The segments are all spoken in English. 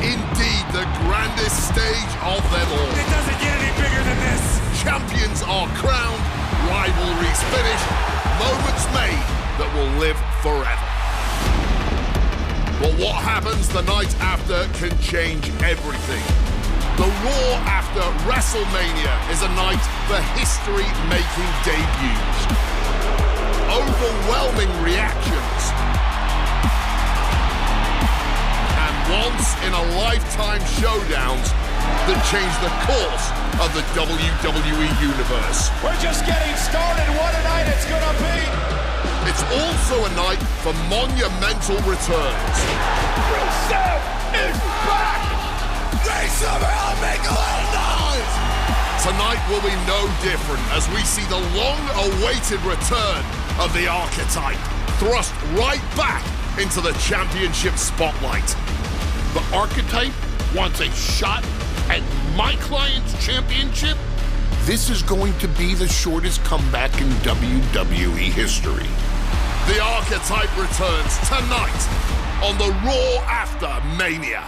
indeed the grandest stage of them all. It doesn't get any bigger than this. Champions are crowned, rivalries finished, moments made that will live forever. But what happens the night after can change everything. The Raw after WrestleMania is a night for history-making debuts. Overwhelming reactions. And once-in-a-lifetime showdowns that change the course of the WWE Universe. We're just getting started. What a night it's gonna be. It's also a night for monumental returns. Rusev is back! They somehow make a lot of noise! Tonight will be no different as we see the long-awaited return of the Archetype, thrust right back into the championship spotlight. The Archetype wants a shot at my client's championship? This is going to be the shortest comeback in WWE history. The Archetype returns tonight on the Raw after Mania.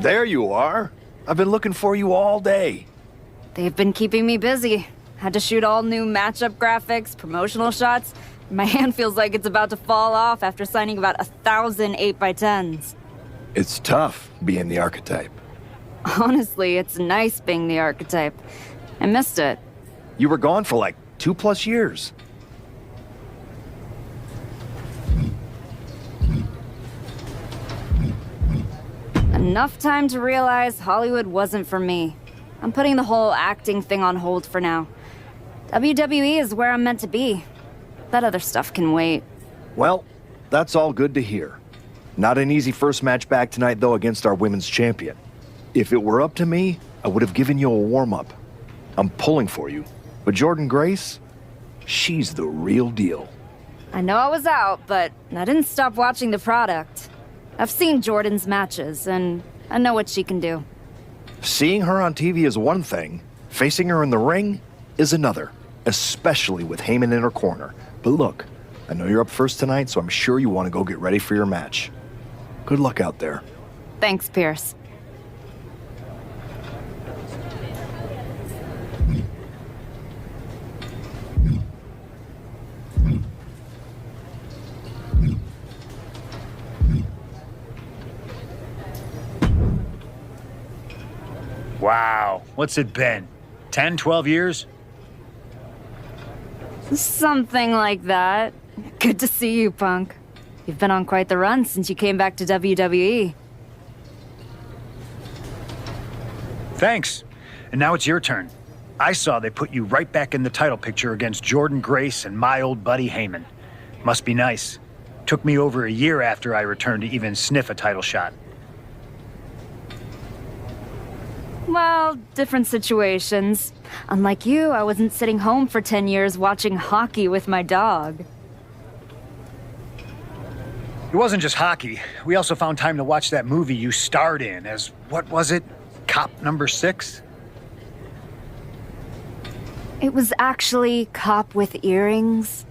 There you are. I've been looking for you all day. They've been keeping me busy. Had to shoot all new matchup graphics, promotional shots. My hand feels like it's about to fall off after signing about 1,000 8x10s. It's tough being the Archetype. Honestly, it's nice being the Archetype. I missed it. You were gone for like 2+ years. enough time to realize Hollywood wasn't for me. I'm putting the whole acting thing on hold for now. WWE is where I'm meant to be. That other stuff can wait. Well, that's all good to hear. Not an easy first match back tonight, though, against our women's champion. If it were up to me, I would have given you a warm-up. I'm pulling for you. But Jordan Grace, she's the real deal. I know I was out, but I didn't stop watching the product. I've seen Jordan's matches, and I know what she can do. Seeing her on TV is one thing. Facing her in the ring is another, especially with Heyman in her corner. But look, I know you're up first tonight, so I'm sure you want to go get ready for your match. Good luck out there. Thanks, Pierce. Wow, what's it been? 10, 12 years? Something like that. Good to see you, Punk. You've been on quite the run since you came back to WWE. Thanks. And now it's your turn. I saw they put you right back in the title picture against Jordan Grace and my old buddy Heyman. Must be nice. Took me over a year after I returned to even sniff a title shot. Well, different situations. Unlike you, I wasn't sitting home for 10 years watching hockey with my dog. It wasn't just hockey. We also found time to watch that movie you starred in as, what was it? Cop number 6? It was actually Cop with Earrings.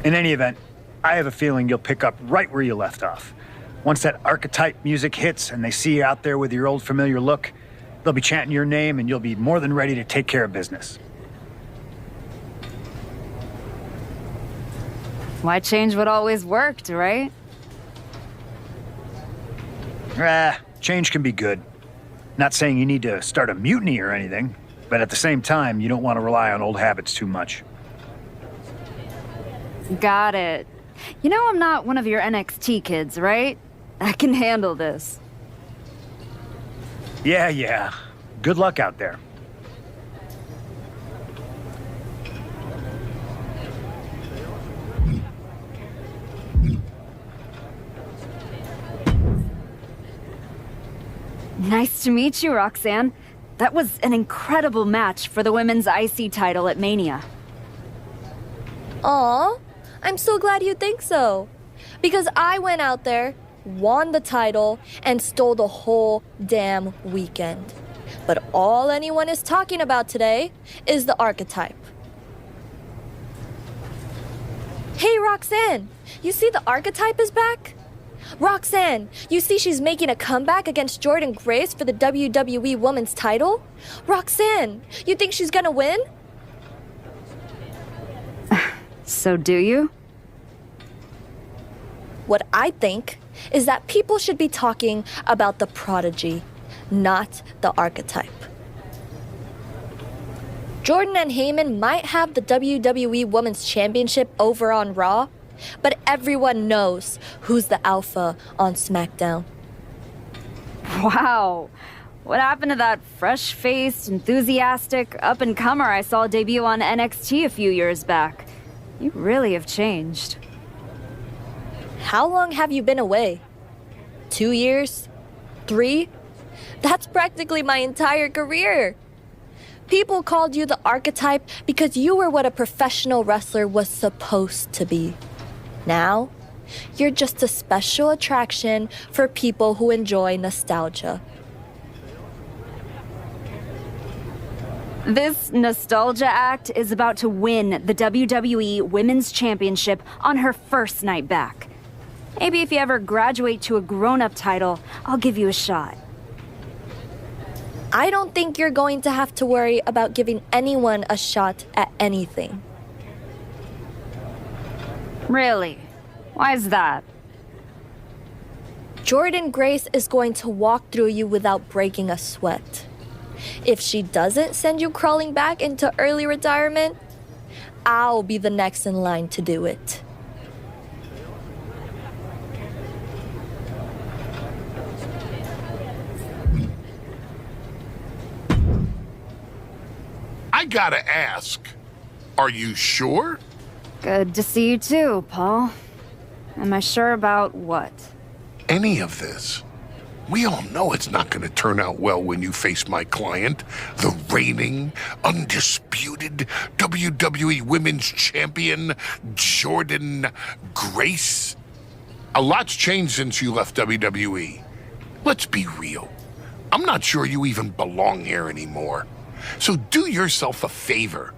In any event, I have a feeling you'll pick up right where you left off. Once that archetype music hits and they see you out there with your old familiar look, they'll be chanting your name and you'll be more than ready to take care of business. Why change what always worked, right? Change can be good. Not saying you need to start a mutiny or anything, but at the same time, you don't want to rely on old habits too much. Got it. You know I'm not one of your NXT kids, right? I can handle this. Yeah. Good luck out there. Nice to meet you, Roxanne. That was an incredible match for the women's IC title at Mania. Aw, I'm so glad you think so. Because I went out there, won the title, and stole the whole damn weekend. But all anyone is talking about today is the archetype. Hey, Roxanne, you see the archetype is back? Roxanne, you see she's making a comeback against Jordan Grace for the WWE Women's title? Roxanne, you think she's gonna win? So do you? What I think is that people should be talking about the prodigy, not the archetype. Jordan and Heyman might have the WWE Women's Championship over on Raw, but everyone knows who's the alpha on SmackDown. Wow. What happened to that fresh-faced, enthusiastic up-and-comer I saw debut on NXT a few years back? You really have changed. How long have you been away? 2 years? 3? That's practically my entire career. People called you the archetype because you were what a professional wrestler was supposed to be. Now, you're just a special attraction for people who enjoy nostalgia. This nostalgia act is about to win the WWE Women's Championship on her first night back. Maybe if you ever graduate to a grown-up title, I'll give you a shot. I don't think you're going to have to worry about giving anyone a shot at anything. Really? Why is that? Jordan Grace is going to walk through you without breaking a sweat. If she doesn't send you crawling back into early retirement, I'll be the next in line to do it. gotta ask, are you sure? Good to see you too, Paul. Am I sure about what? Any of this? We all know it's not gonna turn out well when you face my client, the reigning, undisputed WWE Women's Champion, Jordynne Grace. A lot's changed since you left WWE. Let's be real. I'm not sure you even belong here anymore. So do yourself a favor.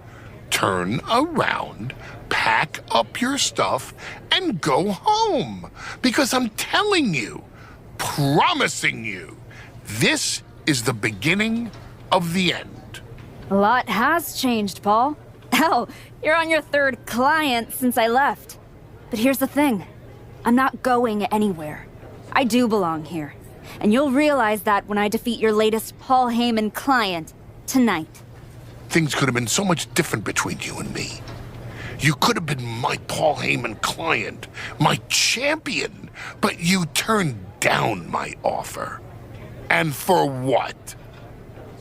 Turn around, pack up your stuff, and go home. Because I'm telling you, promising you, this is the beginning of the end. A lot has changed, Paul. Hell, you're on your third client since I left. But here's the thing. I'm not going anywhere. I do belong here. And you'll realize that when I defeat your latest Paul Heyman client tonight. Things could have been so much different between you and me. You could have been my Paul Heyman client, my champion, but you turned down my offer. And for what?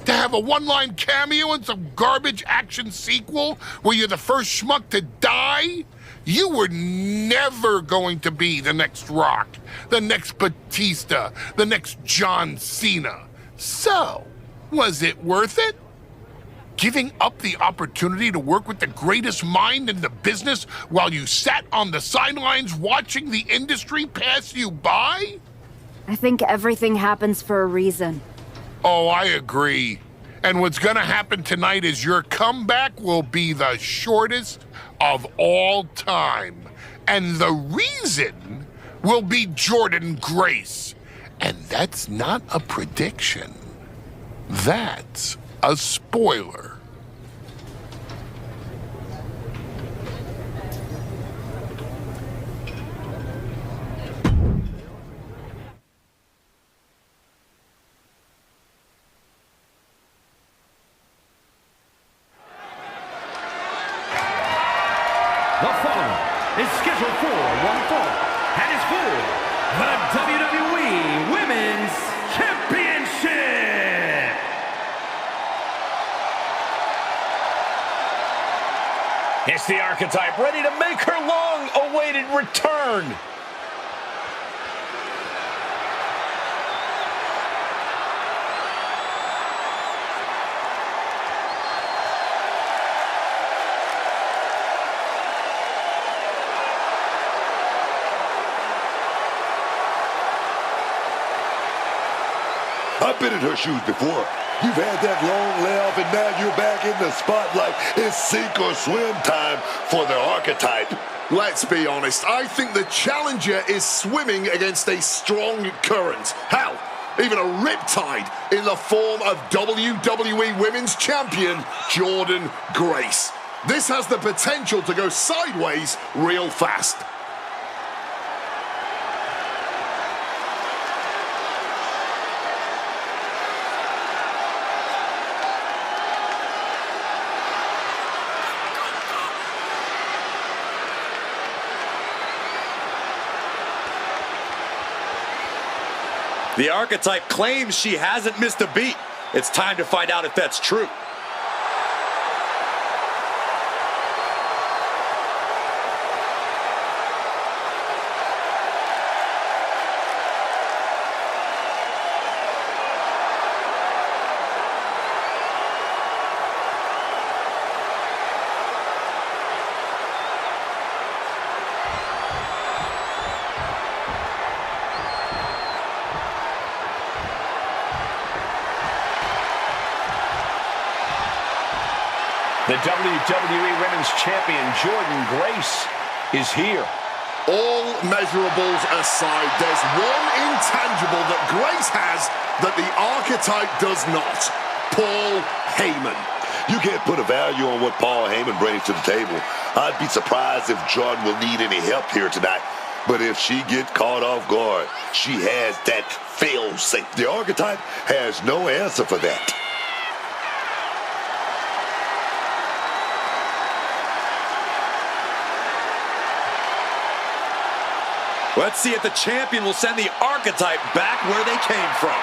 To have a one-line cameo in some garbage action sequel where you're the first schmuck to die? You were never going to be the next Rock, the next Batista, the next John Cena. So, was it worth it? Giving up the opportunity to work with the greatest mind in the business while you sat on the sidelines watching the industry pass you by? I think everything happens for a reason. Oh, I agree. And what's gonna happen tonight is your comeback will be the shortest of all time. And the reason will be Jordynne Grace. And that's not a prediction. That's a spoiler. The following is scheduled for one fall and is for the WWE Women's Championship. It's the Archetype ready to make her long-awaited return. I've been in her shoes before. You've had that long layoff, and now you're back in the spotlight. It's sink or swim time for the Archetype. Let's be honest, I think the challenger is swimming against a strong current. Hell, even a riptide in the form of WWE Women's Champion Jordynne Grace. This has the potential to go sideways real fast. The Archetype claims she hasn't missed a beat. It's time to find out if that's true. The WWE Women's Champion, Jordynne Grace, is here. All measurables aside, there's one intangible that Grace has that the Archetype does not. Paul Heyman. You can't put a value on what Paul Heyman brings to the table. I'd be surprised if Jordan will need any help here tonight. But if she gets caught off guard, she has that fail-safe. The Archetype has no answer for that. Let's see if the champion will send the Archetype back where they came from.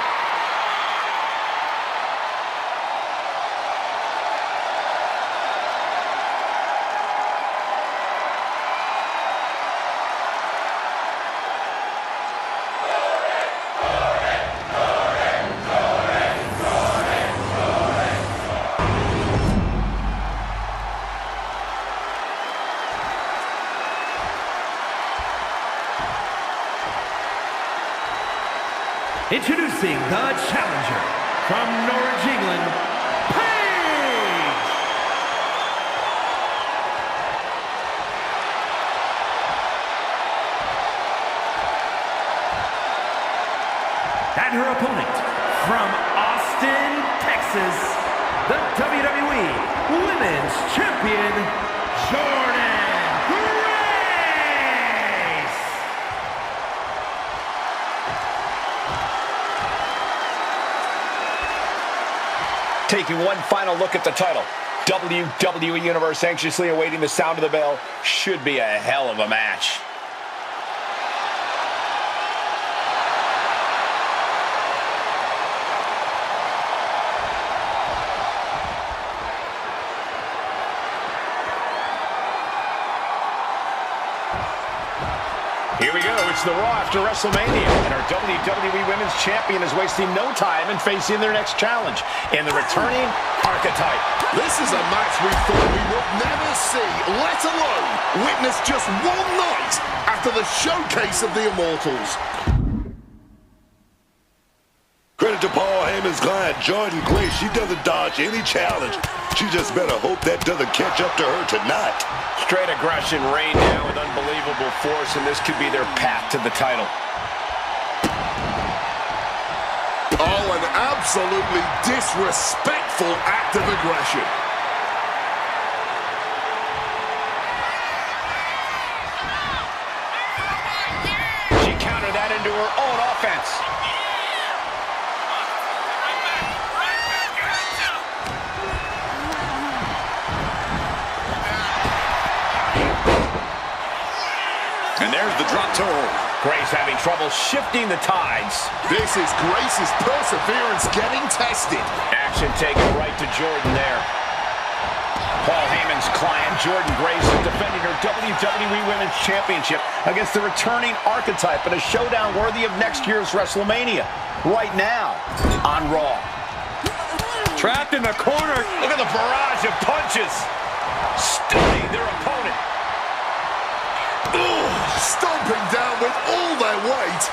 Introducing the challenger from Norwich, England, Paige! And her opponent from Austin, Texas, the WWE Women's Champion, Jordan Grace! Taking one final look at the title. WWE Universe anxiously awaiting the sound of the bell. Should be a hell of a match. Here we go. It's the Raw after WrestleMania, and our WWE Women's Champion is wasting no time in facing their next challenge in the returning Archetype. This is a match we thought we would never see, let alone witness just one night after the showcase of the Immortals. Credit to Paul Heyman's client, Jordan Grace. She doesn't dodge any challenge. She just better hope that doesn't catch up to her tonight. Straight aggression rained down with unbelievable force, and this could be their path to the title. Oh, an absolutely disrespectful act of aggression. She countered that into her own offense. And there's the drop to her. Grace having trouble shifting the tides. This is Grace's perseverance getting tested. Action taken right to Jordan there. Paul Heyman's client, Jordan Grace, is defending her WWE Women's Championship against the returning Archetype in a showdown worthy of next year's WrestleMania. Right now on Raw. Trapped in the corner. Look at the barrage of punches. Stunning their opponent. Ooh, stomping down with all their weight.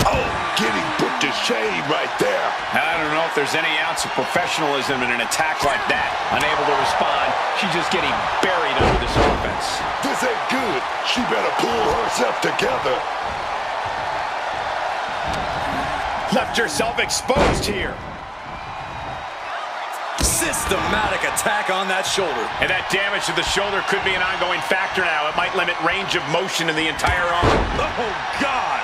Oh, getting put to shame right there. I don't know if there's any ounce of professionalism in an attack like that. Unable to respond, she's just getting buried under this offense. This ain't good. She better pull herself together. Left herself exposed here. Systematic attack on that shoulder. And that damage to the shoulder could be an ongoing factor now. It might limit range of motion in the entire arm. Oh, God.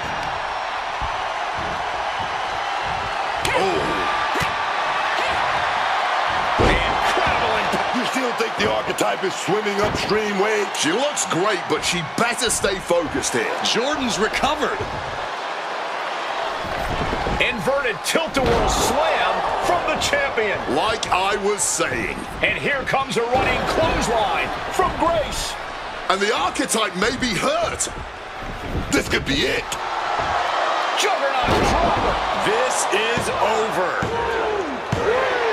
Incredible impact. You still think the Archetype is swimming upstream, Wade? She looks great, but she better stay focused here. Jordan's recovered. Inverted tilt-a-whirl slam from the champion. Like I was saying. And here comes a running clothesline from Grace. And the Archetype may be hurt. This could be it. Juggernaut dropper. This is over.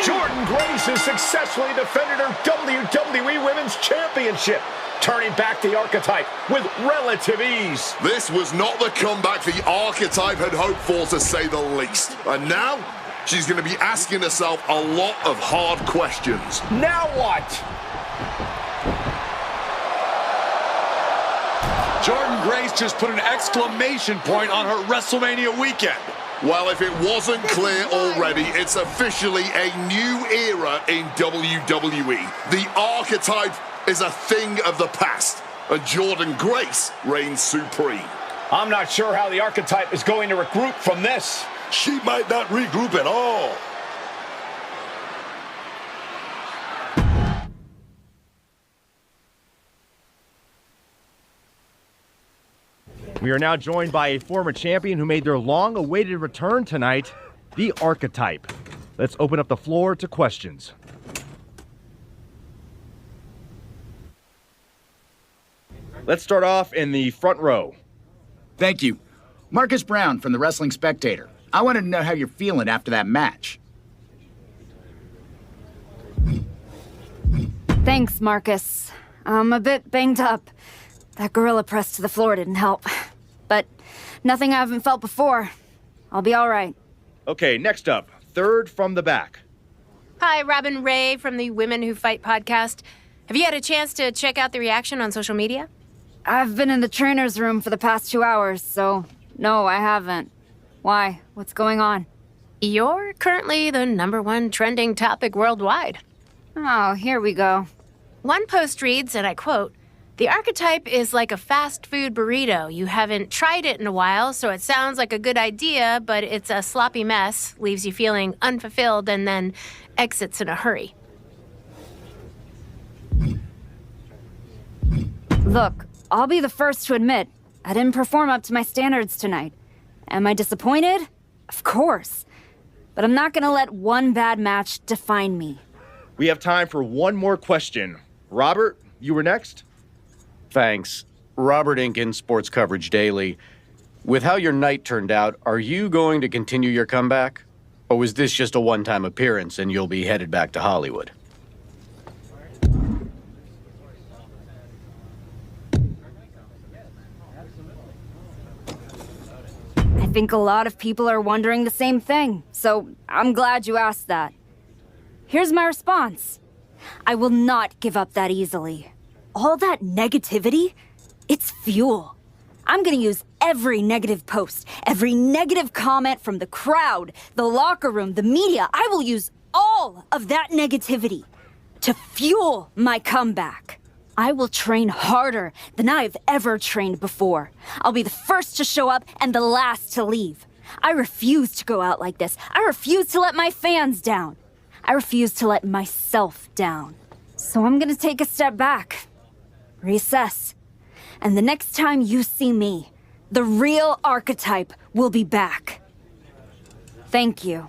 Jordan Grace has successfully defended her WWE Women's Championship, turning back the Archetype with relative ease. This was not the comeback the Archetype had hoped for, to say the least. And now, she's going to be asking herself a lot of hard questions. Now what? Jordan Grace just put an exclamation point on her WrestleMania weekend. Well, if it wasn't clear already, it's officially a new era in WWE. The Archetype is a thing of the past, and Jordan Grace reigns supreme. I'm not sure how the Archetype is going to regroup from this. She might not regroup at all. We are now joined by a former champion who made their long-awaited return tonight, the Archetype. Let's open up the floor to questions. Let's start off in the front row. Thank you. Marcus Brown from the Wrestling Spectator. I wanted to know how you're feeling after that match. Thanks, Marcus. I'm a bit banged up. That gorilla press to the floor didn't help. but nothing I haven't felt before. I'll be all right. Okay, next up, third from the back. Hi, Robin Ray from the Women Who Fight podcast. Have you had a chance to check out the reaction on social media? I've been in the trainer's room for the past 2 hours, so no, I haven't. Why? What's going on? You're currently the #1 trending topic worldwide. Oh, here we go. One post reads, and I quote, "The archetype is like a fast food burrito. You haven't tried it in a while, so it sounds like a good idea, but it's a sloppy mess, leaves you feeling unfulfilled, and then exits in a hurry." Look, I'll be the first to admit, I didn't perform up to my standards tonight. Am I disappointed? Of course. But I'm not gonna let one bad match define me. We have time for one more question. Robert, you were next? Thanks. Robert Inkin, Sports Coverage Daily. With how your night turned out, are you going to continue your comeback? Or was this just a one-time appearance and you'll be headed back to Hollywood? I think a lot of people are wondering the same thing, so I'm glad you asked that. Here's my response. I will not give up that easily. All that negativity, it's fuel. I'm gonna use every negative post, every negative comment from the crowd, the locker room, the media. I will use all of that negativity to fuel my comeback. I will train harder than I've ever trained before. I'll be the first to show up and the last to leave. I refuse to go out like this. I refuse to let my fans down. I refuse to let myself down. So I'm gonna take a step back, reassess, and the next time you see me, the real archetype will be back. Thank you.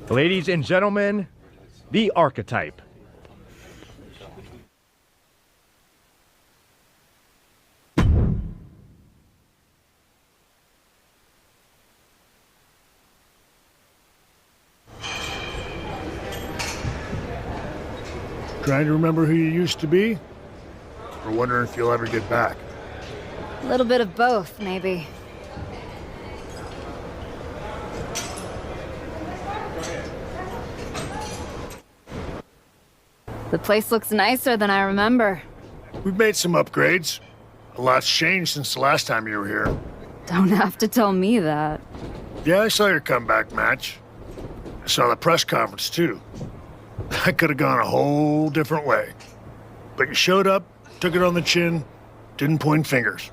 Ladies and gentlemen, the archetype. Trying to remember who you used to be? Or wondering if you'll ever get back? A little bit of both, maybe. The place looks nicer than I remember. We've made some upgrades. A lot's changed since the last time you were here. Don't have to tell me that. Yeah, I saw your comeback match. I saw the press conference, too. That could have gone a whole different way. But you showed up, took it on the chin, didn't point fingers,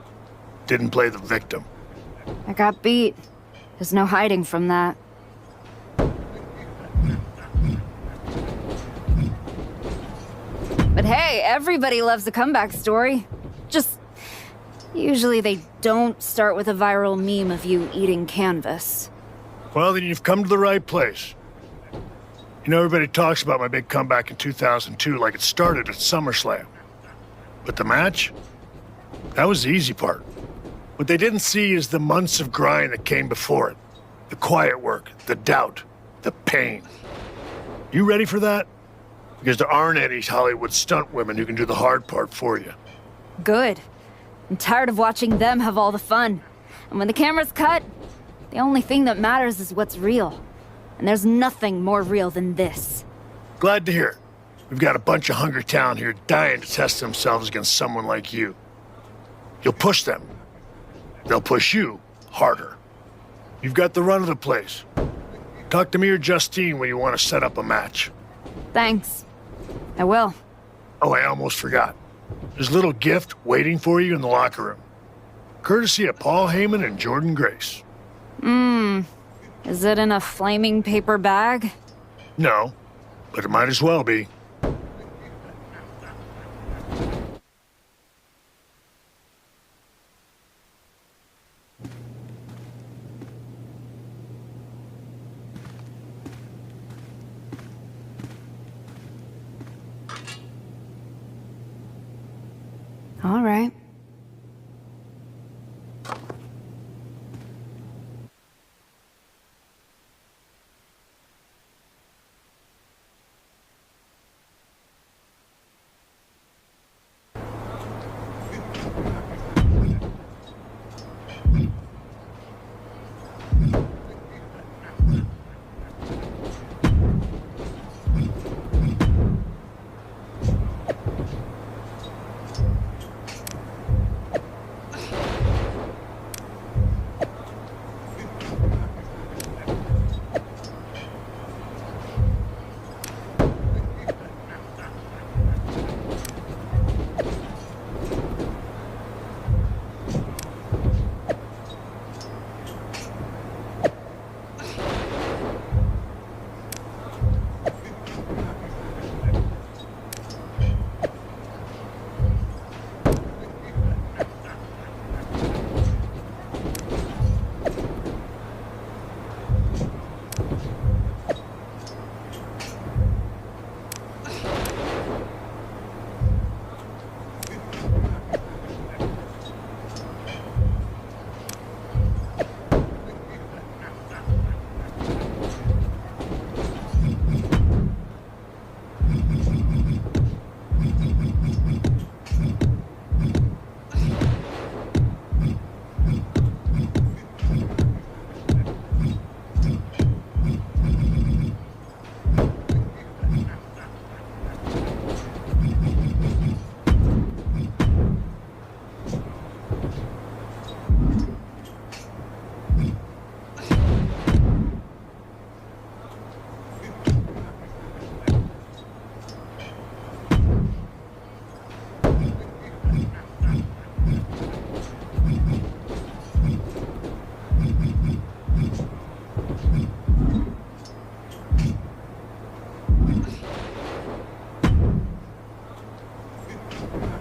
didn't play the victim. I got beat. There's no hiding from that. But hey, everybody loves a comeback story. Just, usually they don't start with a viral meme of you eating canvas. Well, then you've come to the right place. You know, everybody talks about my big comeback in 2002 like it started at SummerSlam. But the match? That was the easy part. What they didn't see is the months of grind that came before it. The quiet work, the doubt, the pain. You ready for that? Because there aren't any Hollywood stunt women who can do the hard part for you. Good. I'm tired of watching them have all the fun. And when the camera's cut, the only thing that matters is what's real. And there's nothing more real than this. Glad to hear it. We've got a bunch of hungry talent here dying to test themselves against someone like you. You'll push them. They'll push you harder. You've got the run of the place. Talk to me or Justine when you want to set up a match. Thanks. I will. Oh, I almost forgot. There's a little gift waiting for you in the locker room. Courtesy of Paul Heyman and Jordan Grace. Is it in a flaming paper bag? No, but it might as well be. All right.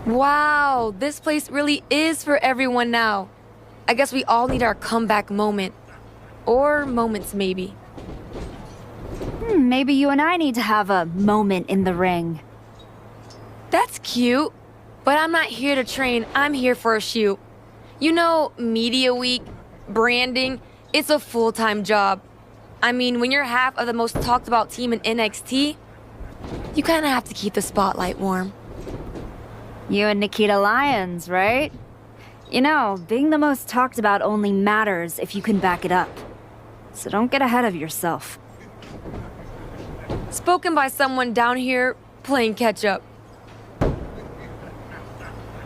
Wow, this place really is for everyone now. I guess we all need our comeback moment. Or moments, maybe. Maybe you and I need to have a moment in the ring. That's cute. But I'm not here to train, I'm here for a shoot. You know, media week, branding, it's a full-time job. I mean, when you're half of the most talked about team in NXT, you kind of have to keep the spotlight warm. You and Nikita Lyons, right? You know, being the most talked about only matters if you can back it up. So don't get ahead of yourself. Spoken by someone down here playing catch-up.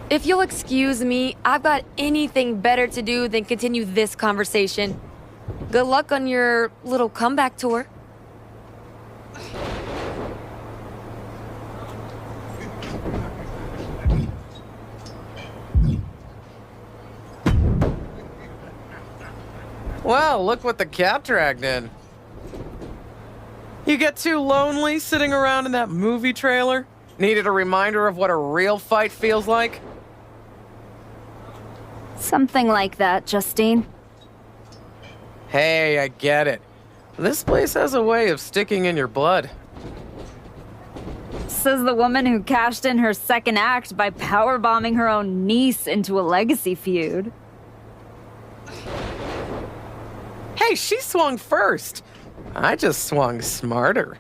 If you'll excuse me, I've got anything better to do than continue this conversation. Good luck on your little comeback tour. Wow, look what the cat dragged in. You get too lonely sitting around in that movie trailer? Needed a reminder of what a real fight feels like? Something like that, Justine. Hey, I get it. This place has a way of sticking in your blood. Says the woman who cashed in her second act by powerbombing her own niece into a legacy feud. Hey, she swung first. I just swung smarter.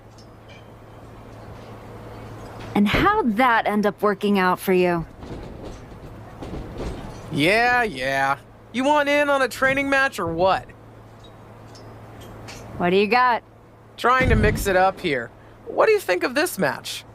And how'd that end up working out for you? Yeah. You want in on a training match or what? What do you got? Trying to mix it up here. What do you think of this match?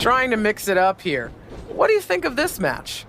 Trying to mix it up here. What do you think of this match?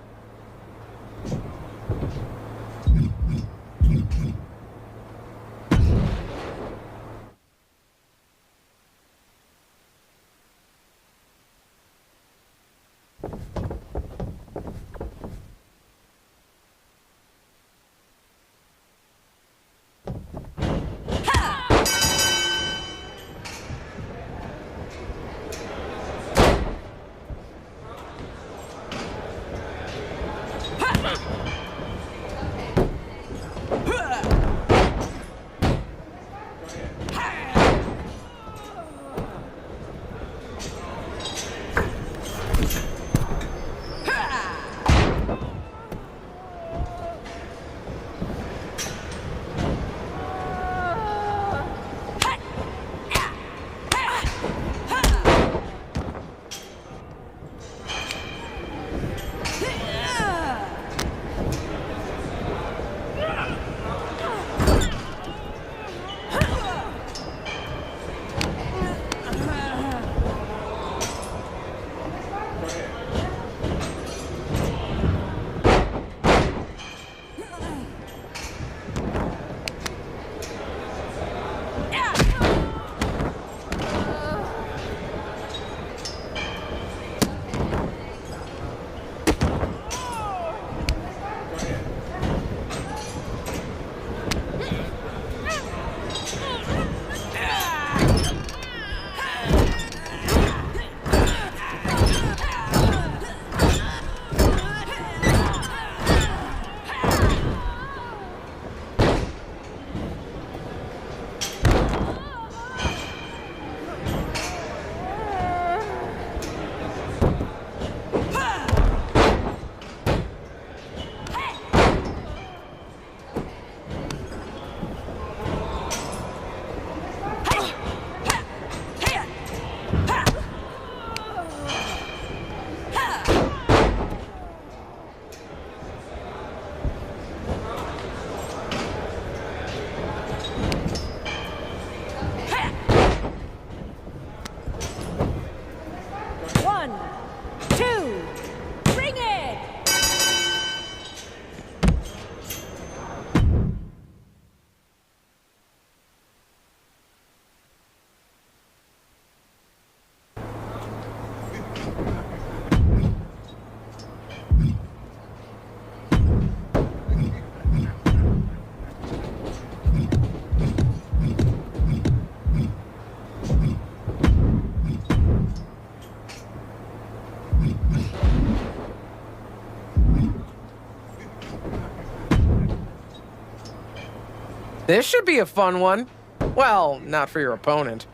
This should be a fun one. Well, not for your opponent.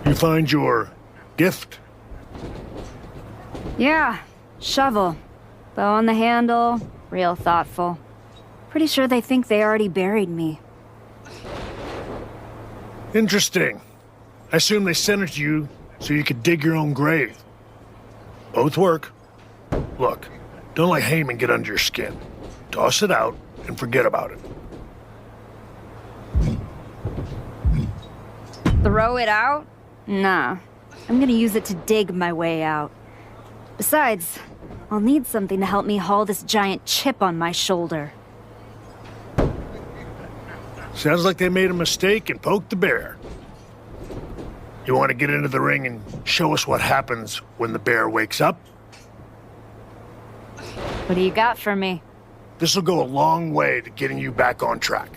You find your gift? Yeah, shovel. Bow on the handle, real thoughtful. Pretty sure they think they already buried me. Interesting. I assume they sent it to you so you could dig your own grave. Both work. Look, don't let Heyman get under your skin. Toss it out and forget about it. Throw it out? Nah. I'm gonna use it to dig my way out. Besides, I'll need something to help me haul this giant chip on my shoulder. Sounds like they made a mistake and poked the bear. You want to get into the ring and show us what happens when the bear wakes up? What do you got for me? This will go a long way to getting you back on track.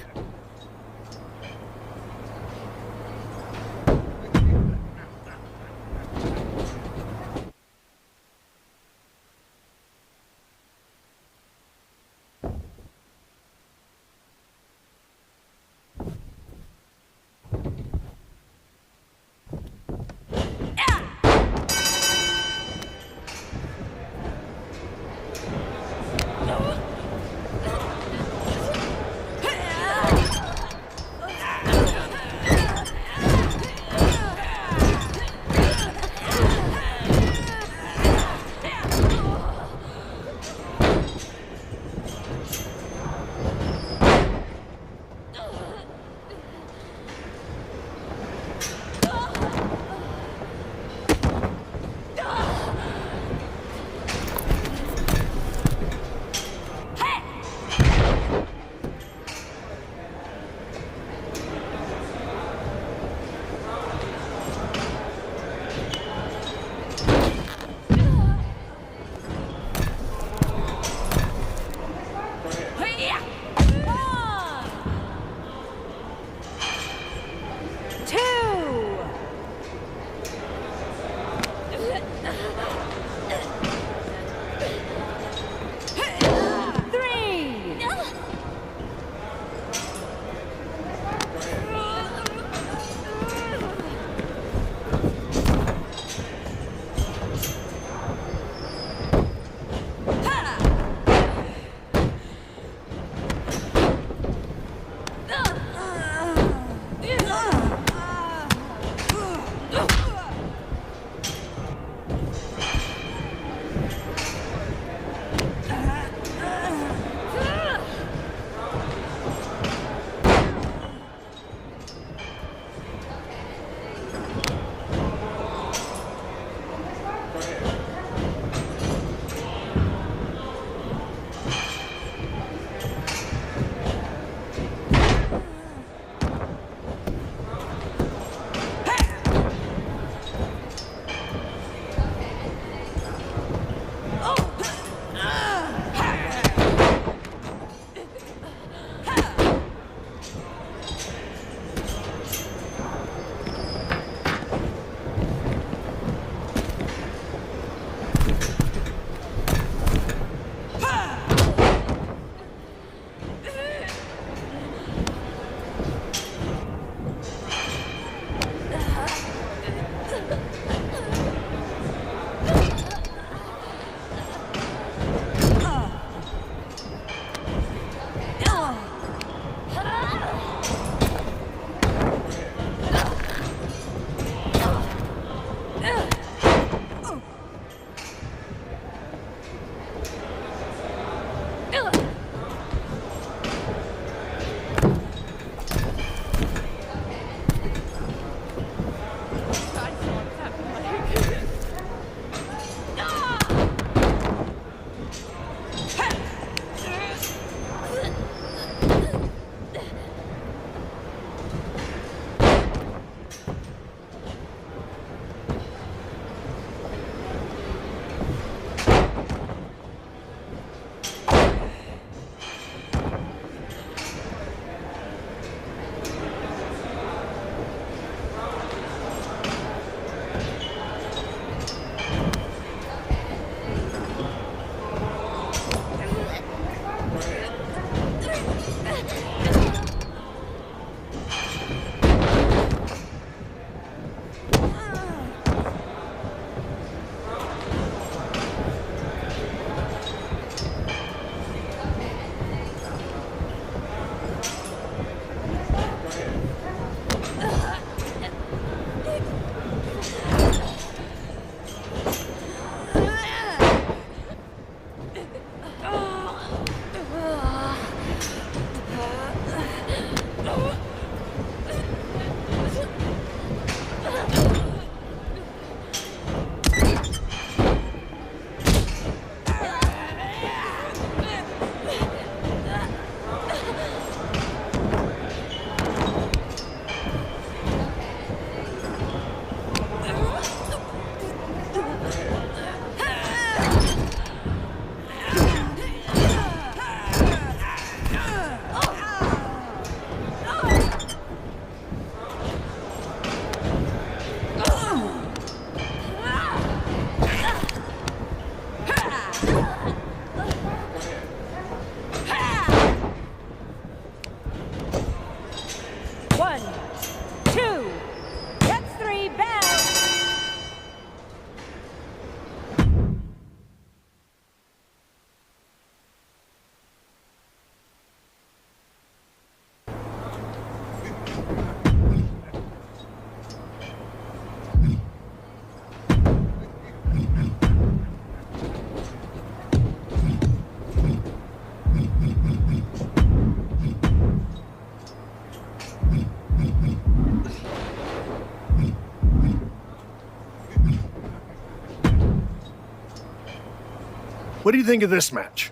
What do you think of this match?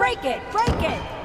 Break it! Break it!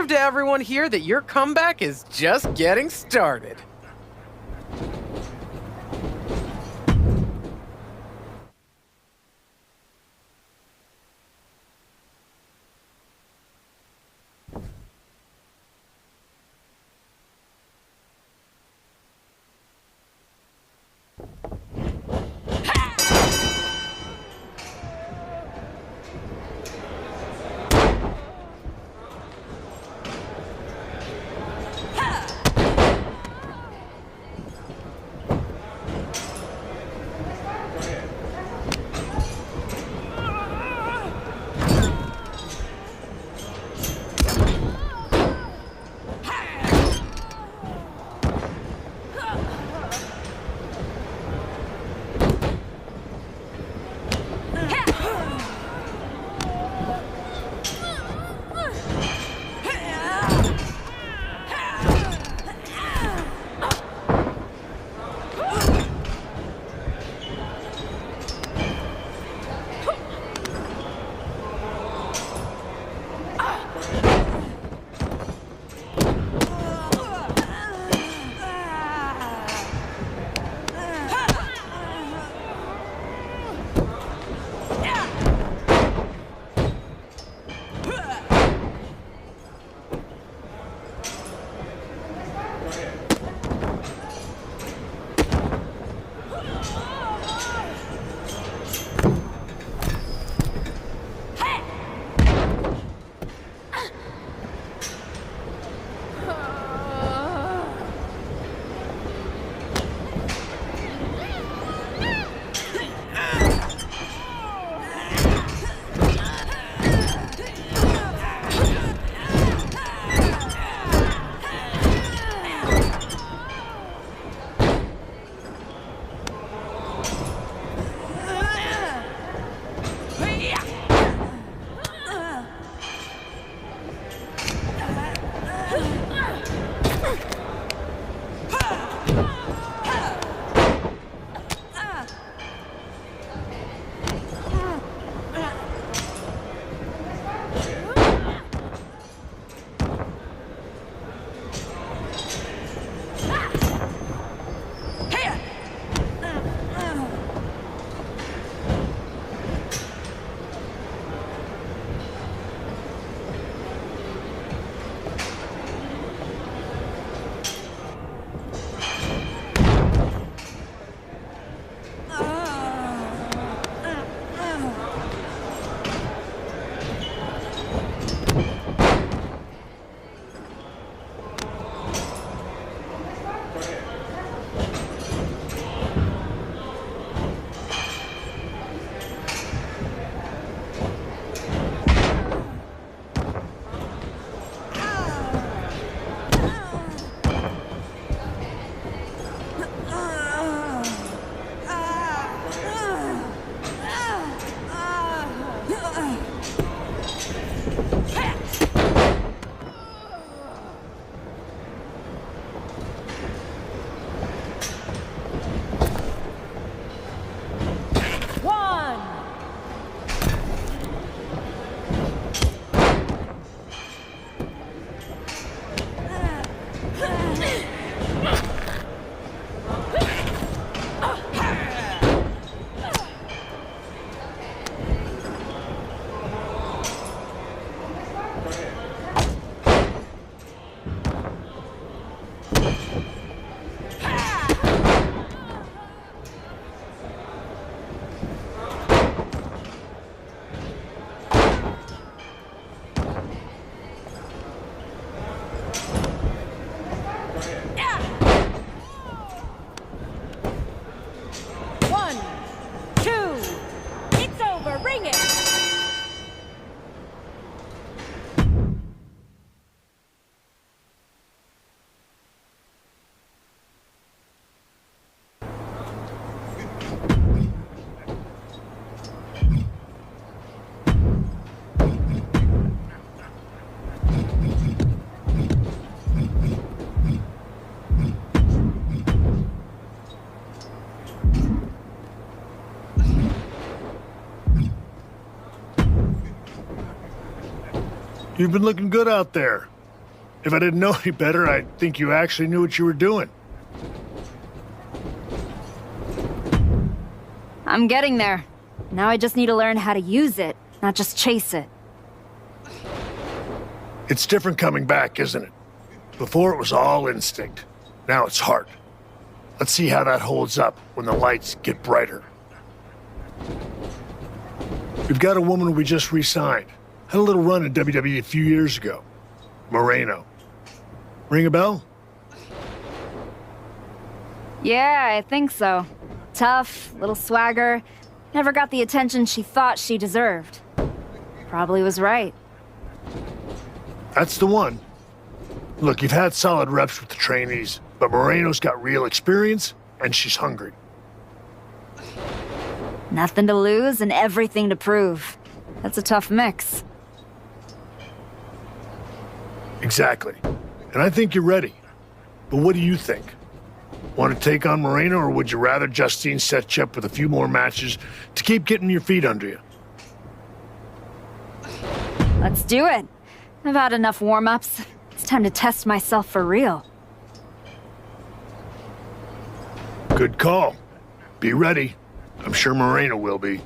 prove to everyone here that your comeback is just getting started. You've been looking good out there. If I didn't know any better, I'd think you actually knew what you were doing. I'm getting there. Now I just need to learn how to use it, not just chase it. It's different coming back, isn't it? Before it was all instinct. Now it's heart. Let's see how that holds up when the lights get brighter. We've got a woman we just re-signed. Had a little run in WWE a few years ago. Moreno. Ring a bell? Yeah, I think so. Tough, little swagger. Never got the attention she thought she deserved. Probably was right. That's the one. Look, you've had solid reps with the trainees, but Moreno's got real experience, and she's hungry. Nothing to lose and everything to prove. That's a tough mix. Exactly. And I think you're ready. But what do you think? Want to take on Moreno, or would you rather Justine set you up with a few more matches to keep getting your feet under you? Let's do it. I've had enough warm-ups. It's time to test myself for real. Good call. Be ready. I'm sure Moreno will be.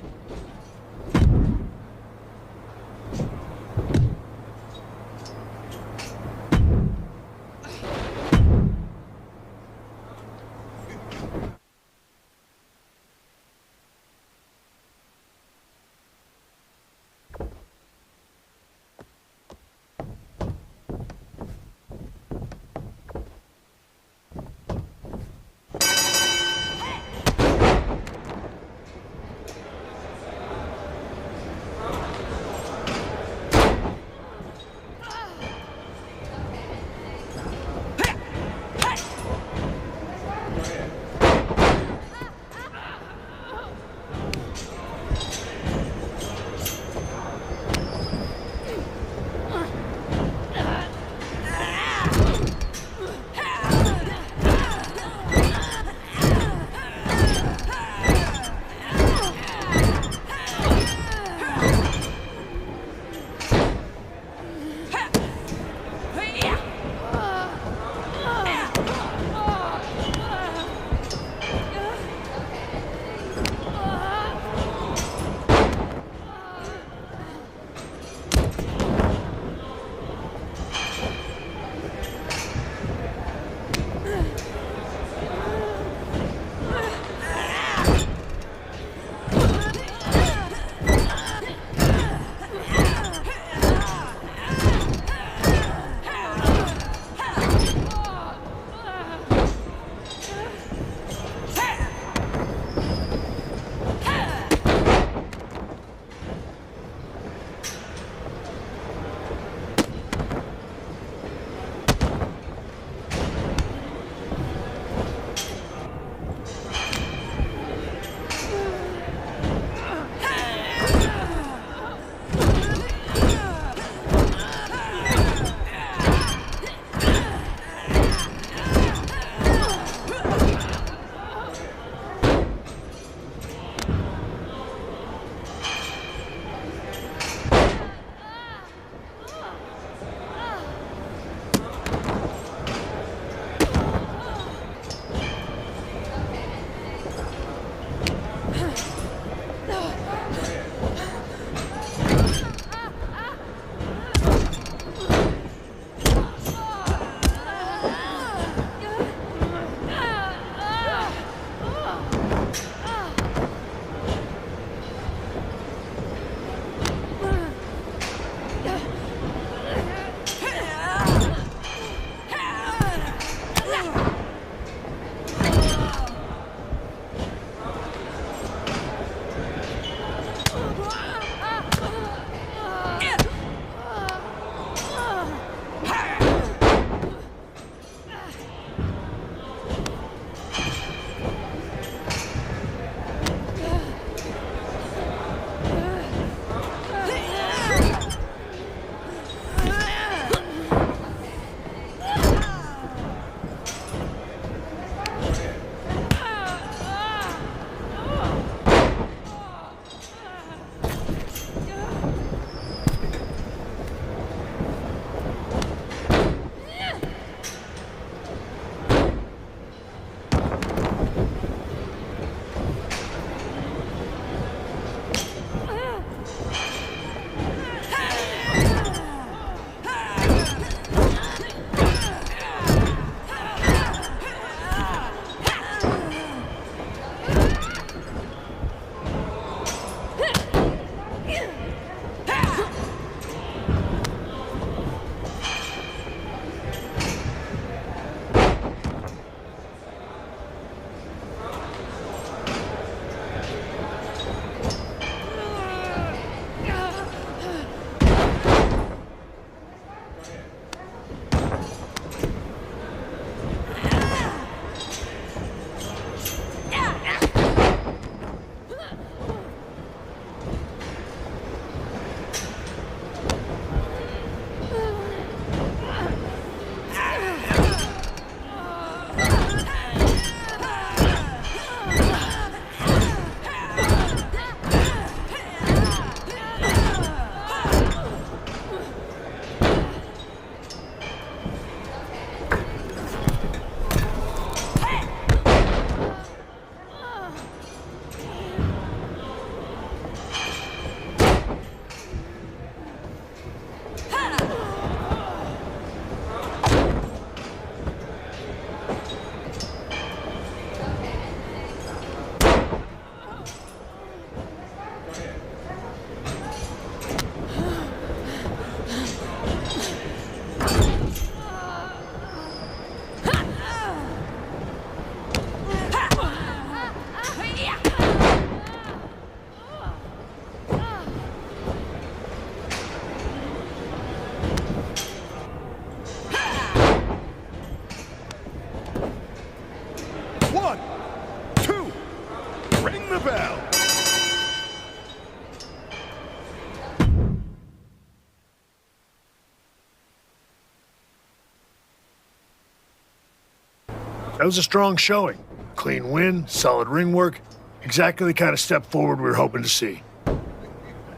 That was a strong showing. Clean win, solid ring work. Exactly the kind of step forward we were hoping to see.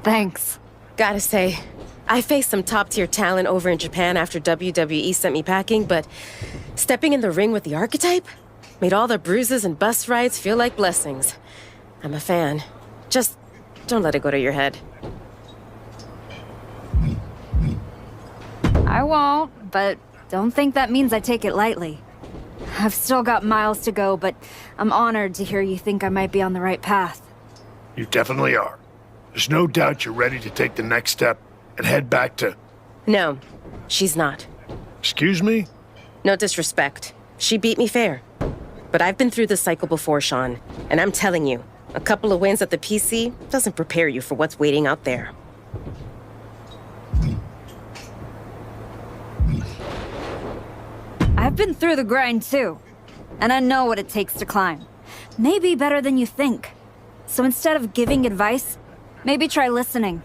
Thanks. Gotta say, I faced some top-tier talent over in Japan after WWE sent me packing, but stepping in the ring with the Archetype made all the bruises and bus rides feel like blessings. I'm a fan. Just don't let it go to your head. I won't, but don't think that means I take it lightly. I've still got miles to go, but I'm honored to hear you think I might be on the right path. You definitely are. There's no doubt you're ready to take the next step and head back to... No, she's not. Excuse me? No disrespect. She beat me fair. But I've been through this cycle before, Sean, and I'm telling you, a couple of wins at the PC doesn't prepare you for what's waiting out there. I've been through the grind too, and I know what it takes to climb. Maybe better than you think. So instead of giving advice, maybe try listening.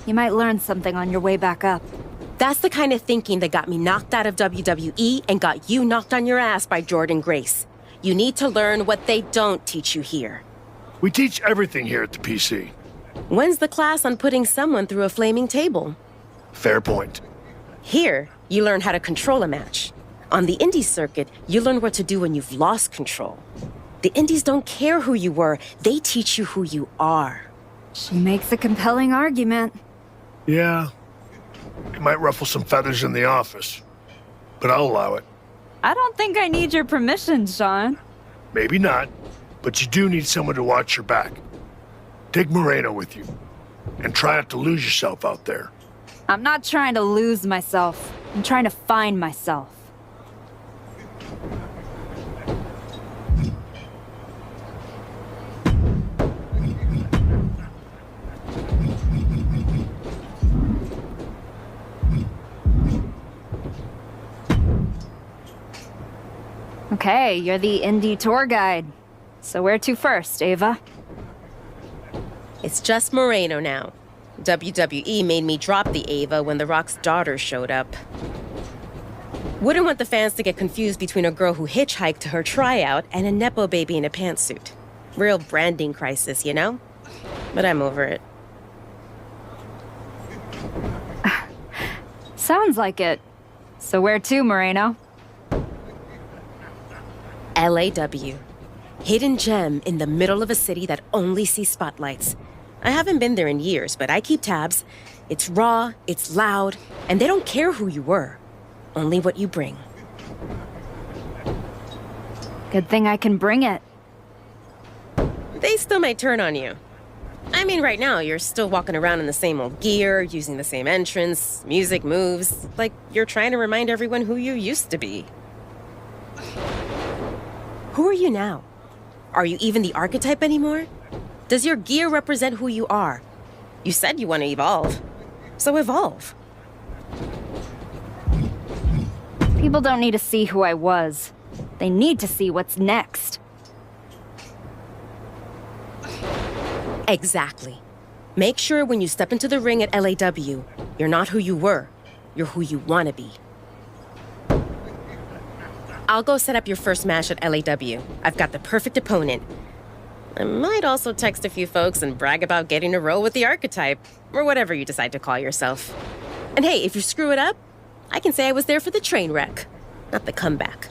You might learn something on your way back up. That's the kind of thinking that got me knocked out of WWE and got you knocked on your ass by Jordynne Grace. You need to learn what they don't teach you here. We teach everything here at the PC. When's the class on putting someone through a flaming table? Fair point. Here, you learn how to control a match. On the indie circuit, you learn what to do when you've lost control. The indies don't care who you were, they teach you who you are. She makes a compelling argument. Yeah. It might ruffle some feathers in the office, but I'll allow it. I don't think I need your permission, Sean. Maybe not, but you do need someone to watch your back. Take Moreno with you, and try not to lose yourself out there. I'm not trying to lose myself. I'm trying to find myself. Okay, you're the indie tour guide. So where to first, Ava? It's just Moreno now. WWE made me drop the Ava when The Rock's daughter showed up. Wouldn't want the fans to get confused between a girl who hitchhiked to her tryout and a Nepo baby in a pantsuit. Real branding crisis, you know? But I'm over it. Sounds like it. So where to, Moreno? LAW. Hidden gem in the middle of a city that only sees spotlights. I haven't been there in years, but I keep tabs. It's raw, it's loud, and they don't care who you were. Only what you bring. Good thing I can bring it. They still might turn on you. I mean, right now, you're still walking around in the same old gear, using the same entrance, music moves, like you're trying to remind everyone who you used to be. Who are you now? Are you even the archetype anymore? Does your gear represent who you are? You said you want to evolve. So evolve. People don't need to see who I was. They need to see what's next. Exactly. Make sure when you step into the ring at LAW, you're not who you were. You're who you want to be. I'll go set up your first match at LAW. I've got the perfect opponent. I might also text a few folks and brag about getting a role with the archetype, or whatever you decide to call yourself. And hey, if you screw it up, I can say I was there for the train wreck, not the comeback.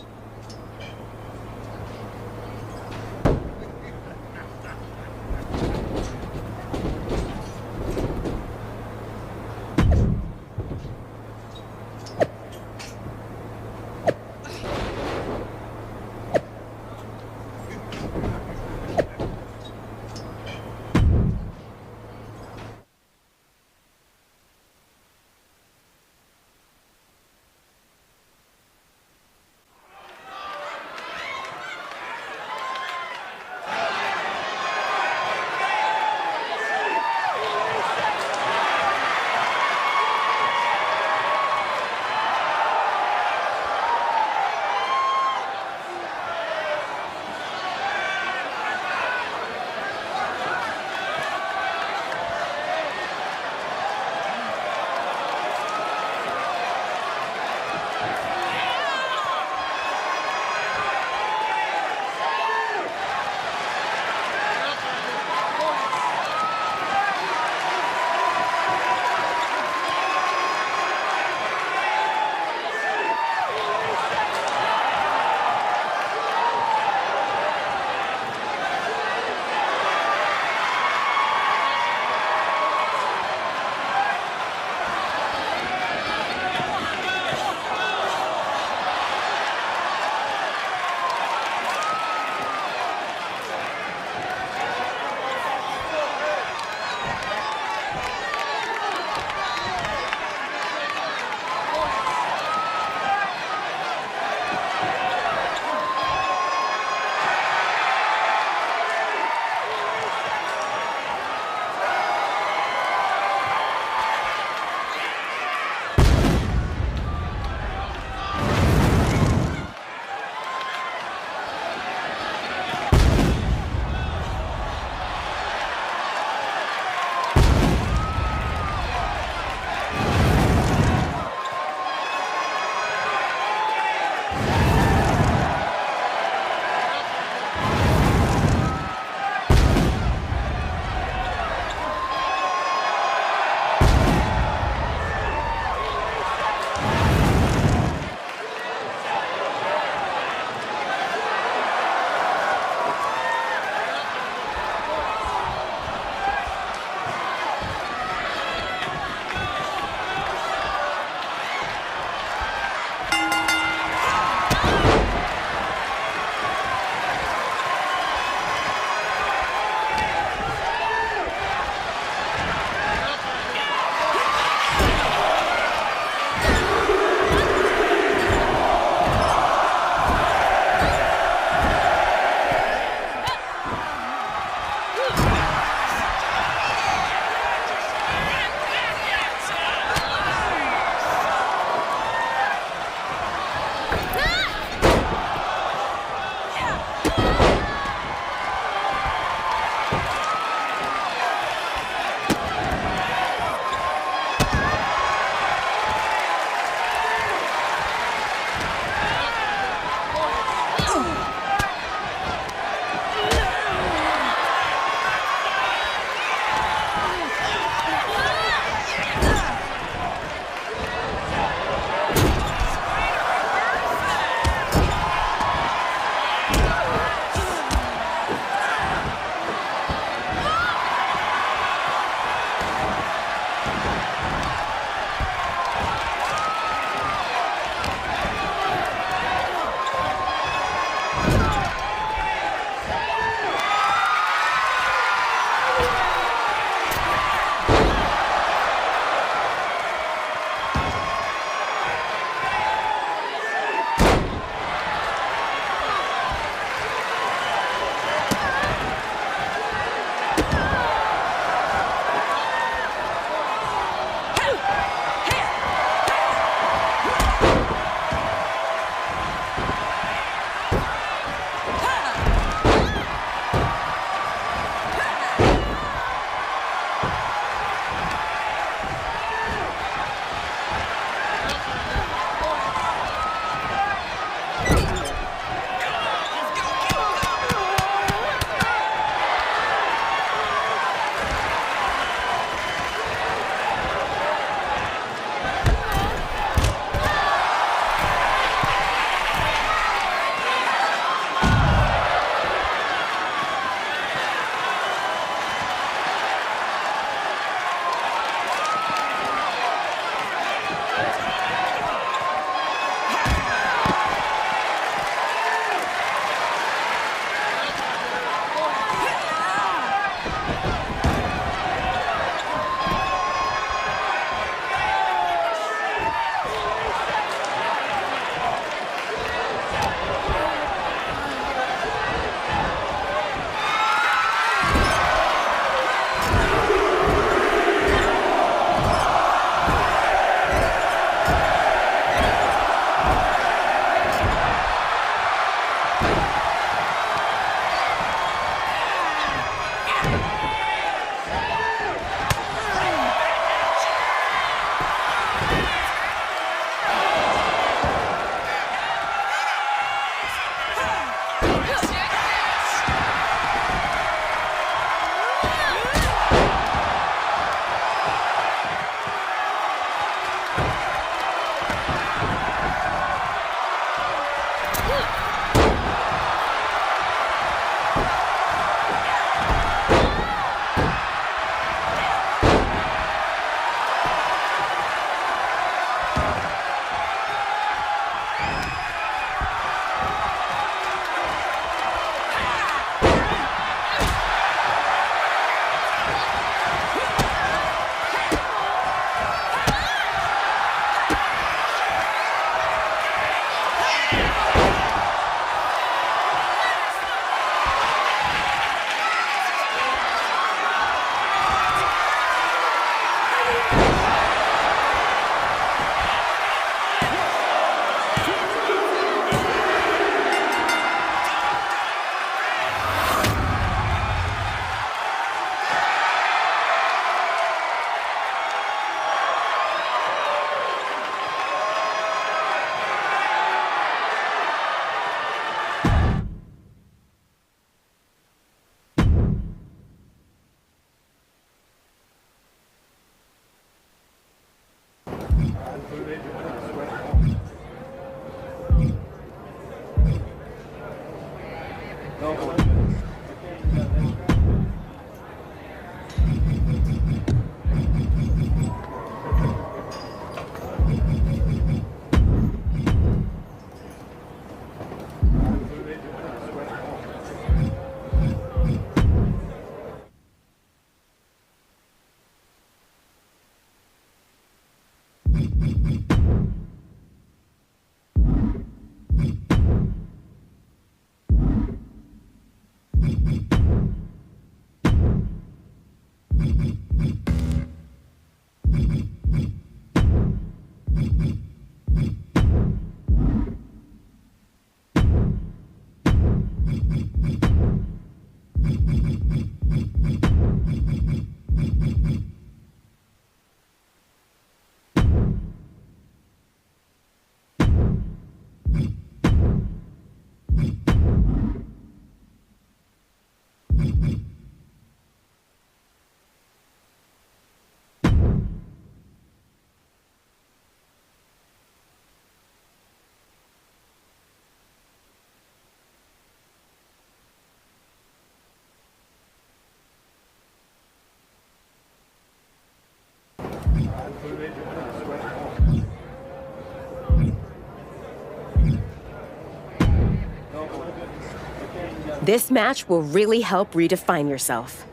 This match will really help redefine yourself.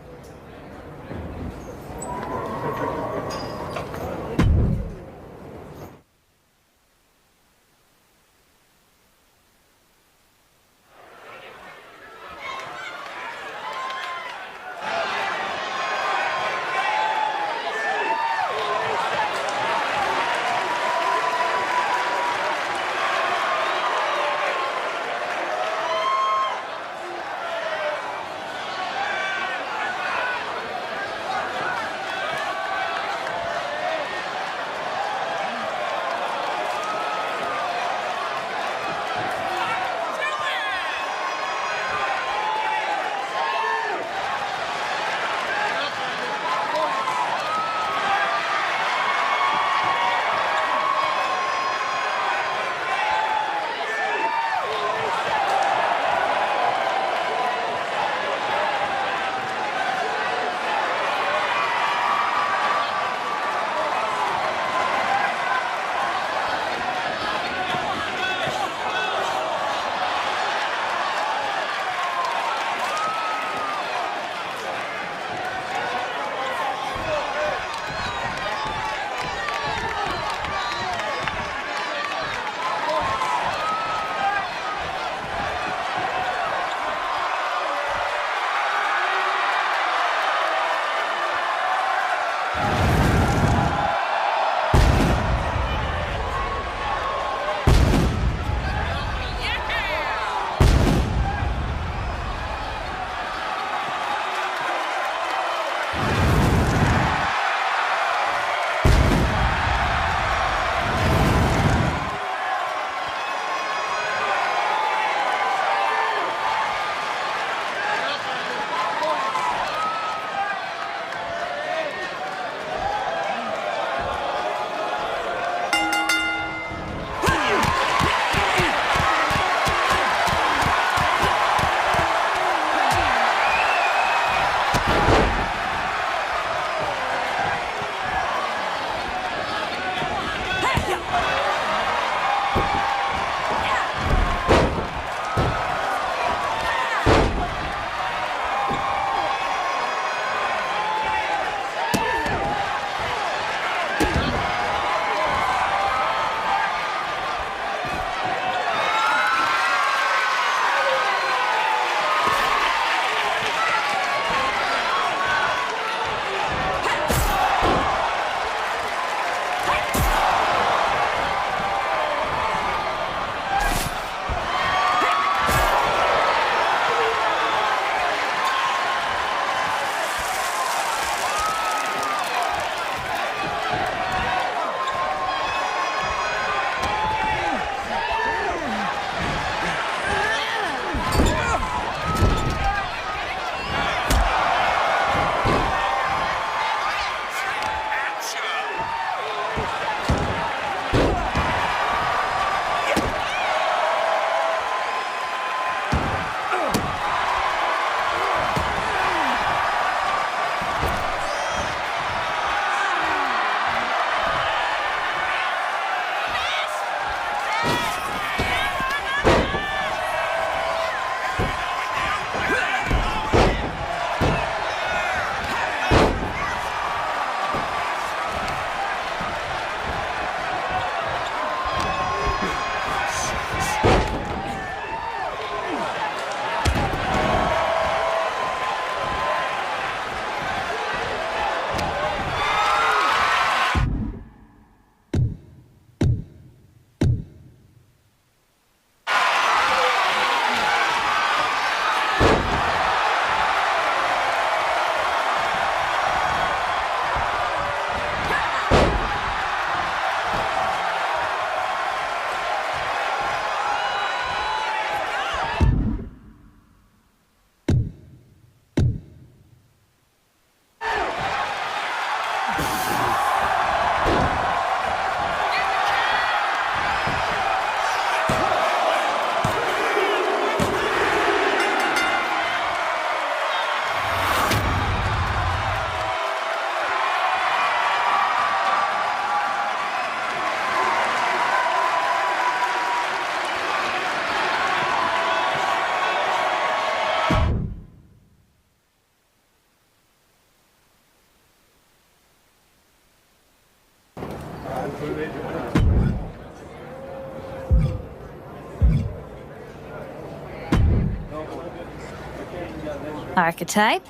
Archetype?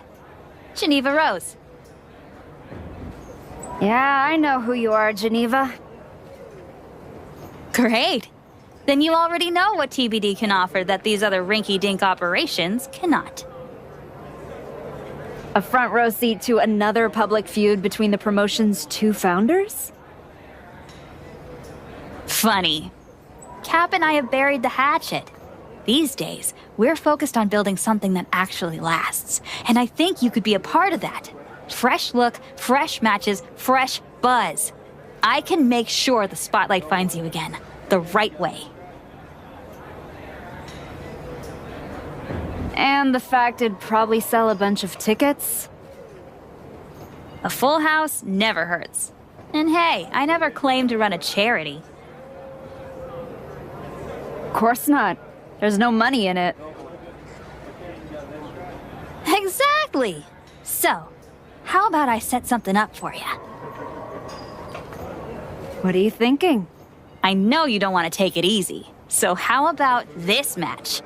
Geneva Rose. Yeah, I know who you are, Geneva. Great. Then you already know what TBD can offer that these other rinky-dink operations cannot. A front row seat to another public feud between the promotion's two founders? Funny. Cap and I have buried the hatchet. These days, we're focused on building something that actually lasts. And I think you could be a part of that. Fresh look, fresh matches, fresh buzz. I can make sure the spotlight finds you again, the right way. And the fact it'd probably sell a bunch of tickets? A full house never hurts. And hey, I never claimed to run a charity. Of course not. There's no money in it. Exactly! So, how about I set something up for you? What are you thinking? I know you don't want to take it easy. So how about this match?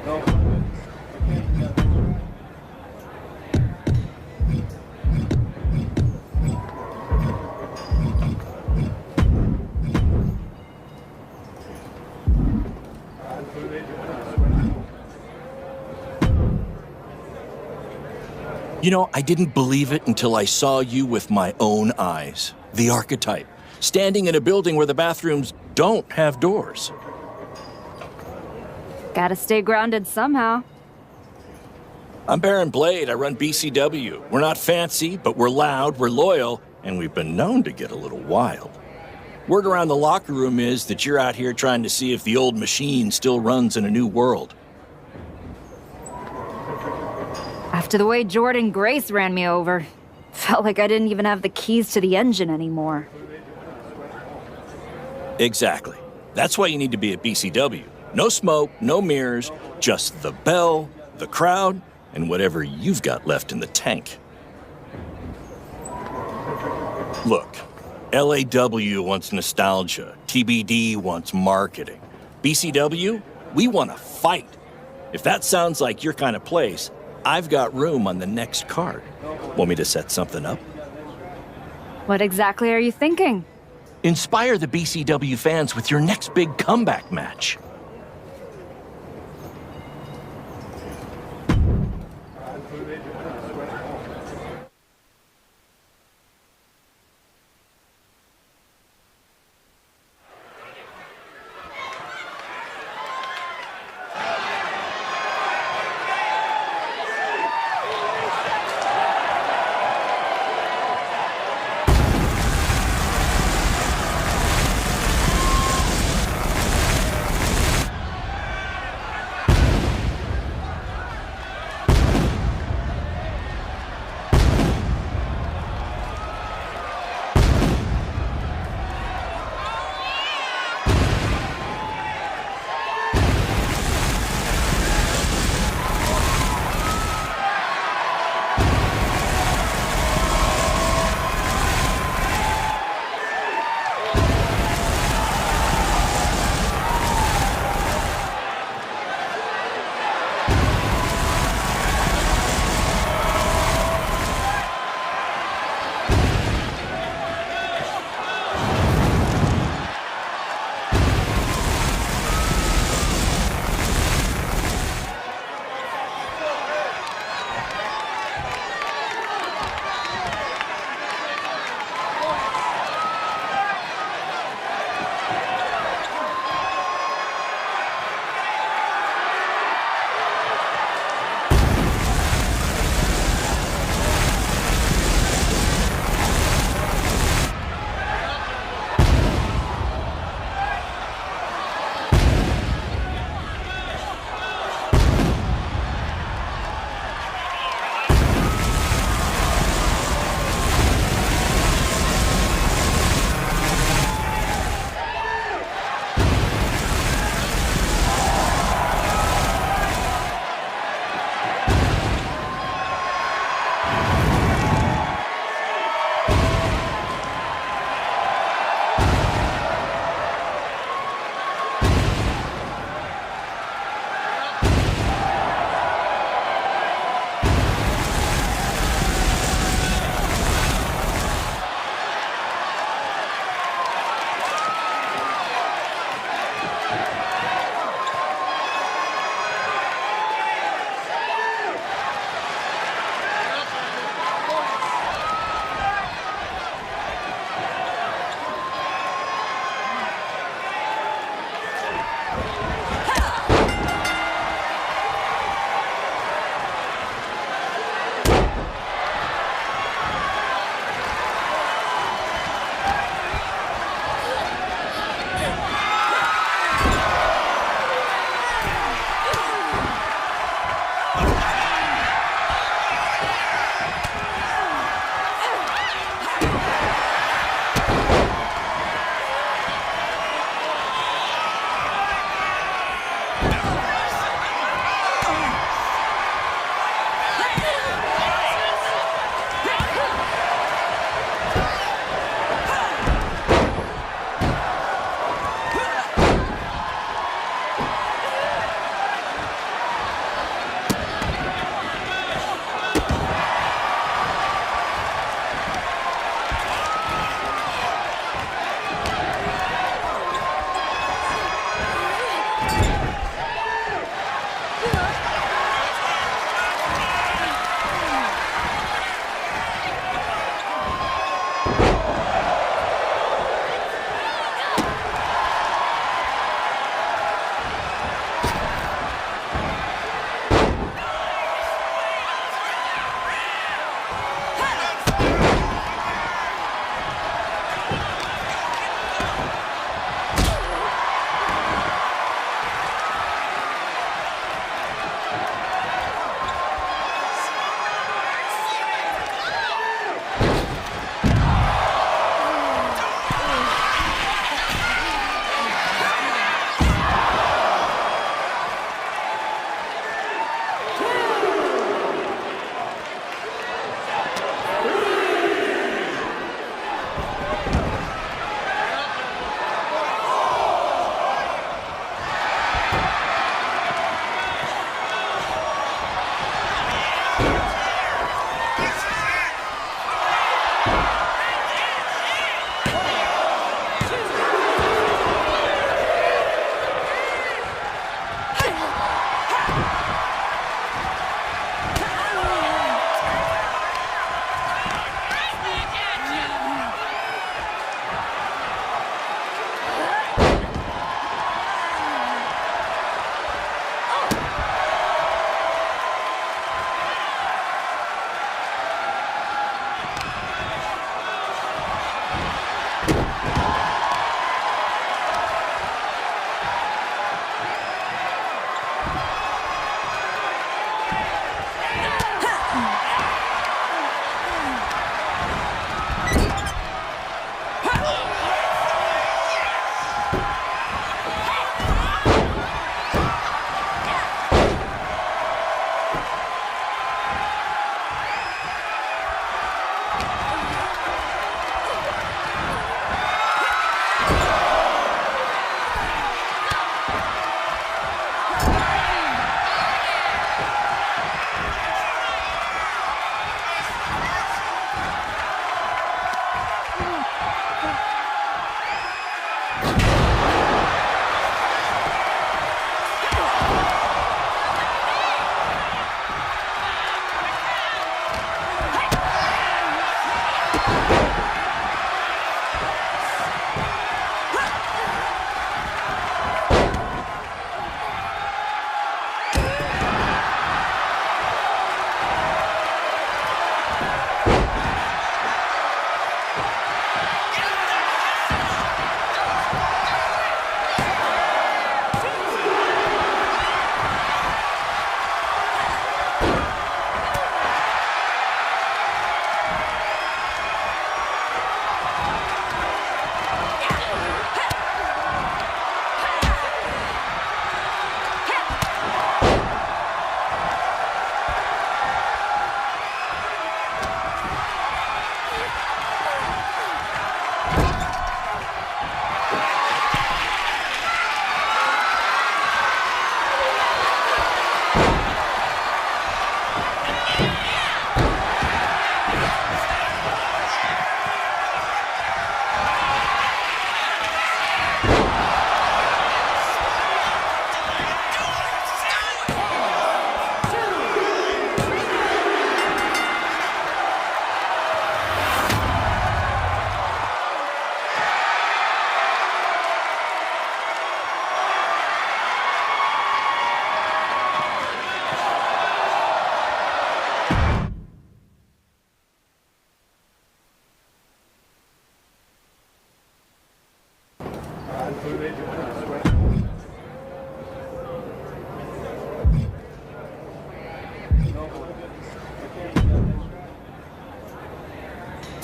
You know, I didn't believe it until I saw you with my own eyes. The archetype, standing in a building where the bathrooms don't have doors. Gotta stay grounded somehow. I'm Baron Blade. I run BCW. We're not fancy, but we're loud, we're loyal, and we've been known to get a little wild. Word around the locker room is that you're out here trying to see if the old machine still runs in a new world. After the way Jordan Grace ran me over, felt like I didn't even have the keys to the engine anymore. Exactly. That's why you need to be at BCW. No smoke, no mirrors, just the bell, the crowd, and whatever you've got left in the tank. Look, LAW wants nostalgia, TBD wants marketing. BCW, we want to fight. If that sounds like your kind of place, I've got room on the next card. Want me to set something up? What exactly are you thinking? Inspire the BCW fans with your next big comeback match.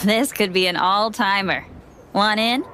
This could be an all-timer. Want in?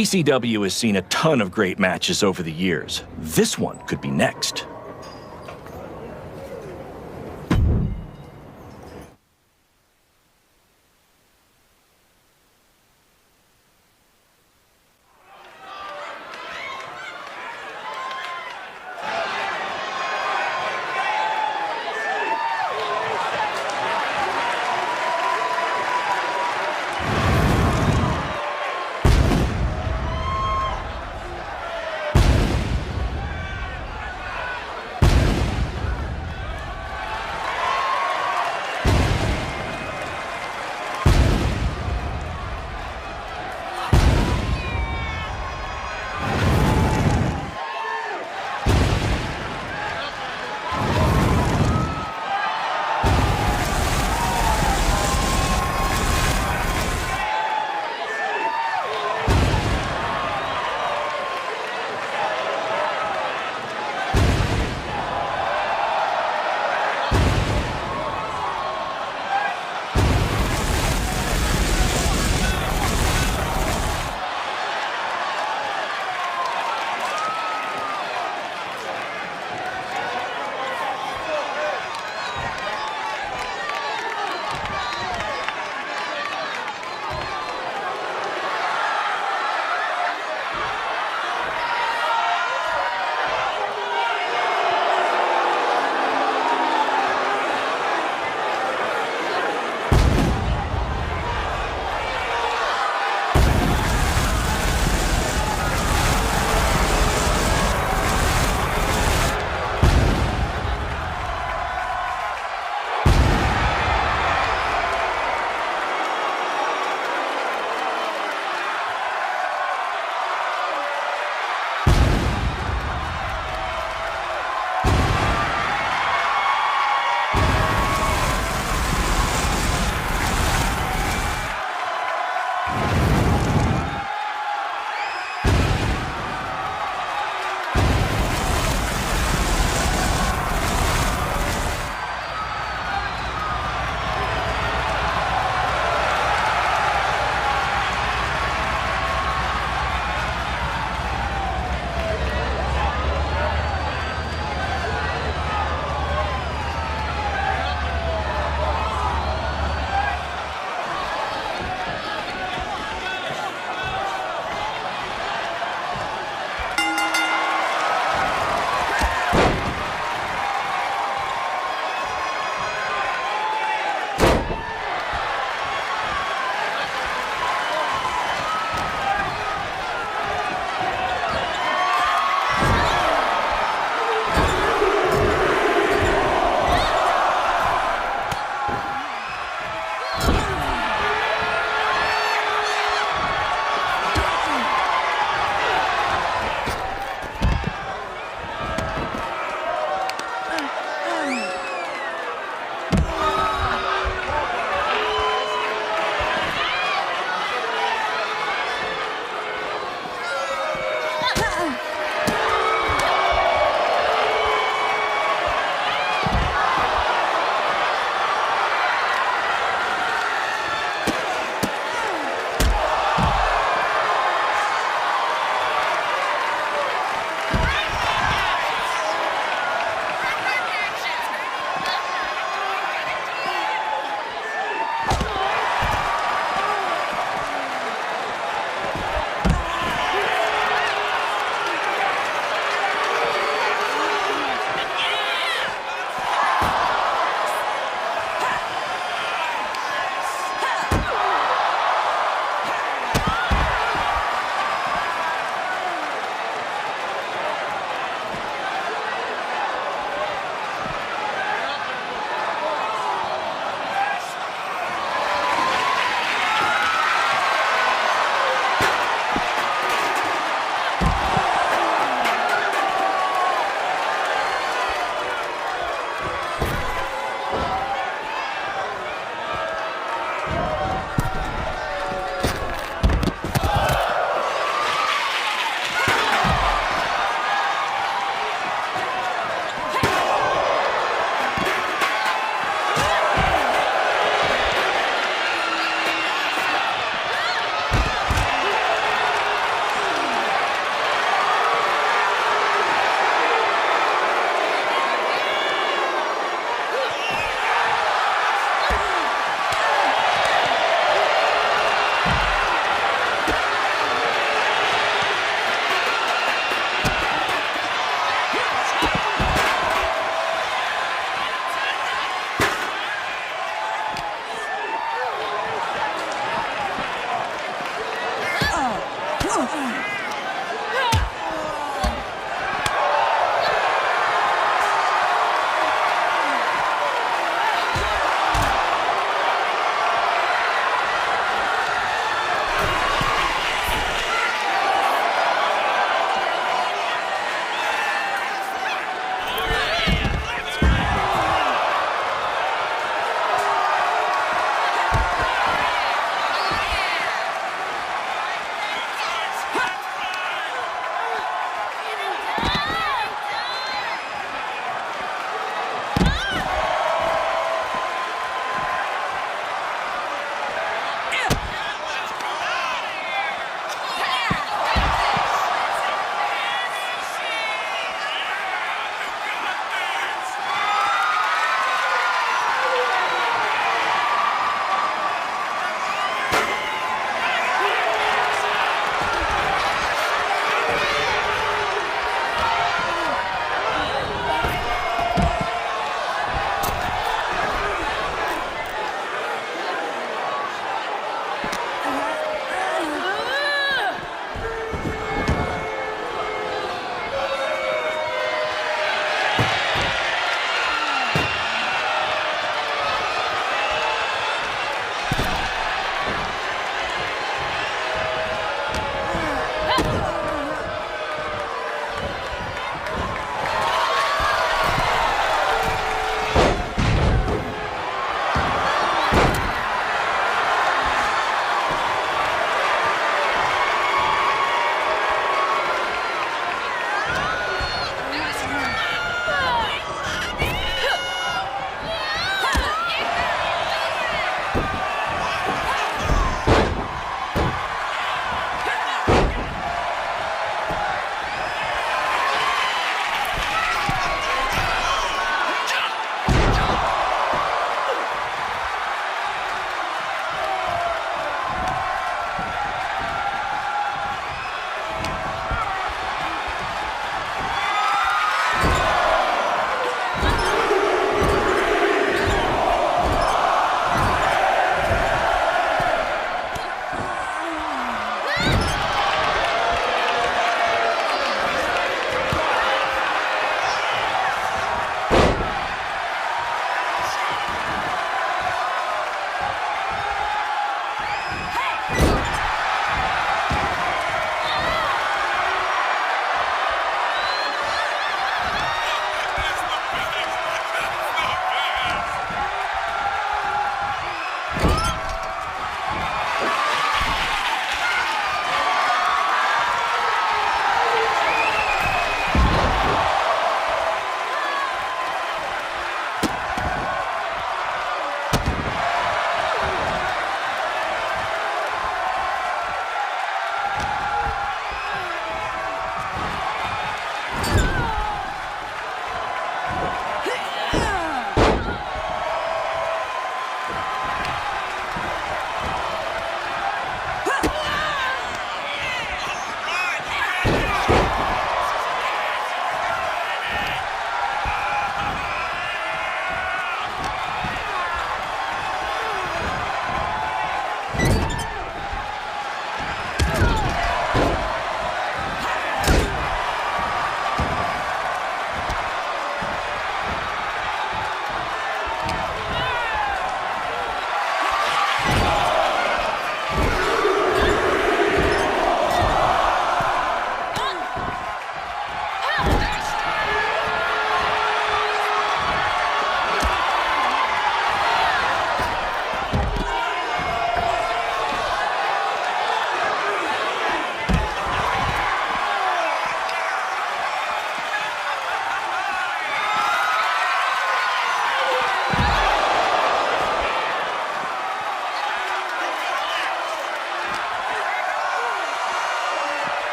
BCW has seen a ton of great matches over the years. This one could be next.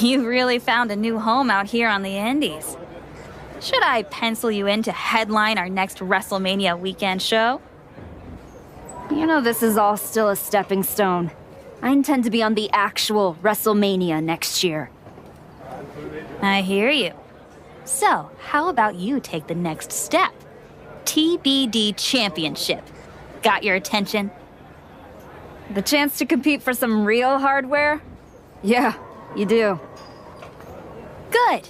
You really found a new home out here on the Indies. Should I pencil you in to headline our next WrestleMania weekend show? You know this is all still a stepping stone. I intend to be on the actual WrestleMania next year. I hear you. So, how about you take the next step? TBD Championship. Got your attention? The chance to compete for some real hardware? Yeah, you do. Good.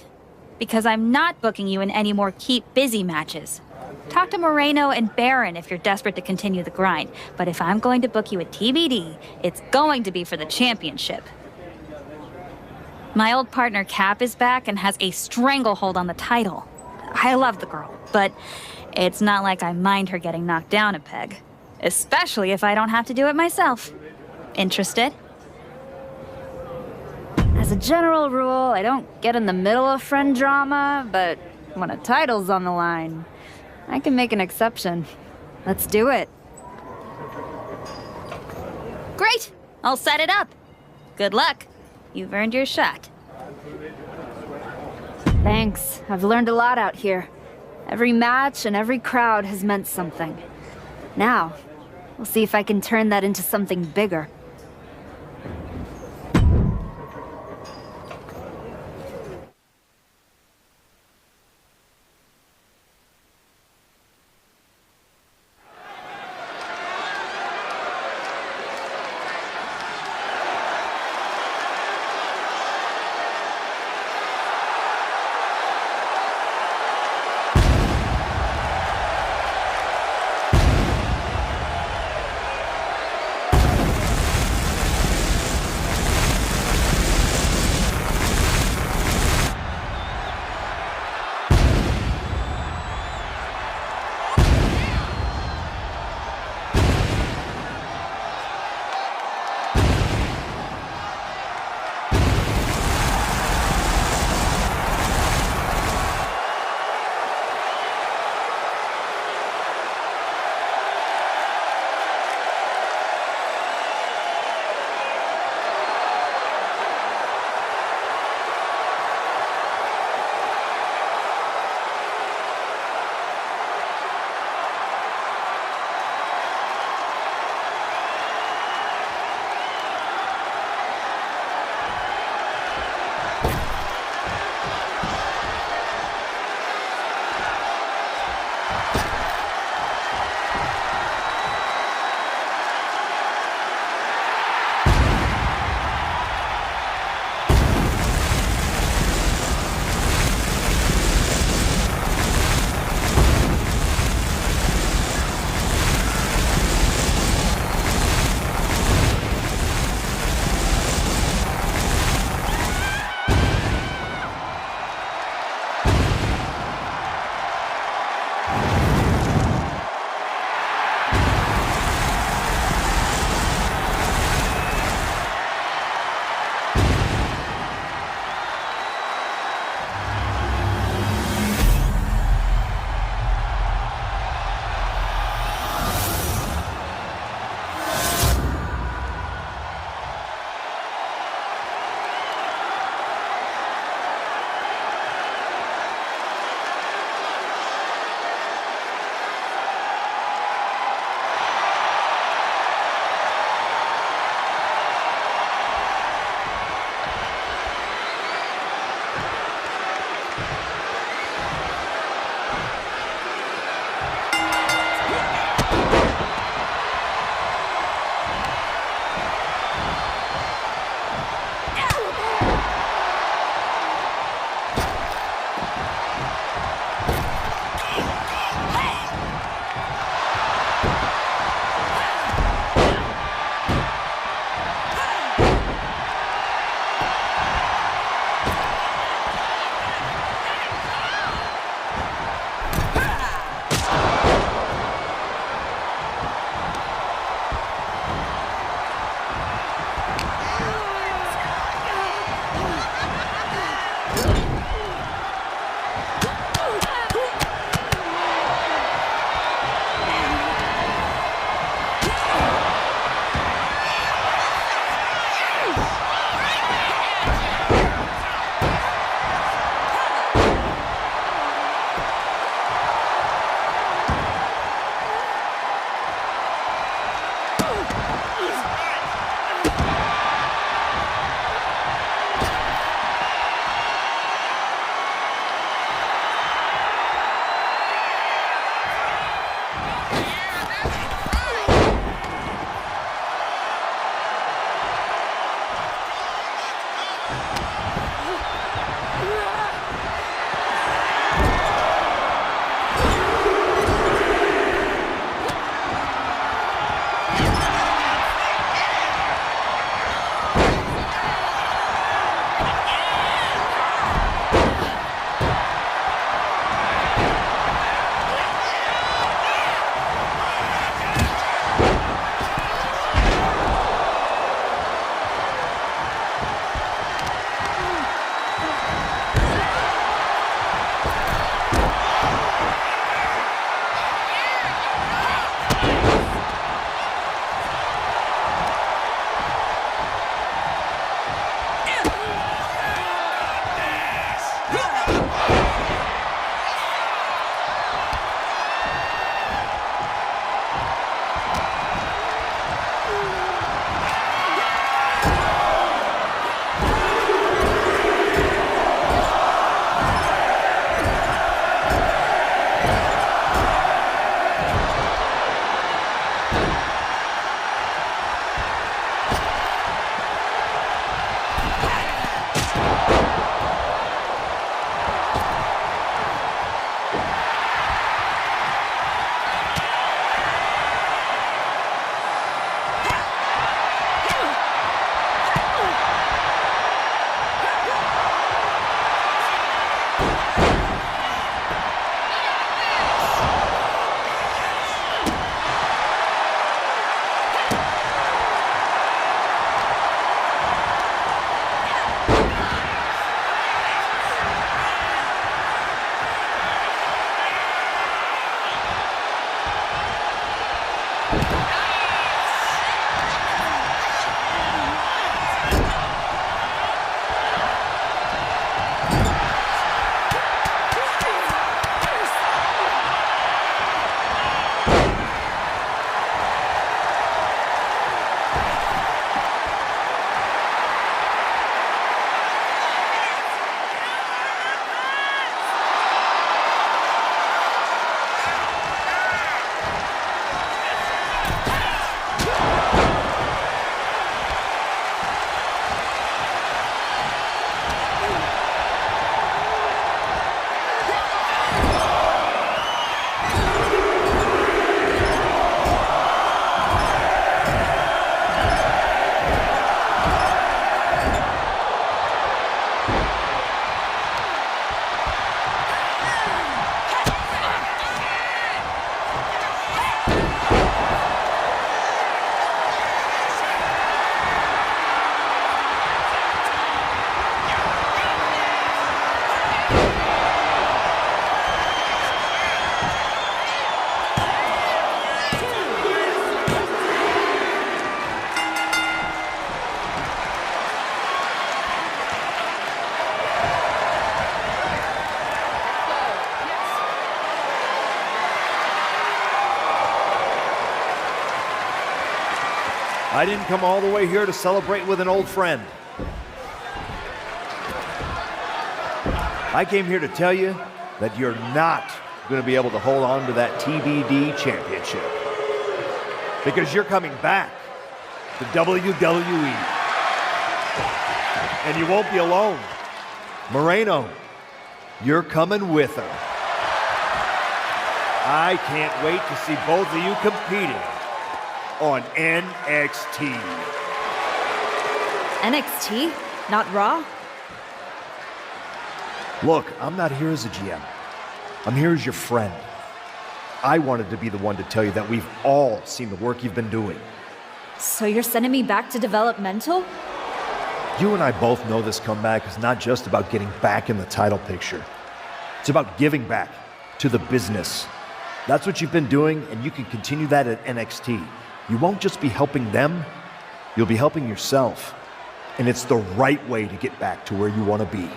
Because I'm not booking you in any more keep busy matches. Talk to Moreno and Baron if you're desperate to continue the grind. But if I'm going to book you at TBD, it's going to be for the championship. My old partner Cap is back and has a stranglehold on the title. I love the girl, but it's not like I mind her getting knocked down a peg. Especially if I don't have to do it myself. Interested? As a general rule, I don't get in the middle of friend drama, but when a title's on the line, I can make an exception. Let's do it. Great! I'll set it up. Good luck. You've earned your shot. Thanks. I've learned a lot out here. Every match and every crowd has meant something. Now, we'll see if I can turn that into something bigger. I didn't come all the way here to celebrate with an old friend. I came here to tell you that you're not going to be able to hold on to that TBD championship. Because you're coming back to WWE. And you won't be alone. Moreno, you're coming with her. I can't wait to see both of you competing on NXT. NXT? Not Raw? Look, I'm not here as a GM. I'm here as your friend. I wanted to be the one to tell you that we've all seen the work you've been doing. So you're sending me back to developmental? You and I both know this comeback is not just about getting back in the title picture. It's about giving back to the business. That's what you've been doing, and you can continue that at NXT. You won't just be helping them, you'll be helping yourself. And it's the right way to get back to where you want to be.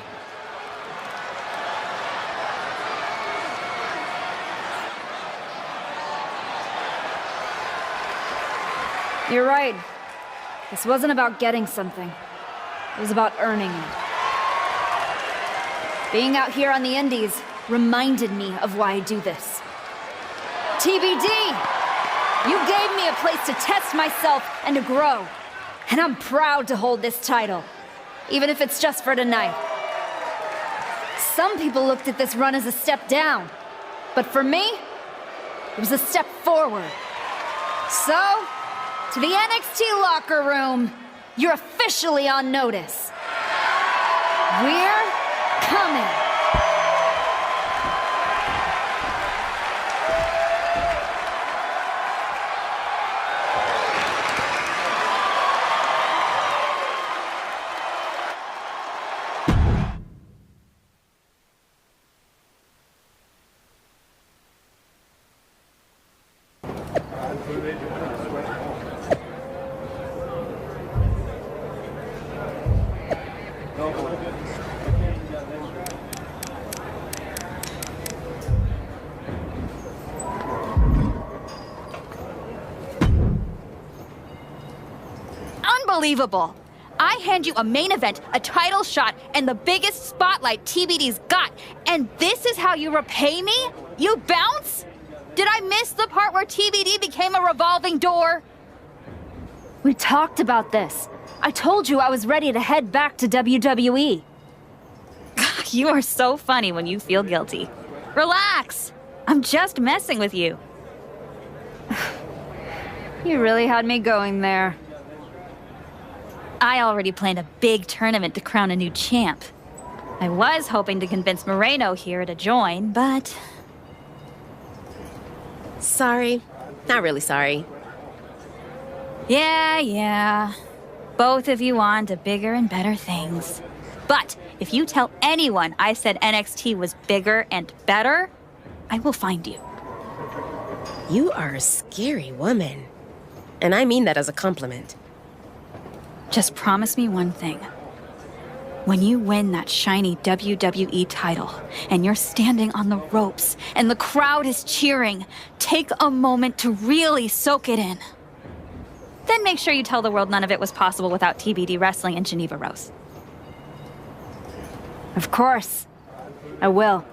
You're right. This wasn't about getting something. It was about earning it. Being out here on the Indies reminded me of why I do this. TBD! You gave me a place to test myself and to grow. And I'm proud to hold this title, even if it's just for tonight. Some people looked at this run as a step down, but for me, it was a step forward. So, to the NXT locker room, you're officially on notice. We're coming. Unbelievable. I hand you a main event, a title shot, and the biggest spotlight TBD's got, and this is how you repay me? You bounce? Did I miss the part where TBD became a revolving door? We talked about this. I told you I was ready to head back to WWE. You are so funny when you feel guilty. Relax. I'm just messing with you. You really had me going there. I already planned a big tournament to crown a new champ. I was hoping to convince Moreno here to join, but... Sorry. Not really sorry. Yeah. Both of you on to bigger and better things. But if you tell anyone I said NXT was bigger and better, I will find you. You are a scary woman. And I mean that as a compliment. Just promise me one thing. When you win that shiny WWE title, and you're standing on the ropes, and the crowd is cheering, take a moment to really soak it in. Then make sure you tell the world none of it was possible without TBD wrestling in Geneva Rose. Of course. I will.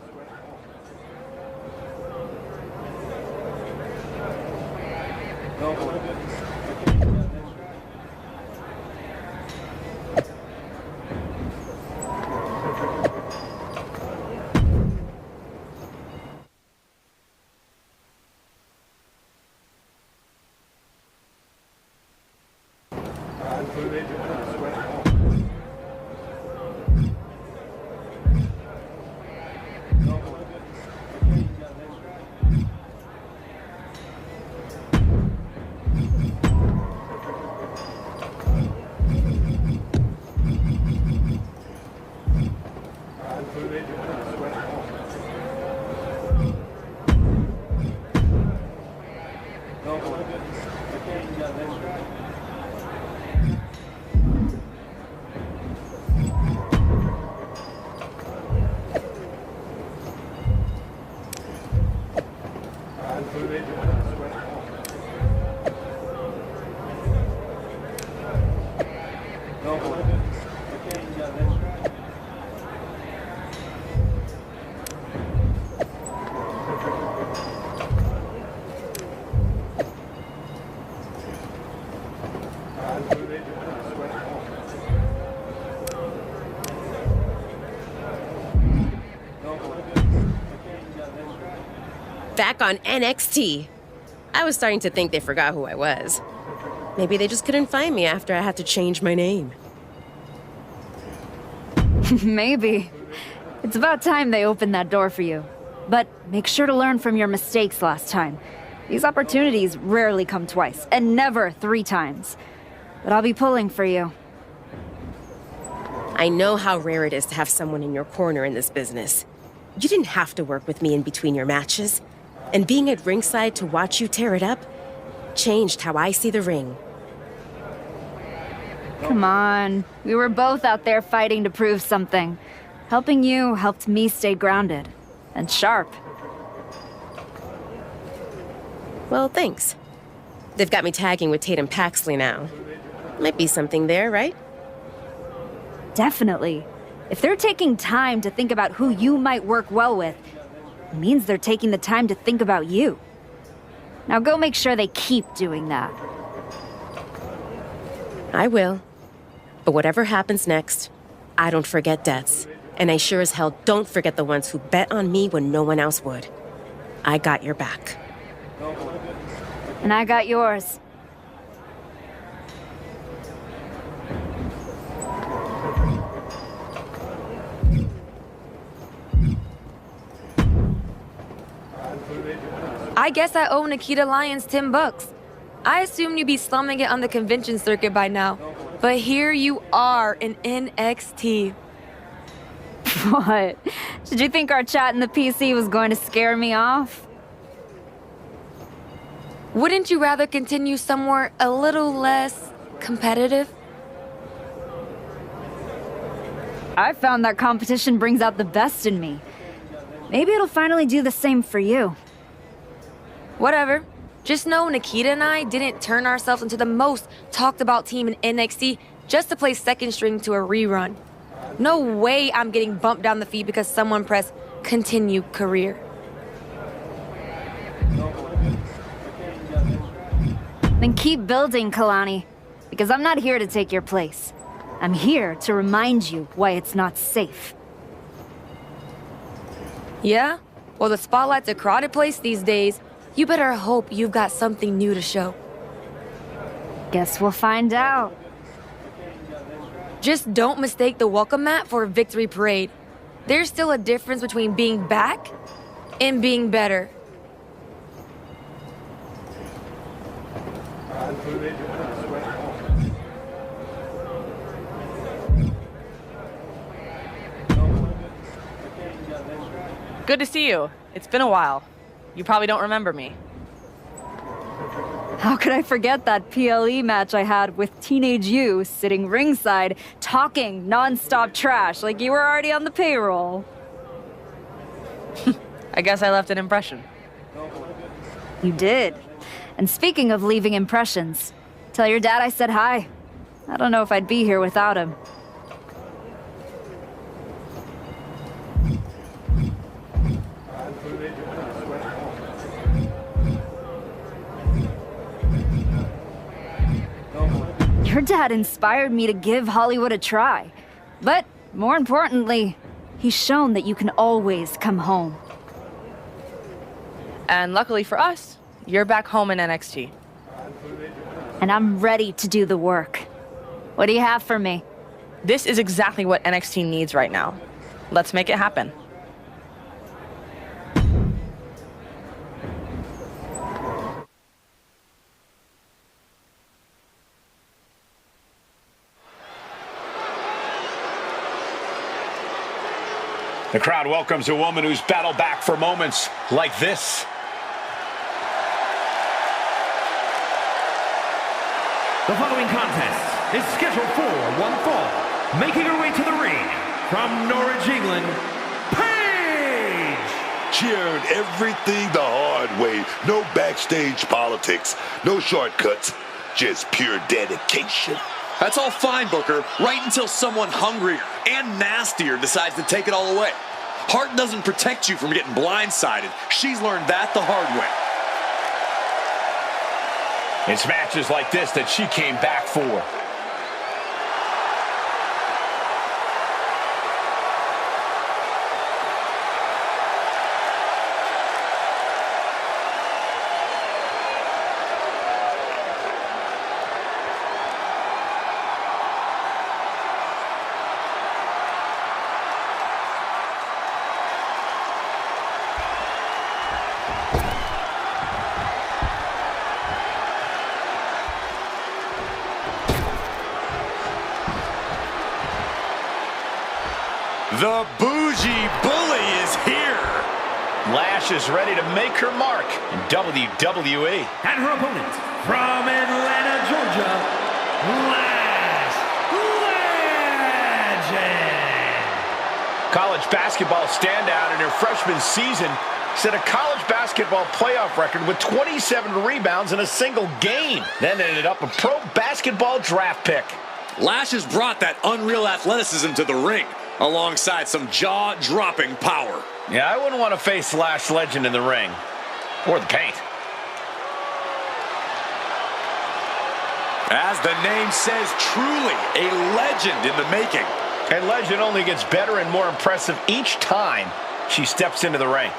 Back on NXT. I was starting to think they forgot who I was. Maybe they just couldn't find me after I had to change my name. Maybe. It's about time they opened that door for you. But make sure to learn from your mistakes last time. These opportunities rarely come twice, and never 3 times. But I'll be pulling for you. I know how rare it is to have someone in your corner in this business. You didn't have to work with me in between your matches. And being at ringside to watch you tear it up changed how I see the ring. Come on. We were both out there fighting to prove something. Helping you helped me stay grounded. And sharp. Well, thanks. They've got me tagging with Tatum Paxley now. Might be something there, right? Definitely. If they're taking time to think about who you might work well with, it means they're taking the time to think about you. Now go make sure they keep doing that. I will. But whatever happens next, I don't forget debts. And I sure as hell don't forget the ones who bet on me when no one else would. I got your back. And I got yours. I guess I owe Nikita Lyons $10. I assumed you'd be slumming it on the convention circuit by now. But here you are in NXT. What? Did you think our chat in the PC was going to scare me off? Wouldn't you rather continue somewhere a little less competitive? I found that competition brings out the best in me. Maybe it'll finally do the same for you. Whatever. Just know Nikita and I didn't turn ourselves into the most talked about team in NXT just to play second string to a rerun. No way I'm getting bumped down the feed because someone pressed continue career. Then keep building, Kalani. Because I'm not here to take your place. I'm here to remind you why it's not safe. Yeah? Well, the spotlight's a crowded place these days. You better hope you've got something new to show. Guess we'll find out. Just don't mistake the welcome mat for a victory parade. There's still a difference between being back and being better. Good to see you. It's been a while. You probably don't remember me. How could I forget that PLE match I had with teenage you sitting ringside, talking non-stop trash like you were already on the payroll? I guess I left an impression. You did. And speaking of leaving impressions, tell your dad I said hi. I don't know if I'd be here without him. Your dad inspired me to give Hollywood a try. But more importantly, he's shown that you can always come home. And luckily for us, you're back home in NXT. And I'm ready to do the work. What do you have for me? This is exactly what NXT needs right now. Let's make it happen. The crowd welcomes a woman who's battled back for moments like this. The following contest is scheduled for one fall. Making her way to the ring from Norwich, England, Paige! Cheered everything the hard way. No backstage politics, no shortcuts, just pure dedication. That's all fine, Booker, right until someone hungrier and nastier decides to take it all away. Heart doesn't protect you from getting blindsided. She's learned that the hard way. It's matches like this that she came back for. The bougie bully is here. Lash is ready to make her mark in WWE. And her opponent from Atlanta, Georgia, Lash Legend. College basketball standout in her freshman season set a college basketball playoff record with 27 rebounds in a single game. Then ended up a pro basketball draft pick. Lash has brought that unreal athleticism to the ring, alongside some jaw-dropping power. Yeah, I wouldn't want to face Lash Legend in the ring. Or the paint. As the name says, truly a legend in the making. And Legend only gets better and more impressive each time she steps into the ring.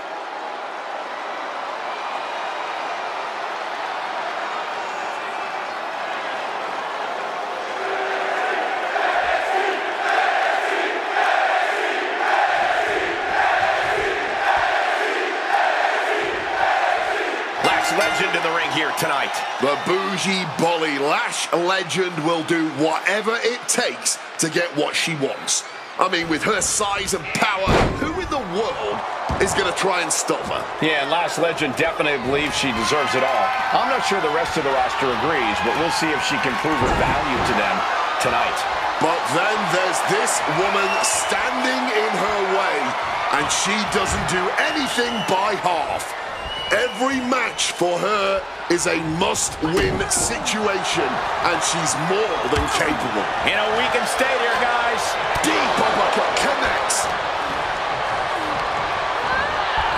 Legend in the ring here tonight. The bougie bully Lash Legend will do whatever it takes to get what she wants. I mean, with her size and power, who in the world is going to try and stop her? Yeah, and Lash Legend definitely believes she deserves it all. I'm not sure the rest of the roster agrees, but we'll see if she can prove her value to them tonight. But then there's this woman standing in her way, and she doesn't do anything by half. Every match for her is a must-win situation, and she's more than capable. You know, we can stay here, guys. Deep uppercut connects.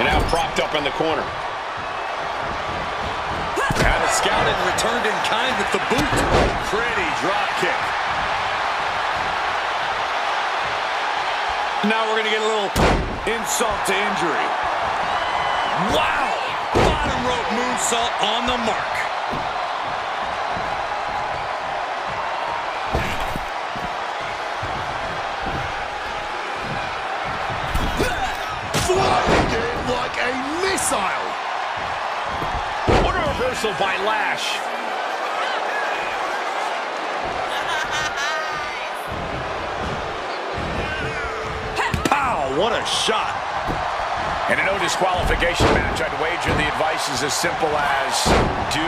And now propped up in the corner. Had it scouted and returned in kind with the boot. Pretty drop kick. Now we're going to get a little insult to injury. Wow! Bottom rope moonsault on the mark. Flying in like a missile. What a reversal by Lash. Pow! What a shot. In a no disqualification match, I'd wager the advice is as simple as do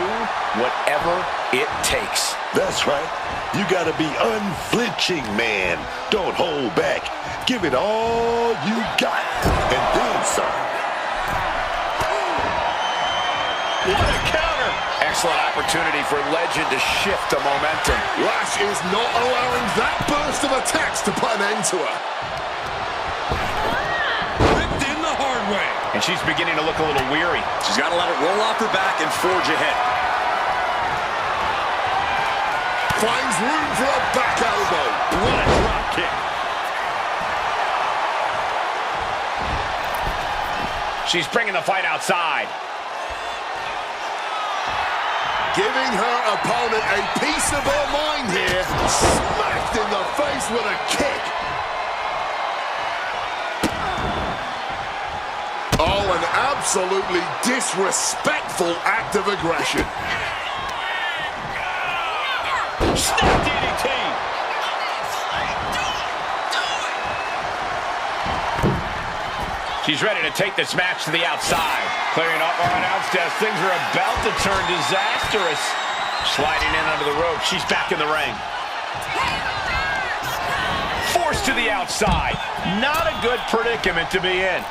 whatever it takes. That's right. You gotta be unflinching, man. Don't hold back. Give it all you got. And then some. What a counter! Excellent opportunity for Legend to shift the momentum. Lash is not allowing that burst of attacks to put an end to her. And she's beginning to look a little weary. She's got to let it roll off her back and forge ahead. Finds room for a back elbow. What a drop kick. She's bringing the fight outside. Giving her opponent a piece of her mind here. Smacked in the face with a kick. Oh, an absolutely disrespectful act of aggression. Snap DDT. She's ready to take this match to the outside. Clearing up our announce desk. Things are about to turn disastrous. Sliding in under the rope. She's back in the ring. Forced to the outside. Not a good predicament to be in.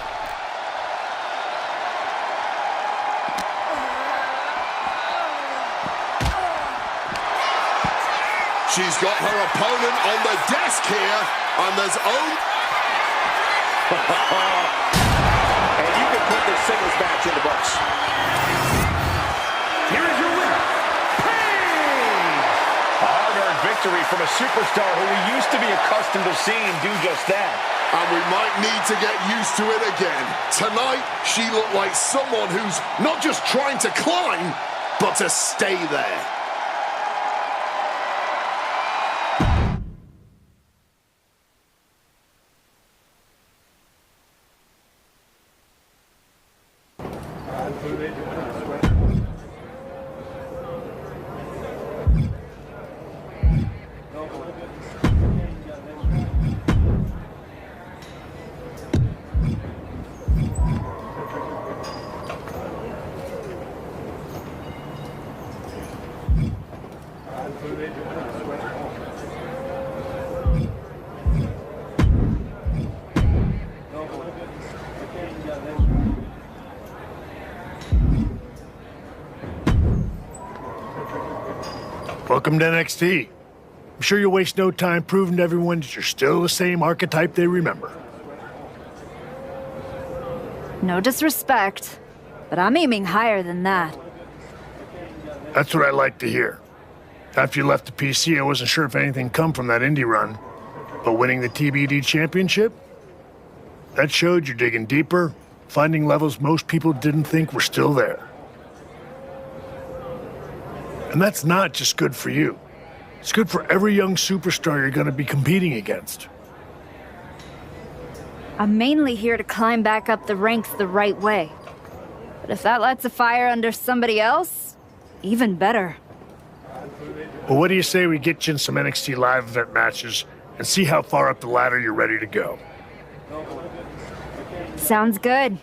She's got her opponent on the desk here, and there's And you can put this singles match in the books. Here is your winner, A hard-earned victory from a superstar who we used to be accustomed to seeing do just that. and we might need to get used to it again. Tonight, she looked like someone who's not just trying to climb, but to stay there. Welcome to NXT. I'm sure you'll waste no time proving to everyone that you're still the same archetype they remember. No disrespect, but I'm aiming higher than that. That's what I like to hear. After you left the PC, I wasn't sure if anything come from that indie run. But winning the TBD Championship? That showed you're digging deeper, finding levels most people didn't think were still there. And that's not just good for you. It's good for every young superstar you're going to be competing against. I'm mainly here to climb back up the ranks the right way. But if that lights a fire under somebody else, even better. Well, what do you say we get you in some NXT live event matches and see how far up the ladder you're ready to go? Sounds good.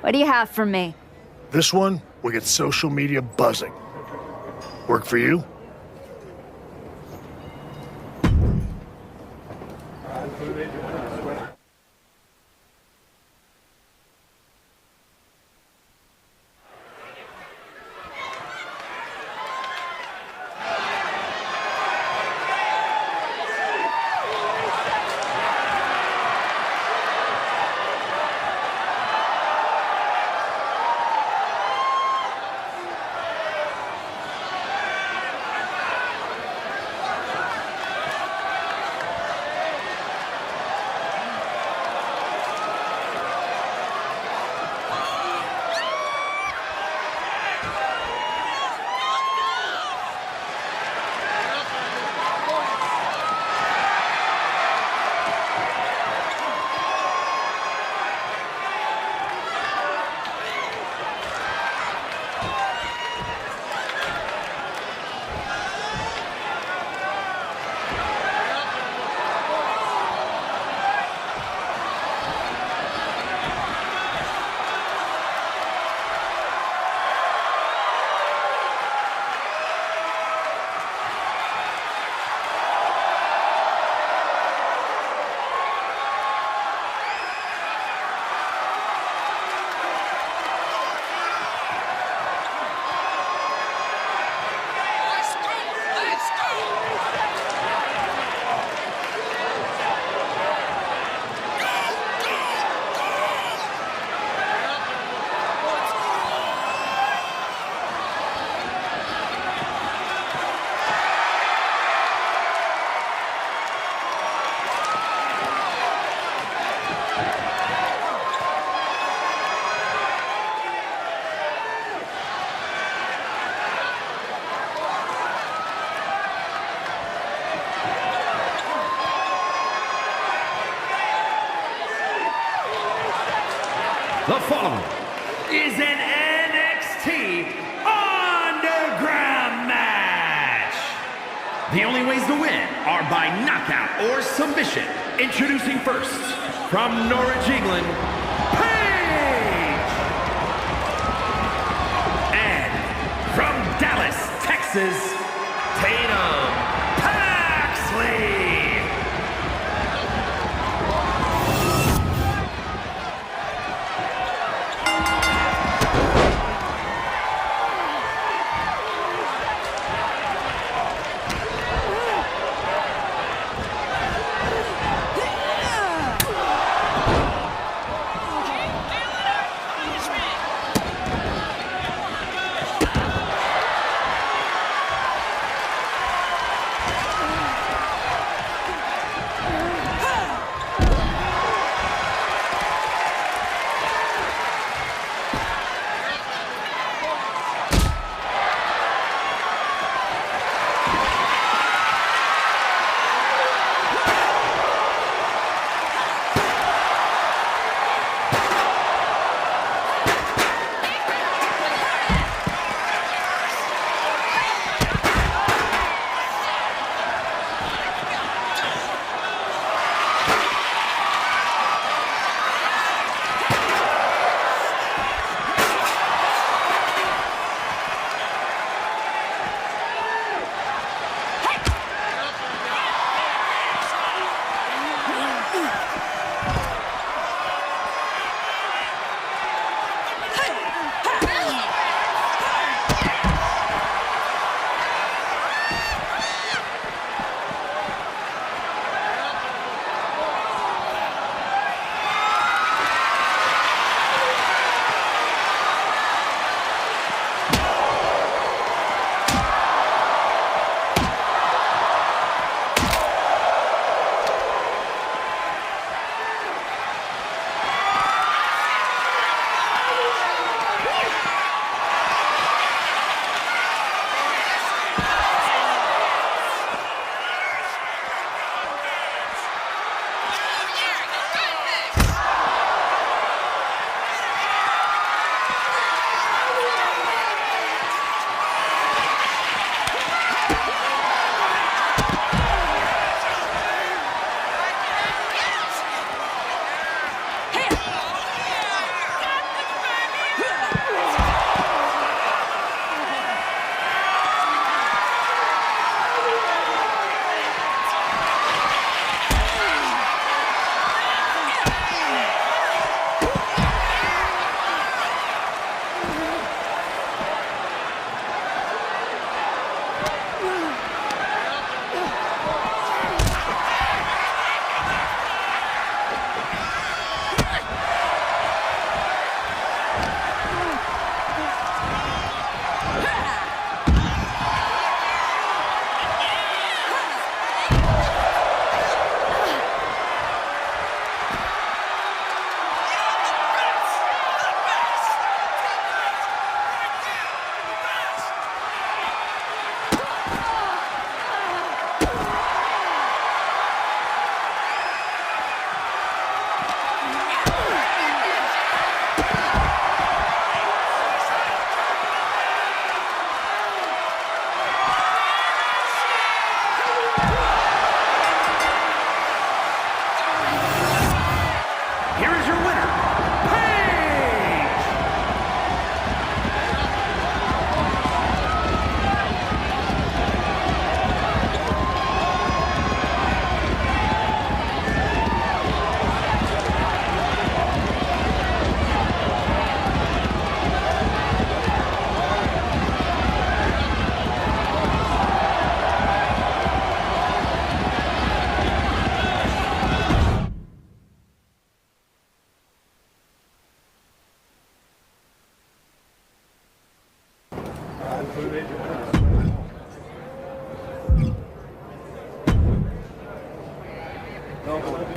What do you have for me? This one will get social media buzzing. Work for you? The following is an NXT Underground match. The only ways to win are by knockout or submission. Introducing first, from Norwich, England, Paige! And from Dallas, Texas, Tatum Paxley!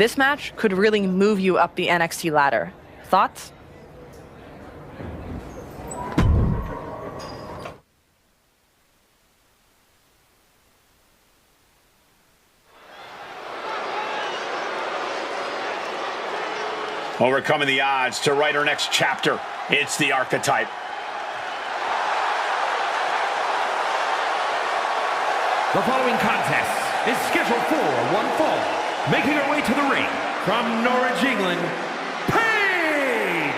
This match could really move you up the NXT ladder. Thoughts? Overcoming the odds to write her next chapter. It's the Archetype. The following contest is scheduled for one fall. Making her way to the ring from Norwich, England, Paige!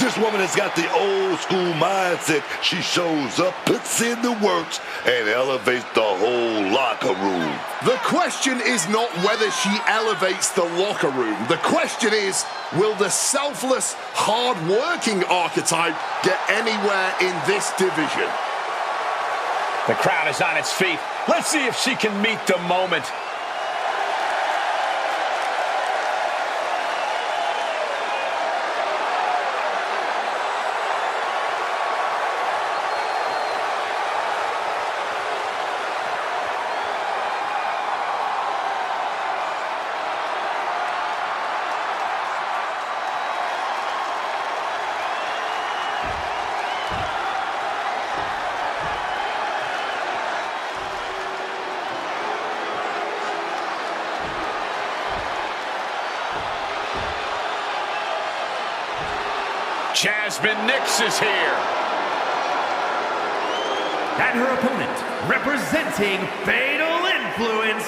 This woman has got the old school mindset. She shows up, puts in the works, and elevates the whole locker room. The question is not whether she elevates the locker room. The question is, will the selfless, hard-working Archetype get anywhere in this division? The crowd is on its feet. Let's see if she can meet the moment. Jasmine Nix is here. And her opponent, representing Fatal Influence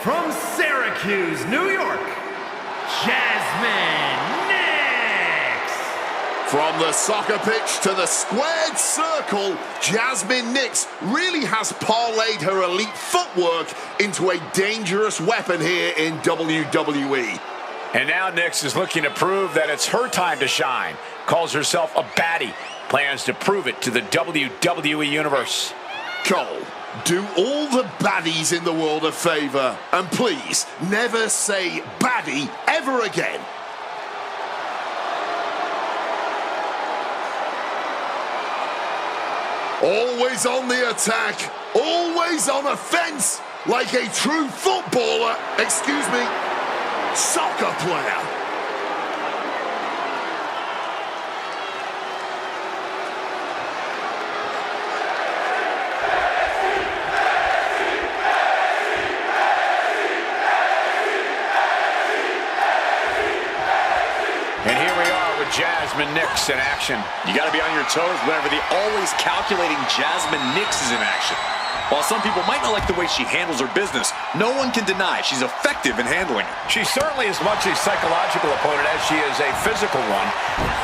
from Syracuse, New York, Jasmine Nix. From the soccer pitch to the squared circle, Jasmine Nix really has parlayed her elite footwork into a dangerous weapon here in WWE. And now Nix is looking to prove that it's her time to shine. Calls herself a baddie. Plans to prove it to the WWE Universe. Cole, do all the baddies in the world a favor. And please, never say baddie ever again. Always on the attack. Always on offense. Like a true footballer. Excuse me. Soccer player. And here we are with Jasmine Nix in action. You got to be on your toes whenever the always calculating Jasmine Nix is in action. While some people might not like the way she handles her business, no one can deny she's effective in handling it. She's certainly as much a psychological opponent as she is a physical one.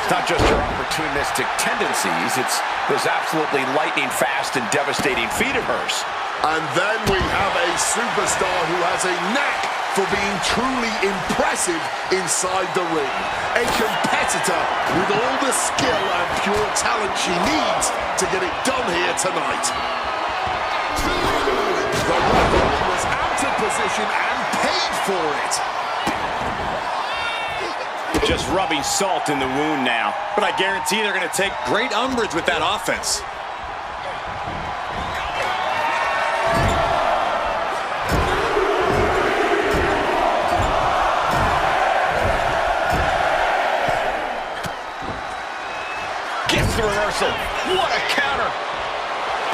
It's not just her opportunistic tendencies, it's those absolutely lightning-fast and devastating feet of hers. And then we have a superstar who has a knack for being truly impressive inside the ring. A competitor with all the skill and pure talent she needs to get it done here tonight. The referee was out of position and paid for it. Just rubbing salt in the wound now. But I guarantee they're going to take great umbrage with that offense. Gets the reversal. What a counter.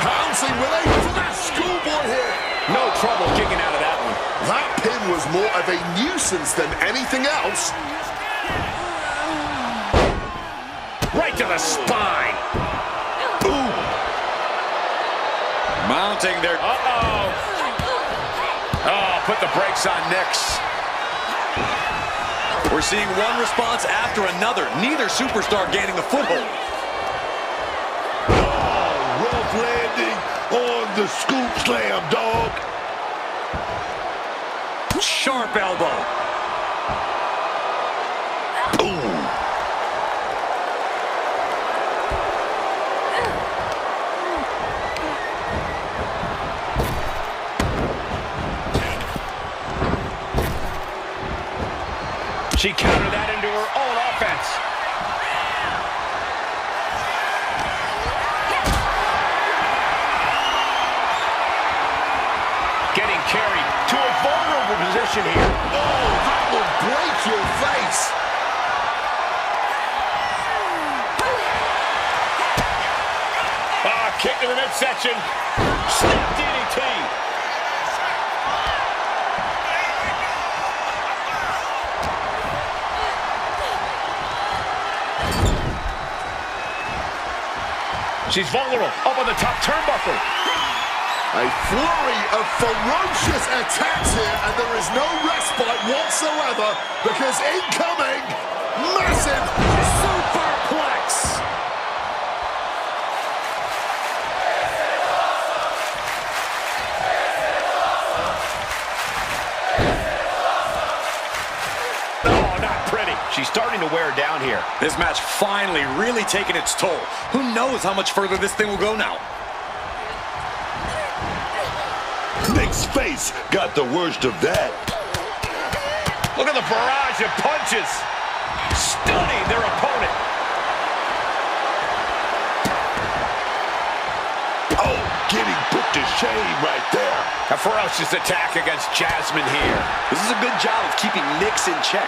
Pouncing with a flash schoolboy here. No trouble kicking out of that one. That pin was more of a nuisance than anything else. Right to the spine. Ooh. Mounting their... Uh-oh. Oh, put the brakes on Nix. We're seeing one response after another. Neither superstar gaining a foothold. Rough landing on the scoop slam, dog. Sharp elbow. Ooh. She countered that into her own offense. carry to a vulnerable position here. Oh, that will break your face. Kick to the midsection. Snap DDT. She's vulnerable. Up on the top turnbuckle. A flurry of ferocious attacks here, and there is no respite whatsoever because incoming, massive superplex. She's starting to wear down here. This match finally really taking its toll. Who knows how much further this thing will go now? Nick's face got the worst of that. Look at the barrage of punches. Stunning their opponent. Oh, getting put to shame right there. A ferocious attack against Jasmine here. This is a good job of keeping Nick's in check.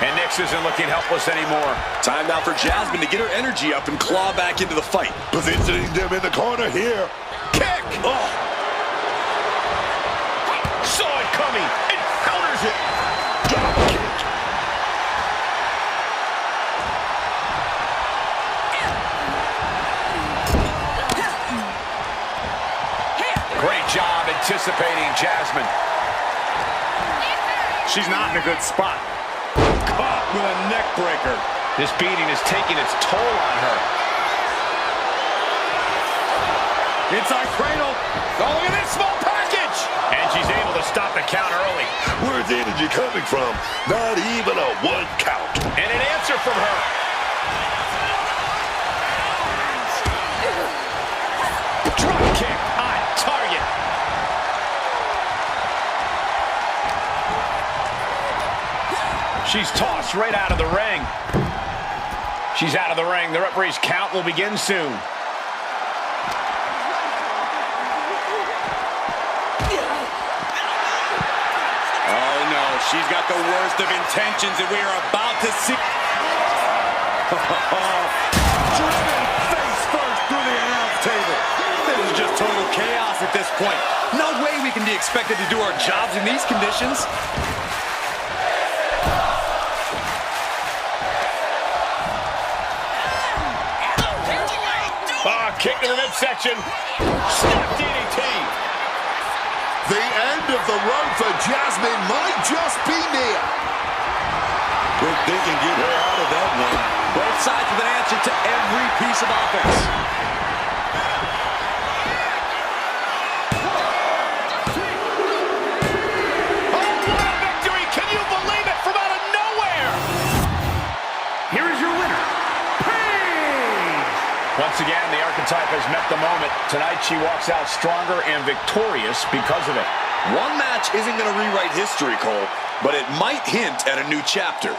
And Nix isn't looking helpless anymore. Time now for Jasmine to get her energy up and claw back into the fight. Positioning them in the corner here. Kick! Oh! Saw it coming and counters it. Drop kick. Great job anticipating Jasmine. She's not in a good spot. Caught with a neck breaker. This beating is taking its toll on her. Inside cradle. Oh, look at this small package. And she's able to stop the count early. Where's the energy coming from? Not even a 1 count. And an answer from her. Drop kick on target. She's tossed right out of the ring. She's out of the ring. The referee's count will begin soon. Oh, no. She's got the worst of intentions, and we are about to see... Driven face first through the announce table. This is just total chaos at this point. No way we can be expected to do our jobs in these conditions. Kick to the midsection. Snap DDT. The end of the road for Jasmine might just be near. If they can get her out of that one. Both sides with an answer to every piece of offense. Oh, what a victory! Can you believe it? From out of nowhere! Here is your winner, Paige! Once again, the archetype has met the moment. Tonight, she walks out stronger and victorious because of it. One match isn't going to rewrite history, Cole, but it might hint at a new chapter.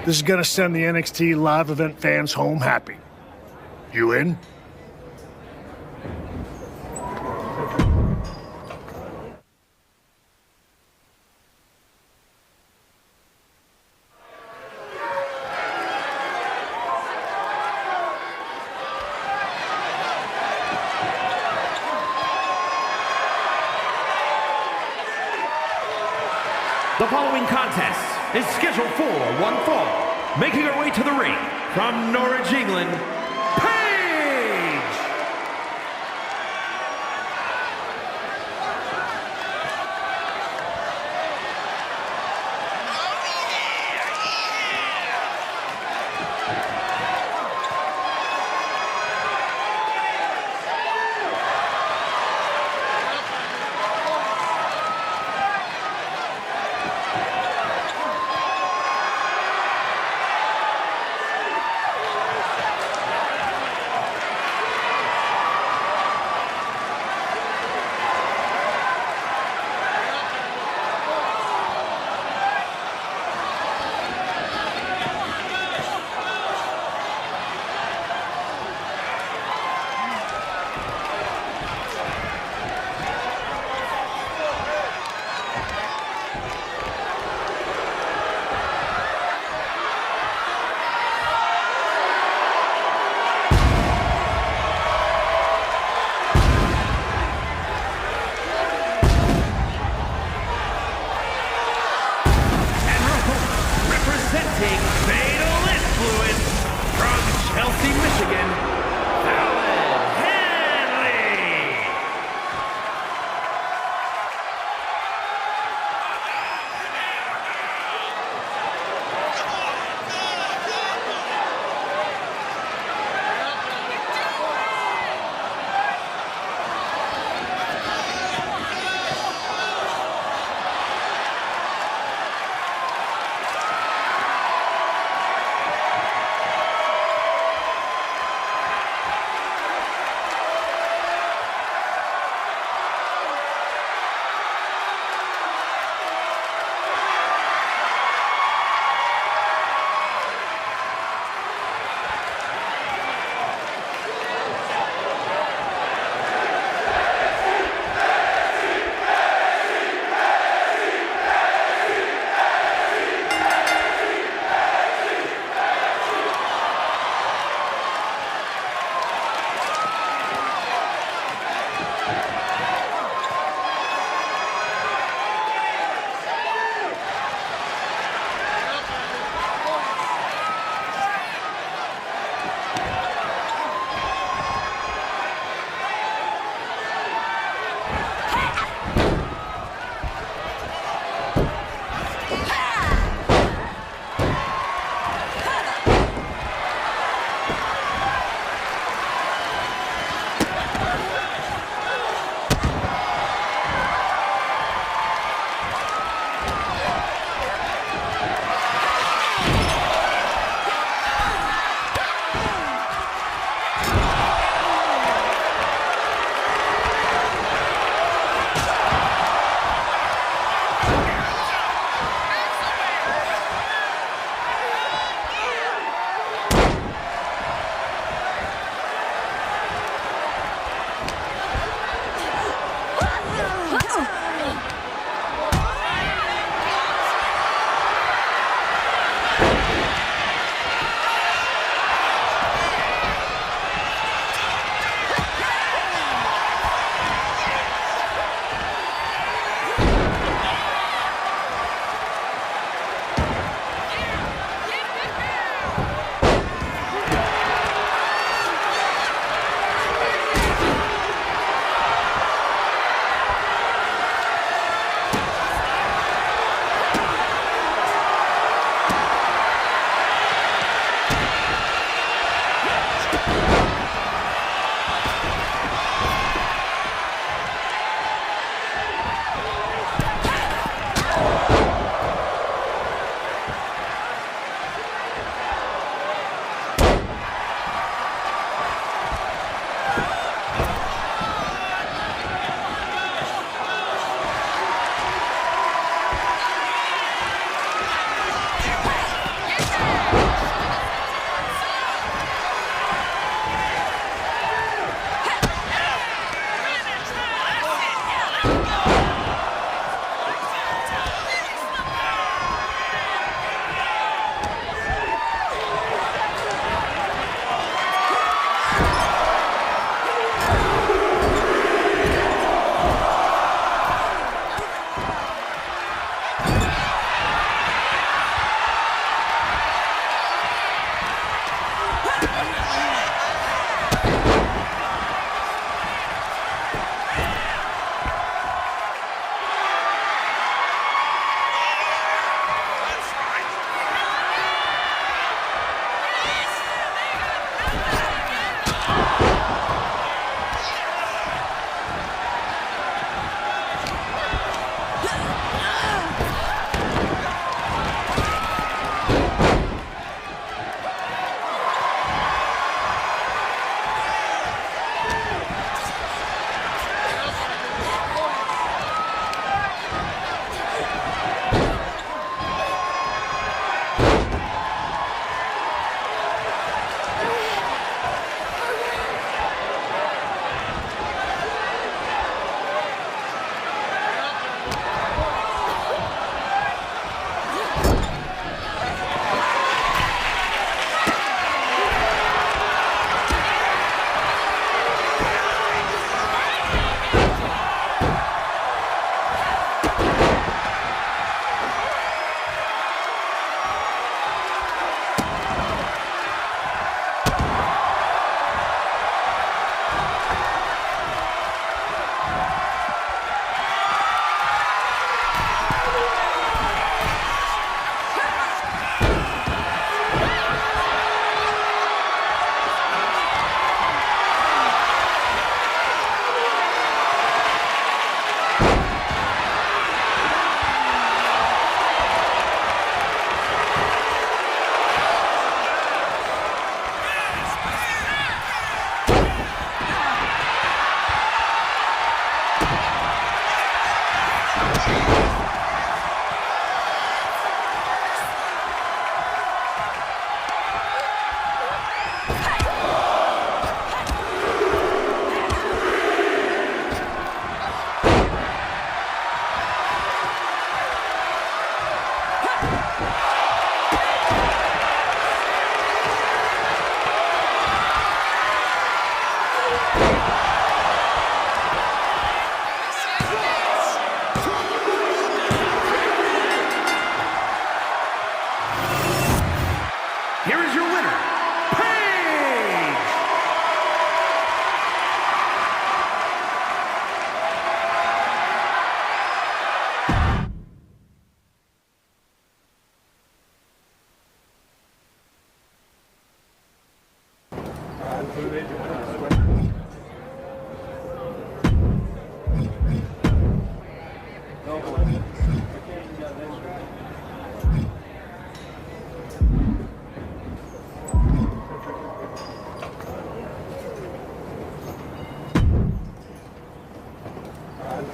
This is gonna send the NXT live event fans home happy. You in? The following contest is scheduled for one fall. Making her way to the ring from Norwich, England, Paige!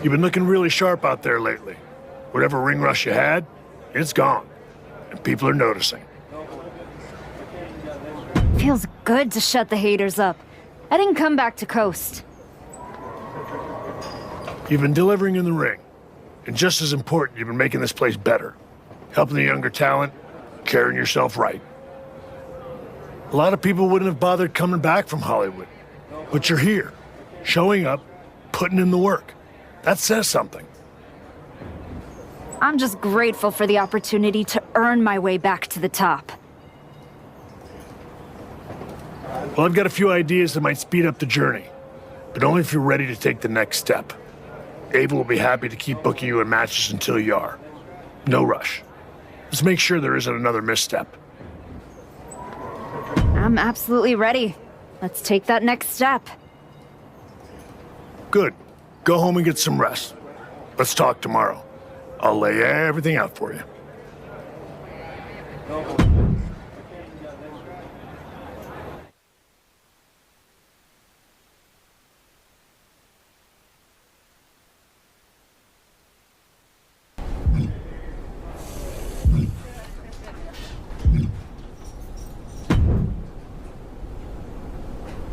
You've been looking really sharp out there lately. Whatever ring rush you had, it's gone. And people are noticing. Feels good to shut the haters up. I didn't come back to coast. You've been delivering in the ring. And just as important, you've been making this place better. Helping the younger talent, carrying yourself right. A lot of people wouldn't have bothered coming back from Hollywood. But you're here, showing up, putting in the work. That says something. I'm just grateful for the opportunity to earn my way back to the top. Well, I've got a few ideas that might speed up the journey, but only if you're ready to take the next step. Ava will be happy to keep booking you in matches until you are. No rush. Just make sure there isn't another misstep. I'm absolutely ready. Let's take that next step. Good. Go home and get some rest. Let's talk tomorrow. I'll lay everything out for you.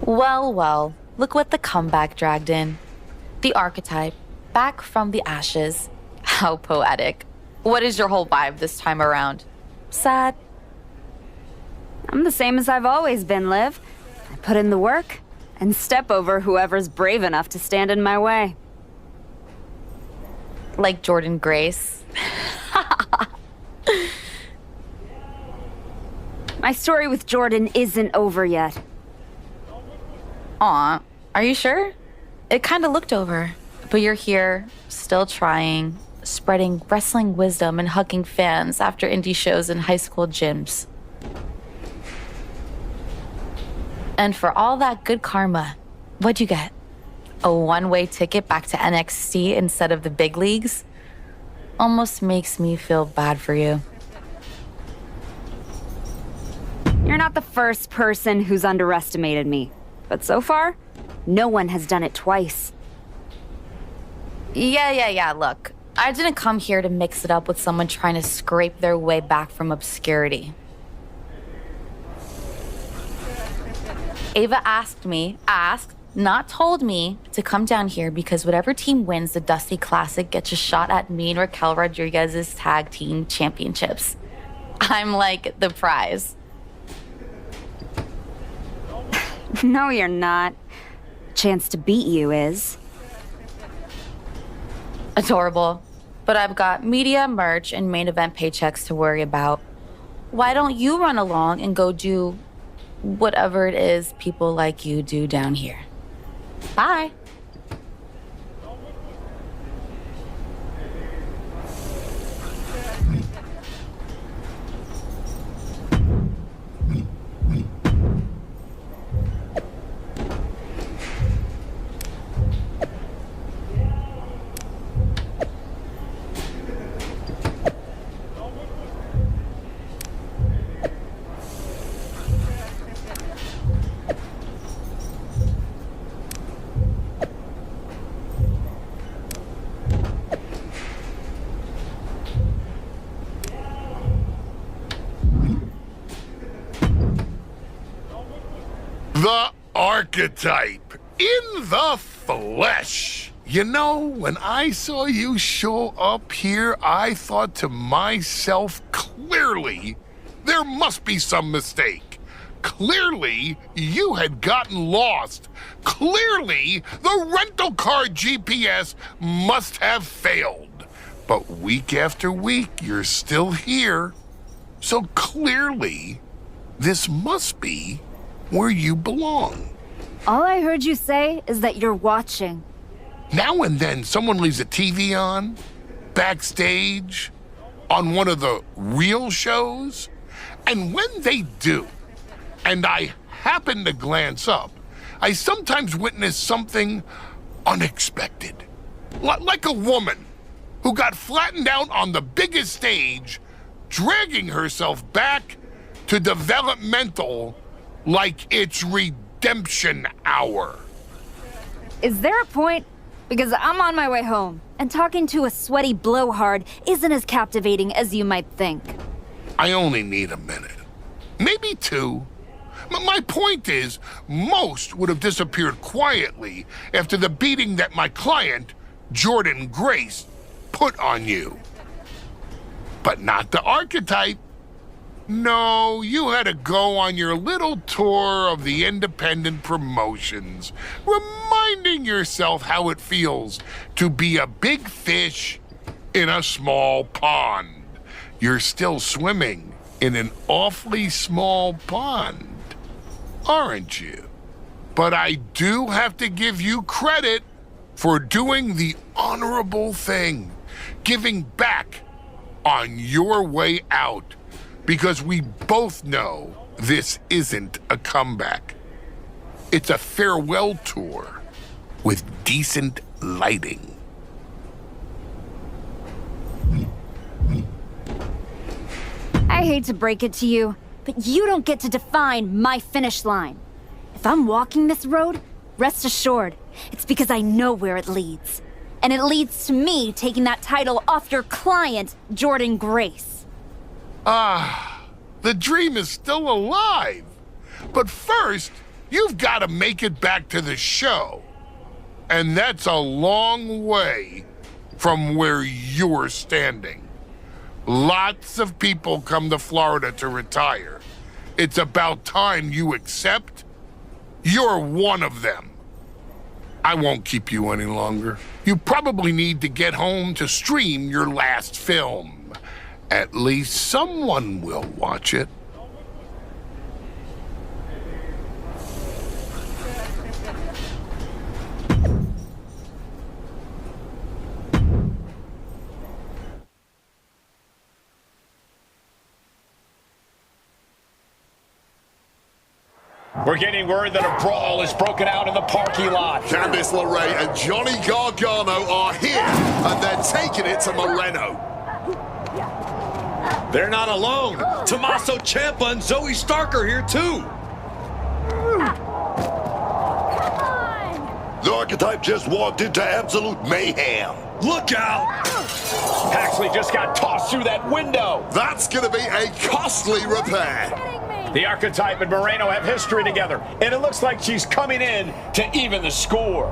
Well, well, look what the comeback dragged in. The archetype, back from the ashes. How poetic. What is your whole vibe this time around? Sad? I'm the same as I've always been, Liv. I put in the work and step over whoever's brave enough to stand in my way. Like Jordan Grace? My story with Jordan isn't over yet. Aw, are you sure? It kinda looked over. But you're here, still trying, spreading wrestling wisdom and hugging fans after indie shows and high school gyms. And for all that good karma, what'd you get? A one-way ticket back to NXT instead of the big leagues? Almost makes me feel bad for you. You're not the first person who's underestimated me. But so far, no one has done it twice. Yeah, look. I didn't come here to mix it up with someone trying to scrape their way back from obscurity. Ava asked, not told me, to come down here because whatever team wins the Dusty Classic gets a shot at me and Raquel Rodriguez's tag team championships. I'm like the prize. No, you're not. Chance to beat you is. Adorable. But I've got media, merch, and main event paychecks to worry about. Why don't you run along and go do whatever it is people like you do down here? Bye. The archetype in the flesh. You know, when I saw you show up here, I thought to myself, clearly, there must be some mistake. Clearly, you had gotten lost. Clearly, the rental car GPS must have failed. But week after week, you're still here. So clearly, this must be where you belong. All I heard you say is that you're watching. Now and then, someone leaves a TV on, backstage, on one of the real shows, and when they do, and I happen to glance up, I sometimes witness something unexpected. Like a woman who got flattened out on the biggest stage, dragging herself back to developmental like it's redemption hour. Is there a point? Because I'm on my way home, and talking to a sweaty blowhard isn't as captivating as you might think. I only need a minute. Maybe 2. My point is, most would have disappeared quietly after the beating that my client, Jordan Grace, put on you. But not the Archetype. No, you had to go on your little tour of the independent promotions, reminding yourself how it feels to be a big fish in a small pond. You're still swimming in an awfully small pond, aren't you? But I do have to give you credit for doing the honorable thing, giving back on your way out. Because we both know this isn't a comeback. It's a farewell tour with decent lighting. I hate to break it to you, but you don't get to define my finish line. If I'm walking this road, rest assured, it's because I know where it leads. And it leads to me taking that title off your client, Jordan Grace. The dream is still alive. But first, you've got to make it back to the show. And that's a long way from where you're standing. Lots of people come to Florida to retire. It's about time you accept you're one of them. I won't keep you any longer. You probably need to get home to stream your last film. At least someone will watch it. We're getting word that a brawl is broken out in the parking lot. Candice LeRae and Johnny Gargano are here, and they're taking it to Moreno. They're not alone. Tommaso Ciampa and Zoe Stark are here too. The Archetype just walked into absolute mayhem. Look out! Paxley just got tossed through that window. That's going to be a costly repair. The Archetype and Moreno have history together, and it looks like she's coming in to even the score.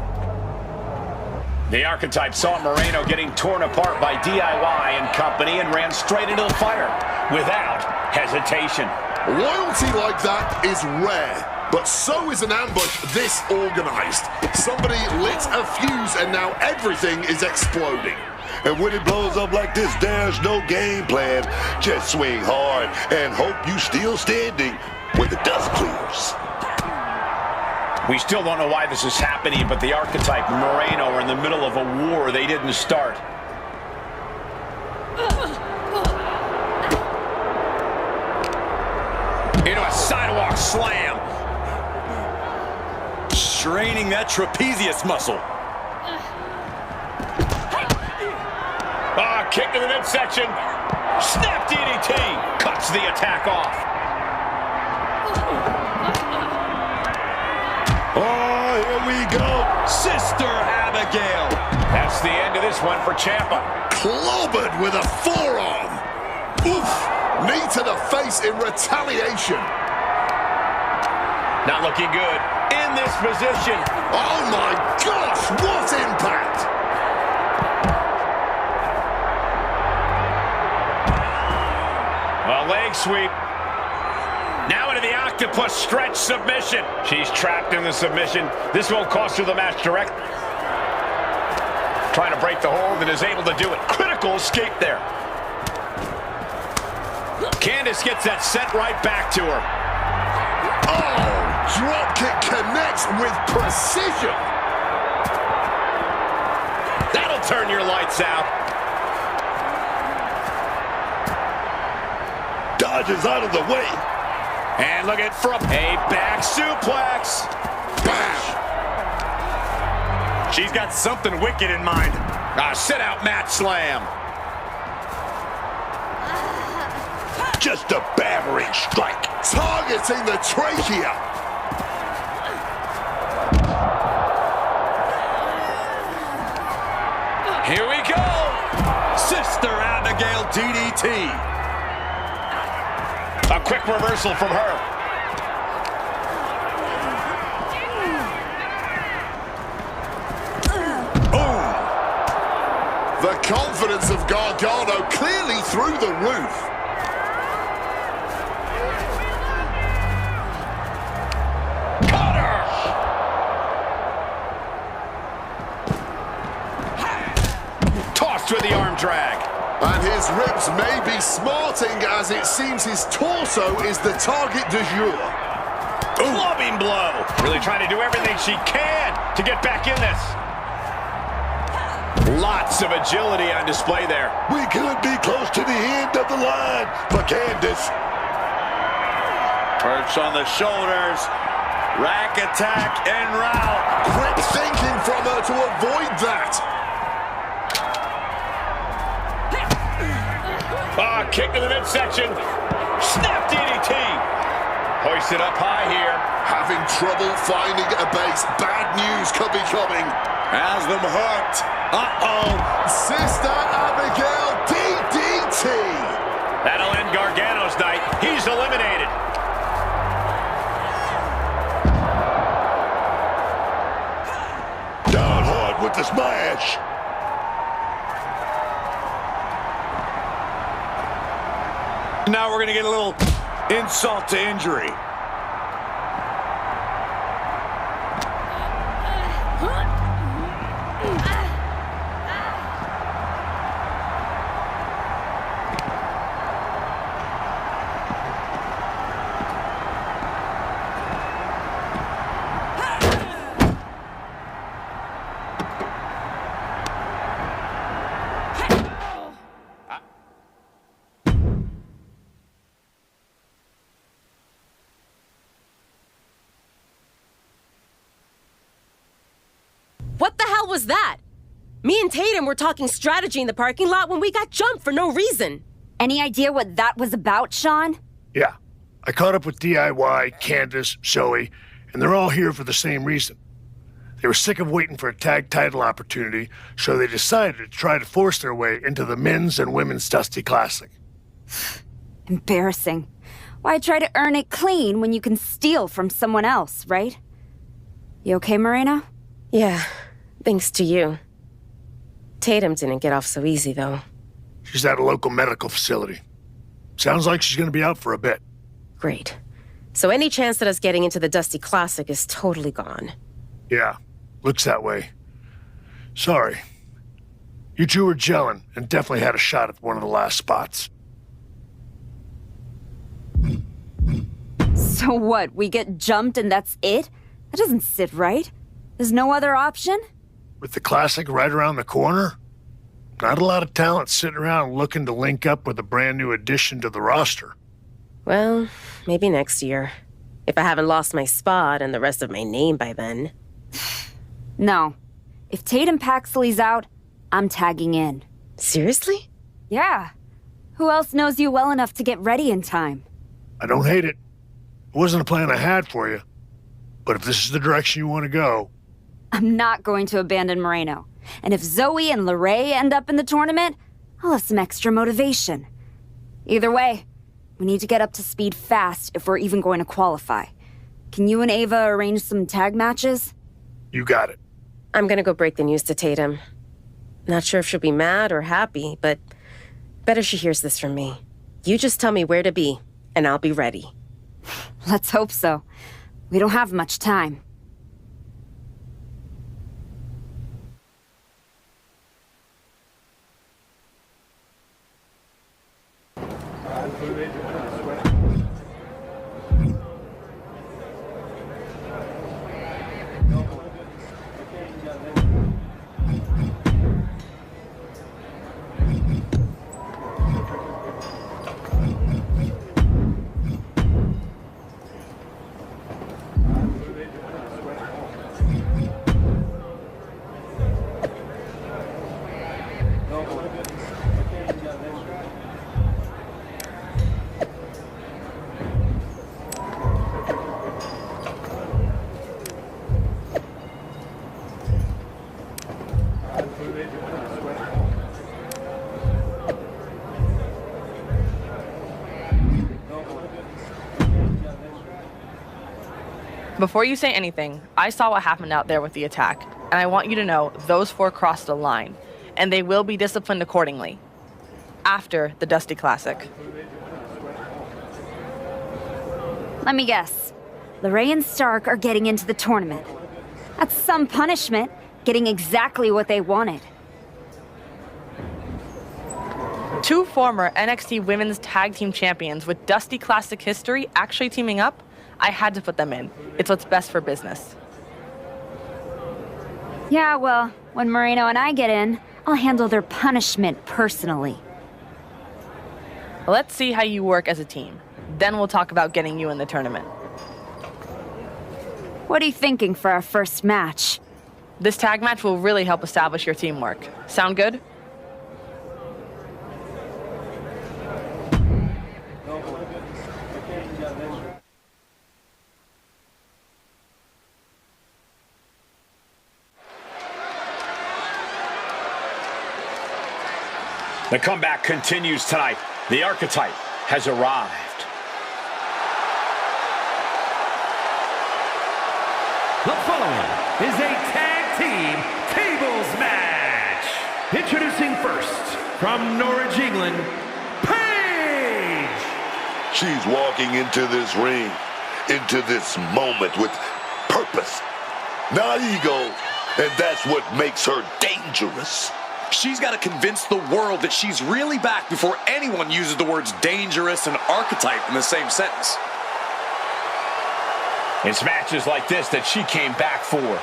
The Archetype saw Moreno getting torn apart by DIY and company and ran straight into the fire without hesitation. Loyalty like that is rare, but so is an ambush this organized. Somebody lit a fuse and now everything is exploding. And when it blows up like this, there's no game plan. Just swing hard and hope you still standing when the dust clears. We still don't know why this is happening, but the Archetype and Moreno are in the middle of a war they didn't start. Into a sidewalk slam. Straining that trapezius muscle. Kick to the midsection. Snap DDT. Cuts the attack off. Oh, here we go. Sister Abigail. That's the end of this one for Ciampa. Clobbered with a forearm. Oof. Knee to the face in retaliation. Not looking good. In this position. Oh my gosh, what impact! A leg sweep. Now into the octopus stretch submission. She's trapped in the submission. This won't cost her the match direct. Trying to break the hold and is able to do it. Critical escape there. Candice gets that sent right back to her. Oh, drop kick connects with precision. That'll turn your lights out. Dodges out of the way. And look at from a back suplex. Bam! She's got something wicked in mind. A sit-out mat slam. Just a battering strike. Targeting the trachea. Here we go. Sister Abigail DDT. A quick reversal from her. The confidence of Gargano clearly through the roof. Tossed with the arm drag. And his ribs may be smarting as it seems his torso is the target du jour. Clubbing blow. Really trying to do everything she can to get back in this. Lots of agility on display there. We could be close to the end of the line for Candace. Perch on the shoulders. Rack attack en route. Quick thinking from her to avoid that. Kick to the midsection. Snap DDT. Hoisted up high here. Having trouble finding a base. Bad news could be coming. Has them hooked. Uh-oh. Sister Abigail DDT. That'll end Gargano's night. He's eliminated. Down hard with the smash. Now we're going to get a little insult to injury. What the hell was that? Me and Tatum were talking strategy in the parking lot when we got jumped for no reason. Any idea what that was about, Sean? Yeah. I caught up with DIY, Candace, Zoe, and they're all here for the same reason. They were sick of waiting for a tag title opportunity, so they decided to try to force their way into the men's and women's Dusty Classic. Embarrassing. Why try to earn it clean when you can steal from someone else, right? You okay, Moreno? Yeah, thanks to you. Tatum didn't get off so easy, though. She's at a local medical facility. Sounds like she's gonna be out for a bit. Great. So any chance that us getting into the Dusty Classic is totally gone. Yeah, looks that way. Sorry. You two were gelling and definitely had a shot at one of the last spots. So what, we get jumped and that's it? That doesn't sit right. There's no other option? With the Classic right around the corner, not a lot of talent sitting around looking to link up with a brand new addition to the roster. Well, maybe next year. If I haven't lost my spot and the rest of my name by then. No. If Tatum Paxley's out, I'm tagging in. Seriously? Yeah. Who else knows you well enough to get ready in time? I don't hate it. It wasn't a plan I had for you. But if this is the direction you want to go... I'm not going to abandon Moreno. And if Zoe and LeRae end up in the tournament, I'll have some extra motivation. Either way, we need to get up to speed fast if we're even going to qualify. Can you and Ava arrange some tag matches? You got it. I'm gonna go break the news to Tatum. Not sure if she'll be mad or happy, but better she hears this from me. You just tell me where to be, and I'll be ready. Let's hope so. We don't have much time. Before you say anything, I saw what happened out there with the attack, and I want you to know those 4 crossed a line, and they will be disciplined accordingly. After the Dusty Classic. Let me guess. LeRae and Stark are getting into the tournament. That's some punishment, getting exactly what they wanted. 2 former NXT Women's Tag Team Champions with Dusty Classic history actually teaming up, I had to put them in. It's what's best for business. Yeah, well, when Moreno and I get in, I'll handle their punishment personally. Let's see how you work as a team. Then we'll talk about getting you in the tournament. What are you thinking for our first match? This tag match will really help establish your teamwork. Sound good? The comeback continues tonight. The Archetype has arrived. The following is a tag team tables match. Introducing first, from Norwich, England, Paige. She's walking into this ring, into this moment with purpose, not ego, and that's what makes her dangerous. She's got to convince the world that she's really back before anyone uses the words dangerous and archetype in the same sentence. It's matches like this that she came back for.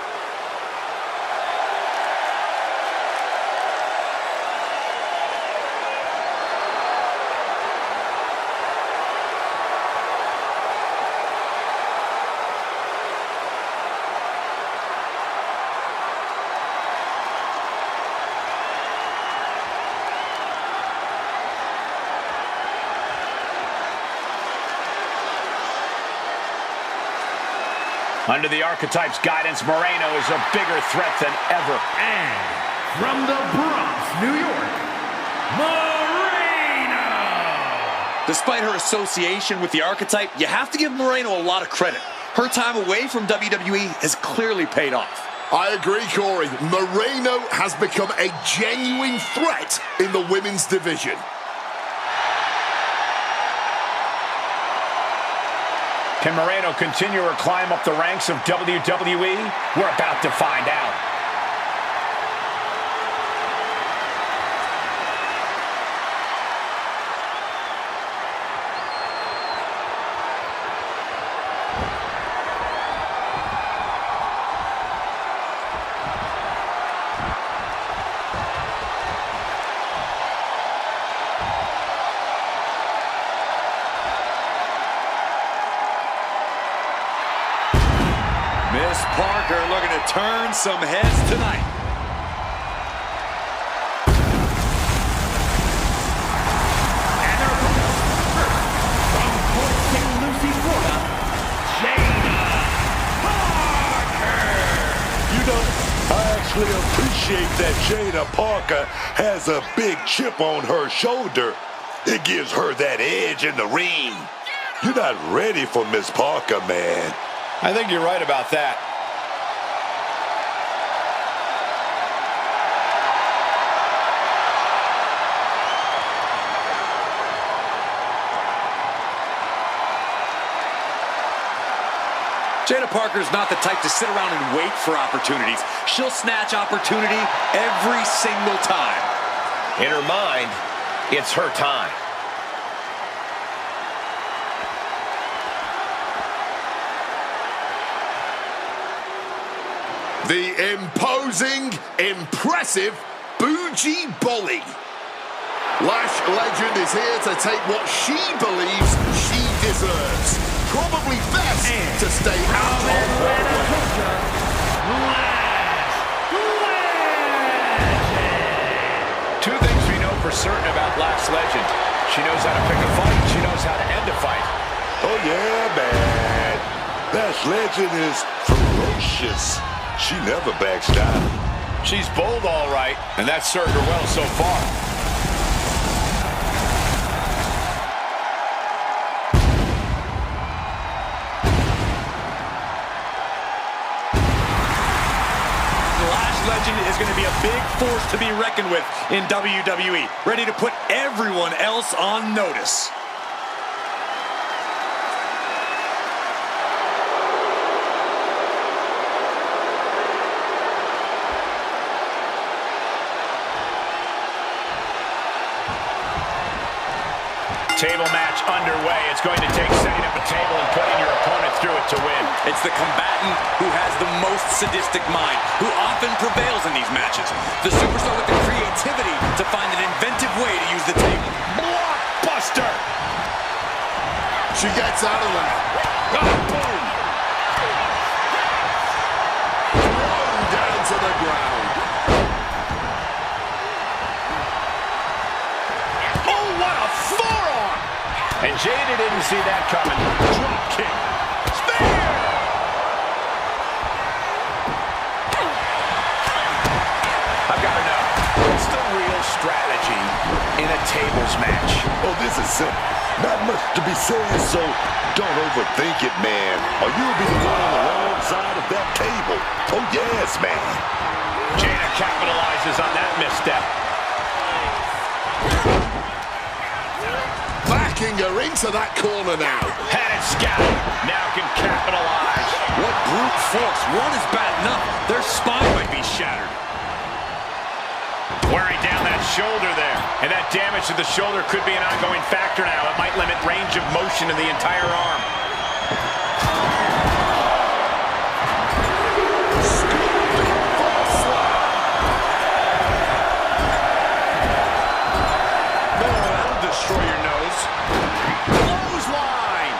Under the Archetype's guidance, Moreno is a bigger threat than ever. And from the Bronx, New York, Moreno! Despite her association with the Archetype, you have to give Moreno a lot of credit. Her time away from WWE has clearly paid off. I agree, Corey. Moreno has become a genuine threat in the women's division. Can Moreno continue her climb up the ranks of WWE? We're about to find out. Miss Parker looking to turn some heads tonight. And her opponent, first, from Port St. Lucie, Florida, Jada Parker. You know, I actually appreciate that Jada Parker has a big chip on her shoulder. It gives her that edge in the ring. You're not ready for Miss Parker, man. I think you're right about that. Jada Parker's not the type to sit around and wait for opportunities. She'll snatch opportunity every single time. In her mind, it's her time. The imposing, impressive Bougie Bolly. Lash Legend is here to take what she believes she deserves. Probably best to stay out of her way. Two things we know for certain about Lash Legend. She knows how to pick a fight, she knows how to end a fight. Oh yeah, man. Lash Legend is ferocious. She never backs down. She's bold, all right, and that's served her well so far. legend is going to be a big force to be reckoned with in WWE, ready to put everyone else on notice. Table match underway. It's going to take setting up a table and putting your opponent through it to win. It's the combatant who has the most sadistic mind, who often prevails in these matches. The superstar with the creativity to find an inventive way to use the table. Blockbuster! She gets out of there. Oh, boom! Thrown down to the ground. Oh, what a forearm! And Jada didn't see that coming. Drop kick. Spear! I've got to know, what's the real strategy in a tables match? Oh, this is simple. Not much to be said, so don't overthink it, man. Or you'll be the one on the wrong side of that table. Oh, yes, man. Jada capitalizes on that misstep. Backing her into that corner now. Had it scattered. Now can capitalize. What brute force. One is bad enough. Their spine might be shattered. Wearing down that shoulder there. And that damage to the shoulder could be an ongoing factor now. It might limit range of motion in the entire arm. That'll destroy your nose. Clothesline.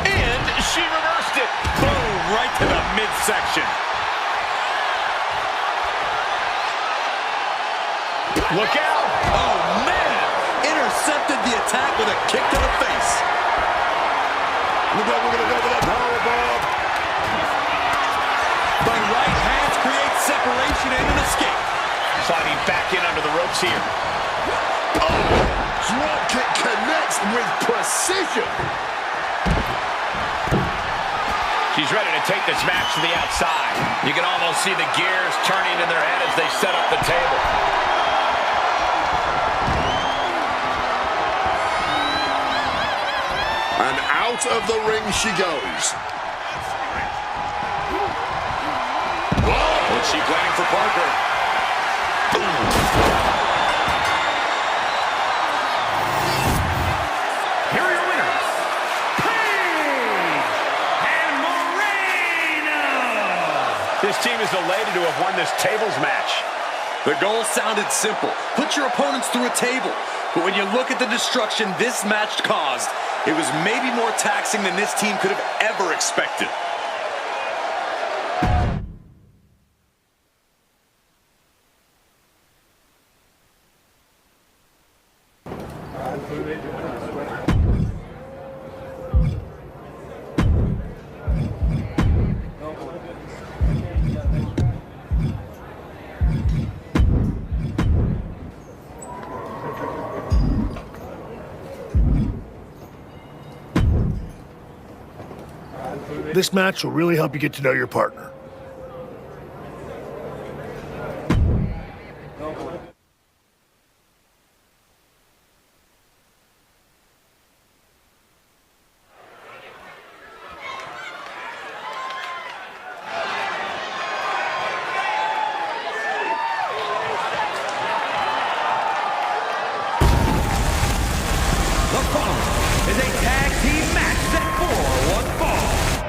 And she reversed it. Boom, right to the midsection. Look out! Oh, man! Intercepted the attack with a kick to the face. Look out, we're going to go for that powerbomb. The right hands create separation and an escape. Sliding back in under the ropes here. Oh, drop kick connects with precision. She's ready to take this match to the outside. You can almost see the gears turning in their head as they set up the table. And out of the ring she goes. What's she planning for Parker? Here are your winners, Paige and Moreno. This team is elated to have won this tables match. The goal sounded simple. Put your opponents through a table. But when you look at the destruction this match caused, it was maybe more taxing than this team could have ever expected. This match will really help you get to know your partner.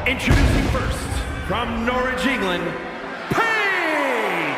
Introducing first, from Norwich, England, Paige!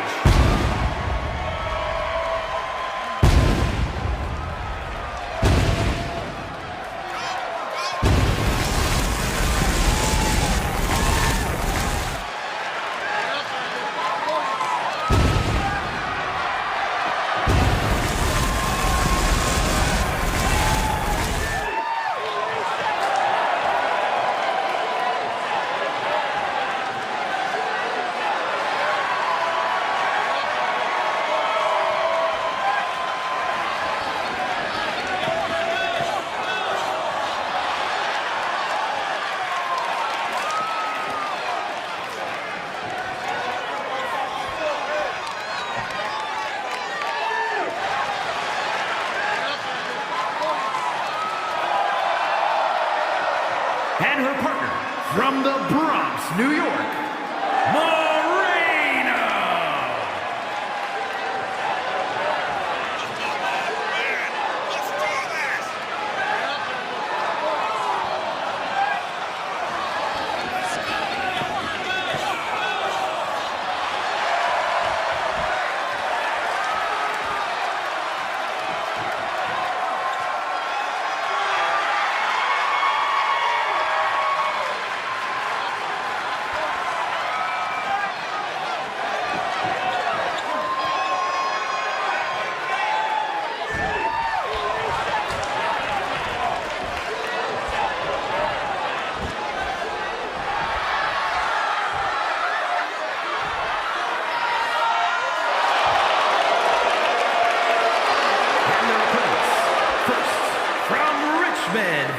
And her partner from the Bronx, New York, Moreno.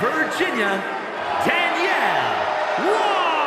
Virginia, Danielle Wallace.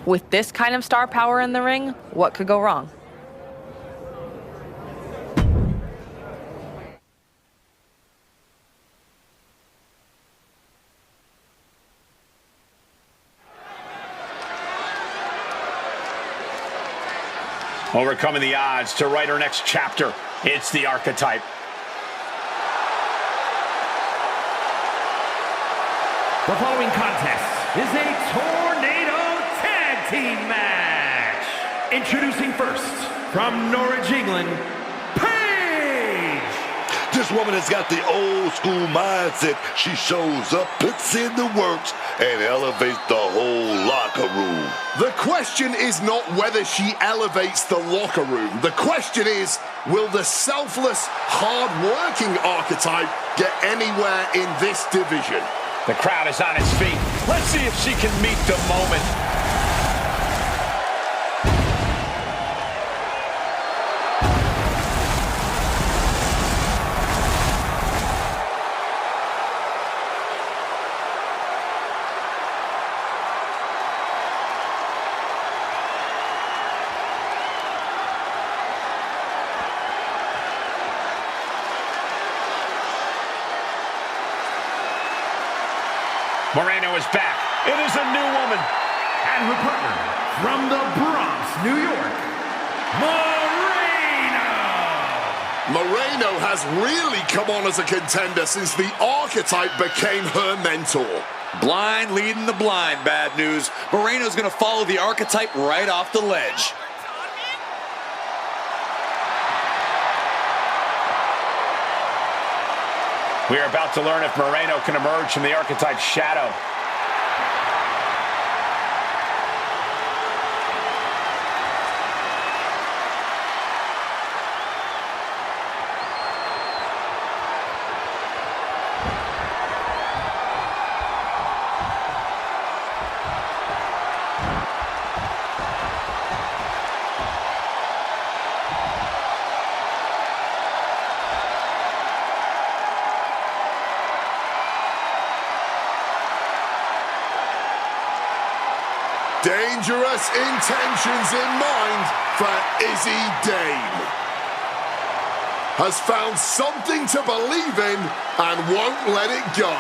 With this kind of star power in the ring, what could go wrong? Overcoming the odds to write her next chapter. It's the Archetype. The following contest is a Tornado Tag Team match. Introducing first, from Norwich, England, Paige. This woman has got the old school mindset. She shows up, puts in the works, and elevates the whole locker room. The question is not whether she elevates the locker room. The question is, will the selfless, hard-working Archetype get anywhere in this division? The crowd is on its feet. Let's see if she can meet the moment. Moreno is back. It is a new woman. And her partner, from the Bronx, New York, Moreno has really come on as a contender since the Archetype became her mentor. Blind leading the blind, bad news. Moreno's going to follow the Archetype right off the ledge. We are about to learn if Moreno can emerge from the Archetype's shadow. Dangerous intentions in mind for Izzy Dane. Has found something to believe in and won't let it go.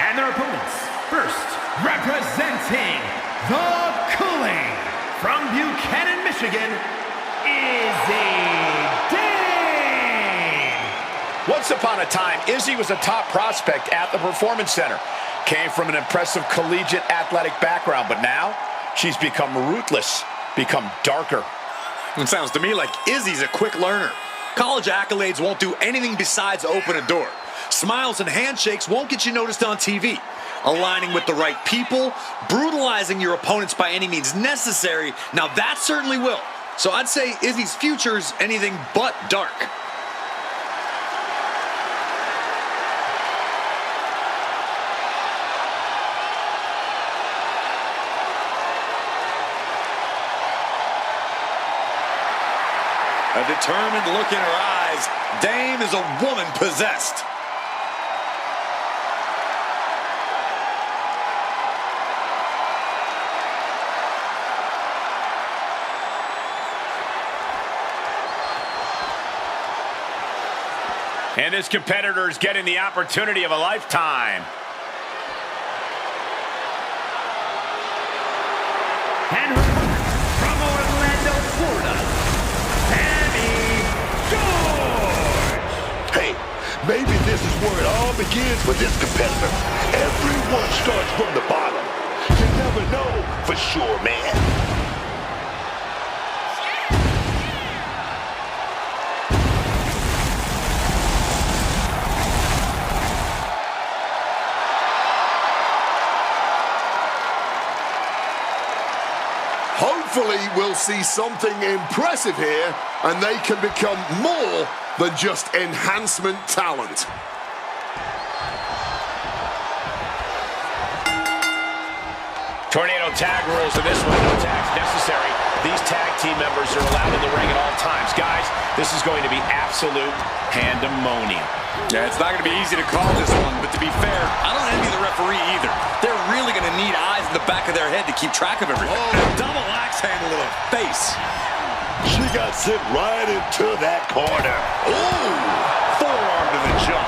And their opponents, first, representing the Cooling, from Buchanan, Michigan, Izzy Dane. Once upon a time, Izzy was a top prospect at the Performance Center. Came from an impressive collegiate athletic background, but now she's become ruthless, become darker. It sounds to me like Izzy's a quick learner. College accolades won't do anything besides open a door. Smiles and handshakes won't get you noticed on TV. Aligning with the right people, brutalizing your opponents by any means necessary, now that certainly will. So I'd say Izzy's future's anything but dark. A determined look in her eyes. Dame is a woman possessed. And this competitor is getting the opportunity of a lifetime. And her from Orlando, Florida, Hey, maybe this is where it all begins for this competitor. Everyone starts from the bottom. You never know for sure, man. Hopefully we'll see something impressive here and they can become more than just enhancement talent. Tornado tag rules in this one. No tags necessary. These tag team members are allowed in the ring at all times. Guys, this is going to be absolute pandemonium. Yeah, it's not going to be easy to call this one, but to be fair, I don't envy the referee either. They're really going to need eyes in the back of their head to keep track of everything. Oh, a double axe handle to the face. She got sent right into that corner. Ooh! Forearm to the jaw.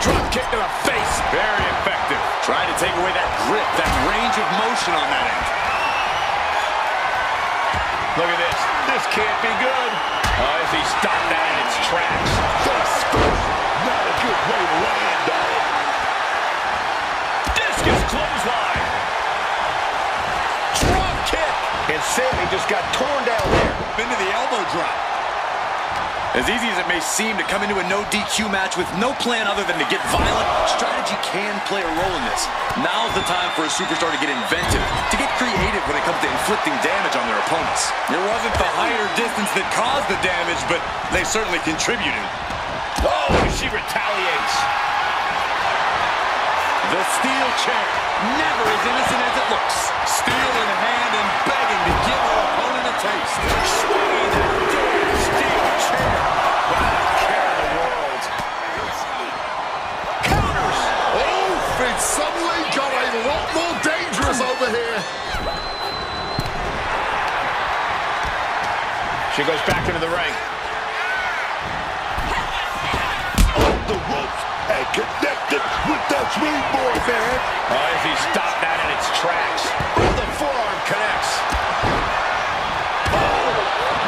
Drop kick to the face. Very effective. Trying to take away that grip, that range of motion on that end. Look at this. This can't be good. As he stopped that in its tracks. Face first. Not a good way to land on it. Discus clothesline. Drop kick. And Sammy just got torn down there. Into the elbow drop. As easy as it may seem to come into a no DQ match with no plan other than to get violent, strategy can play a role in this. Now's the time for a superstar to get inventive, to get creative when it comes to inflicting damage on their opponents. It wasn't the height or distance that caused the damage, but they certainly contributed. Oh, she retaliates. The steel chair, never as innocent as it looks. Steel in hand and begging to give her opponent a taste. Swinging that damn steel chair. Wow, care in the world. Counters. Oh, it suddenly got a lot more dangerous over here. She goes back into the ring. Off the ropes and connected with that springboard, man. As he stopped that in its tracks. The forearm connects. Oh,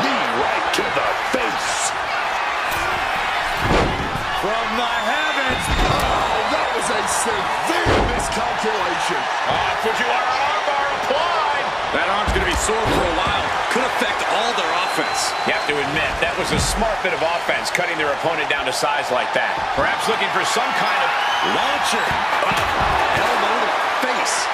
knee right to the face. From the heavens. Oh, that was a severe miscalculation. Fujiwara armbar applied. That arm's going to be sore for a while. Could affect all their offense. You have to admit, that was a smart bit of offense, cutting their opponent down to size like that. Perhaps looking for some kind of launcher. Elbow to face.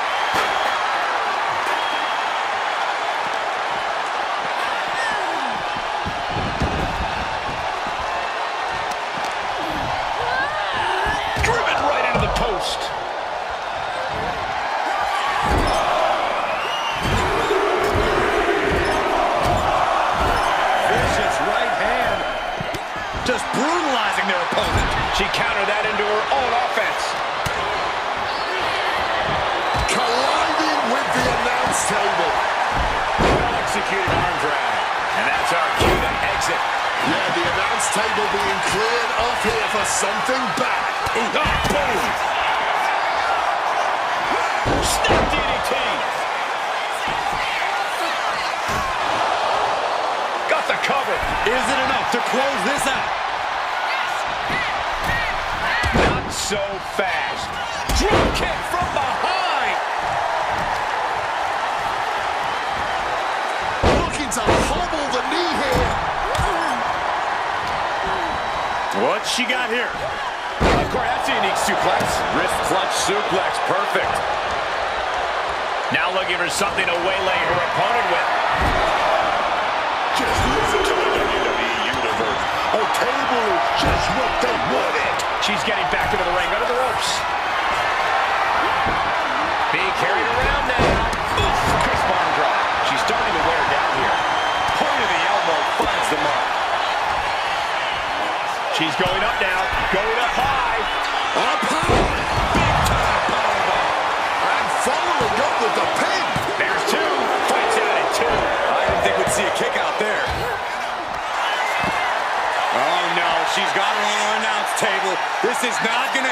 driven right into the post. Just brutalizing their opponent. She countered that into her own offense. Colliding with the announce table. Well-executed arm drag. And that's our cue to exit. Yeah, the announce table being cleared off here for something bad. Ooh, boom! Snap DDT. Got the cover. Is it enough to close this out? Not so fast. Drop kick from behind. Looking to hobble the knee here. What's she got here? Of course, that's a unique suplex. Wrist clutch suplex. Perfect. Now looking for something to waylay her opponent with. Just listen to the WWE Universe. A table is just what they wanted. She's getting back into the ring, under the ropes. Being carried around now. Oof, crisp arm drop. She's starting to wear down here. Point of the elbow finds the mark. She's going up now. Going up high. Up high. Big time powerbomb. And following up with the pin. There's two. Fights out at two. I didn't think we'd see a kick out there. Oh no, she's got her on her announce table. This is not gonna...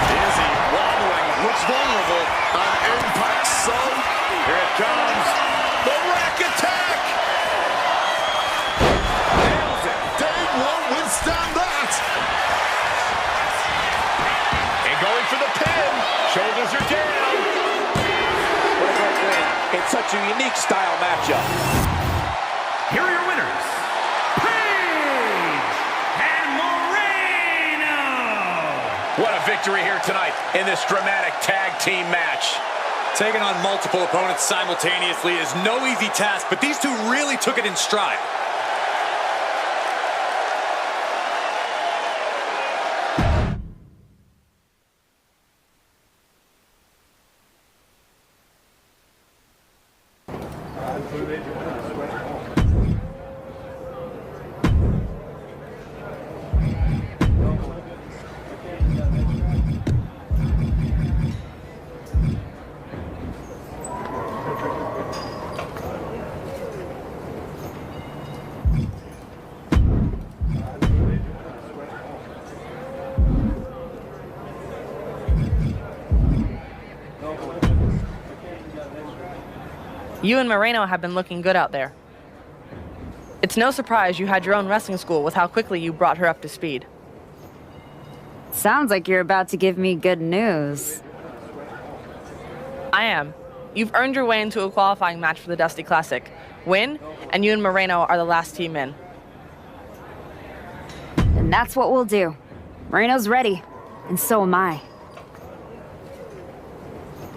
Izzy wobbling, looks vulnerable. An impact son. Here it comes. The rack attack. Nails it. Dave won't withstand that. And going for the pin. Shoulders are down. What a great win. It's such a unique style matchup. Here are your winners, Paige and Moreno. What a victory here tonight in this dramatic tag team match. Taking on multiple opponents simultaneously is no easy task, but these two really took it in stride. You and Moreno have been looking good out there. It's no surprise you had your own wrestling school with how quickly you brought her up to speed. Sounds like you're about to give me good news. I am. You've earned your way into a qualifying match for the Dusty Classic. Win, and you and Moreno are the last team in. And that's what we'll do. Moreno's ready, and so am I.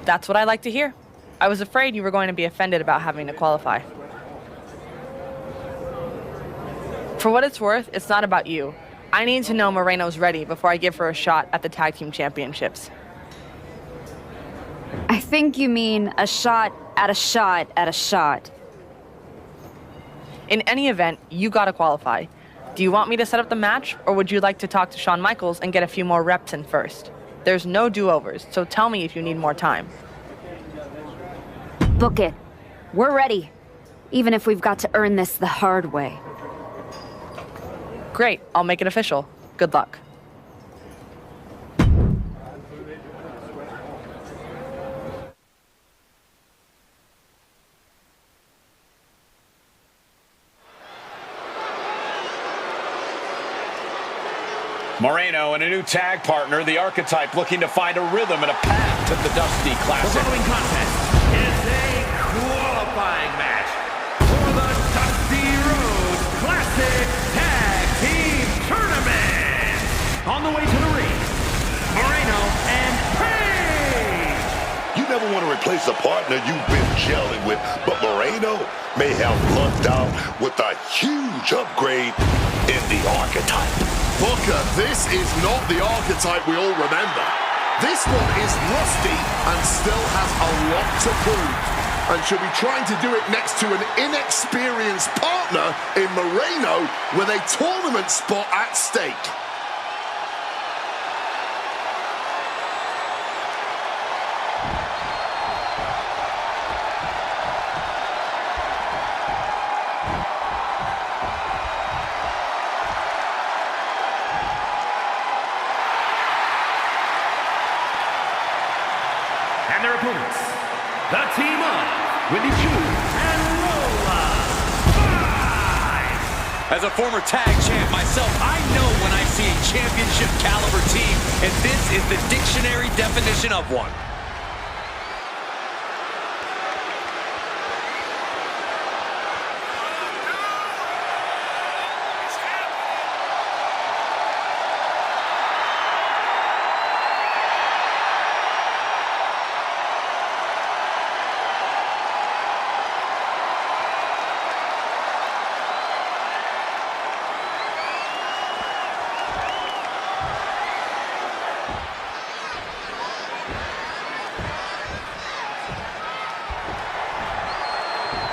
That's what I like to hear. I was afraid you were going to be offended about having to qualify. For what it's worth, it's not about you. I need to know Moreno's ready before I give her a shot at the Tag Team Championships. I think you mean a shot at a shot at a shot. In any event, you gotta qualify. Do you want me to set up the match, or would you like to talk to Shawn Michaels and get a few more reps in first? There's no do-overs, so tell me if you need more time. Book it. We're ready. Even if we've got to earn this the hard way. Great, I'll make it official. Good luck. Moreno and a new tag partner, the Archetype, looking to find a rhythm and a path to the Dusty Classic. The following contest is a qualifying match for the Dusty Road Classic Tag Team Tournament. On the way to the ring, Moreno and Paige. You never want to replace a partner you've been gelling with, but Moreno may have lucked out with a huge upgrade in the Archetype. Booker, this is not the Archetype we all remember. This one is rusty and still has a lot to prove. And should be trying to do it next to an inexperienced partner in Moreno with a tournament spot at stake. And their opponents, the team of Wendy Chu and Lola. As a former tag champ myself, I know when I see a championship caliber team, and this is the dictionary definition of one.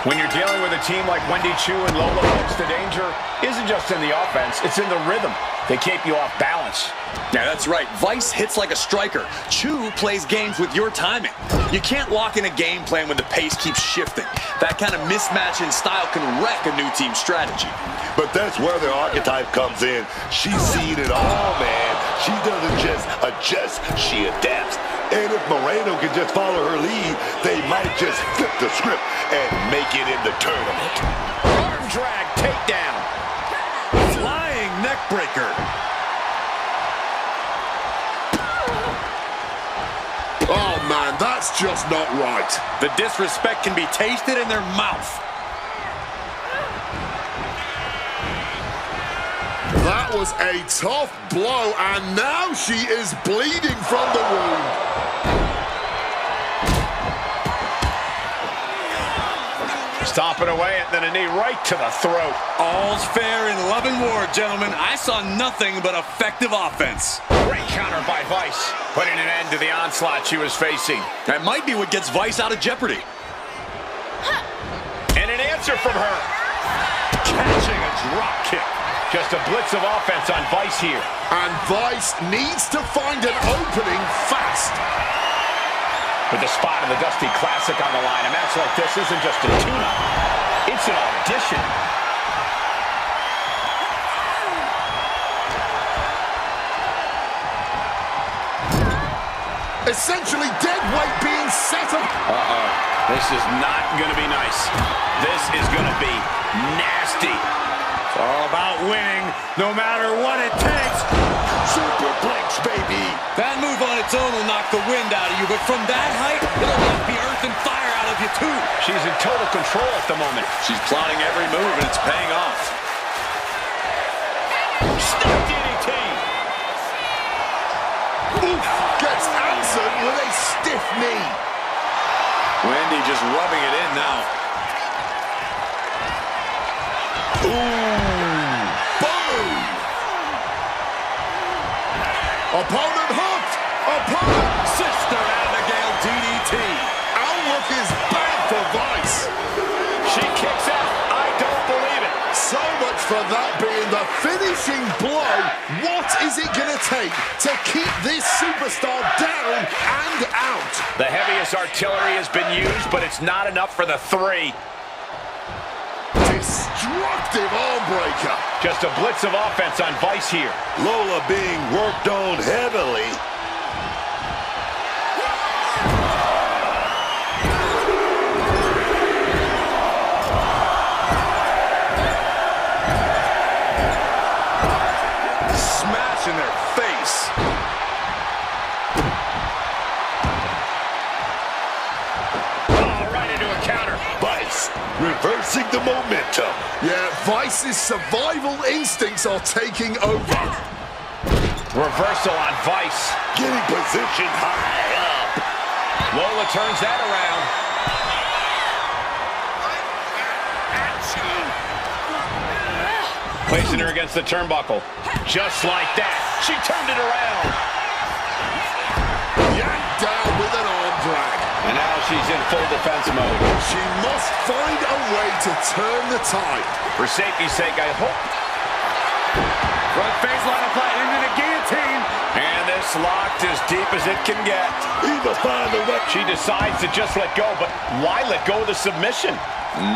When you're dealing with a team like Wendy Chu and Lola Brooks, the danger isn't just in the offense, it's in the rhythm. They keep you off balance. Yeah, that's right. Vice hits like a striker. Chu plays games with your timing. You can't lock in a game plan when the pace keeps shifting. That kind of mismatch in style can wreck a new team strategy. But that's where the Archetype comes in. She's seen it all, man. She doesn't just adjust, she adapts. And if Moreno can just follow her lead, they might just flip the script and make it in the tournament. Arm drag takedown. Flying neck breaker. Oh man, that's just not right. The disrespect can be tasted in their mouth. That was a tough blow, and now she is bleeding from the wound. Stomping away and then a knee right to the throat. All's fair in love and war, gentlemen. I saw nothing but effective offense. Great counter by Vice, putting an end to the onslaught she was facing. That might be what gets Vice out of jeopardy. And an answer from her. Catching a drop kick. Just a blitz of offense on Vice here. And Vice needs to find an opening fast. With the spot of the Dusty Classic on the line, a match like this isn't just a tune-up. It's an audition. Essentially dead weight being set up. Uh-oh. This is not going to be nice. This is going to be nasty. It's all about winning, no matter what it takes. Superplex, baby. That move on its own will knock the wind out of you, but from that height, it'll knock the earth and fire out of you, too. She's in total control at the moment. She's plotting every move, and it's paying off. Snap DDT. Oof, gets answered with a stiff knee. Wendy just rubbing it in now. Ooh, boom. Opponent hooked. Opponent. Sister Abigail DDT. Outlook is bad for Vice. She kicks out. I don't believe it. So much for that being the finishing blow. What is it going to take to keep this superstar down and out? The heaviest artillery has been used, but it's not enough for the three. Destructive arm breaker. Just a blitz of offense on Vice here. Lola being worked on heavily. Smash in their face. Oh, right into a counter. Vice reversing the momentum. Yeah, Vice's survival instincts are taking over. Reversal on Vice. Getting positioned high up. Lola turns that around. Placing her against the turnbuckle. Just like that. She turned it around. Yanked down with an arm drag. And now she's in full defense mode. She must find a way to turn the tide. For safety's sake, I hope. Front face line applied into the guillotine. And this locked as deep as it can get. Either find a way. She decides to just let go, but why let go of the submission?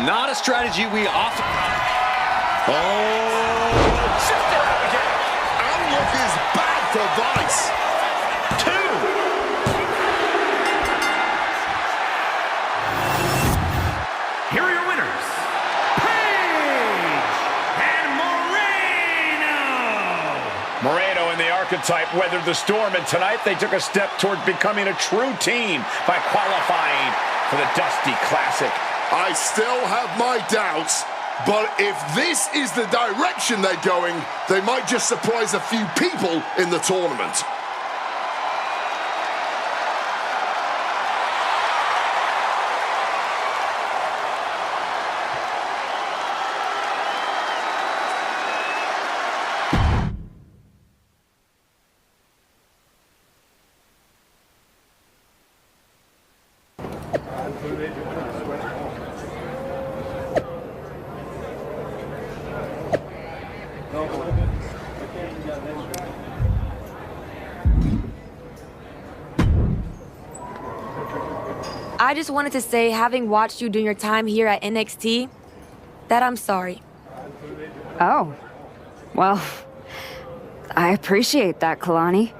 Not a strategy we often... Oh, Sister Abigail. Outlook is bad for Vice. 2. Here are your winners, Paige and Moreno. Moreno and the Archetype weathered the storm, and tonight they took a step toward becoming a true team by qualifying for the Dusty Classic. I still have my doubts, but if this is the direction they're going, they might just surprise a few people in the tournament. I just wanted to say, having watched you during your time here at NXT, that I'm sorry. Oh. Well, I appreciate that, Kalani.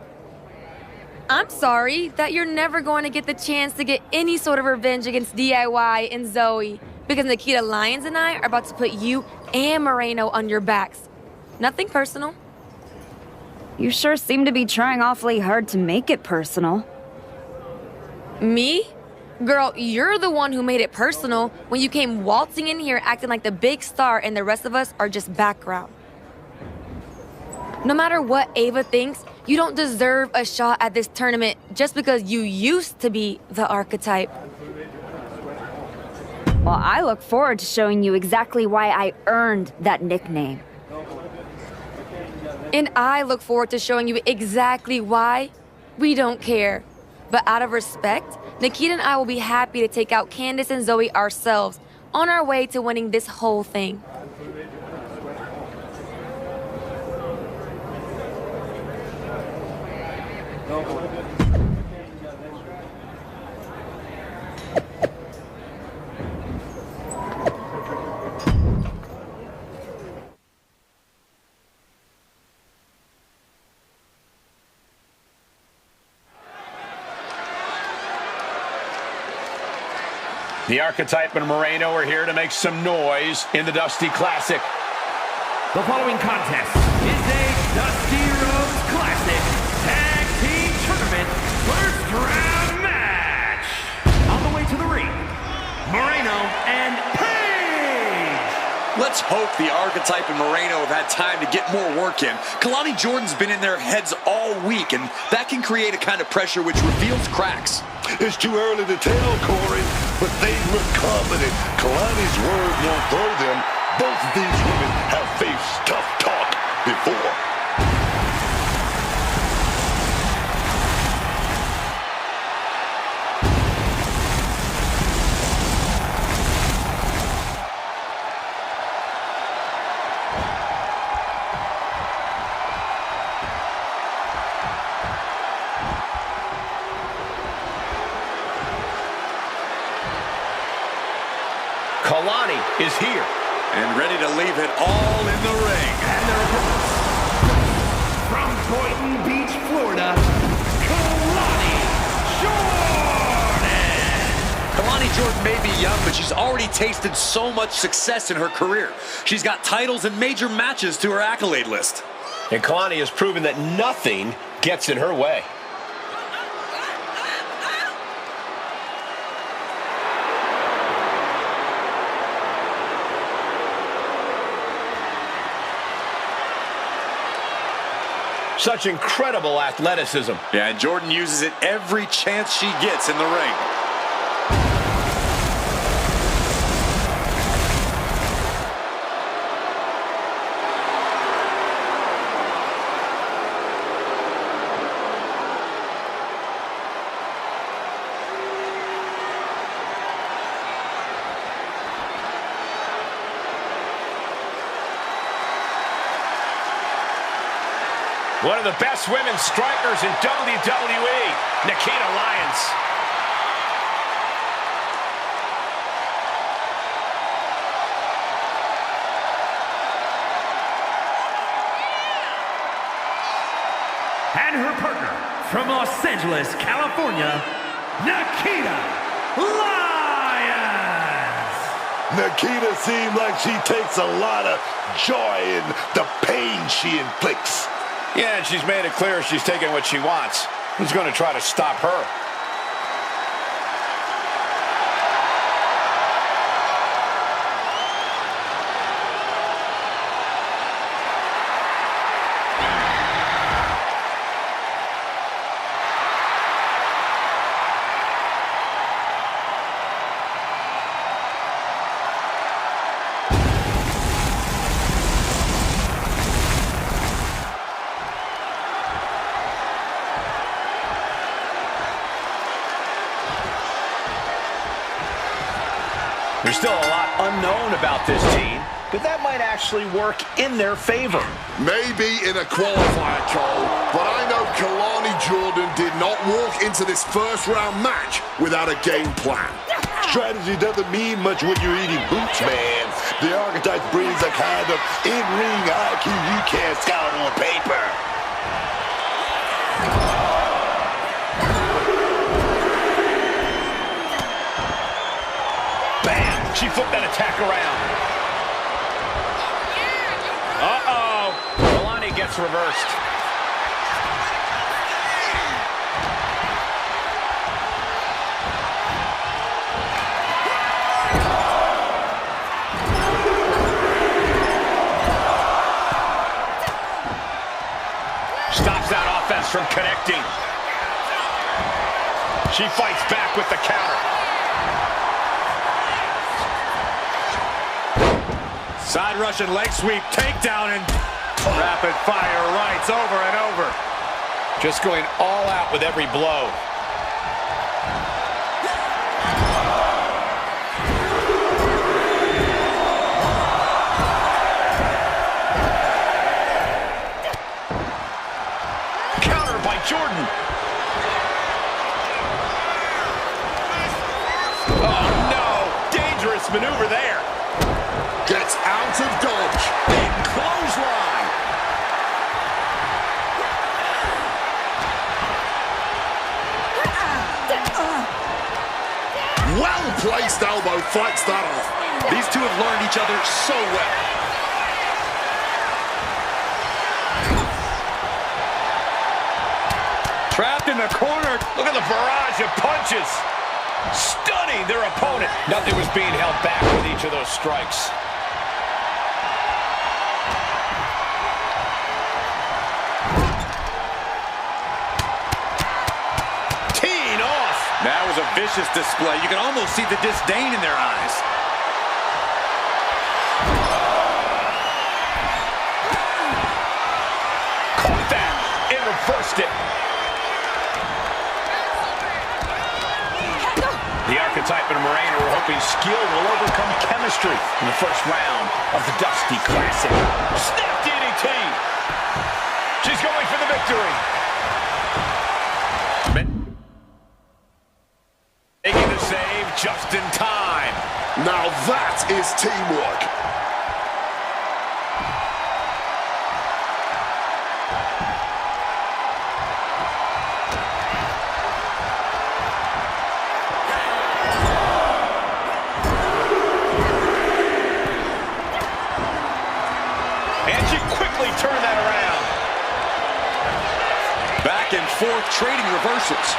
I'm sorry that you're never going to get the chance to get any sort of revenge against DIY and Zoe, because Nikita Lyons and I are about to put you and Moreno on your backs. Nothing personal. You sure seem to be trying awfully hard to make it personal. Me? Girl, you're the one who made it personal when you came waltzing in here acting like the big star and the rest of us are just background. No matter what Ava thinks, you don't deserve a shot at this tournament just because you used to be the Archetype. Well, I look forward to showing you exactly why I earned that nickname. And I look forward to showing you exactly why we don't care. But out of respect, Nikita and I will be happy to take out Candace and Zoe ourselves on our way to winning this whole thing. The Archetype and Moreno are here to make some noise in the Dusty Classic. The following contest is a Dusty Rhodes Classic Tag Team Tournament first round match. On the way to the ring, Moreno and Page. Let's hope the Archetype and Moreno have had time to get more work in. Kalani Jordan's been in their heads all week, and that can create a kind of pressure which reveals cracks. It's too early to tell, Corey, but they look confident. Kalani's word won't throw them. Both of these women have faced tough talk before. Kalani is here. And ready to leave it all in the ring. And their opponents, from Boynton Beach, Florida, Kalani Jordan. Kalani Jordan may be young, but she's already tasted so much success in her career. She's got titles and major matches to her accolade list. And Kalani has proven that nothing gets in her way. Such incredible athleticism. Yeah, and Jordan uses it every chance she gets in the ring. One of the best women's strikers in WWE, Nikita Lyons. And her partner, from Los Angeles, California, Nikita Lyons. Nikita seems like she takes a lot of joy in the pain she inflicts. Yeah, and she's made it clear she's taking what she wants. Who's going to try to stop her? There's still a lot unknown about this team, but that might actually work in their favor. Maybe in a qualifier, Cole, but I know Kalani Jordan did not walk into this first round match without a game plan. Strategy doesn't mean much when you're eating boots, man. The Archetype brings a kind of in-ring IQ you can't scout on paper. She flipped that attack around. Uh-oh. Kalani gets reversed. Stops that offense from connecting. She fights back with the counter. Side Russian leg sweep, takedown, and rapid fire rights over and over. Just going all out with every blow. Nice maneuver there. Gets out of dodge. Big clothesline. Well-placed elbow fights that off. These two have learned each other so well. Trapped in the corner. Look at the barrage of punches. Stunning their opponent. Nothing was being held back with each of those strikes. Teeing off. That was a vicious display. You can almost see the disdain in their eyes. Caught that and reversed it. The Archetype and Moreno are hoping skill will overcome chemistry in the first round of the Dusty Classic. Snap DDT! She's going for the victory. Making the save just in time. Now that is teamwork. Turn that around. Back and forth trading reversals.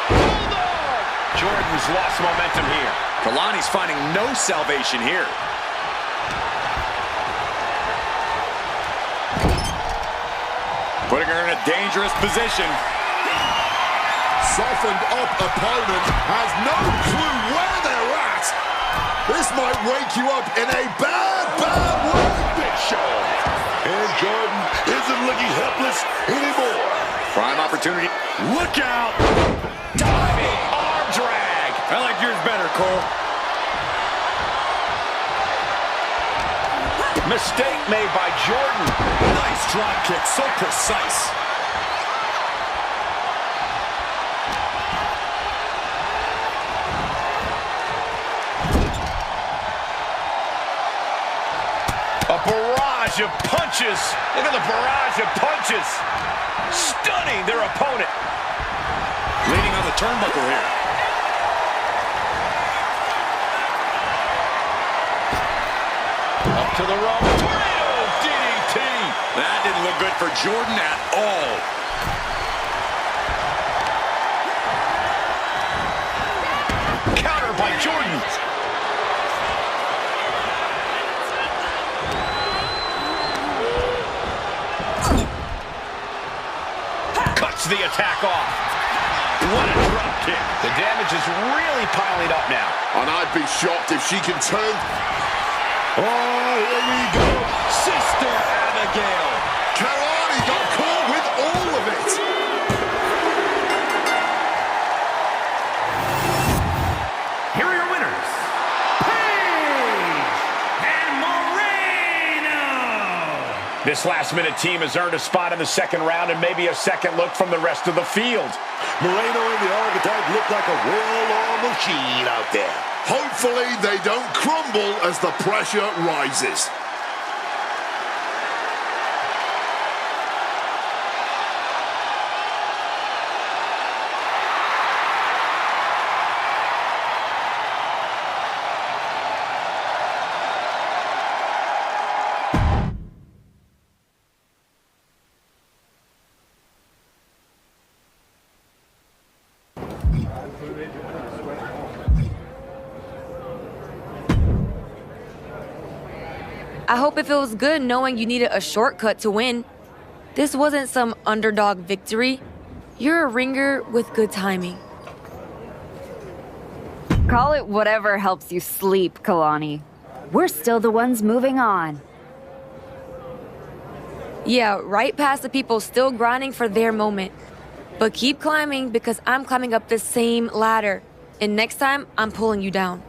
Hold on! Jordan's lost momentum here. Kalani's finding no salvation here. Putting her in a dangerous position. Softened up opponent has no clue where they're at. This might wake you up in a bad way. Big show. And Jordan isn't looking helpless anymore. Prime opportunity. Look out! Diving arm drag. I like yours better, Cole. Mistake made by Jordan. Nice drop kick, so precise. A barrage of punches. Look at the barrage of punches. Stunning their opponent. Leaning on the turnbuckle here. Up to the rope. Tornado DDT. That didn't look good for Jordan at all. Counter by Jordan. Cuts the attack off. What a drop kick. The damage is really piling up now. And I'd be shocked if she can turn. Oh, here we go. Sister Abigail. Kalani got caught with all of it. Here are your winners, Paige and Moreno. This last-minute team has earned a spot in the second round and maybe a second look from the rest of the field. Moreno and the Archetype look like a well-oiled machine out there. Hopefully they don't crumble as the pressure rises. I hope it feels good knowing you needed a shortcut to win. This wasn't some underdog victory. You're a ringer with good timing. Call it whatever helps you sleep, Kalani. We're still the ones moving on. Yeah, right past the people still grinding for their moment. But keep climbing because I'm climbing up the same ladder. And next time, I'm pulling you down.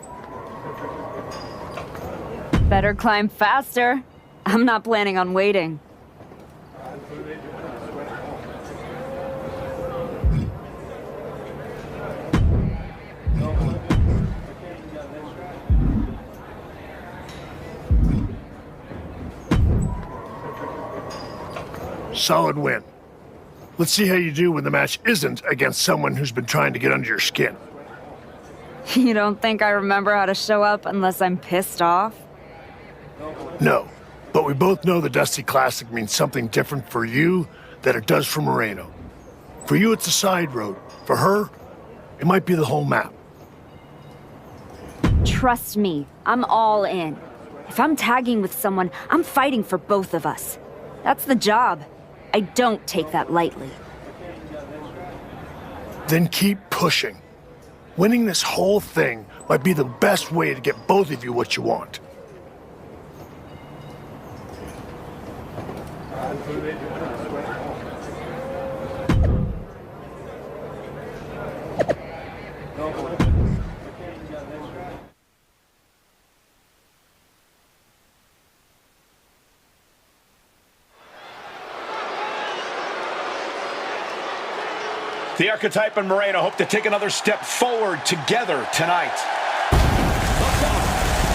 Better climb faster. I'm not planning on waiting. Solid win. Let's see how you do when the match isn't against someone who's been trying to get under your skin. You don't think I remember how to show up unless I'm pissed off? No, but we both know the Dusty Classic means something different for you than it does for Moreno. For you, it's a side road. For her, it might be the whole map. Trust me, I'm all in. If I'm tagging with someone, I'm fighting for both of us. That's the job. I don't take that lightly. Then keep pushing. Winning this whole thing might be the best way to get both of you what you want. The Archetype and Moreno hope to take another step forward together tonight.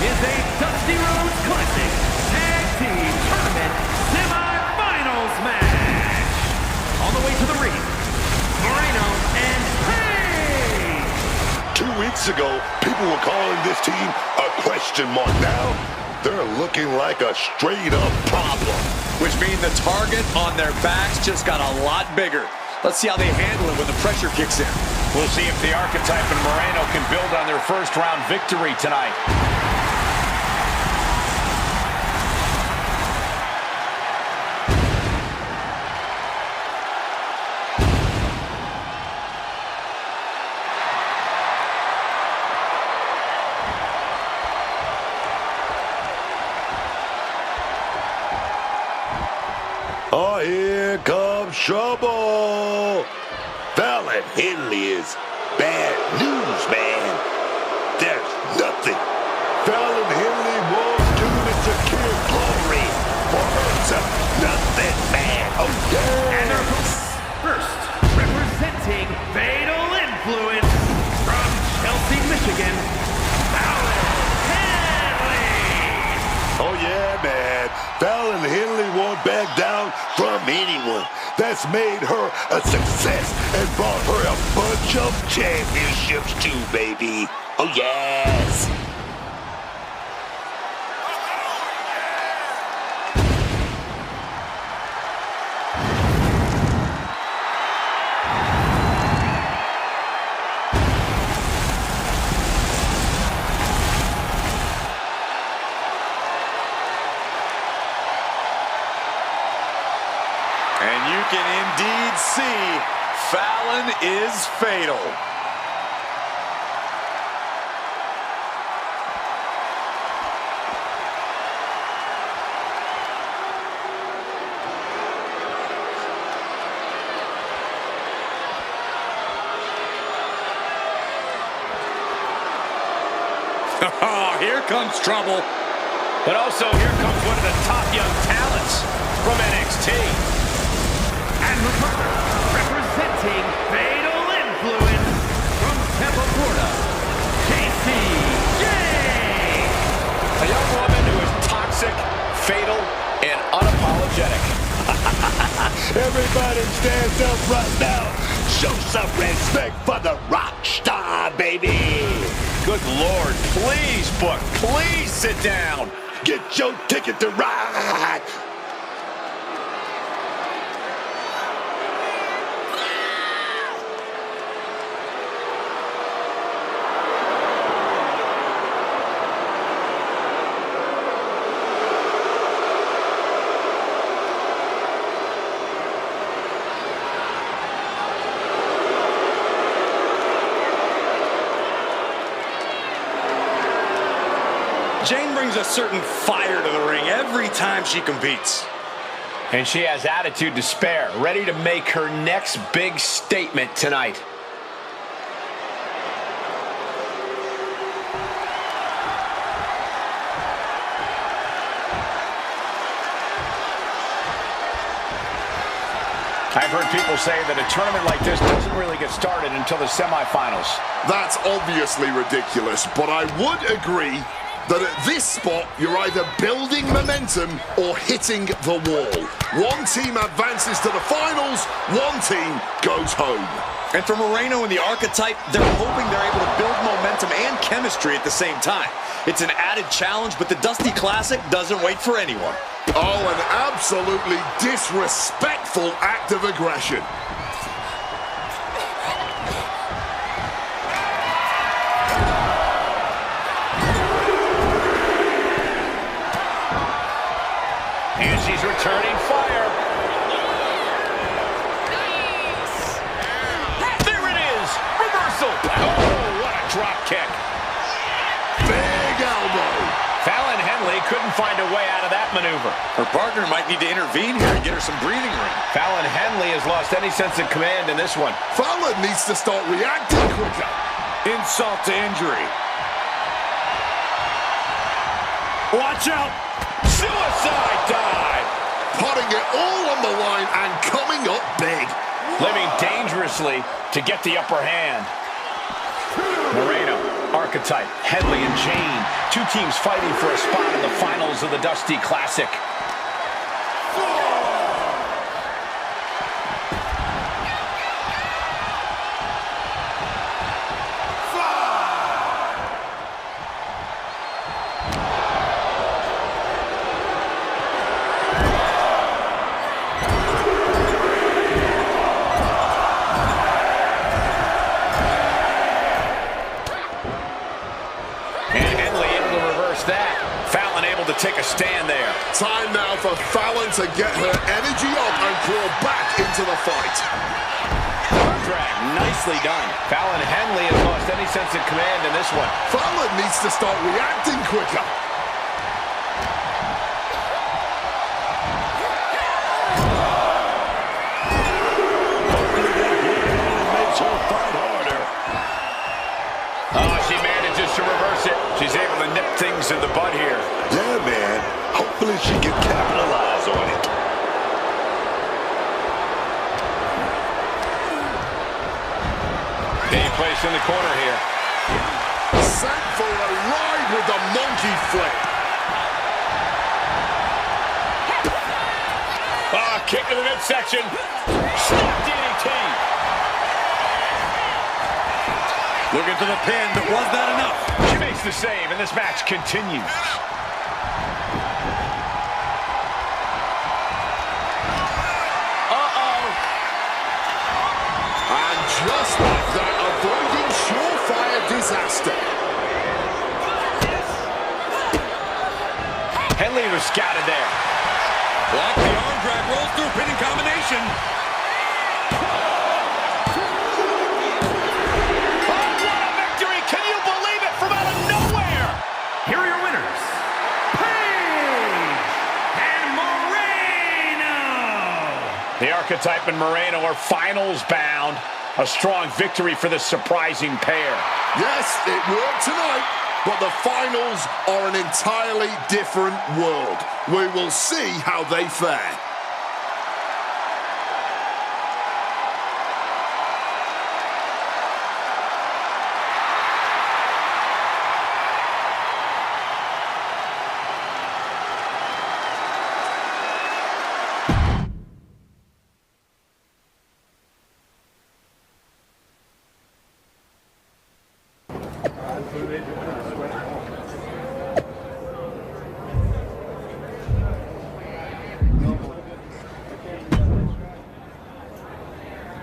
Is a Dusty Rhodes Classic Tag Team Tournament Semi-Finals match. On the way to the ring, Moreno and Page. 2 weeks ago, people were calling this team a question mark. Now, they're looking like a straight-up problem. Which means the target on their backs just got a lot bigger. Let's see how they handle it when the pressure kicks in. We'll see if the Archetype and Moreno can build on their first-round victory tonight. Oh, here comes trouble. Fallon Henley is bad news, man. There's nothing Fallon Henley wants to secure glory for her to nothing, man. Oh, yeah. And their first, representing Fatal Influence from Chelsea, Michigan, Fallon Henley. Oh, yeah, man. Fallon Henley won't back down from anyone. That's made her a success and brought her a bunch of championships too, baby. Oh, yes. And you can indeed see Fallon is fatal. Oh, here comes trouble. But also, here comes one of the top young talents from NXT. And representing Fatal Influence from Tampa, Florida, KC. A young woman who is toxic, fatal, and unapologetic. Everybody stands up right now. Show some respect for the rock star, baby. Good Lord, please, Book, please sit down. Get your ticket to ride. Jane brings a certain fire to the ring every time she competes. And she has attitude to spare, ready to make her next big statement tonight. I've heard people say that a tournament like this doesn't really get started until the semifinals. That's obviously ridiculous, but I would agree that at this spot, you're either building momentum or hitting the wall. One team advances to the finals, one team goes home. And for Moreno and the Archetype, they're hoping they're able to build momentum and chemistry at the same time. It's an added challenge, but the Dusty Classic doesn't wait for anyone. Oh, an absolutely disrespectful act of aggression. And she's returning fire. There it is. Reversal. Oh, what a drop kick. Big elbow. Fallon Henley couldn't find a way out of that maneuver. Her partner might need to intervene here and get her some breathing room. Fallon Henley has lost any sense of command in this one. Fallon needs to start reacting quicker. Insult to injury. Watch out. Suicide dive. Putting it all on the line and coming up big. Living dangerously to get the upper hand. Moreno, Archetype, Henley, and Jane. Two teams fighting for a spot in the finals of the Dusty Classic. Take a stand there. Time now for Fallon to get her energy up and claw back into the fight. Drag, nicely done. Fallon Henley has lost any sense of command in this one. Fallon needs to start reacting quicker. Oh, she manages to reverse it. She's able to nip things in the bud here. Yeah, man. Hopefully she can capitalize on it. Being placed in the corner here. Sent for a ride with the monkey flip. Ah, kick to the midsection. Snap DDT. Looking to the pin, but was that enough? She makes the save, and this match continues. And just like that, avoiding surefire disaster. Henley was scouted there. Block the arm drag, rolls through, pinning combination. Oh, what a victory! Can you believe it? From out of nowhere! Here are your winners, Paige and Moreno. The Archetype and Moreno are finals bound. A strong victory for this surprising pair. Yes, it worked tonight, but the finals are an entirely different world. We will see how they fare.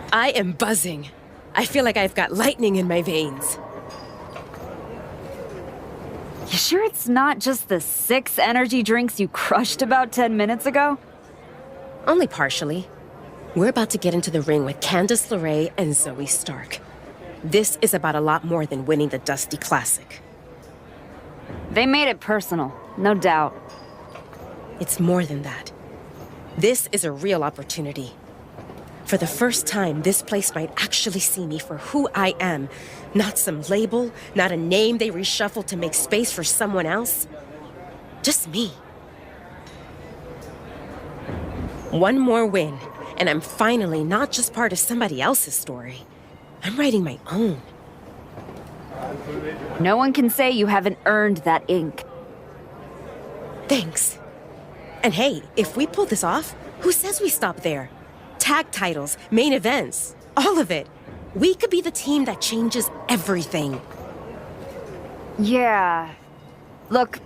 I am buzzing. I feel like I've got lightning in my veins. You sure it's not just the 6 energy drinks you crushed about 10 minutes ago? Only partially. We're about to get into the ring with Candice LeRae and Zoe Stark. This is about a lot more than winning the Dusty Classic. They made it personal, no doubt. It's more than that. This is a real opportunity. For the first time, this place might actually see me for who I am. Not some label, not a name they reshuffle to make space for someone else. Just me. One more win, and I'm finally not just part of somebody else's story. I'm writing my own. No one can say you haven't earned that ink. Thanks. And hey, if we pull this off, who says we stop there? Tag titles, main events, all of it. We could be the team that changes everything. Yeah. Look,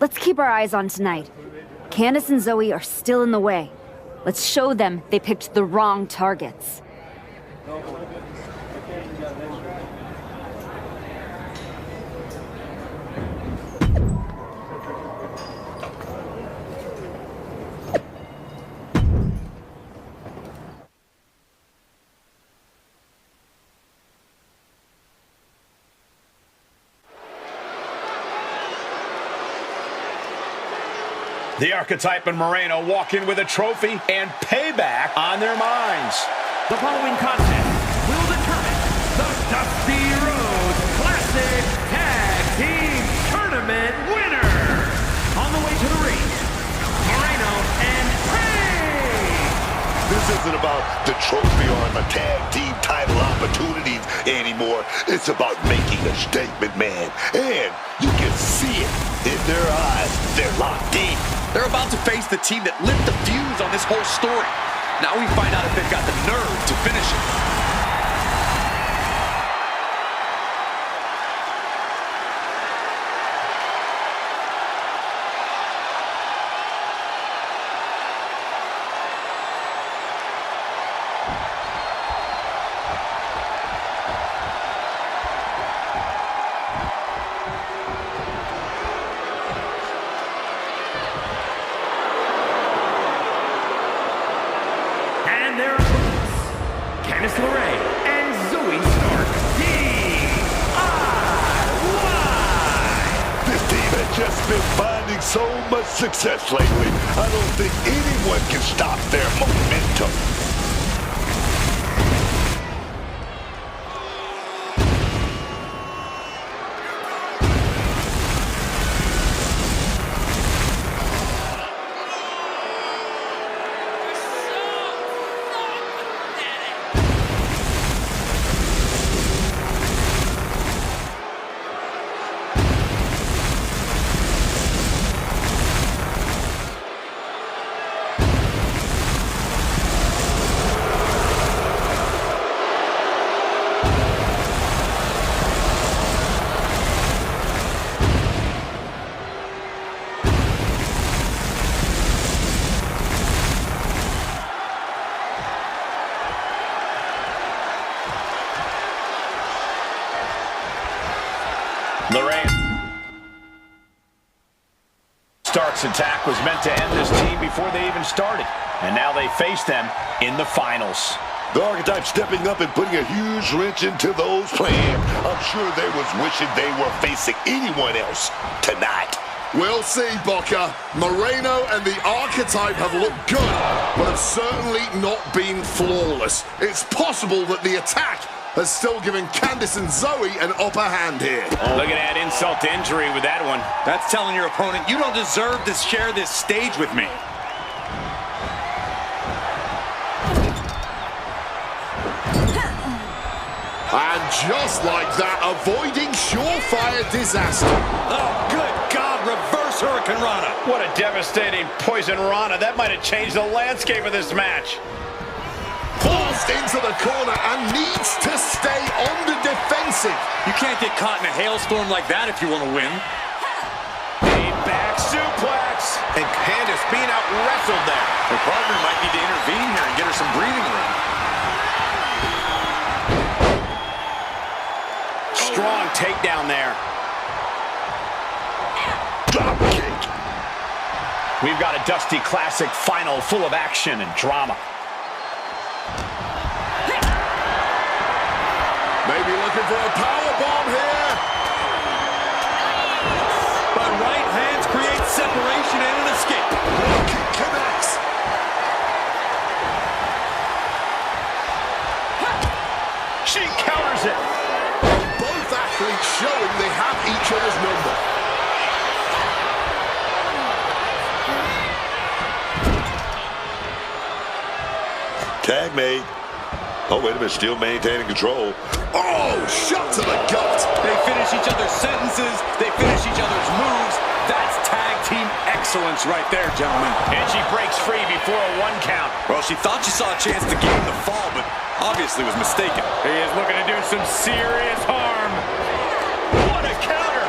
let's keep our eyes on tonight. Candace and Zoe are still in the way. Let's show them they picked the wrong targets. The Archetype and Moreno walk in with a trophy and payback on their minds. The following contest will determine the Dusty Rhodes Classic Tag Team Tournament winner. On the way to the ring, Moreno and Page. This isn't about the trophy or the tag team title opportunities anymore. It's about making a statement, man. And you can see it in their eyes. They're locked in. They're about to face the team that lit the fuse on this whole story. Now we find out if they've got the nerve to finish it. So much success lately, I don't think anyone can stop their momentum. Stark's attack was meant to end this team before they even started, and now they face them in the finals. The Archetype stepping up and putting a huge wrench into those plans. I'm sure they was wishing they were facing anyone else tonight. We'll see, Booker. Moreno and the Archetype have looked good, but have certainly not been flawless. It's possible that the attack has still given Candace and Zoe an upper hand here. Oh, look at that insult to injury with that one. That's telling your opponent, you don't deserve to share this stage with me. And just like that, avoiding surefire disaster. Oh, good God, reverse Hurricane Rana. What a devastating poison Rana. That might have changed the landscape of this match. Forced into the corner and needs to stay on the defensive. You can't get caught in a hailstorm like that if you want to win. A back suplex. And Candace being out-wrestled there. Her partner might need to intervene here and get her some breathing room. Strong takedown there. Drop kick. We've got a Dusty Classic final full of action and drama. Maybe looking for a powerbomb here. But right hands create separation and an escape. Kick connects. She counters it. Both athletes showing they have each other's number. Tag made. Oh, wait a minute, still maintaining control. Oh, shot to the gut. They finish each other's sentences. They finish each other's moves. That's tag team excellence. excellence right there, gentlemen. And she breaks free before a 1 count. Well, she thought she saw a chance to gain the fall, but obviously was mistaken. He is looking to do some serious harm. What a counter.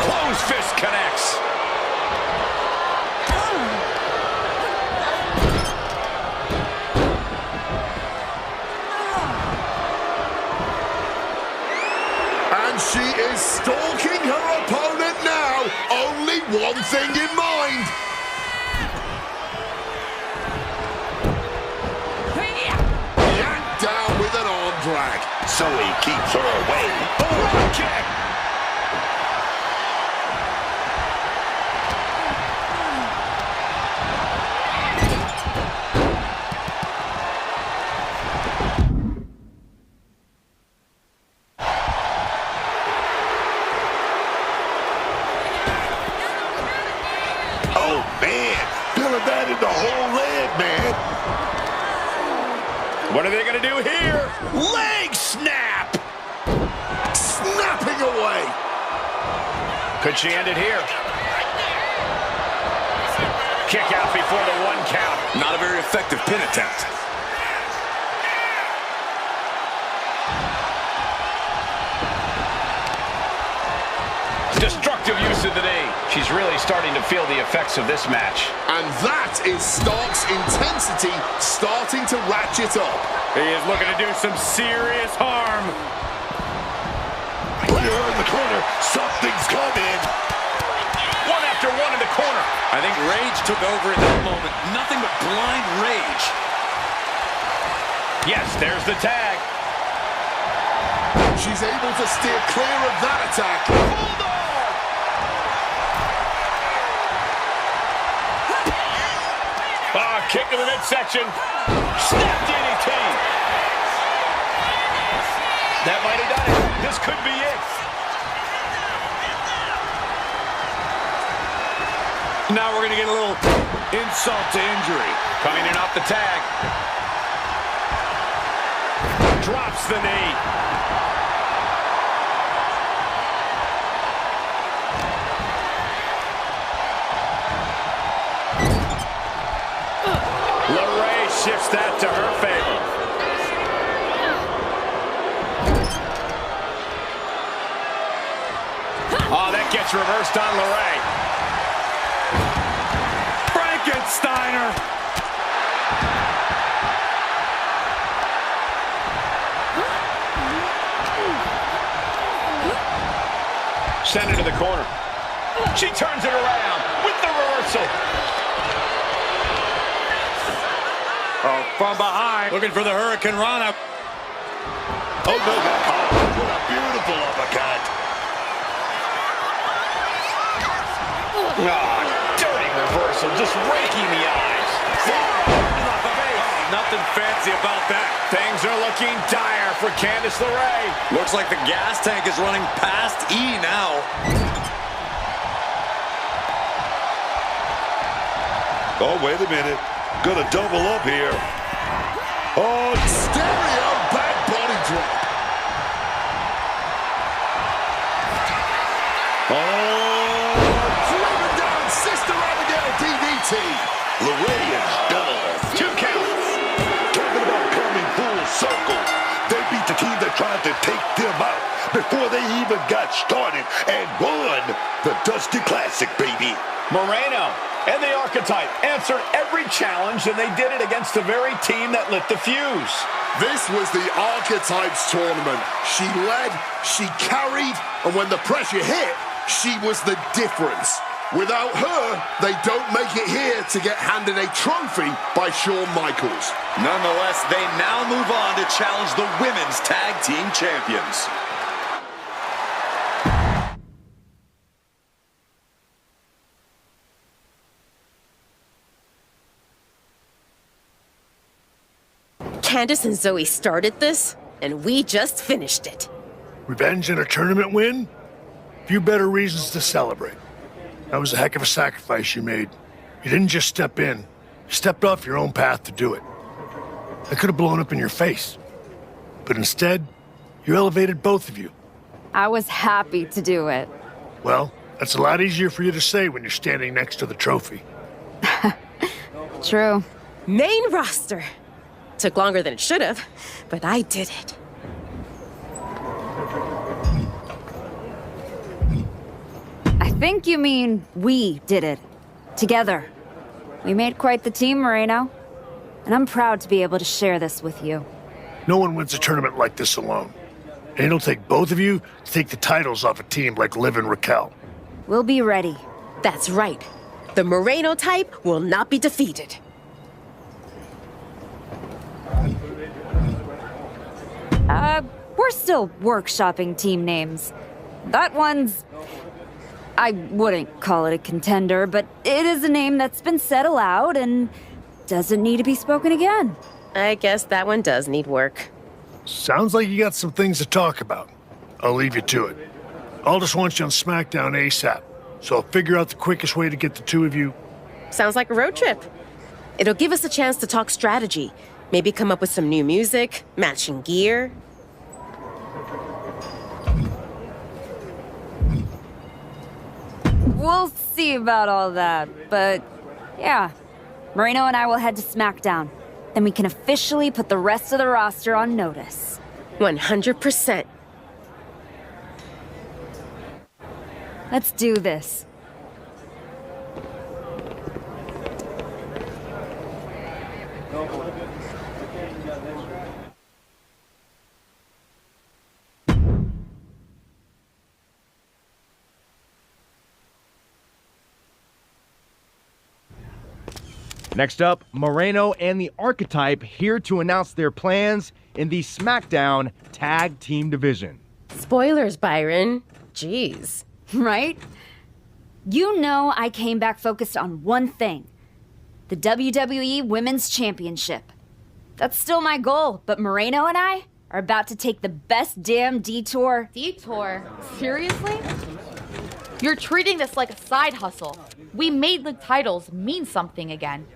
Closed fist connects. And she is stalking her opponent now. Only one thing in mind. Yanked down with an arm drag. So he keeps her away. Oh, kick. Oh, man. Feeling that in the whole leg, man. What are they going to do here? Leg snap. Snapping away. Could she end it here? Kick out before the 1 count. Not a very effective pin attempt. Destructive use of the knee. She's really starting to feel the effects of this match. And that is Stark's intensity starting to ratchet up. He is looking to do some serious harm. Put her in the corner. Something's coming. 1 after 1 in the corner. I think rage took over in that moment. Nothing but blind rage. Yes, there's the tag. She's able to steer clear of that attack. Hold on! Kick to the midsection. Snap DDT. That might have done it. This could be it. Now we're going to get a little insult to injury. Coming in off the tag. Drops the knee. Shifts that to her favor. Oh, that gets reversed on LeRae. Frankensteiner. Send it to the corner. She turns it around with the reversal. Oh, from behind. Looking for the Hurricane Rana. Oh, no, no. Oh, what a beautiful uppercut. Oh, dirty reversal, just raking the eyes. Nothing fancy about that. Things are looking dire for Candice LeRae. Looks like the gas tank is running past E now. Oh, wait a minute. Gonna double up here. Oh, stereo back body drop. Oh, driven down Sister Abigail DDT. LeRae is done. 2 counts. Talking about coming full circle. They beat the team that tried to take them out before they even got started and won the Dusty Classic, baby. Moreno and the Archetype answered every challenge, and they did it against the very team that lit the fuse. This was the Archetypes tournament. She led, she carried, and when the pressure hit, she was the difference. Without her, they don't make it here to get handed a trophy by Shawn Michaels. Nonetheless, they now move on to challenge the Women's Tag Team Champions. Candice and Zoe started this, and we just finished it. Revenge and a tournament win? Few better reasons to celebrate. That was a heck of a sacrifice you made. You didn't just step in. You stepped off your own path to do it. I could have blown up in your face. But instead, you elevated both of you. I was happy to do it. Well, that's a lot easier for you to say when you're standing next to the trophy. True. Main roster. Took longer than it should have, but I did it. I think you mean we did it. Together. We made quite the team, Moreno. And I'm proud to be able to share this with you. No one wins a tournament like this alone. And it'll take both of you to take the titles off a team like Liv and Raquel. We'll be ready. That's right. The Moreno type will not be defeated. We're still workshopping team names. That one's... I wouldn't call it a contender, but it is a name that's been said aloud and doesn't need to be spoken again. I guess that one does need work. Sounds like you got some things to talk about. I'll leave you to it. I'll just want you on SmackDown ASAP, so I'll figure out the quickest way to get the two of you. Sounds like a road trip. It'll give us a chance to talk strategy. Maybe come up with some new music, matching gear. We'll see about all that, but yeah. Moreno and I will head to SmackDown. Then we can officially put the rest of the roster on notice. 100%. Let's do this. Next up, Moreno and the Archetype here to announce their plans in the SmackDown Tag Team Division. Spoilers, Byron. Jeez. Right? You know I came back focused on one thing. The WWE Women's Championship. That's still my goal, but Moreno and I are about to take the best damn detour. Detour? Seriously? You're treating this like a side hustle. We made the titles mean something again.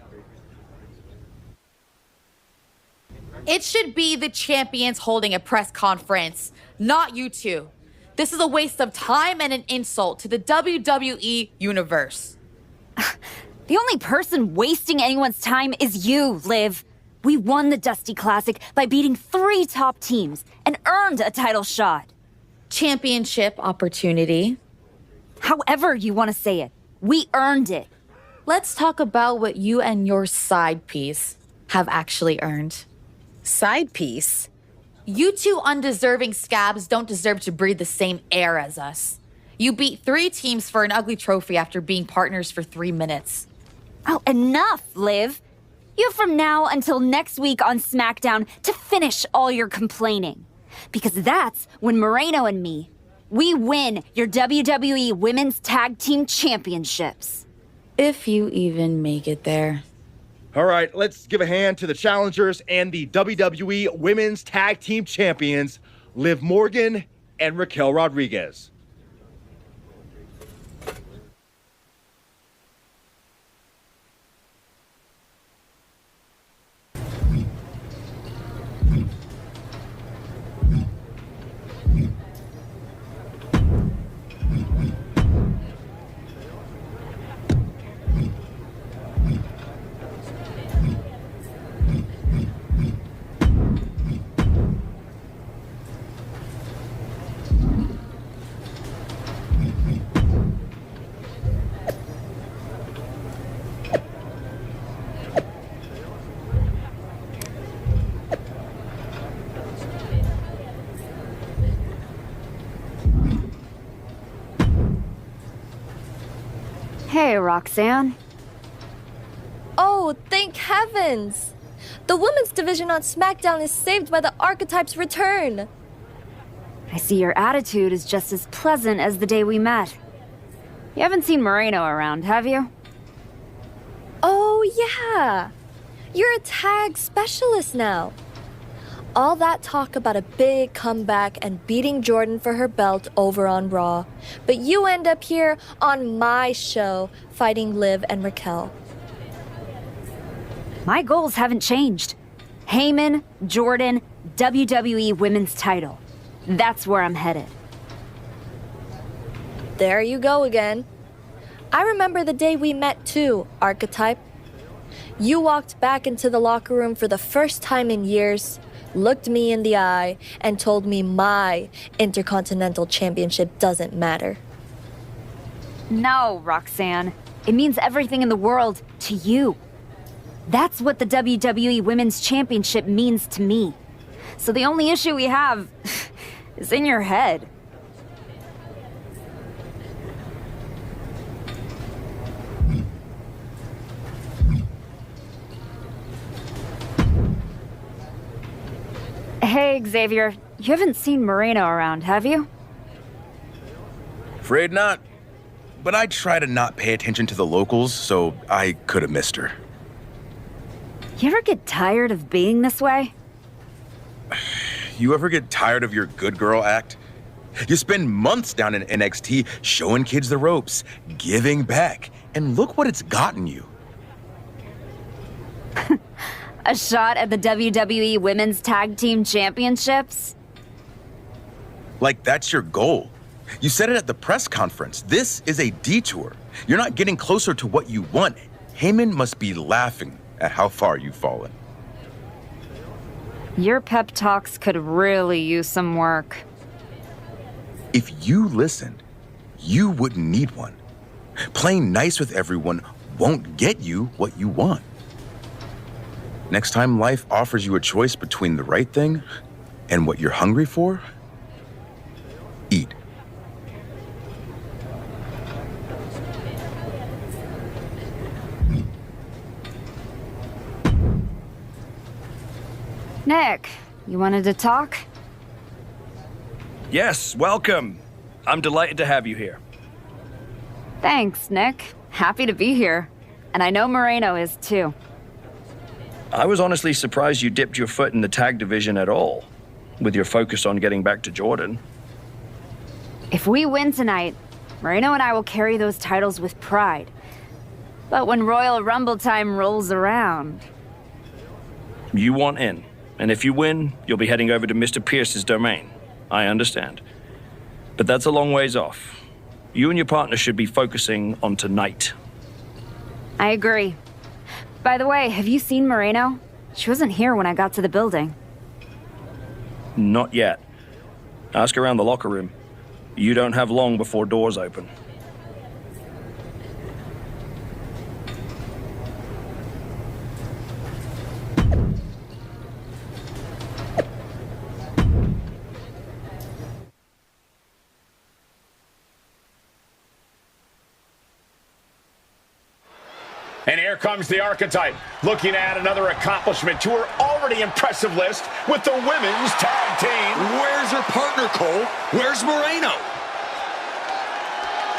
It should be the champions holding a press conference, not you two. This is a waste of time and an insult to the WWE Universe. The only person wasting anyone's time is you, Liv. We won the Dusty Classic by beating 3 top teams and earned a title shot. Championship opportunity. However you want to say it, we earned it. Let's talk about what you and your side piece have actually earned. Side piece? You two undeserving scabs don't deserve to breathe the same air as us. You beat 3 teams for an ugly trophy after being partners for 3 minutes. Oh, enough, Liv. You have from now until next week on SmackDown to finish all your complaining. Because that's when Moreno and me, we win your WWE Women's Tag Team Championships. If you even make it there. All right, let's give a hand to the challengers and the WWE Women's Tag Team Champions, Liv Morgan and Raquel Rodriguez. Hey, Roxanne. Oh, thank heavens! The women's division on SmackDown is saved by the Archetype's return. I see your attitude is just as pleasant as the day we met. You haven't seen Moreno around, have you? Oh, yeah. You're a tag specialist now. All that talk about a big comeback and beating Jordan for her belt over on Raw. But you end up here on my show fighting Liv and Raquel. My goals haven't changed. Heyman, Jordan, WWE Women's title. That's where I'm headed. There you go again. I remember the day we met too, Archetype. You walked back into the locker room for the first time in years, looked me in the eye, and told me my Intercontinental Championship doesn't matter. No, Roxanne. It means everything in the world to you. That's what the WWE Women's Championship means to me. So the only issue we have is in your head. Hey, Xavier. You haven't seen Moreno around, have you? Afraid not. But I try to not pay attention to the locals, so I could have missed her. You ever get tired of being this way? You ever get tired of your good girl act? You spend months down in NXT showing kids the ropes, giving back, and look what it's gotten you. A shot at the WWE Women's Tag Team Championships? Like that's your goal. You said it at the press conference. This is a detour. You're not getting closer to what you want. Heyman must be laughing at how far you've fallen. Your pep talks could really use some work. If you listened, you wouldn't need one. Playing nice with everyone won't get you what you want. Next time life offers you a choice between the right thing and what you're hungry for, eat. Nick, you wanted to talk? Yes, welcome. I'm delighted to have you here. Thanks, Nick. Happy to be here. And I know Moreno is too. I was honestly surprised you dipped your foot in the tag division at all, with your focus on getting back to Jordan. If we win tonight, Moreno and I will carry those titles with pride. But when Royal Rumble time rolls around... You want in, and if you win, you'll be heading over to Mr. Pierce's domain. I understand. But that's a long ways off. You and your partner should be focusing on tonight. I agree. By the way, have you seen Moreno? She wasn't here when I got to the building. Not yet. Ask around the locker room. You don't have long before doors open. And here comes the Archetype, looking at another accomplishment to her already impressive list with the women's tag team. Where's her partner, Cole? Where's Moreno?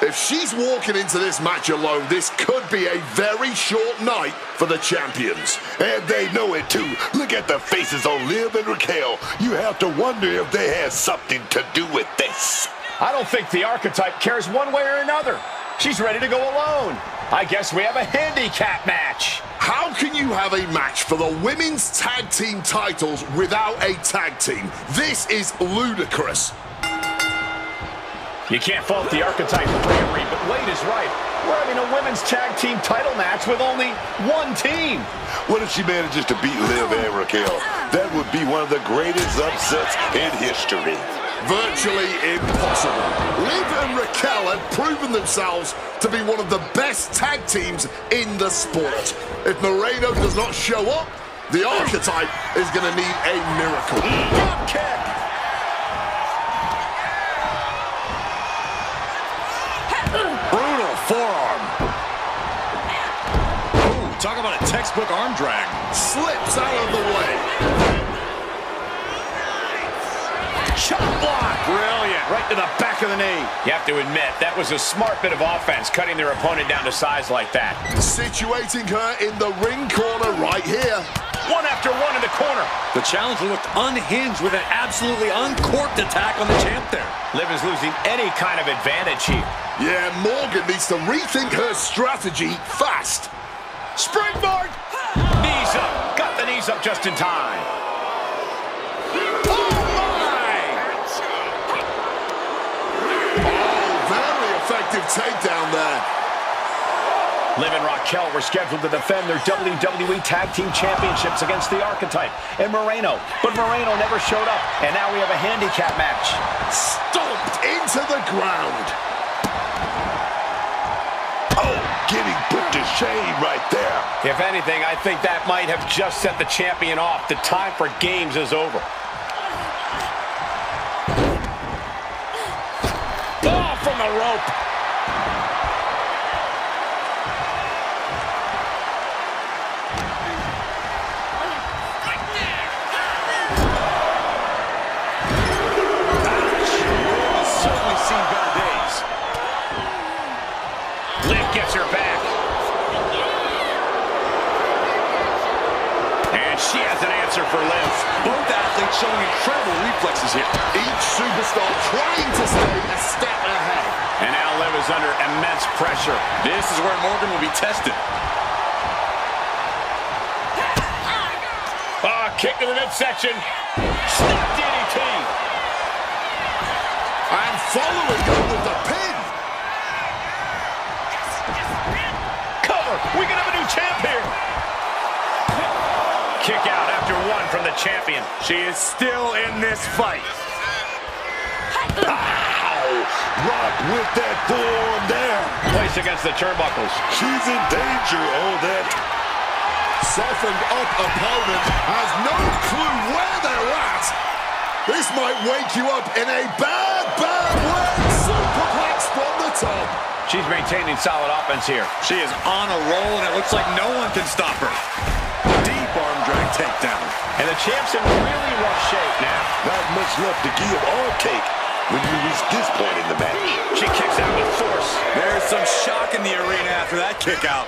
If she's walking into this match alone, this could be a very short night for the champions. And they know it too. Look at the faces on Liv and Raquel. You have to wonder if they had something to do with this. I don't think the Archetype cares one way or another. She's ready to go alone. I guess we have a handicap match. How can you have a match for the women's tag team titles without a tag team? This is ludicrous. You can't fault the Archetype for bravery, but Wade is right. We're having a women's tag team title match with only one team. What if she manages to beat Liv and Raquel? That would be one of the greatest upsets in history. Virtually impossible. Liv and Raquel have proven themselves to be one of the best tag teams in the sport. If Moreno does not show up, the Archetype is going to need a miracle. Drop kick. Brutal forearm. Ooh, talk about a textbook arm drag. Slips out of the way. Chop block. Brilliant. Right to the back of the knee. You have to admit, that was a smart bit of offense, cutting their opponent down to size like that. Situating her in the ring corner right here. One after one in the corner. The challenger looked unhinged with an absolutely uncorked attack on the champ there. Liv is losing any kind of advantage here. Yeah, Morgan needs to rethink her strategy fast. Springboard. Knees up. Got the knees up just in time. effective takedown there. Liv and Raquel were scheduled to defend their WWE Tag Team Championships against the Archetype and Moreno, but Moreno never showed up, and now we have a handicap match. Stomped into the ground. Oh, getting put to shame right there. If anything, I think that might have just set the champion off. The time for games is over. Oh, from the rope. Gets her back. And she has an answer for Liv. Both athletes showing incredible reflexes here. Each superstar trying to stay a step ahead. And now Liv is under immense pressure. This is where Morgan will be tested. Kick to the midsection. Snap DDT. And following up with the pin. We can have a new champ here. Kick out after one from the champion. She is still in this fight. Ow! Rock with that forearm there. Placed against the turnbuckles. She's in danger. Oh, that Softened up opponent has no clue where they're at. This might wake you up in a bad, bad way. Superplex from the top. She's maintaining solid offense here. She is on a roll, and it looks like no one can stop her. Deep arm drag takedown. And the champ's in really rough shape now. not much left to give or take when you reach this point in the match. She kicks out with force. There's some shock in the arena after that kick out.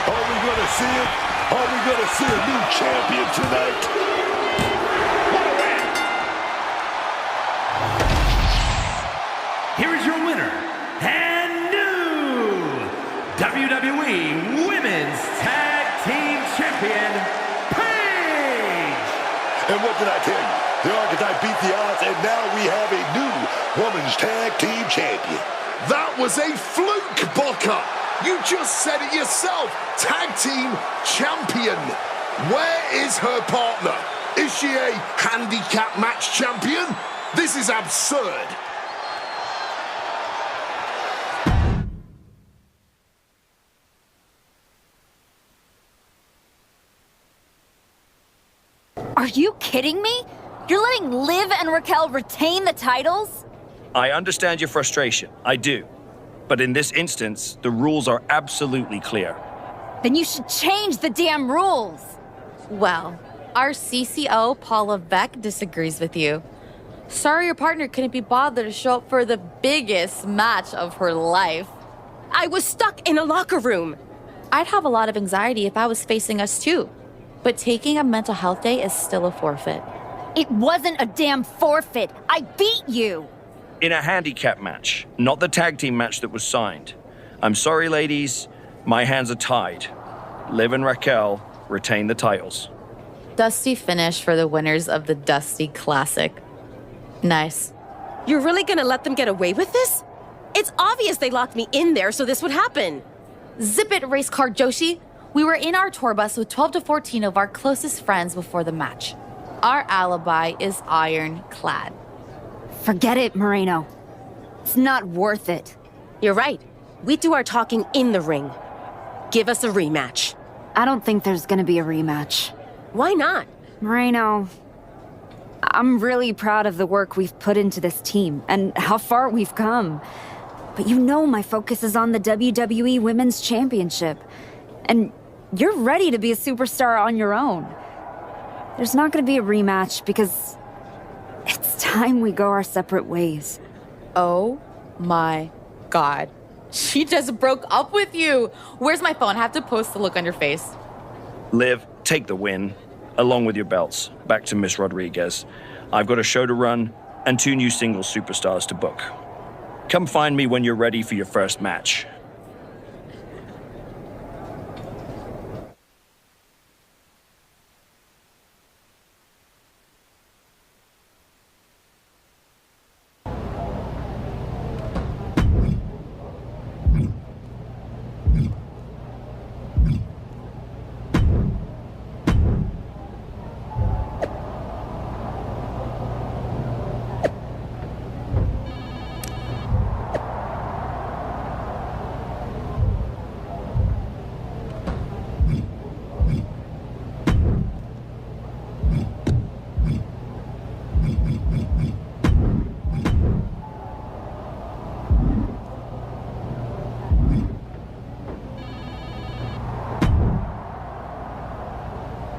Are we going to see it? Are we going to see a new champion tonight? What a win! Here is your winner, and new WWE Women's Tag Team Champion, Paige! And what did I tell you? The Archetype beat the odds, and now we have a new Women's Tag Team Champion. That was a fluke, Booker. You just said it yourself. Tag Team Champion. Where is her partner? Is she a handicap match champion? This is absurd. Are you kidding me? You're letting Liv and Raquel retain the titles? I understand your frustration. I do. But in this instance, the rules are absolutely clear. Then you should change the damn rules. Well, our CCO, Paula Beck, disagrees with you. Sorry your partner couldn't be bothered to show up for the biggest match of her life. I was stuck in a locker room. I'd have a lot of anxiety if I was facing us too. But taking a mental health day is still a forfeit. It wasn't a damn forfeit. I beat you. In a handicap match, not the tag team match that was signed. I'm sorry, ladies. My hands are tied. Liv and Raquel retain the titles. Dusty finish for the winners of the Dusty Classic. Nice. You're really gonna let them get away with this? It's obvious they locked me in there so this would happen. Zip it, race car Joshi. We were in our tour bus with 12 to 14 of our closest friends before the match. Our alibi is ironclad. Forget it, Moreno. It's not worth it. You're right. We do our talking in the ring. Give us a rematch. I don't think there's gonna be a rematch. Why not? Moreno, I'm really proud of the work we've put into this team and how far we've come. But you know my focus is on the WWE Women's Championship. And you're ready to be a superstar on your own. There's not gonna be a rematch because it's time we go our separate ways. Oh my God. She just broke up with you. Where's my phone? I have to post the look on your face. Liv, take the win, along with your belts, back to Miss Rodriguez. I've got a show to run and 2 new single superstars to book. Come find me when you're ready for your first match.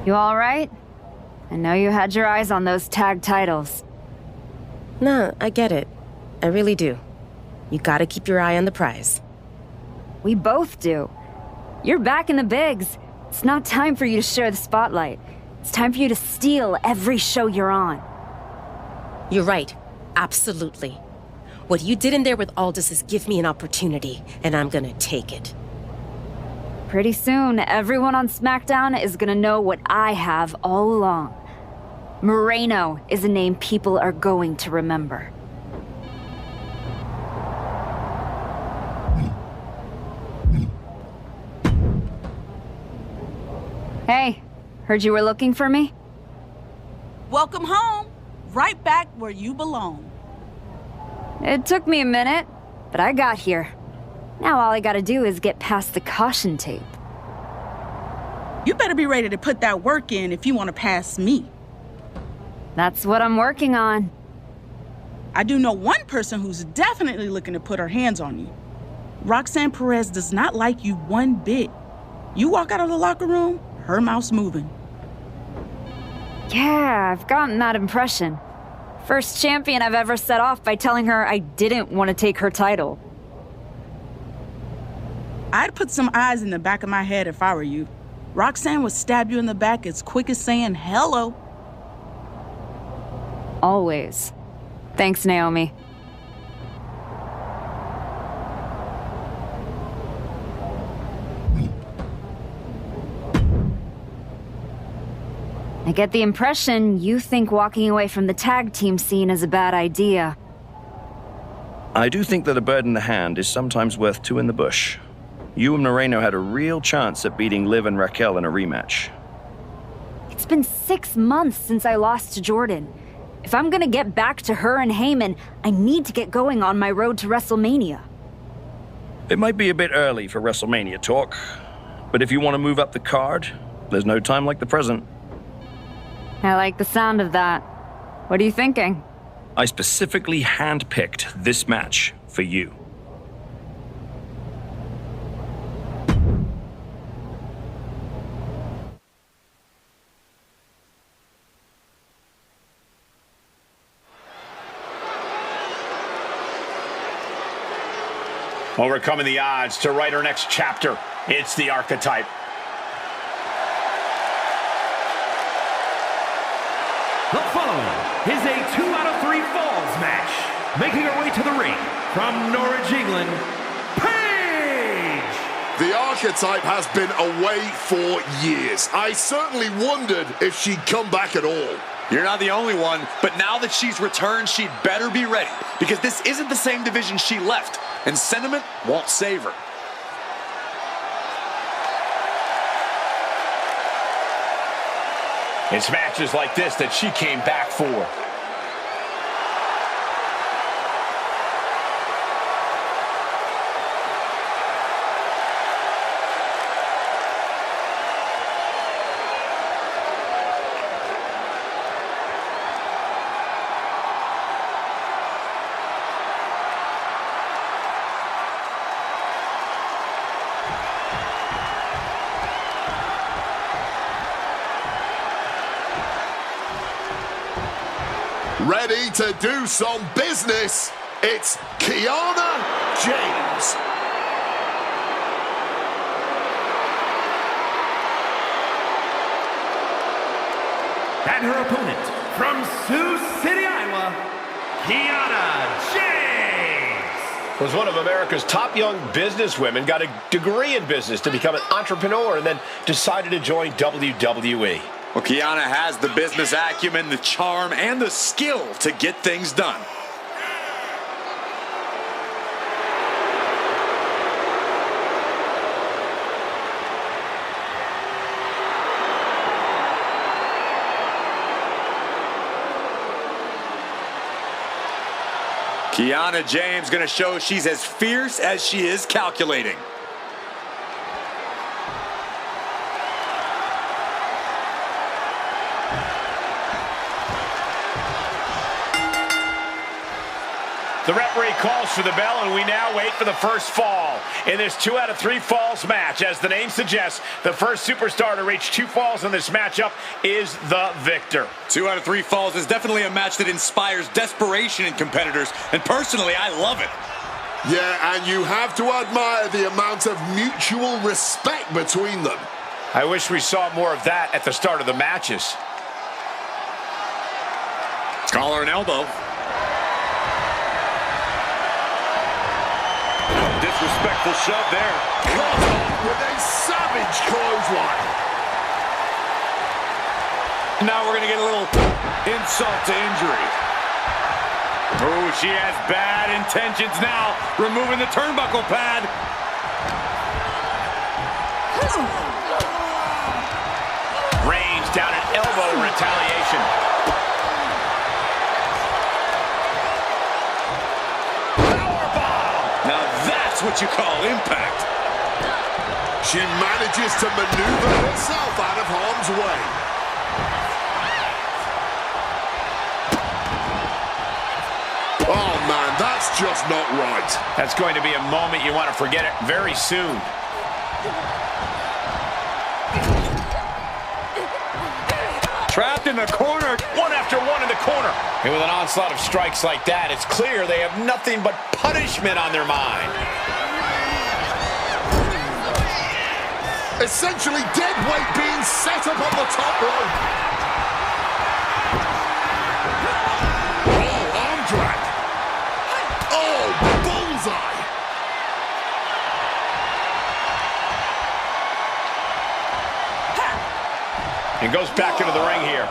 You all right? I know you had your eyes on those tag titles. Nah, I get it. I really do. You gotta keep your eye on the prize. We both do. You're back in the bigs. It's not time for you to share the spotlight. It's time for you to steal every show you're on. You're right. Absolutely. What you did in there with Aldous is give me an opportunity, and I'm gonna take it. Pretty soon, everyone on SmackDown is gonna know what I have all along. Moreno is a name people are going to remember. Hey, heard you were looking for me? Welcome home. Right back where you belong. It took me a minute, but I got here. Now all I gotta do is get past the caution tape. You better be ready to put that work in if you want to pass me. That's what I'm working on. I do know one person who's definitely looking to put her hands on you. Roxanne Perez does not like you one bit. You walk out of the locker room, her mouth's moving. Yeah, I've gotten that impression. First champion I've ever set off by telling her I didn't want to take her title. I'd put some eyes in the back of my head if I were you. Roxanne would stab you in the back as quick as saying hello. Always. Thanks, Naomi. I get the impression you think walking away from the tag team scene is a bad idea. I do think that a bird in the hand is sometimes worth two in the bush. You and Moreno had a real chance at beating Liv and Raquel in a rematch. It's been 6 months since I lost to Jordan. If I'm gonna get back to her and Heyman, I need to get going on my road to WrestleMania. It might be a bit early for WrestleMania talk, but if you want to move up the card, there's no time like the present. I like the sound of that. What are you thinking? I specifically handpicked this match for you. Overcoming the odds to write her next chapter. It's the Archetype. The following is a 2 out of 3 falls match. Making her way to the ring from Norwich, England, Paige! The Archetype has been away for years. I certainly wondered if she'd come back at all. You're not the only one, but now that she's returned, she'd better be ready, because this isn't the same division she left, and sentiment won't save her. It's matches like this that she came back for. Ready to do some business, it's Kiana James. And her opponent, from Sioux City, Iowa, Kiana James. Was one of America's top young businesswomen, got a degree in business to become an entrepreneur, and then decided to join WWE. Well, Kiana has the business acumen, the charm, and the skill to get things done. Kiana James going to show she's as fierce as she is calculating. The referee calls for the bell, and we now wait for the first fall in this 2 out of 3 falls match. As the name suggests, the first superstar to reach 2 falls in this matchup is the victor. 2 out of 3 falls is definitely a match that inspires desperation in competitors, and personally, I love it. Yeah, and you have to admire the amount of mutual respect between them. I wish we saw more of that at the start of the matches. Collar and elbow. Disrespectful shove there. Caught off with a savage clothesline. Now we're going to get a little insult to injury. Oh, she has bad intentions now. Removing the turnbuckle pad. Range down an elbow in retaliation. What you call impact. She manages to maneuver herself out of harm's way. Oh man, that's just not right. That's going to be a moment you want to forget it very soon. Trapped in the corner, one after one in the corner. And with an onslaught of strikes like that, it's clear they have nothing but punishment on their mind. Essentially dead weight being set up on the top rope. Oh, arm drag. Oh, bullseye. And goes back into the ring here.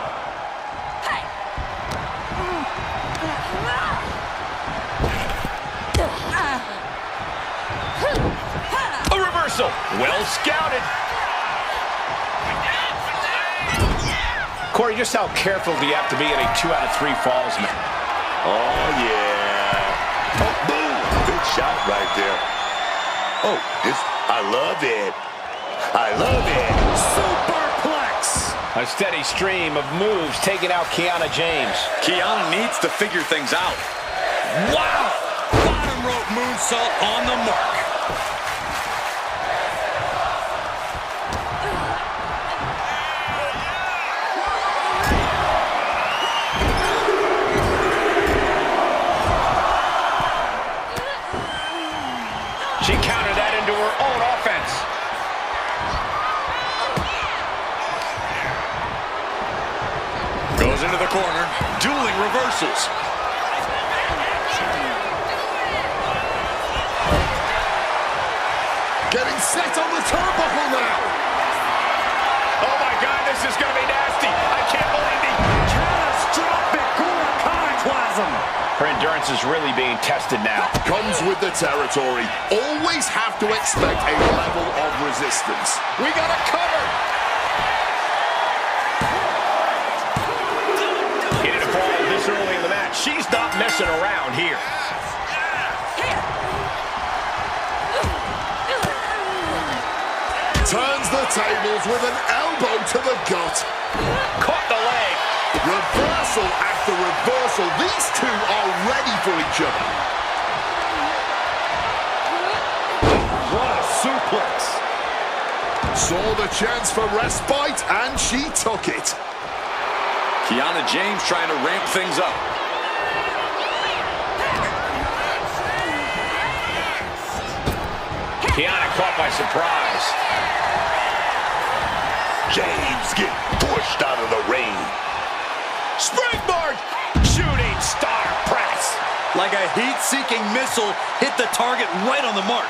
A reversal. Well scouted. Corey, just how careful do you have to be in a 2 out of 3 falls match? Oh, yeah. Oh, boom. Good shot right there. Oh, I love it. I love it. Superplex. A steady stream of moves taking out Kiana James. Kiana needs to figure things out. Wow! Bottom rope moonsault on the mark. She countered that into her own offense. Goes into the corner, dueling reversals. Getting set on the turnbuckle now. Oh my God, this is going to be nasty. I can't believe the catastrophic iconoclasm. Her endurance is really being tested now. Comes with the territory. Always have to expect a level of resistance. We got a cover. Getting a ball this early in the match. She's not messing around here. Turns the tables with an elbow to the gut. Caught the leg. Reversal after reversal. These two are ready for each other. What a suplex. Saw the chance for respite, and she took it. Kiana James trying to ramp things up. Kiana caught by surprise. James get pushed out of the ring. Springboard! Shooting star press. Like a heat-seeking missile, hit the target right on the mark.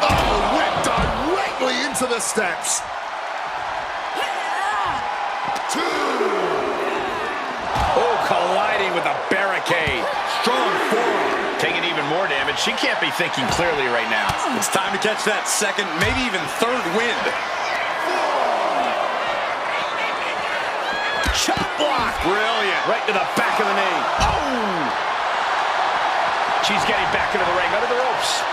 Oh, went directly into the steps. 2. Oh, colliding with a barricade. Strong forearm. Taking even more damage. She can't be thinking clearly right now. It's time to catch that second, maybe even third wind. Chop block. Brilliant. Right to the back of the knee. Oh! She's getting back into the ring under the ropes.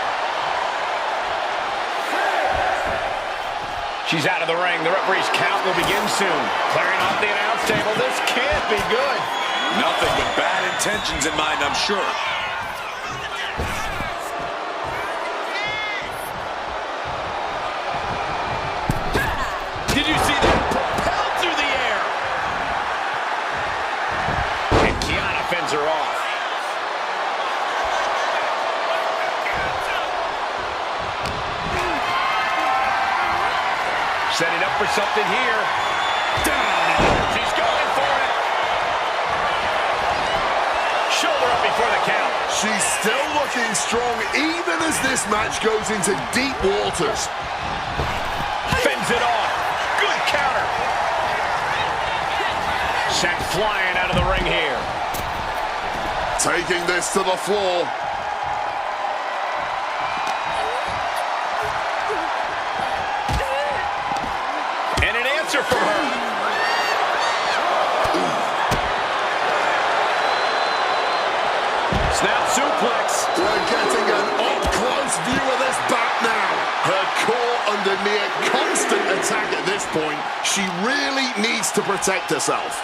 She's out of the ring. The referee's count will begin soon. Clearing off the announce table. This can't be good. Nothing but bad intentions in mind, I'm sure. Did you see that? Propelled through the air. And Kiana fends her off. Setting up for something here. Down. She's going for it. Shoulder up before the count. She's still looking strong even as this match goes into deep waters. Fends it off. Good counter. Sent flying out of the ring here. Taking this to the floor. And an answer from her. Snap suplex. We're getting an up-close view of this back now. Her core under near constant attack at this point. She really needs to protect herself.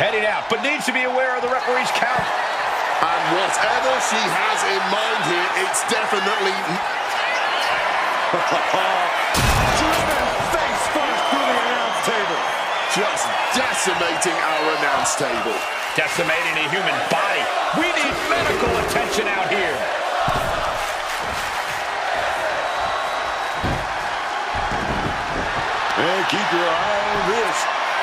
Heading out, but needs to be aware of the referee's count. And whatever she has in mind here, it's definitely... Driven face first through the announce table. Just decimating our announce table. Decimating a human body. We need medical attention out here. And keep your eye on this.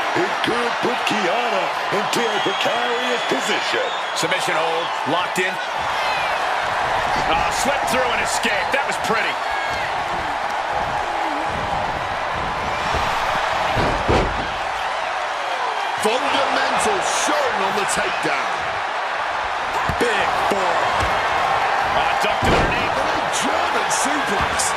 It could put Kiana into a precarious position. Submission hold, locked in. Slipped through and escaped. That was pretty. Fundamentals shown on the takedown. Big forearm. Ducked underneath. A German suplex.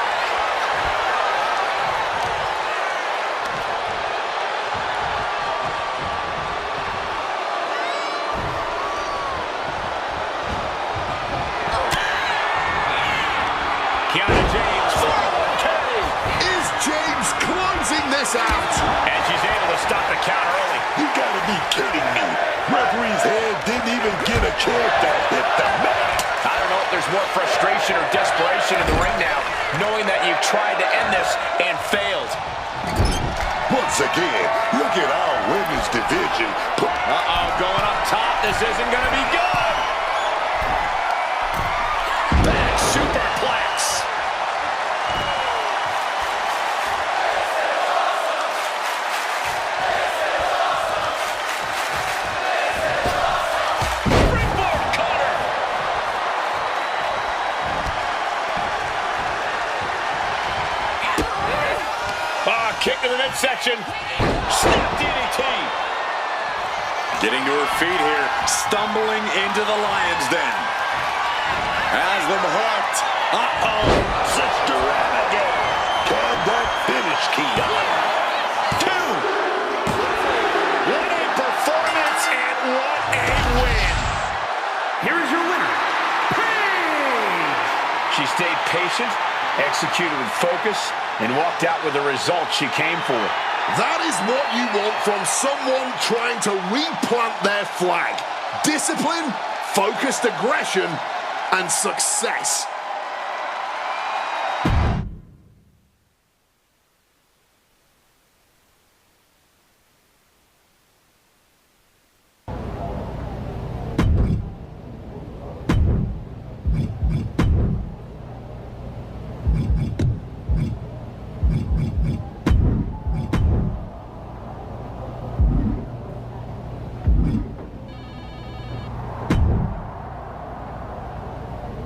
This out. And she's able to stop the count early. You gotta be kidding me. Referee's head didn't even get a chance to hit the mat. I don't know if there's more frustration or desperation in the ring now, knowing that you've tried to end this and failed. Once again, look at our women's division. Going up top. This isn't gonna be good. Back superplex. Kick to the midsection. Snap DDT. Getting to her feet here. Stumbling into the lion's den. Has them hooked. Sister Abigail. Can that finish Kiana? 2. What a performance and what a win. Here is your winner, Paige. She stayed patient, executed with focus, and walked out with the result she came for. That is what you want from someone trying to replant their flag. Discipline, focused aggression, and success.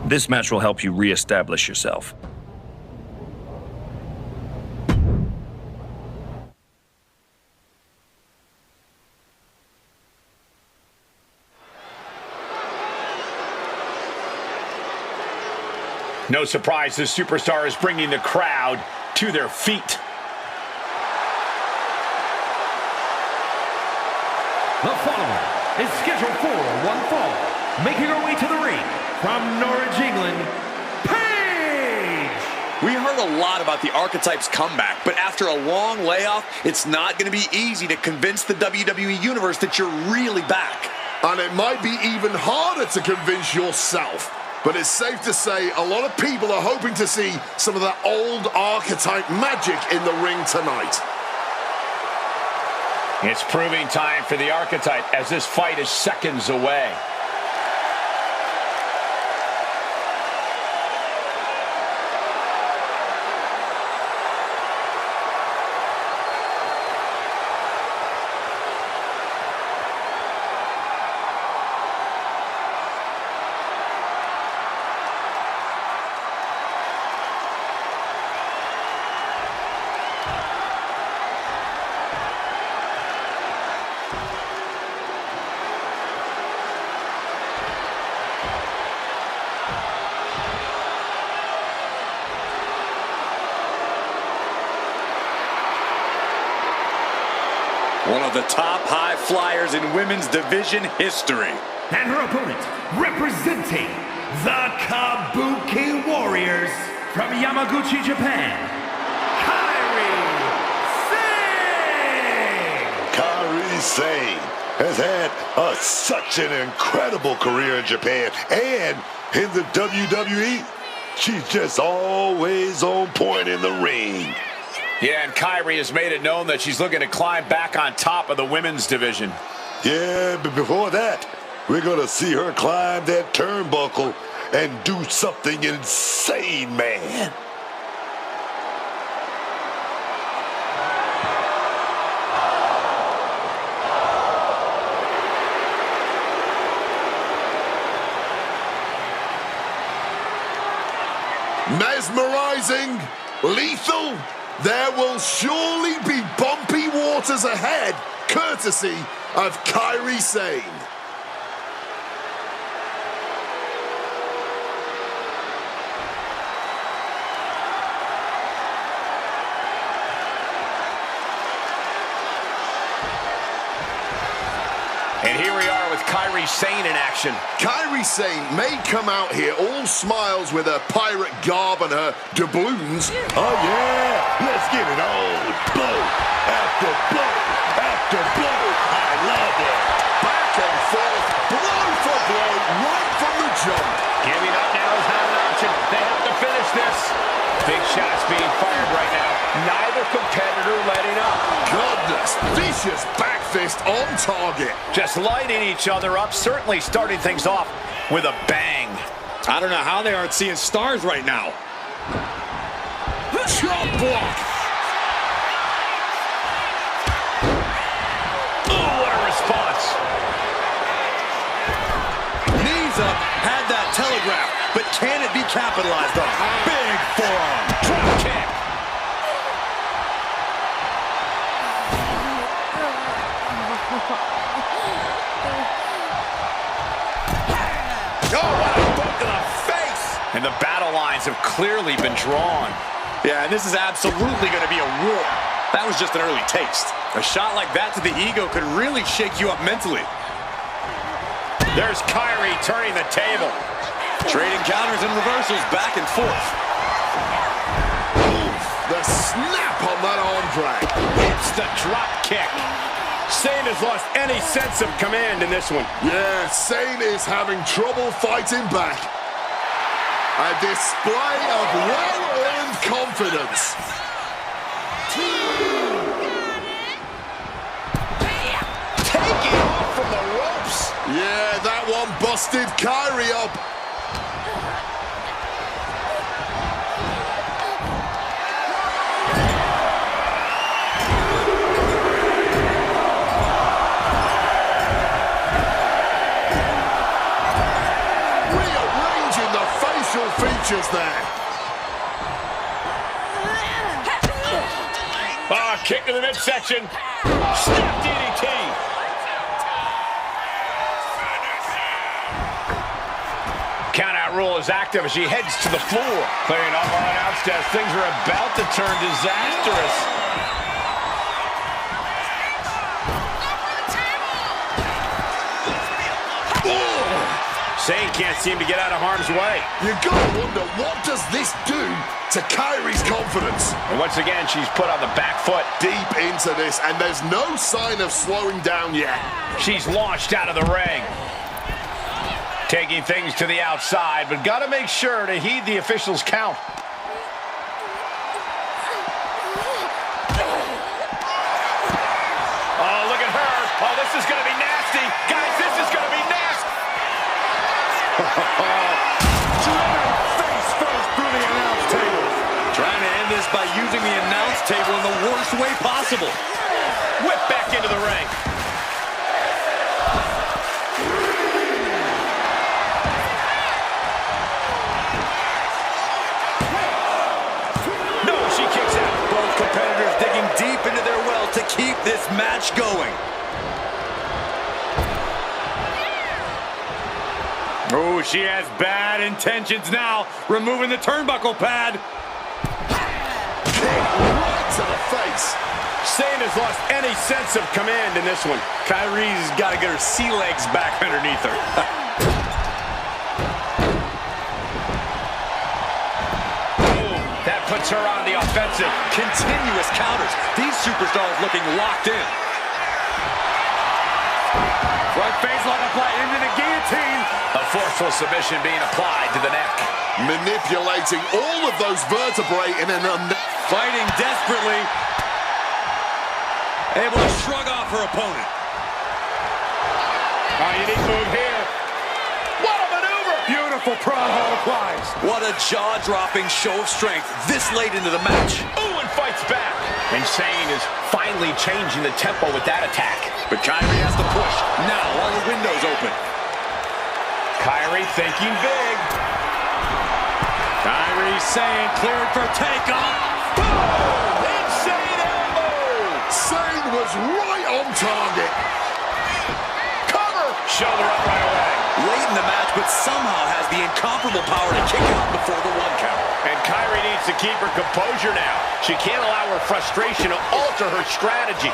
This match will help you re-establish yourself. No surprise, this superstar is bringing the crowd to their feet. The following is scheduled for one fall. Making her way to the ring from Norwich, England, Paige! We heard a lot about the Archetype's comeback, but after a long layoff, it's not going to be easy to convince the WWE Universe that you're really back. And it might be even harder to convince yourself. But it's safe to say a lot of people are hoping to see some of that old Archetype magic in the ring tonight. It's proving time for the Archetype as this fight is seconds away. One of the top high flyers in women's division history. And her opponent, representing the Kabuki Warriors from Yamaguchi, Japan, Kairi Sane has had such an incredible career in Japan and in the WWE. She's just always on point in the ring. Yeah, and Kairi has made it known that she's looking to climb back on top of the women's division. Yeah, but before that, we're going to see her climb that turnbuckle and do something insane, man. Mesmerizing, lethal. There will surely be bumpy waters ahead, courtesy of Kairi Sane. And here we are with Kairi Sane in action. Kairi Sane may come out here all smiles with her pirate garb and her doubloons. Oh, yeah. Let's get it on. Blow after blow after blow. I love it. Back and forth, blow for blow, right from the jump. Giving up now is not an option. They have to finish this. Big shots being fired right now. Neither competitor letting up. Goodness, vicious back fist on target. Just lighting each other up, certainly starting things off with a bang. I don't know how they aren't seeing stars right now. Chop block. Oh, what a response. Knees up, had that telegraph, but can it be capitalized on? Big forearm. Drop kick. Oh, what a boot to the face. And the battle lines have clearly been drawn. Yeah, and this is absolutely going to be a war. That was just an early taste. A shot like that to the ego could really shake you up mentally. There's Kairi turning the table. Trading counters and reversals back and forth. The snap on that arm drag. Hits the drop kick. Sane has lost any sense of command in this one. Yeah, Sane is having trouble fighting back. A display of well-earned confidence. Taking off from the ropes. Yeah, that one busted Kairi up. Rearranging the facial features there. Ah, kick to the midsection. Snap DDT. Countout rule is active as she heads to the floor. Clearing off our announce desk. Things are about to turn disastrous. Sane can't seem to get out of harm's way. You gotta wonder, what does this do to Kairi's confidence? And once again, she's put on the back foot. Deep into this, and there's no sign of slowing down yet. She's launched out of the ring. Taking things to the outside, but gotta make sure to heed the officials' count. Oh, look at her. Oh, this is gonna be nasty. Guys, this is gonna be nasty. Face first through the announce table. Trying to end this by using the announce table in the worst way possible. Whip back into the ring. No, she kicks out. Both competitors digging deep into their well to keep this match going. Oh, she has bad intentions now. Removing the turnbuckle pad. Right to the face. Sane has lost any sense of command in this one. Kairi's got to get her sea legs back underneath her. That puts her on the offensive. Continuous counters. These superstars looking locked in. Front face lock applied into the guillotine. A forceful submission being applied to the neck. Manipulating all of those vertebrae in an Fighting desperately. Able to shrug off her opponent. Unique move here. What a maneuver! Beautiful prawn hold applies. What a jaw-dropping show of strength this late into the match. Ooh, and fights back. And Sane is finally changing the tempo with that attack. But Kairi has to push. Now all the windows open. Kairi thinking big. Kairi Sane cleared for takeoff. Boom! Insane elbow! Sane was right on target. Cover! Shoulder up right away. Late in the match, but somehow has the incomparable power to kick out before the 1 count. And Kairi needs to keep her composure now. She can't allow her frustration to alter her strategy.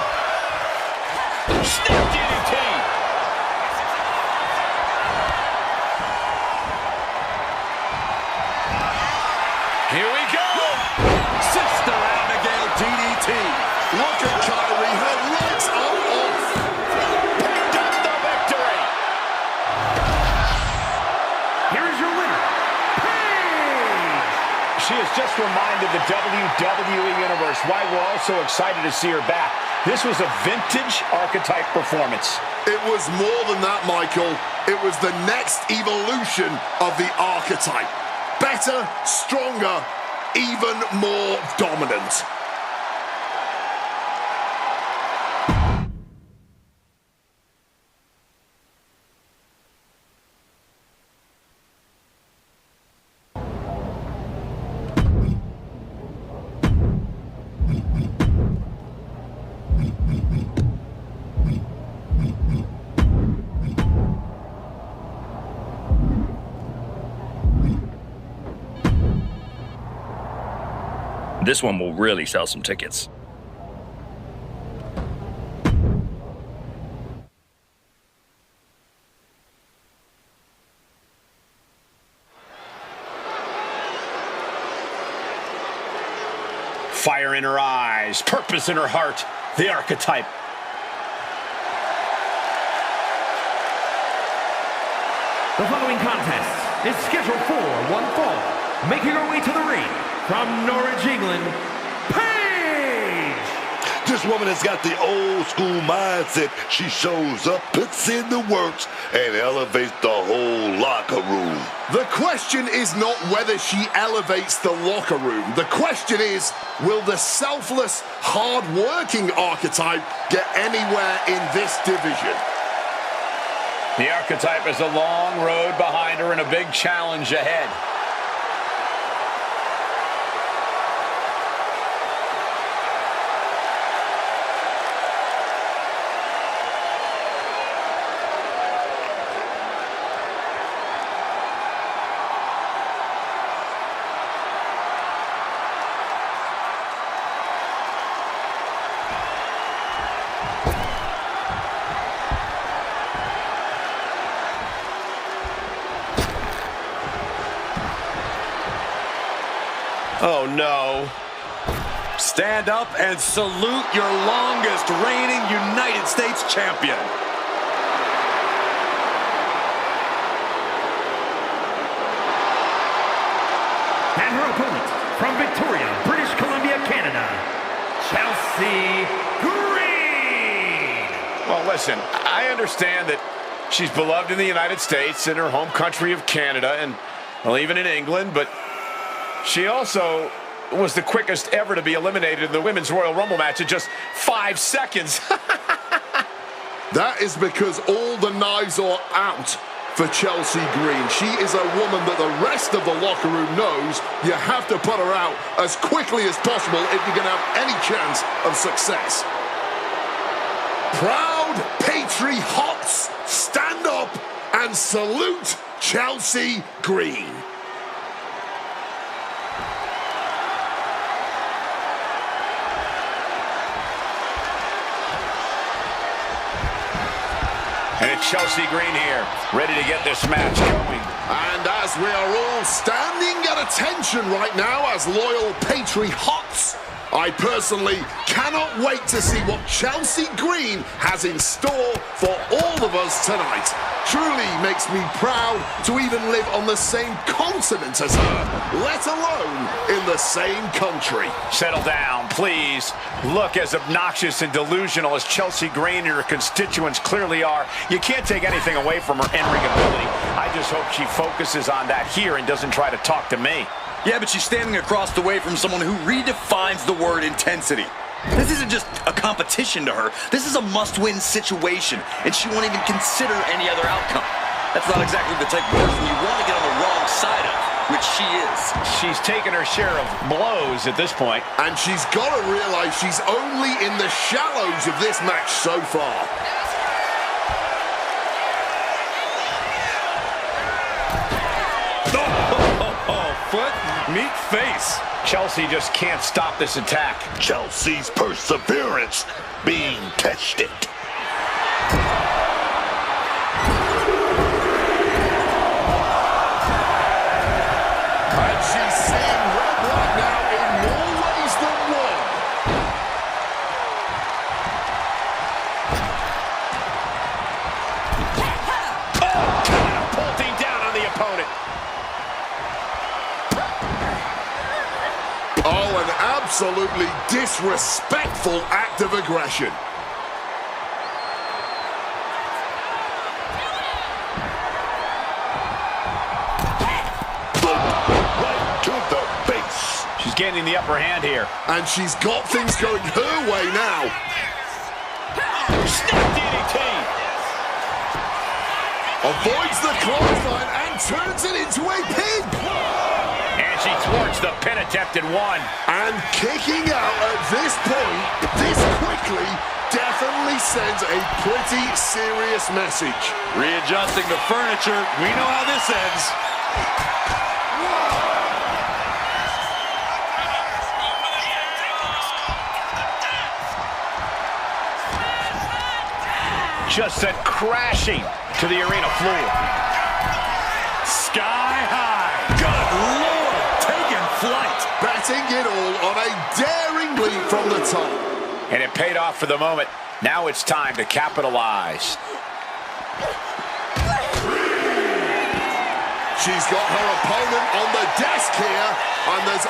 Snap DDT! Here we go! Sister Abigail DDT. Look at Kairi, her legs are off. Picked up the victory! Here is your winner, Paige! She has just reminded the WWE Universe why we're all so excited to see her back. This was a vintage Archetype performance. It was more than that, Michael. It was the next evolution of the Archetype. Better, stronger, even more dominant. This one will really sell some tickets. Fire in her eyes, purpose in her heart, the Archetype. The following contest is scheduled for one fall. Making her way to the ring from Norwich, England, Paige! This woman has got the old school mindset. She shows up, puts in the works, and elevates the whole locker room. The question is not whether she elevates the locker room. The question is, will the selfless, hard-working Archetype get anywhere in this division? The Archetype has a long road behind her and a big challenge ahead. Oh, no. Stand up and salute your longest reigning United States champion. And her opponent, from Victoria, British Columbia, Canada, Chelsea Green. Well, listen, I understand that she's beloved in the United States, in her home country of Canada, and, well, even in England, but she also was the quickest ever to be eliminated in the Women's Royal Rumble match in just 5 seconds. That is because all the knives are out for Chelsea Green. She is a woman that the rest of the locker room knows you have to put her out as quickly as possible if you're going to have any chance of success. Proud patriots, stand up and salute Chelsea Green. And it's Chelsea Green here, ready to get this match going. And as we are all standing at attention right now as loyal patriots, I personally cannot wait to see what Chelsea Green has in store for all of us tonight. Truly makes me proud to even live on the same continent as her, let alone in the same country. Settle down, please. Look, as obnoxious and delusional as Chelsea Green and her constituents clearly are, you can't take anything away from her in-ring ability. I just hope she focuses on that here and doesn't try to talk to me. Yeah, but she's standing across the way from someone who redefines the word intensity. This isn't just a competition to her. This is a must-win situation, and she won't even consider any other outcome. That's not exactly the type of person you want to get on the wrong side of, which she is. She's taken her share of blows at this point. And she's got to realize she's only in the shallows of this match so far. Foot, meet face. Chelsea just can't stop this attack. Chelsea's perseverance being tested. And she's seeing red right now in more ways than one. Catapulting down on the opponent. Oh, an absolutely disrespectful act of aggression. Right to the face. She's gaining the upper hand here. And she's got things going her way now. Snap DDT. Avoids the clothesline and turns it into a pin. And she thwarts the pin attempt in one. And kicking out at this point, this quickly, definitely sends a pretty serious message. Readjusting the furniture. We know how this ends. Just sent crashing to the arena floor. Sky high. Good Lord, taking flight. Betting it all on a daring leap from the top. And it paid off for the moment. Now it's time to capitalize. She's got her opponent on the desk here, and there's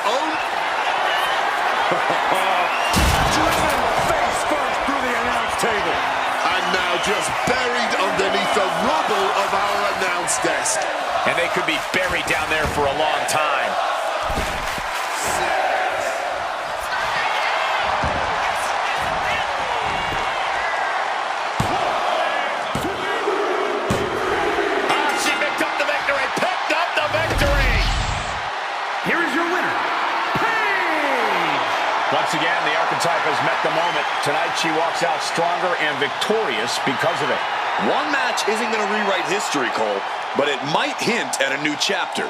Driven face first through the announce table. And now just buried underneath the rubble of our announce desk. And they could be buried down there for a long time. She picked up the victory. Picked up the victory. Here is your winner, Paige. Once again, the archetype has met the moment. Tonight she walks out stronger and victorious because of it. One match isn't going to rewrite history, Cole, but it might hint at a new chapter.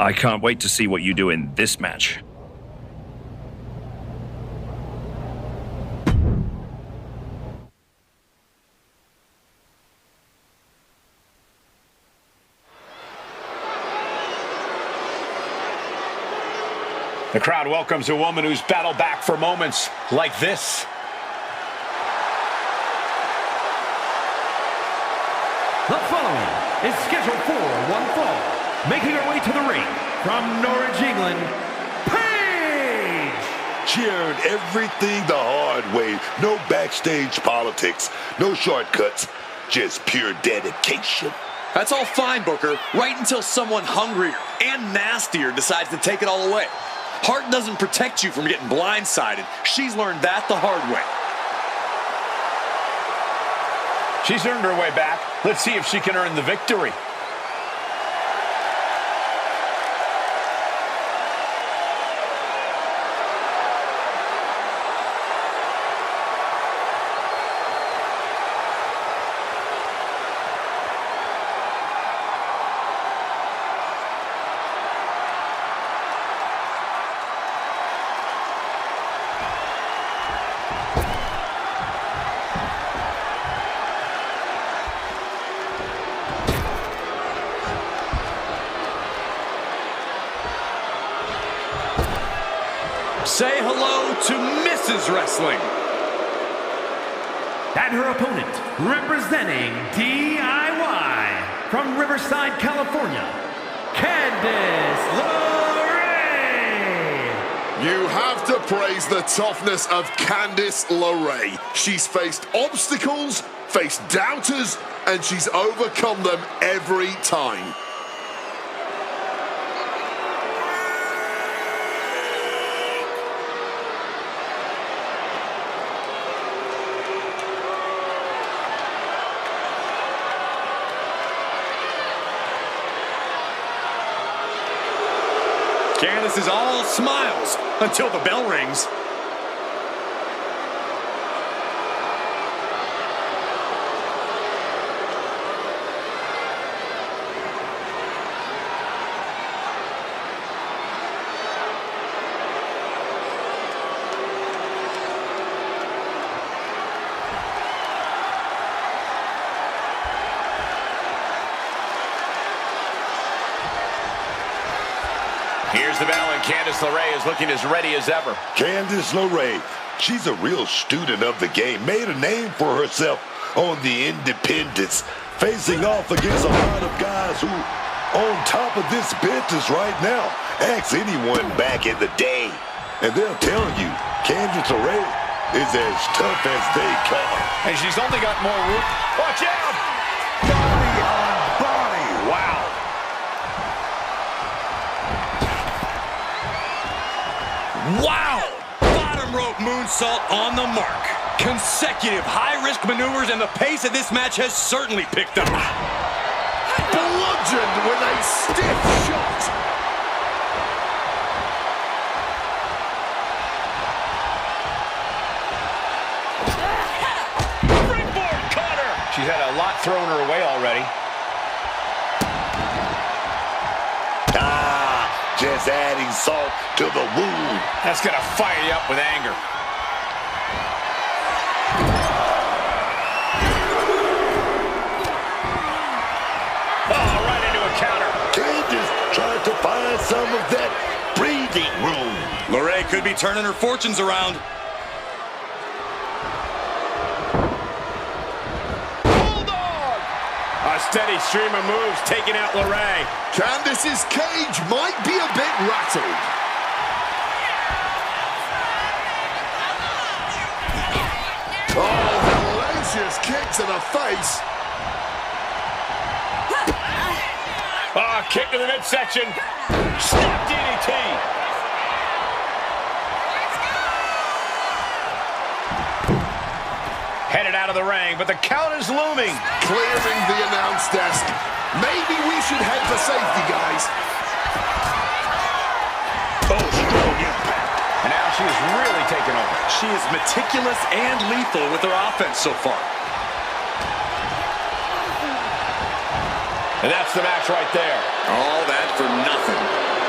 I can't wait to see what you do in this match. The crowd welcomes a woman who's battled back for moments like this. The following is scheduled for one fall. Making her way to the ring from Norwich, England, Paige! She earned everything the hard way. No backstage politics, no shortcuts, just pure dedication. That's all fine, Booker, right until someone hungrier and nastier decides to take it all away. Heart doesn't protect you from getting blindsided. She's learned that the hard way. She's earned her way back. Let's see if she can earn the victory. Say hello to Mrs. Wrestling. And her opponent, representing DIY from Riverside, California, Candice LeRae. You have to praise the toughness of Candice LeRae. She's faced obstacles, faced doubters, and she's overcome them every time. Candice is all smiles until the bell rings. Here's the bell, and Candice LeRae is looking as ready as ever. Candice LeRae, she's a real student of the game. Made a name for herself on the independents, facing off against a lot of guys who on top of this business right now. Ask anyone back in the day, and they'll tell you Candice LeRae is as tough as they come. And she's only got more room. Watch out! Body on body. Wow. Wow! Bottom rope moonsault on the mark. Consecutive high-risk maneuvers, and the pace of this match has certainly picked up. Bludgeoned with a stiff shot. Springboard cutter. She's had a lot thrown her way already. Just adding salt to the wound. That's going to fire you up with anger. Oh, right into a counter. Candice tried to find some of that breathing room. LeRae could be turning her fortunes around. A steady stream of moves taking out LeRae. Candice's cage might be a bit rattled. Oh, hellacious kick to the face. Kick to the midsection. Snap DDT. Headed out of the ring, but the count is looming. Clearing the announce desk. Maybe we should head for safety, guys. Oh, strong impact. And now she is really taking over. She is meticulous and lethal with her offense so far. And that's the match right there. All that for nothing.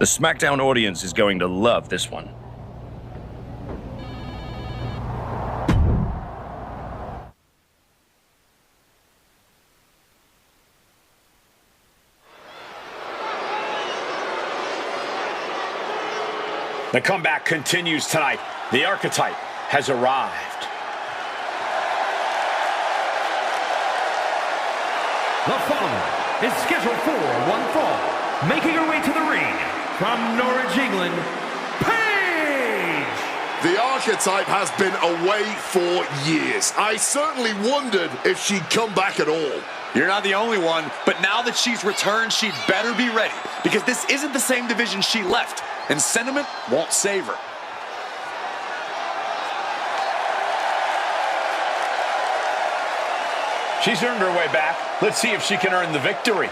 The SmackDown audience is going to love this one. The comeback continues tonight. The Archetype has arrived. The following is scheduled for one fall. Making her way to the ring from Norwich, England, Paige! The Archetype has been away for years. I certainly wondered if she'd come back at all. You're not the only one, but now that she's returned, she'd better be ready, because this isn't the same division she left, and sentiment won't save her. She's earned her way back. Let's see if she can earn the victory.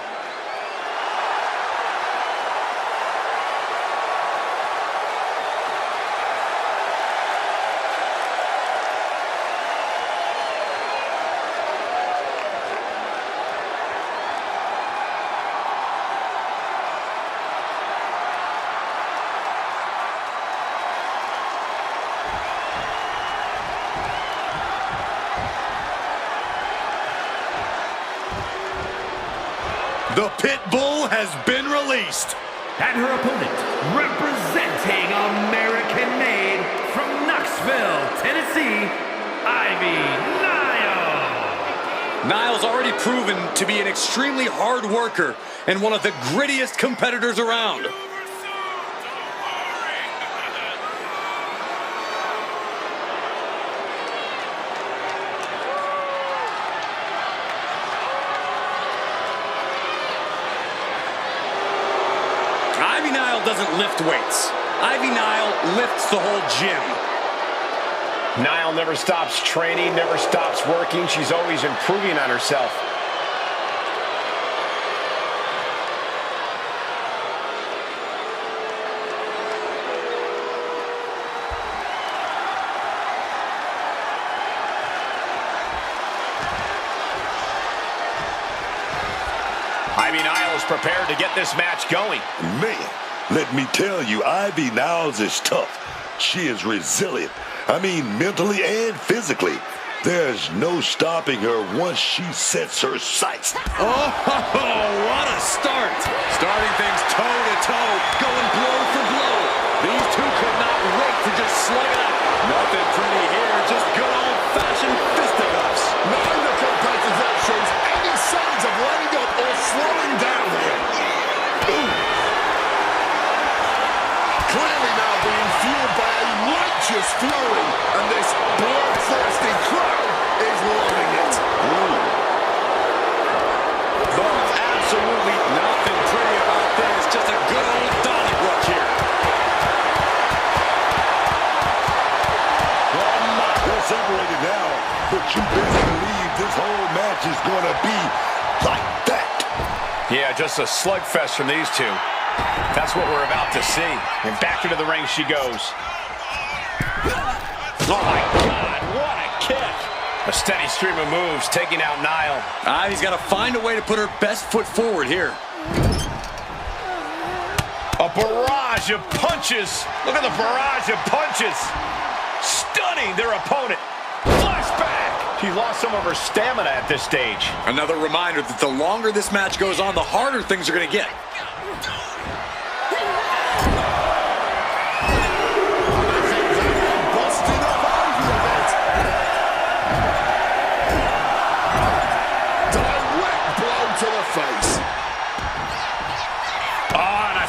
The Pit Bull has been released. And her opponent, representing American-made from Knoxville, Tennessee, Ivy Nile. Nile's already proven to be an extremely hard worker and one of the grittiest competitors around. Doesn't lift weights. Ivy Nile lifts the whole gym. Nile never stops training, never stops working. She's always improving on herself. Ivy Nile is prepared to get this match going. Man, let me tell you, Ivy Niles is tough. She is resilient. I mean, mentally and physically. There's no stopping her once she sets her sights. Oh, what a start. Starting things toe-to-toe, going blow for blow. These two could not wait to just slug it out. Nothing pretty here, just good old-fashioned fisticuffs. Neither competitor shows any signs of letting up or slowing down here. Clearly now being fueled by a righteous fury, and this bloodthirsty crowd is loving it. But absolutely nothing pretty about this. Just a good old Donnybrook here. They're separated now, but you best believe this whole match is going to be like that. Yeah, just a slugfest from these two. That's what we're about to see. And back into the ring she goes. Oh my God, what a kick. A steady stream of moves taking out Nile. Ivy's got to find a way to put her best foot forward here. A barrage of punches. Look at the barrage of punches. Stunning their opponent. Flashback. She lost some of her stamina at this stage. Another reminder that the longer this match goes on, the harder things are going to get.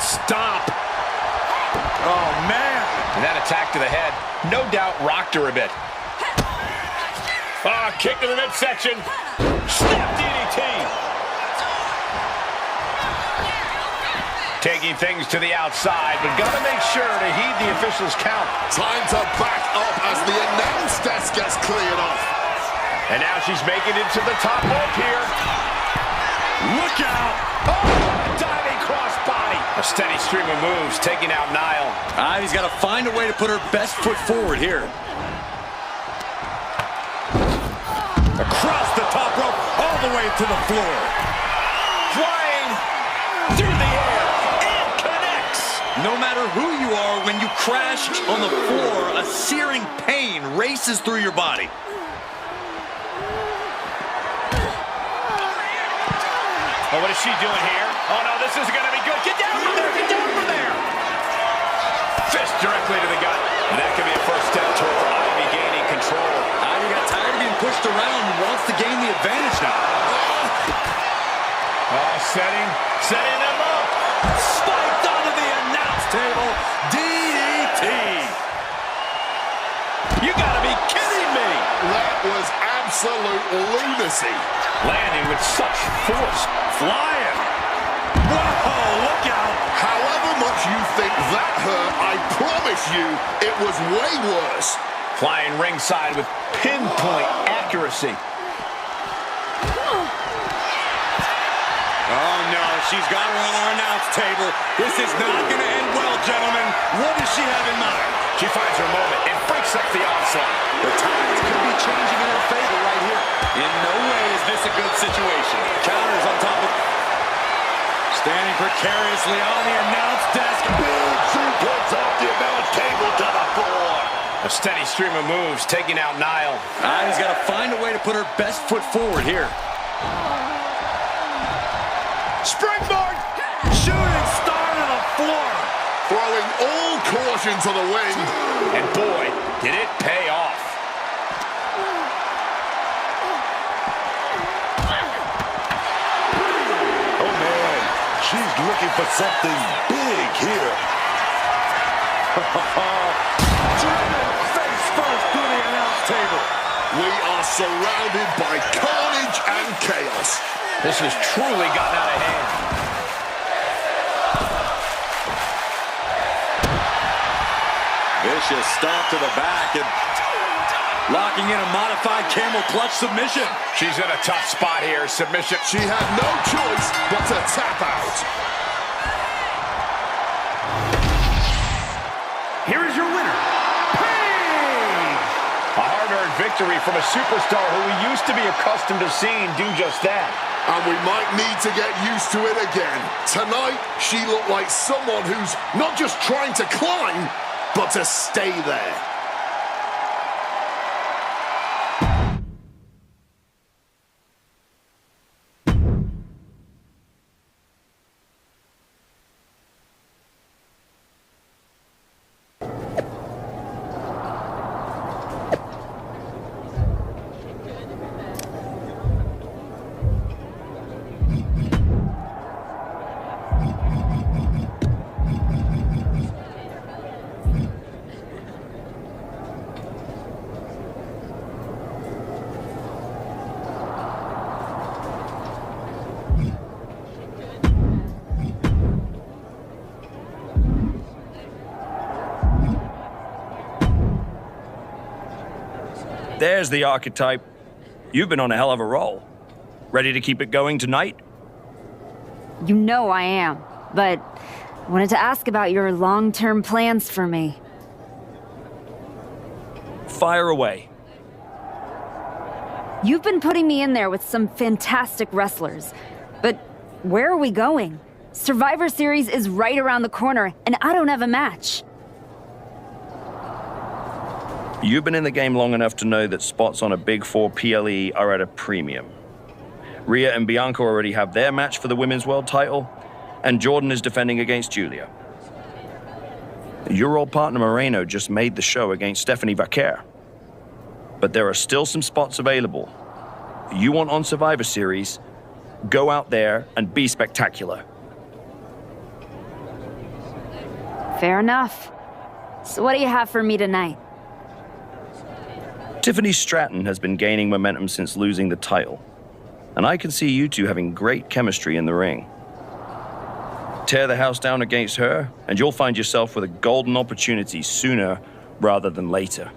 Stomp. Oh, man. And that attack to the head, no doubt, rocked her a bit. Kick to the midsection. Snap DDT. Taking things to the outside, but got to make sure to heed the official's count. Time to back up as the announce desk gets cleared off. And now she's making it to the top rope here. Look out. Oh, diving crossbody. A steady stream of moves taking out Nile. Ivy's got to find a way to put her best foot forward here. Across the top rope, all the way to the floor. Flying through the air. It connects. crash on the floor, a searing pain races through your body. Oh, what is she doing here? Oh, no, this isn't going to be good. Get down from there. Get down from there. Fist directly to the gut. And that could be a first step towards Ivy gaining control. Ivy got tired of being pushed around and wants to gain the advantage now. Oh, setting them up. Spiked onto the announce table. DDT. You got to be kidding me. That was absolute lunacy. Landing with such force. Flying. Whoa, look out. However much you think that hurt, I promise you it was way worse. Flying ringside with pinpoint accuracy. Oh, no, she's got her on our announce table. This is not going to end well, gentlemen. What does she have in mind? She finds her moment and breaks up the onslaught. The tides could be changing in her favor right here. In no way is this a good situation. Counters on top of... Standing precariously on the announce desk. Big suplex off the announce table to the floor. A steady stream of moves taking out Nile. Ivy's got to find a way to put her best foot forward here. Springboard! Shooting star to the floor. Throwing all caution to the wind. And boy, did it pay off. Oh, man. She's looking for something big here. Driven face first through the announce table. We are surrounded by carnage and chaos. This has truly gotten out of hand. Vicious stomp to the back and locking in a modified camel clutch submission. She's in a tough spot here. Submission. She had no choice but to tap out. Here is your winner, Paige! A hard-earned victory from a superstar who we used to be accustomed to seeing do just that. And we might need to get used to it again. Tonight, she looked like someone who's not just trying to climb, but to stay there. There's the archetype. You've been on a hell of a roll. Ready to keep it going tonight? You know I am, but wanted to ask about your long-term plans for me. Fire away. You've been putting me in there with some fantastic wrestlers, but where are we going? Survivor Series is right around the corner, and I don't have a match. You've been in the game long enough to know that spots on a Big 4 PLE are at a premium. Rhea and Bianca already have their match for the Women's World title, and Jordan is defending against Julia. Your old partner Moreno just made the show against Stephanie Vaquer. But there are still some spots available. You want on Survivor Series, go out there and be spectacular. Fair enough. So what do you have for me tonight? Tiffany Stratton has been gaining momentum since losing the title, and I can see you two having great chemistry in the ring. Tear the house down against her, and you'll find yourself with a golden opportunity sooner rather than later.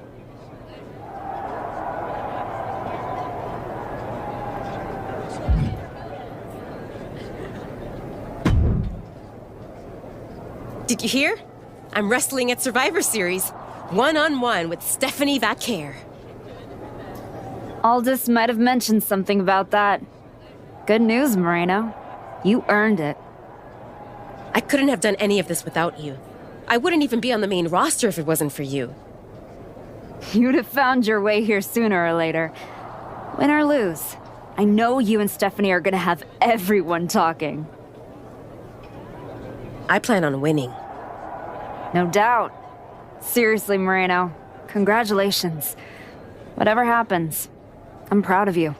Did you hear? I'm wrestling at Survivor Series, one-on-one with Stephanie Vaquer. Aldous might have mentioned something about that. Good news, Moreno. You earned it. I couldn't have done any of this without you. I wouldn't even be on the main roster if it wasn't for you. You'd have found your way here sooner or later. Win or lose, I know you and Stephanie are gonna have everyone talking. I plan on winning. No doubt. Seriously, Moreno, congratulations. Whatever happens, I'm proud of you.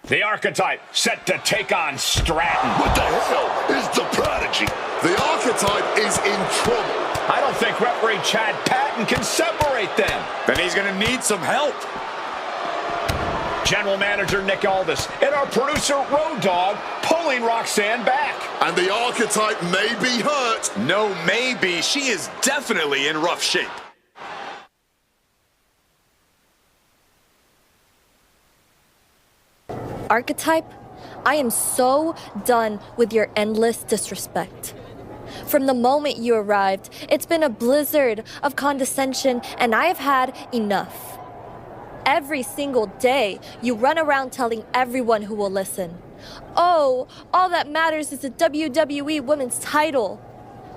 The Archetype set to take on Stratton. What the hell is the Prodigy? The Archetype is in trouble. I don't think referee Chad Patton can separate them. Then he's going to need some help. General Manager Nick Aldis and our producer Road Dogg pulling Roxanne back. And the Archetype may be hurt. No, maybe. She is definitely in rough shape. Archetype, I am so done with your endless disrespect. From the moment you arrived, it's been a blizzard of condescension, and I have had enough. Every single day, you run around telling everyone who will listen, "Oh, all that matters is the WWE Women's title."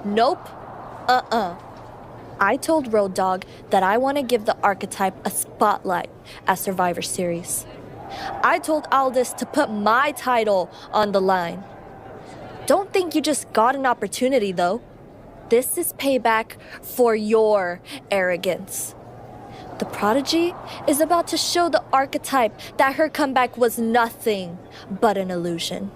Nope. I told Road Dogg that I want to give the Archetype a spotlight at Survivor Series. I told Aldis to put my title on the line. Don't think you just got an opportunity, though. This is payback for your arrogance. The Prodigy is about to show the Archetype that her comeback was nothing but an illusion.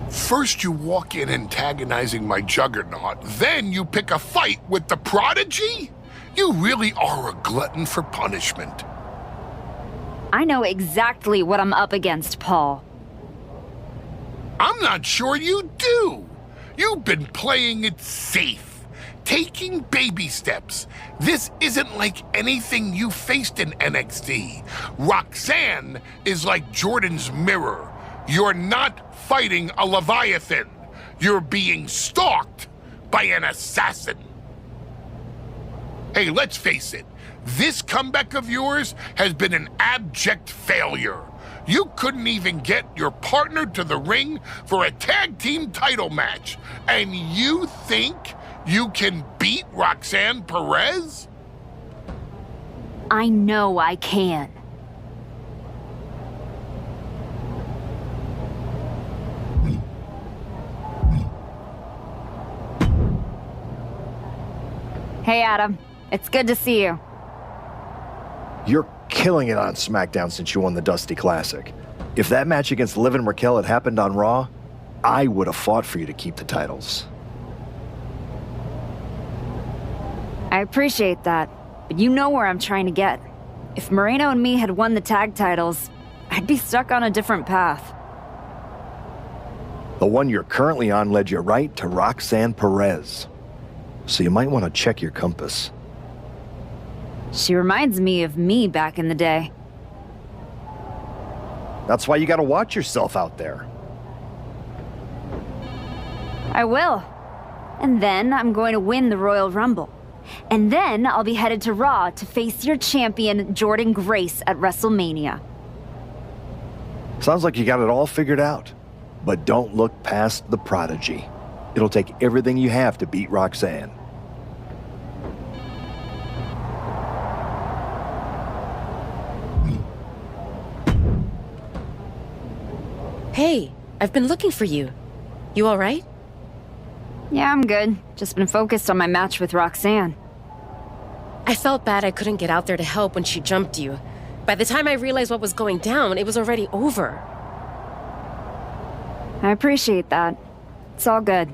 First you walk in antagonizing my juggernaut, then you pick a fight with the Prodigy? You really are a glutton for punishment. I know exactly what I'm up against, Paul. I'm not sure you do. You've been playing it safe, taking baby steps. This isn't like anything you faced in NXT. Roxanne is like Jordan's mirror. You're not fighting a Leviathan. You're being stalked by an assassin. Hey, let's face it. This comeback of yours has been an abject failure. You couldn't even get your partner to the ring for a tag team title match. And you think you can beat Roxanne Perez? I know I can. Hey, Adam. It's good to see you. You're killing it on SmackDown since you won the Dusty Classic. If that match against Liv and Raquel had happened on Raw, I would have fought for you to keep the titles. I appreciate that, but you know where I'm trying to get. If Moreno and me had won the tag titles, I'd be stuck on a different path. The one you're currently on led you right to Roxanne Perez. So you might want to check your compass. She reminds me of me back in the day. That's why you gotta watch yourself out there. I will. And then I'm going to win the Royal Rumble. And then I'll be headed to Raw to face your champion, Jordan Grace, at WrestleMania. Sounds like you got it all figured out. But don't look past the Prodigy. It'll take everything you have to beat Roxanne. Hey, I've been looking for you. You all right? Yeah, I'm good. Just been focused on my match with Roxanne. I felt bad I couldn't get out there to help when she jumped you. By the time I realized what was going down, it was already over. I appreciate that. It's all good.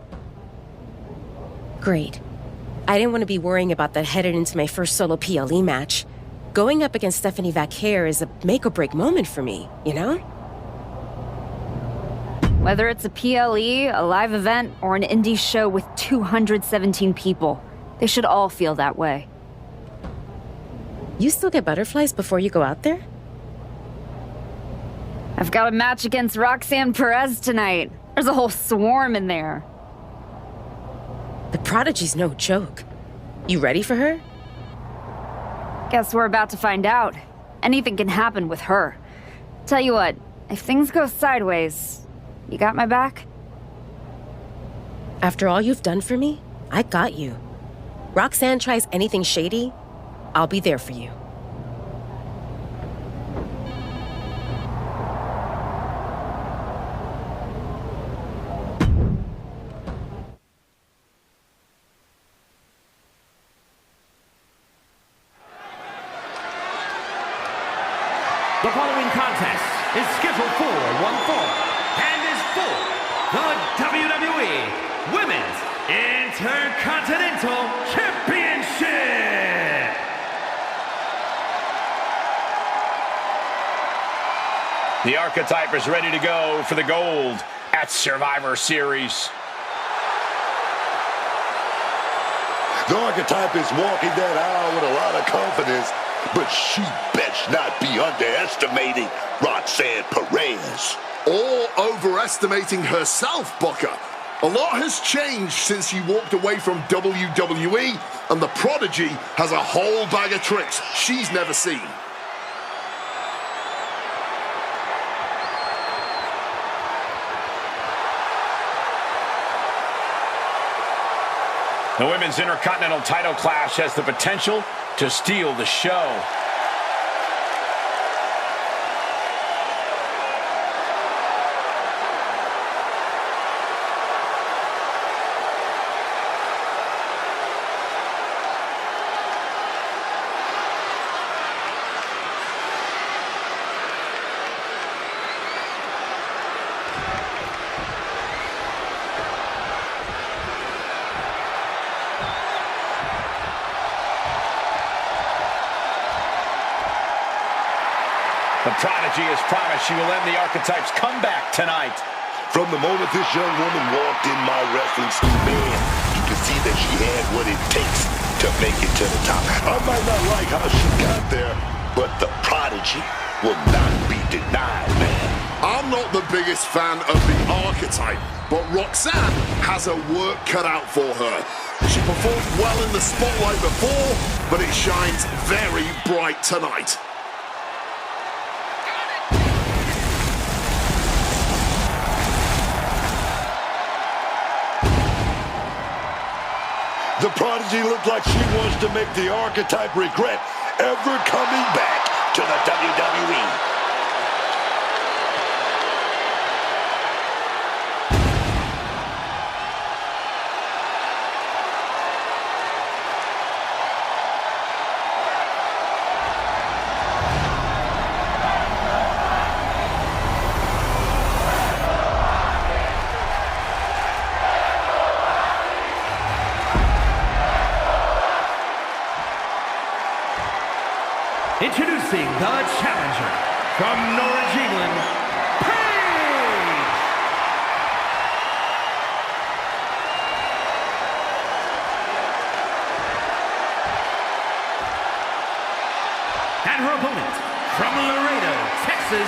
Great. I didn't want to be worrying about that headed into my first solo PLE match. Going up against Stephanie Vaquer is a make-or-break moment for me, you know? Whether it's a PLE, a live event, or an indie show with 217 people, they should all feel that way. You still get butterflies before you go out there? I've got a match against Roxanne Perez tonight. There's a whole swarm in there. The Prodigy's no joke. You ready for her? Guess we're about to find out. Anything can happen with her. Tell you what, if things go sideways, you got my back? After all you've done for me, I got you. Roxanne tries anything shady, I'll be there for you. The following contest is scheduled for one fall and is for the WWE Women's Intercontinental Championship. The Archetype is ready to go for the gold at Survivor Series. The Archetype is walking that aisle with a lot of confidence, but she best not be underestimating Roxanne Perez. Or overestimating herself, Booker. A lot has changed since she walked away from WWE, and the Prodigy has a whole bag of tricks she's never seen. The Women's Intercontinental title clash has the potential to steal the show. The Prodigy has promised she will end the Archetype's comeback tonight. From the moment this young woman walked in my wrestling school, man, you can see that she had what it takes to make it to the top. I might not like how she got there, but the Prodigy will not be denied, man. I'm not the biggest fan of the Archetype, but Roxanne has her work cut out for her. She performed well in the spotlight before, but it shines very bright tonight. The Prodigy looked like she wants to make the Archetype regret ever coming back to the WWE. Introducing the challenger from Norwich, England, Paige! And her opponent from Laredo, Texas,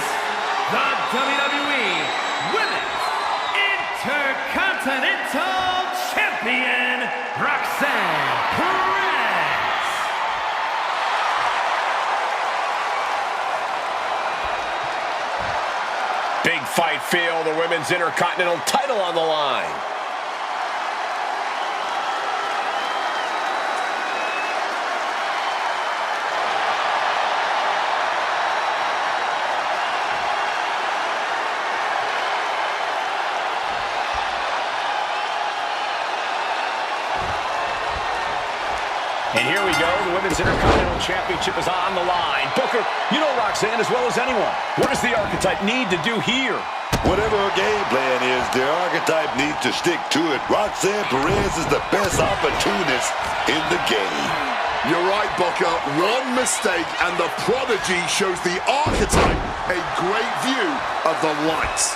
the WWE Women's Intercontinental Champion, Roxanne Perez! Big fight feel, the Women's Intercontinental title on the line. And here we go. The Women's Intercontinental Championship is on the line. Booker, you know Roxanne as well as anyone. What does the Archetype need to do here? Whatever her game plan is, the Archetype needs to stick to it. Roxanne Perez is the best opportunist in the game. You're right, Booker. One mistake and the Prodigy shows the Archetype a great view of the lights.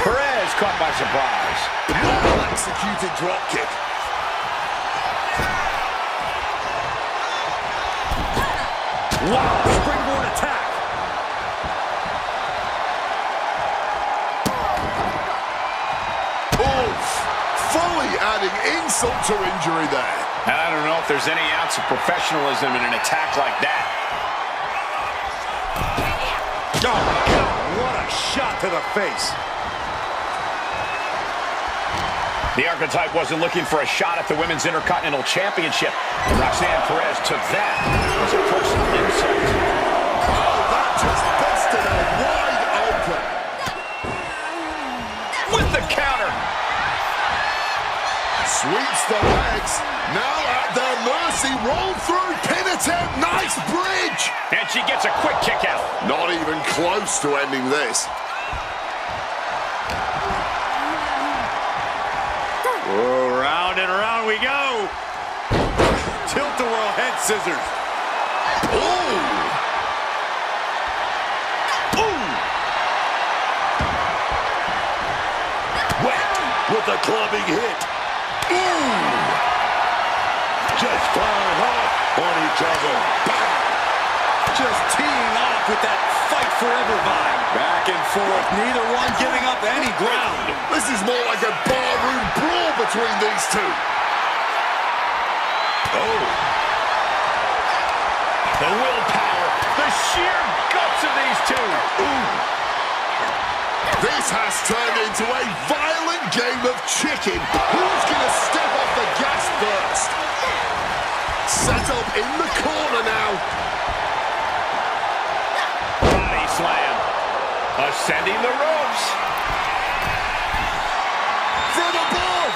Perez caught by surprise. Well-executed dropkick. Wow, springboard attack. Oof. Fully adding insult to injury there. And I don't know if there's any ounce of professionalism in an attack like that. Oh, my God, what a shot to the face. The Archetype wasn't looking for a shot at the Women's Intercontinental Championship. Roxanne Perez took that as a personal insult. Oh, that just busted her wide open. With the counter. Sweeps the legs. Now at their mercy. Roll through. Pin attempt. Nice bridge. And she gets a quick kick out. Not even close to ending this. Oh, round and round we go. Tilt-a-whirl head scissors. Ooh. Ooh. Whack with a clubbing hit. Ooh. Just flying off on each other. Bang. Just teeing off with that fight forever vibe. Back and forth, neither one giving up any ground. This is more like a barroom brawl between these two. Oh. The willpower, the sheer guts of these two. Ooh. This has turned into a violent game of chicken. Who's going to step off the gas first? Set up in the corner now. Body slam. Ascending the ropes. From above.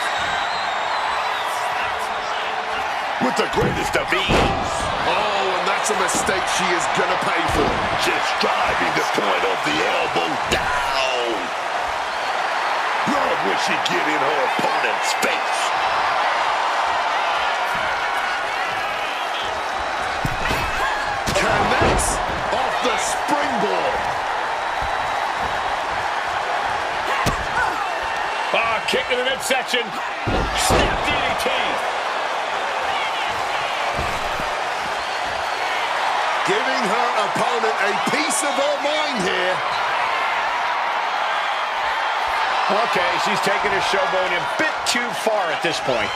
With the greatest of ease. Oh, and that's a mistake she is going to pay for. Just driving the point of the elbow down. Love when she get in her opponent's face. Connects off the springboard. Kick to the midsection. Snap DDT. Giving her opponent a piece of her mind here. Okay, she's taking her showboat a bit too far at this point.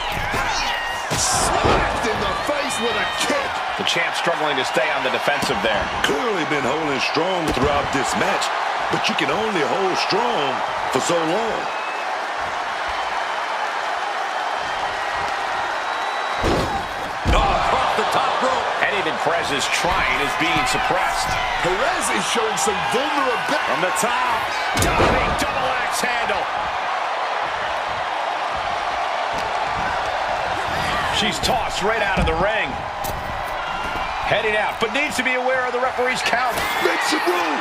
Smacked in the face with a kick. The champ struggling to stay on the defensive there. Clearly been holding strong throughout this match, but you can only hold strong for so long. Even Perez's trying is being suppressed. Perez is showing some vulnerability. From the top, diving double axe handle. She's tossed right out of the ring. Heading out, but needs to be aware of the referee's count. Make some room.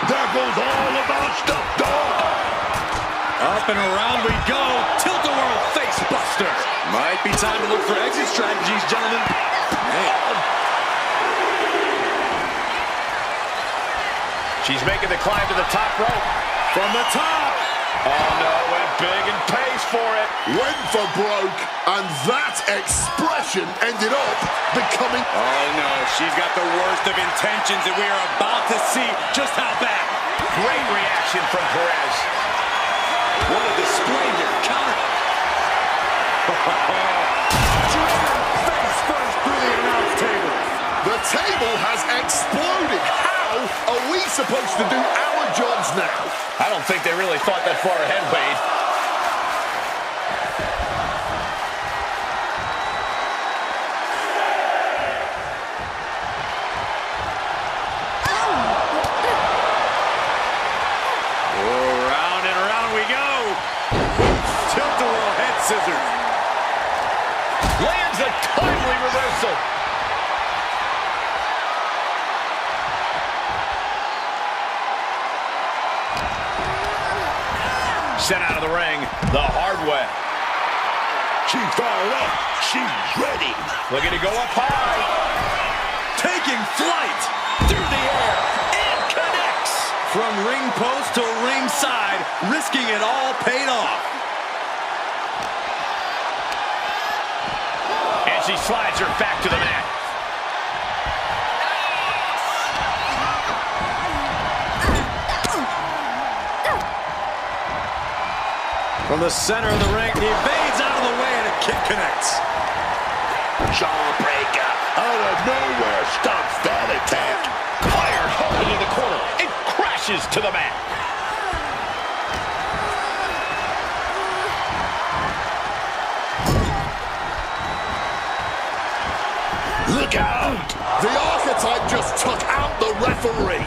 There goes all about stuff, dog. Up and around we go. Tilt-a-whirl face buster. Might be time to look for exit strategies, gentlemen. Man. She's making the climb to the top rope. From the top. Oh, no, went big and pays for it. Went for broke, and that expression ended up becoming... Oh, no, she's got the worst of intentions, and we are about to see just how bad. Great reaction from Perez. What a display here. Counter. Face first through the announce table. The table has exploded. How are we supposed to do our jobs now? I don't think they really thought that far ahead, Wade. Oh, round and round we go. scissors. Lands a timely reversal. Sent out of the ring the hard way. She's fired up. She's ready. Looking to go up high. Taking flight through the air. And connects. From ring post to ringside, risking it all paid off. And she slides her back to the mat. From the center of the ring, he evades out of the way and a kick connects. Jawbreaker out of nowhere stops that attack. Fired hard into the corner and crashes to the mat. Look out! The Archetype just took out the referee.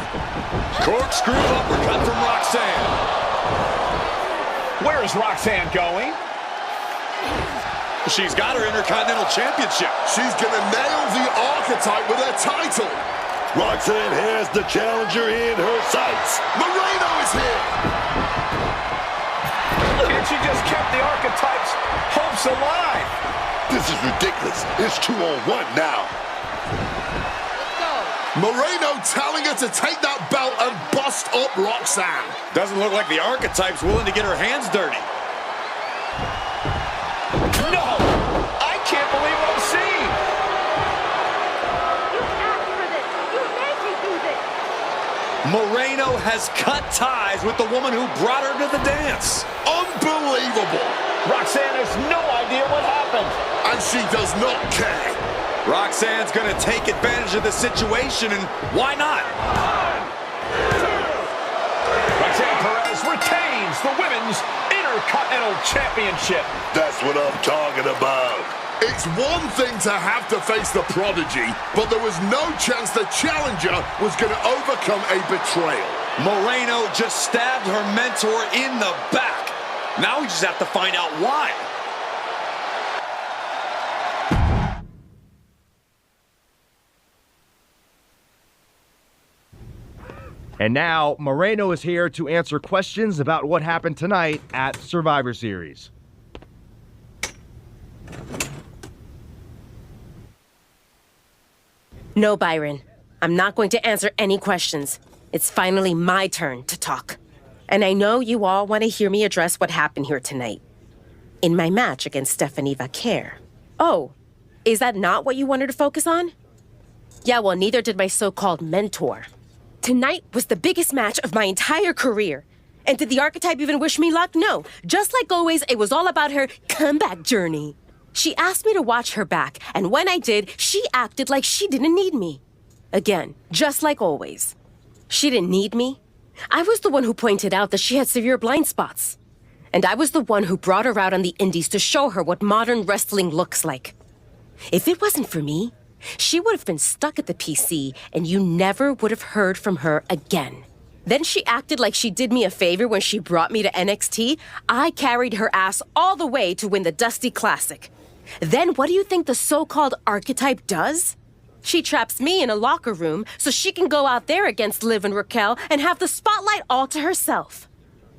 Corkscrew uppercut from Roxanne. Where is Roxanne going? She's got her Intercontinental Championship. She's gonna nail the Archetype with her title. Roxanne has the challenger in her sights. Moreno is here. And she just kept the Archetype's hopes alive. This is ridiculous. It's 2-on-1 now. Moreno telling her to take that belt and bust up Roxanne. Doesn't look like the Archetype's willing to get her hands dirty. No! I can't believe what I'm seeing. You asked for this. You made me do this. Moreno has cut ties with the woman who brought her to the dance. Unbelievable. Roxanne has no idea what happened. And she does not care. Roxanne's going to take advantage of the situation, and why not? Roxanne Perez retains the Women's Intercontinental Championship. That's what I'm talking about. It's one thing to have to face the Prodigy, but there was no chance the challenger was going to overcome a betrayal. Moreno just stabbed her mentor in the back. Now we just have to find out why. And now, Moreno is here to answer questions about what happened tonight at Survivor Series. No, Byron. I'm not going to answer any questions. It's finally my turn to talk. And I know you all want to hear me address what happened here tonight. In my match against Stephanie Vaquer. Oh, is that not what you wanted to focus on? Yeah, well, neither did my so-called mentor. Tonight was the biggest match of my entire career. And did the Archetype even wish me luck? No. Just like always, it was all about her comeback journey. She asked me to watch her back, and when I did, she acted like she didn't need me. Again, just like always. She didn't need me. I was the one who pointed out that she had severe blind spots. And I was the one who brought her out on the indies to show her what modern wrestling looks like. If it wasn't for me, she would have been stuck at the PC, and you never would have heard from her again. Then she acted like she did me a favor when she brought me to NXT. I carried her ass all the way to win the Dusty Classic. Then what do you think the so-called Archetype does? She traps me in a locker room so she can go out there against Liv and Raquel and have the spotlight all to herself.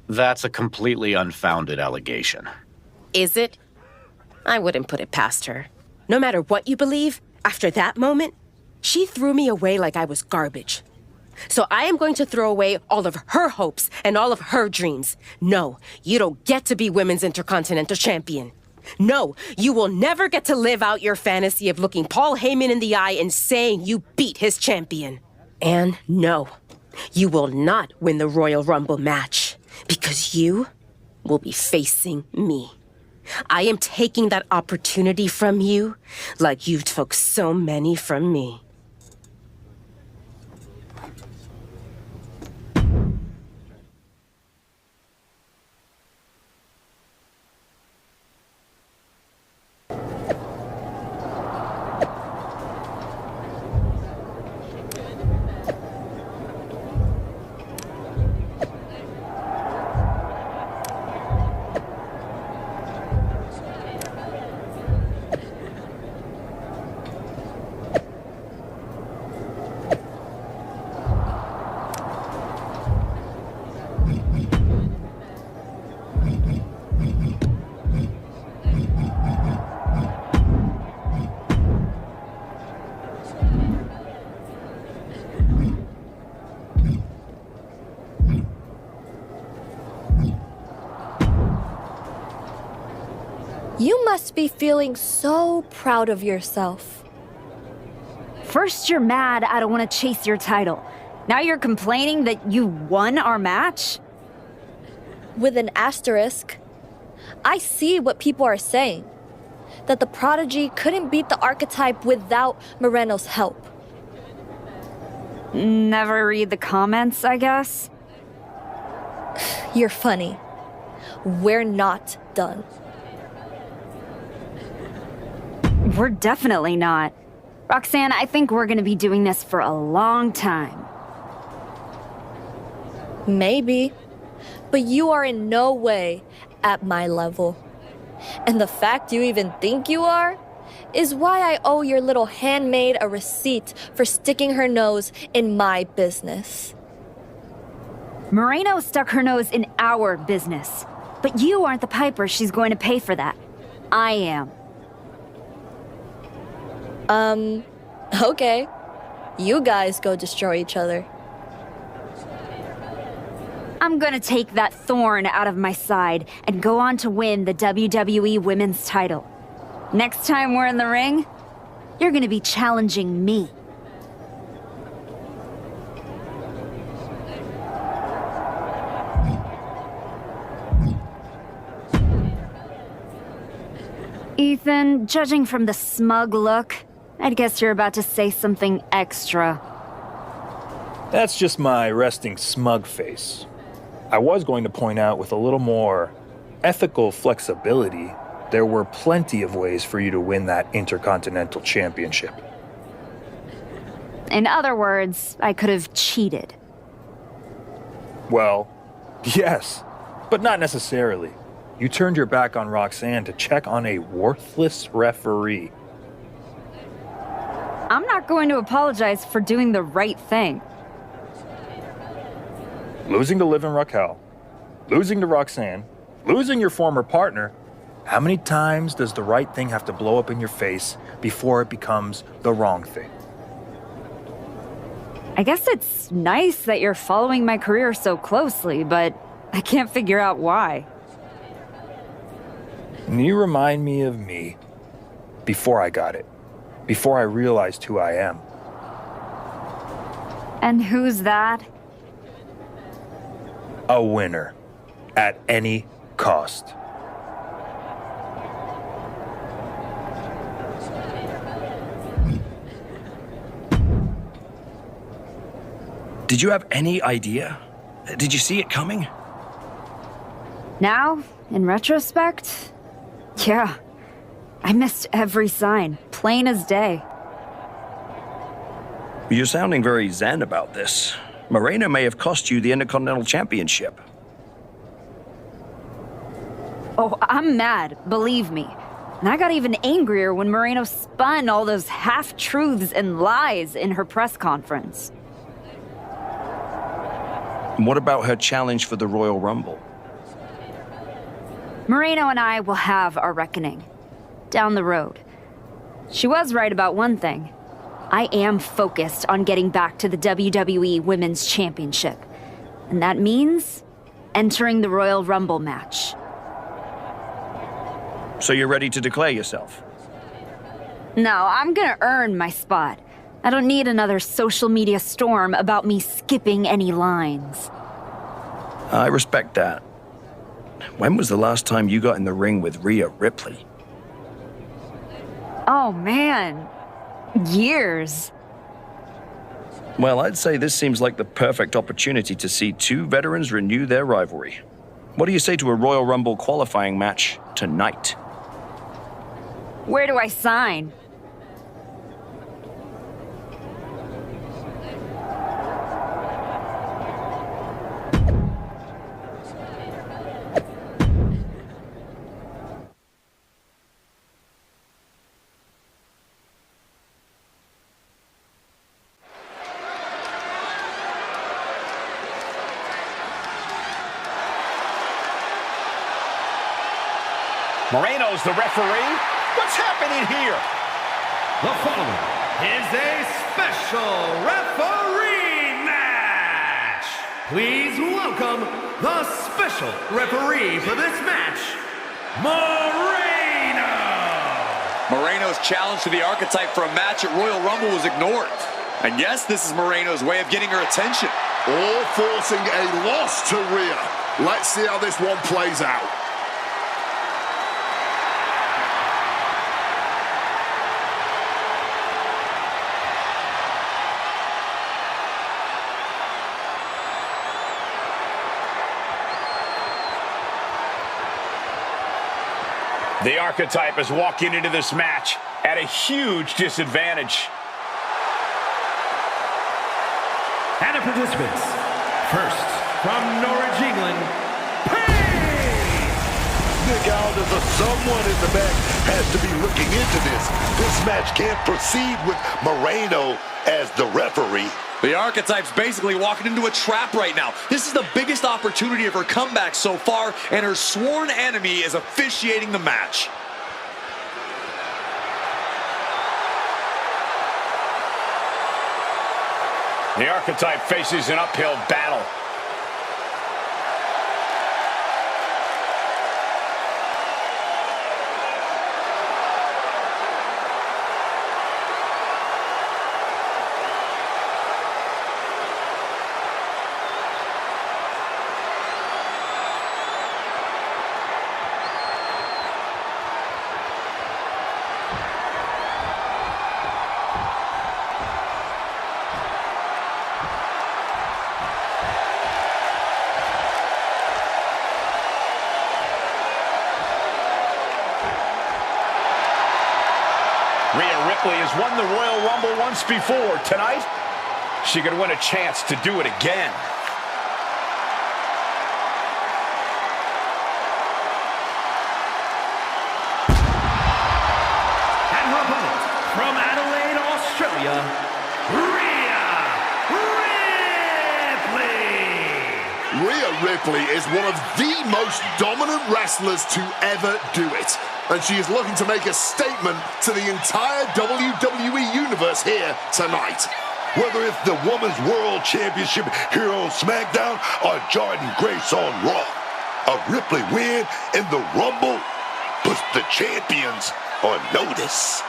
That's a completely unfounded allegation. Is it? I wouldn't put it past her. No matter what you believe, after that moment, she threw me away like I was garbage. So I am going to throw away all of her hopes and all of her dreams. No, you don't get to be Women's Intercontinental Champion. No, you will never get to live out your fantasy of looking Paul Heyman in the eye and saying you beat his champion. And no, you will not win the Royal Rumble match because you will be facing me. I am taking that opportunity from you like you took so many from me. You must be feeling so proud of yourself. First you're mad I don't want to chase your title. Now you're complaining that you won our match? With an asterisk. I see what people are saying. That the Prodigy couldn't beat the Archetype without Moreno's help. Never read the comments, I guess? You're funny. We're not done. We're definitely not. Roxanne, I think we're gonna be doing this for a long time. Maybe. But you are in no way at my level. And the fact you even think you are is why I owe your little handmaid a receipt for sticking her nose in my business. Moreno stuck her nose in our business. But you aren't the piper she's going to pay for that. I am. Okay. You guys go destroy each other. I'm gonna take that thorn out of my side and go on to win the WWE Women's title. Next time we're in the ring, you're gonna be challenging me. Ethan, judging from the smug look, I'd guess you're about to say something extra. That's just my resting smug face. I was going to point out with a little more ethical flexibility, there were plenty of ways for you to win that Intercontinental Championship. In other words, I could have cheated. Well, yes, but not necessarily. You turned your back on Roxanne to check on a worthless referee. I'm not going to apologize for doing the right thing. Losing to Liv and Raquel, losing to Roxanne, losing your former partner. How many times does the right thing have to blow up in your face before it becomes the wrong thing? I guess it's nice that you're following my career so closely, but I can't figure out why. And you remind me of me before I got it, before I realized who I am. And who's that? A winner at any cost. Did you have any idea? Did you see it coming? Now, in retrospect, yeah. I missed every sign, plain as day. You're sounding very zen about this. Moreno may have cost you the Intercontinental Championship. Oh, I'm mad, believe me. And I got even angrier when Moreno spun all those half-truths and lies in her press conference. And what about her challenge for the Royal Rumble? Moreno and I will have our reckoning. Down the road. She was right about one thing. I am focused on getting back to the WWE Women's Championship. And that means entering the Royal Rumble match. So you're ready to declare yourself? No, I'm gonna earn my spot. I don't need another social media storm about me skipping any lines. I respect that. When was the last time you got in the ring with Rhea Ripley? Oh man, years. Well, I'd say this seems like the perfect opportunity to see two veterans renew their rivalry. What do you say to a Royal Rumble qualifying match tonight? Where do I sign? Moreno's the referee. What's happening here? The following is a special referee match. Please welcome the special referee for this match, Moreno. Moreno's challenge to the Archetype for a match at Royal Rumble was ignored. And yes, this is Moreno's way of getting her attention. All forcing a loss to Rhea. Let's see how this one plays out. The Archetype is walking into this match at a huge disadvantage. And the participants, first from Norwich, England, Nick Aldis or someone in the back has to be looking into this. This match can't proceed with Moreno as the referee. The Archetype's basically walking into a trap right now. This is the biggest opportunity of her comeback so far, and her sworn enemy is officiating the match. The Archetype faces an uphill battle. Rhea Ripley has won the Royal Rumble once before. Tonight, she could win a chance to do it again. and her opponent from Adelaide, Australia, Rhea Ripley. Rhea Ripley is one of the most dominant wrestlers to ever do it. And she is looking to make a statement to the entire WWE Universe here tonight. Whether it's the Women's World Championship here on SmackDown or Jordan Grace on Raw, a Ripley win in the Rumble puts the champions on notice.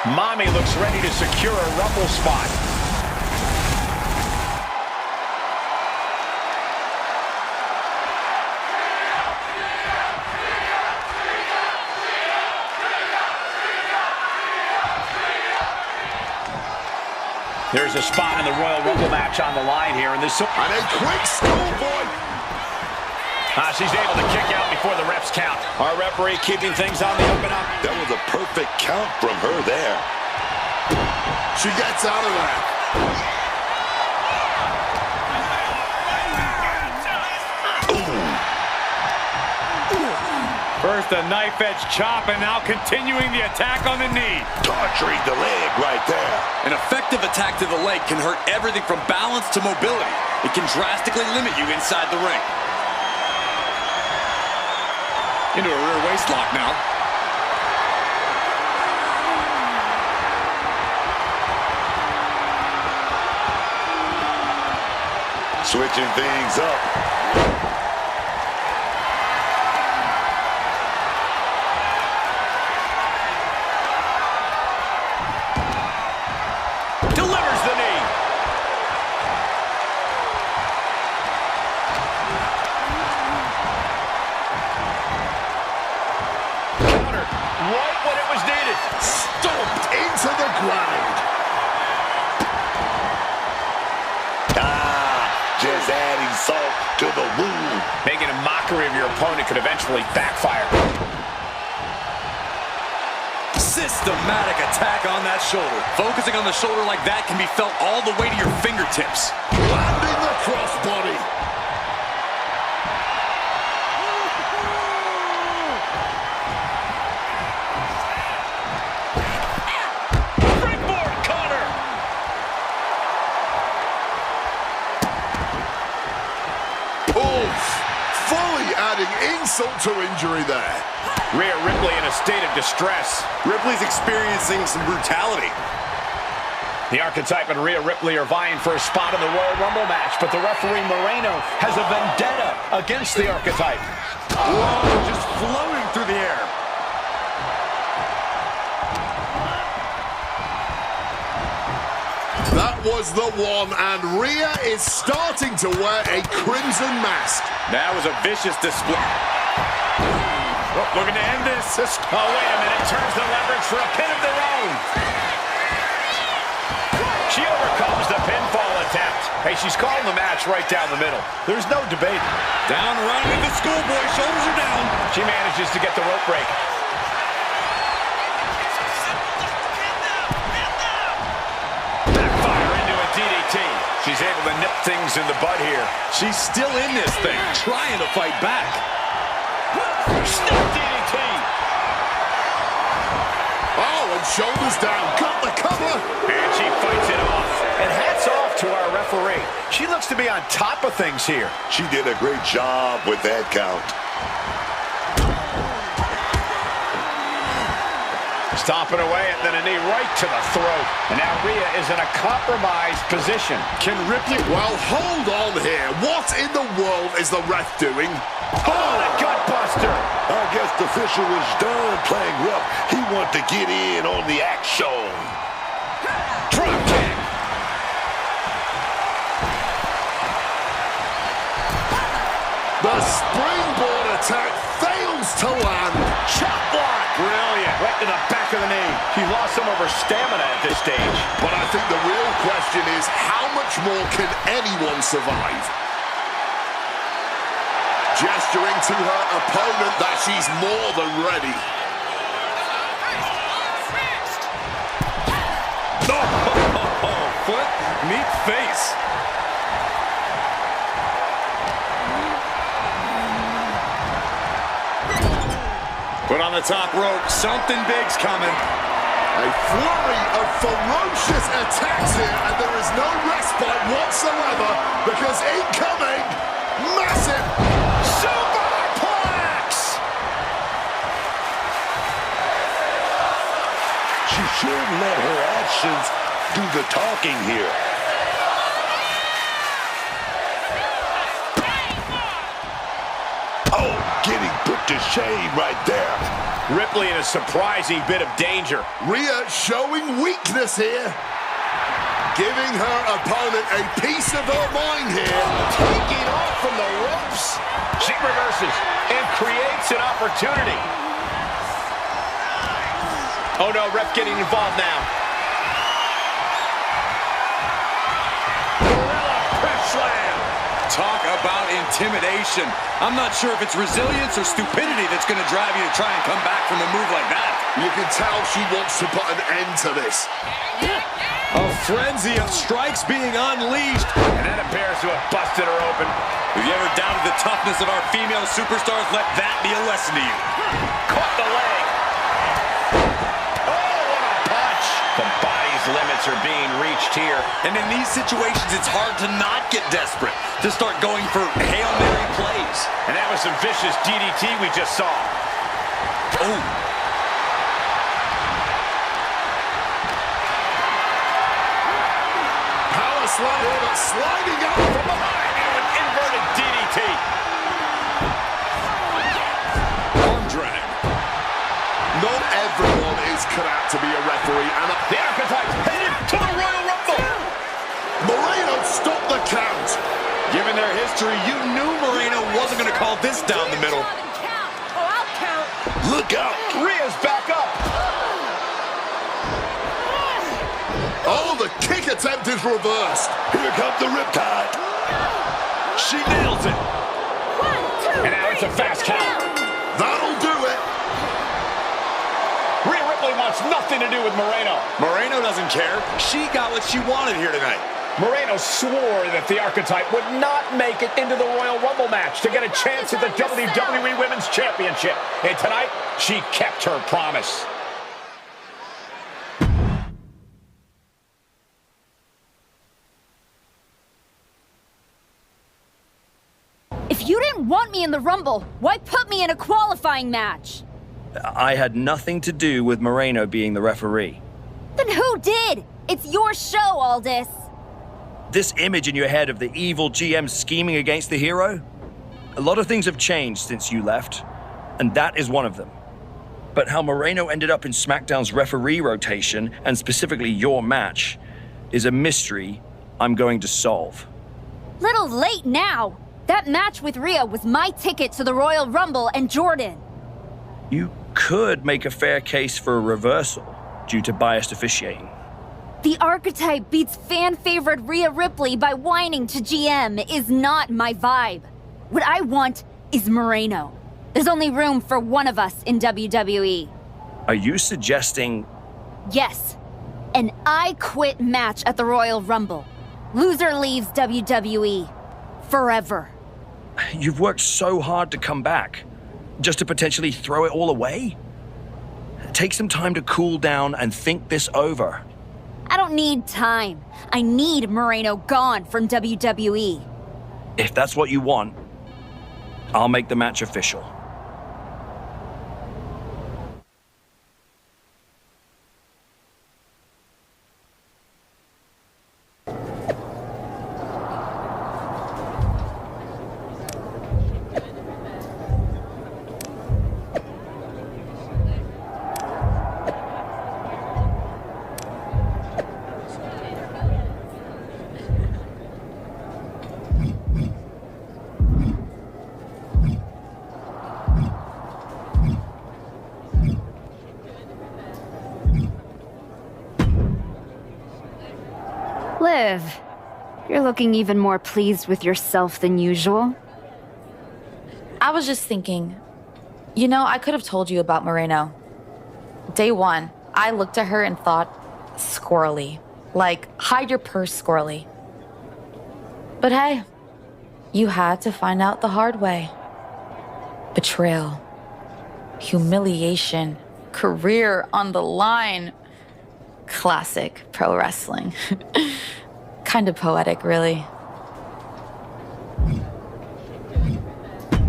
Mommy looks ready to secure a Rumble spot. There's a spot in the Royal Rumble match on the line here, and this and a quick schoolboy. She's able to kick out before the refs count. Our referee keeping things on the up and up. That was a perfect count from her there. She gets out of that. First a knife edge chop, and now continuing the attack on the knee. Torturing the leg right there. An effective attack to the leg can hurt everything from balance to mobility. It can drastically limit you inside the ring. Into a rear waist lock now. Switching things up. Delivers the knee. Counter right when it was needed. Stomped into the ground. Just adding salt to the wound. Making a mockery of your opponent could eventually backfire. Systematic attack on that shoulder. Focusing on the shoulder like that can be felt all the way to your fingertips. Landing the crossbody. insult to injury there. Rhea Ripley in a state of distress. Ripley's experiencing some brutality. The Archetype and Rhea Ripley are vying for a spot in the Royal Rumble match, but the referee Moreno has a vendetta against the Archetype. Whoa, just floating through the air. That was the one, and Rhea is starting to wear a crimson mask. That was a vicious display. Oh, looking to end this. Oh, wait a minute. Turns the leverage for a pin of their own. She overcomes the pinfall attempt. Hey, she's calling the match right down the middle. There's no debate. Down running with the schoolboy. Shoulders are down. She manages to get the rope break. She's able to nip things in the bud here. She's still in this thing, trying to fight back. Snap DDT. Oh, and shoulders down. Got the cover. And she fights it off. And hats off to our referee. She looks to be on top of things here. She did a great job with that count. Stomping away and then a knee right to the throat. And now Rhea is in a compromised position. Can Ripley... Well, hold on here. What in the world is the ref doing? Oh, the gutbuster. I guess the official was done playing rough. He wanted to get in on the action. Drop kick. The springboard attack fails to land. Chop block. Brilliant. Right to the back of the knee. He lost some of her stamina at this stage. But I think the real question is, how much more can anyone survive? Gesturing to her opponent that she's more than ready. Oh, foot, meet face. Put on the top rope. Something big's coming. A flurry of ferocious attacks here, and there is no respite whatsoever because incoming, massive superplex! She should let her actions do the talking here. Oh, getting put to shame right there. Ripley in a surprising bit of danger. Rhea showing weakness here. Giving her opponent a piece of her mind here. Taking off from the ropes. She reverses and creates an opportunity. Oh no, ref getting involved now. Gorilla press slam. Talk about intimidation. I'm not sure if it's resilience or stupidity that's going to drive you to try and come back from a move like that. You can tell she wants to put an end to this. A frenzy of strikes being unleashed. And that appears to have busted her open. If you ever doubted the toughness of our female superstars, let that be a lesson to you. Caught the leg. Oh, what a punch. The body's limits are being reached here. And in these situations, it's hard to not get desperate, to start going for Hail Mary plays. And that was some vicious DDT we just saw. Oh. Power slider, but sliding out from behind. And an inverted DDT. Arm drag. Not everyone is cut out to be a referee, and the Archetype's headed to the Royal Rumble. Moreno stopped the count. Given their history, you knew Moreno wasn't going to call this down the middle. Oh, I'll count. Look out. Rhea's back up. Oh, the kick attempt is reversed. Here comes the riptide. She nails it. 1, 2, and now it's a fast count. That'll do it. Rhea Ripley wants nothing to do with Moreno. Moreno doesn't care. She got what she wanted here tonight. Moreno swore that the Archetype would not make it into the Royal Rumble match to get a chance at the WWE Women's Championship. And tonight, she kept her promise. If you didn't want me in the Rumble? Why put me in a qualifying match? I had nothing to do with Moreno being the referee. Then who did? It's your show, Aldis. This image in your head of the evil GM scheming against the hero? A lot of things have changed since you left, and that is one of them. But how Moreno ended up in SmackDown's referee rotation, and specifically your match, is a mystery I'm going to solve. Little late now. That match with Rhea was my ticket to the Royal Rumble and Jordan. You could make a fair case for a reversal due to biased officiating. The archetype beats fan-favorite Rhea Ripley by whining to GM is not my vibe. What I want is Moreno. There's only room for one of us in WWE. Are you suggesting... Yes. An I Quit match at the Royal Rumble. Loser leaves WWE. Forever. You've worked so hard to come back, just to potentially throw it all away? Take some time to cool down and think this over. I don't need time. I need Moreno gone from WWE. If that's what you want, I'll make the match official. Liv, you're looking even more pleased with yourself than usual. I was just thinking, you know, I could have told you about Moreno. Day one, I looked at her and thought, squirrely. Like, hide your purse, squirrely. But hey, you had to find out the hard way. Betrayal, humiliation, career on the line. Classic pro wrestling. Kind of poetic, really.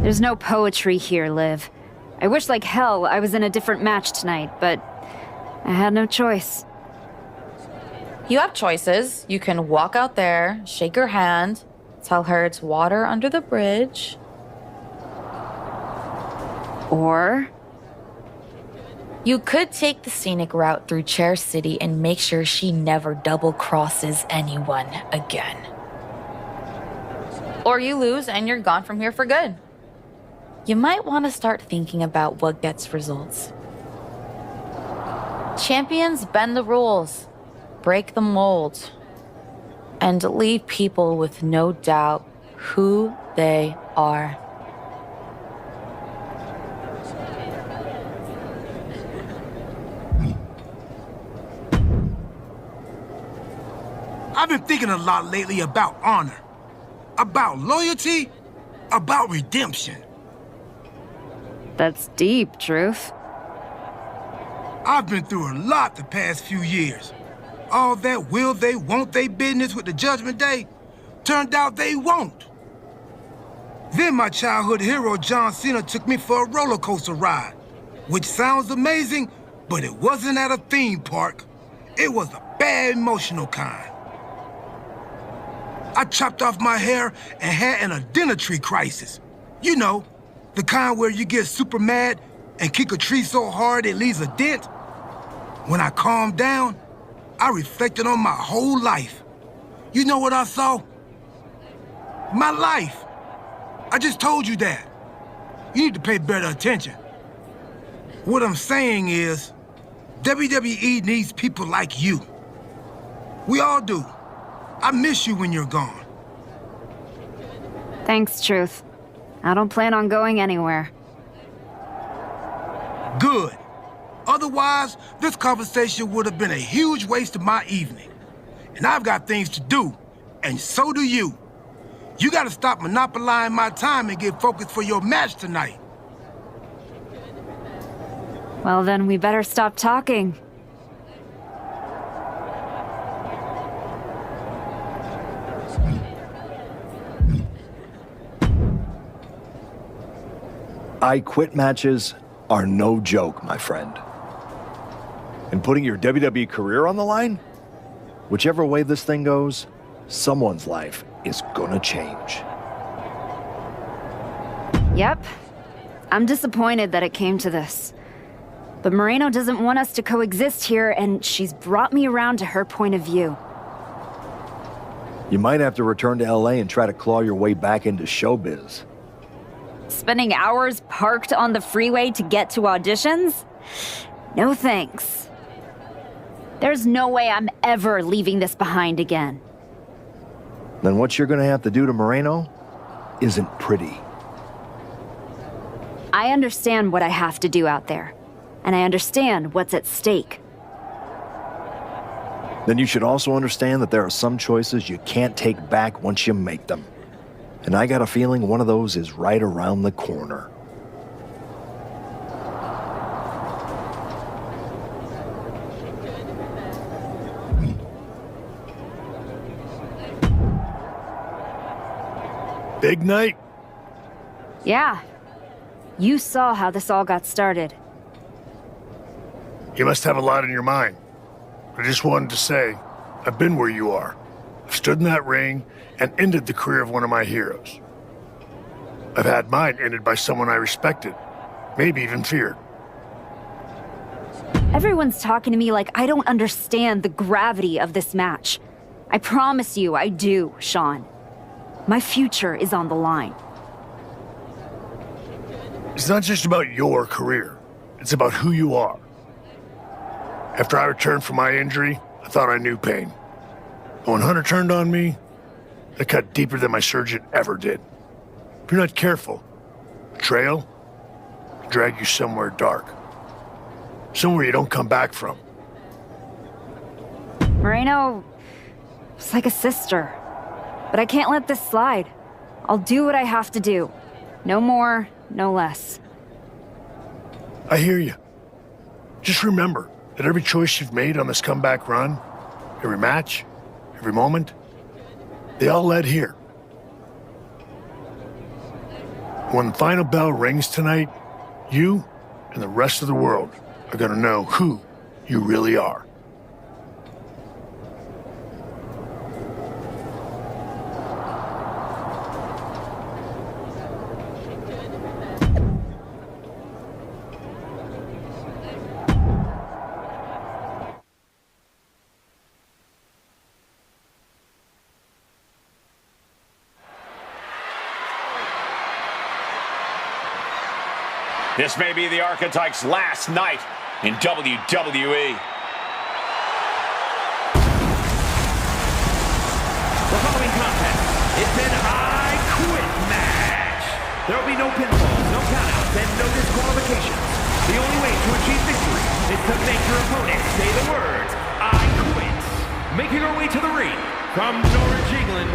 There's no poetry here, Liv. I wish like hell I was in a different match tonight, but I had no choice. You have choices. You can walk out there, shake her hand, tell her it's water under the bridge. Or... you could take the scenic route through Chair City and make sure she never double-crosses anyone again. Or you lose and you're gone from here for good. You might want to start thinking about what gets results. Champions bend the rules, break the mold, and leave people with no doubt who they are. I've been thinking a lot lately about honor, about loyalty, about redemption. That's deep, Truth. I've been through a lot the past few years. All that will they, won't they business with the Judgment Day turned out they won't. Then my childhood hero John Cena took me for a roller coaster ride, which sounds amazing, but it wasn't at a theme park. It was a bad emotional kind. I chopped off my hair and had an identity crisis. You know, the kind where you get super mad and kick a tree so hard it leaves a dent. When I calmed down, I reflected on my whole life. You know what I saw? My life. I just told you that. You need to pay better attention. What I'm saying is, WWE needs people like you. We all do. I miss you when you're gone. Thanks, Truth. I don't plan on going anywhere. Good. Otherwise, this conversation would have been a huge waste of my evening. And I've got things to do, and so do you. You gotta stop monopolizing my time and get focused for your match tonight. Well, then we better stop talking. I quit matches are no joke, my friend. And putting your WWE career on the line? Whichever way this thing goes, someone's life is gonna change. Yep. I'm disappointed that it came to this. But Moreno doesn't want us to coexist here, and she's brought me around to her point of view. You might have to return to LA and try to claw your way back into showbiz. Spending hours parked on the freeway to get to auditions? No thanks. There's no way I'm ever leaving this behind again. Then what you're gonna have to do to Moreno isn't pretty. I understand what I have to do out there, and I understand what's at stake. Then you should also understand that there are some choices you can't take back once you make them. And I got a feeling one of those is right around the corner. Big night? Yeah. You saw how this all got started. You must have a lot in your mind. I just wanted to say, I've been where you are. I've stood in that ring and ended the career of one of my heroes. I've had mine ended by someone I respected, maybe even feared. Everyone's talking to me like I don't understand the gravity of this match. I promise you I do, Sean. My future is on the line. It's not just about your career. It's about who you are. After I returned from my injury, I thought I knew pain. But when Hunter turned on me, it cut deeper than my surgeon ever did. If you're not careful, betrayal can drag you somewhere dark. Somewhere you don't come back from. Moreno is like a sister. But I can't let this slide. I'll do what I have to do. No more, no less. I hear you. Just remember that every choice you've made on this comeback run, every match, every moment, they all led here. When the final bell rings tonight, you and the rest of the world are gonna know who you really are. This may be the Archetype's last night in WWE. The following contest is an I Quit match. There will be no pinfalls, no countouts, and no disqualifications. The only way to achieve victory is to make your opponent say the words, I quit. Making her way to the ring from Norwich, England,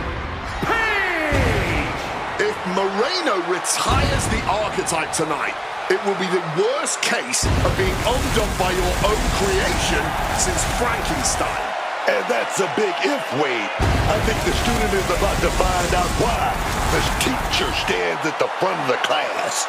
Paige! If Moreno retires the Archetype tonight, it will be the worst case of being undone by your own creation since Frankenstein. And that's a big if, Wade. I think the student is about to find out why the teacher stands at the front of the class.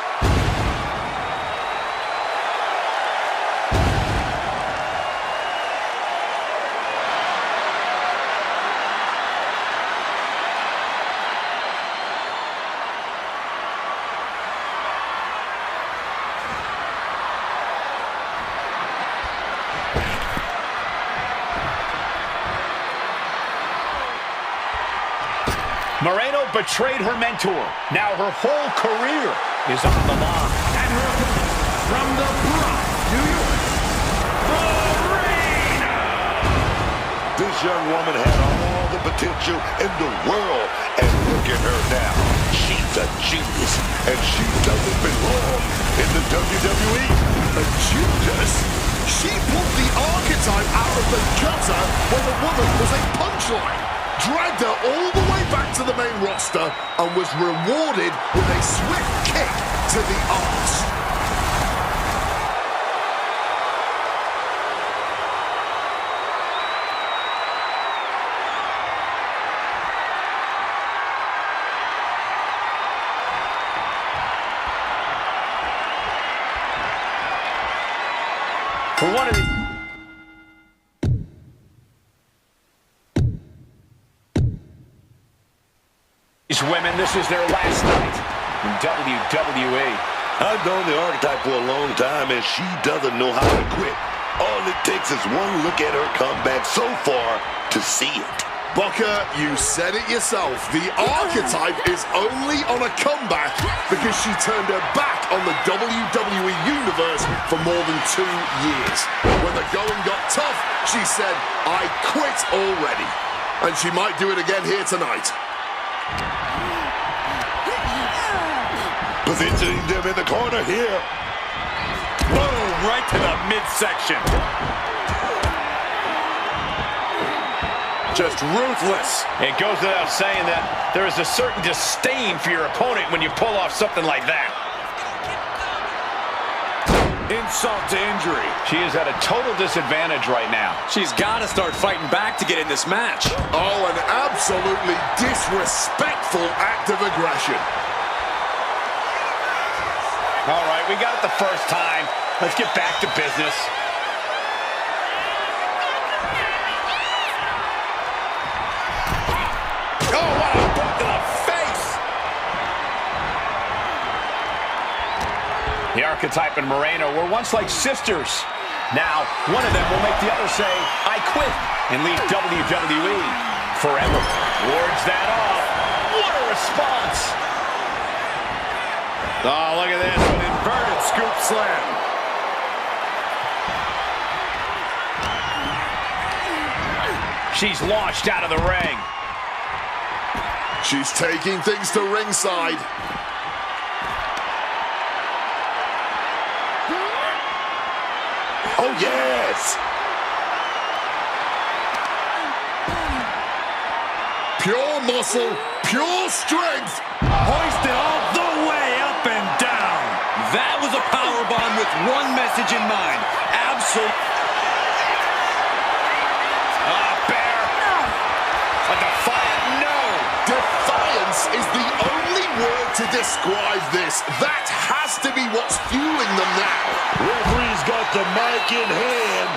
Moreno betrayed her mentor. Now her whole career is on the line. And her opponent from the Bronx, New York, Moreno! This young woman had all the potential in the world, and look at her now. She's a genius, and she doesn't belong in the WWE. A Judas? She pulled the Archetype out of the gutter when the woman was a punchline, dragged her all the way back to the main roster, and was rewarded with a swift kick to the arse. For one of these women, this is their last night in WWE. I've known the archetype for a long time, and she doesn't know how to quit. All it takes is one look at her comeback so far to see it. Booker, you said it yourself. The archetype is only on a comeback because she turned her back on the WWE Universe for more than 2 years. When the going got tough, she said, I quit already. And she might do it again here tonight. Positioning them in the corner here. Boom, right to the midsection. Just ruthless. It goes without saying that there is a certain disdain for your opponent when you pull off something like that. Insult to injury. She is at a total disadvantage right now. She's got to start fighting back to get in this match. Oh, an absolutely disrespectful act of aggression. All right, we got it the first time. Let's get back to business. Oh, what a boot to the face! The archetype and Moreno were once like sisters. Now, one of them will make the other say, I quit, and leave WWE forever. Wards that off. What a response! Oh, look at this, an inverted scoop slam. She's launched out of the ring. She's taking things to ringside. Oh, yes! Pure muscle, pure strength. Hoisted all the way up and down. That was a powerbomb with one message in mind. Absolute. Bear. A defiant no. Defiance is the only word to describe this. That has to be what's fueling them now. Referee's got the mic in hand,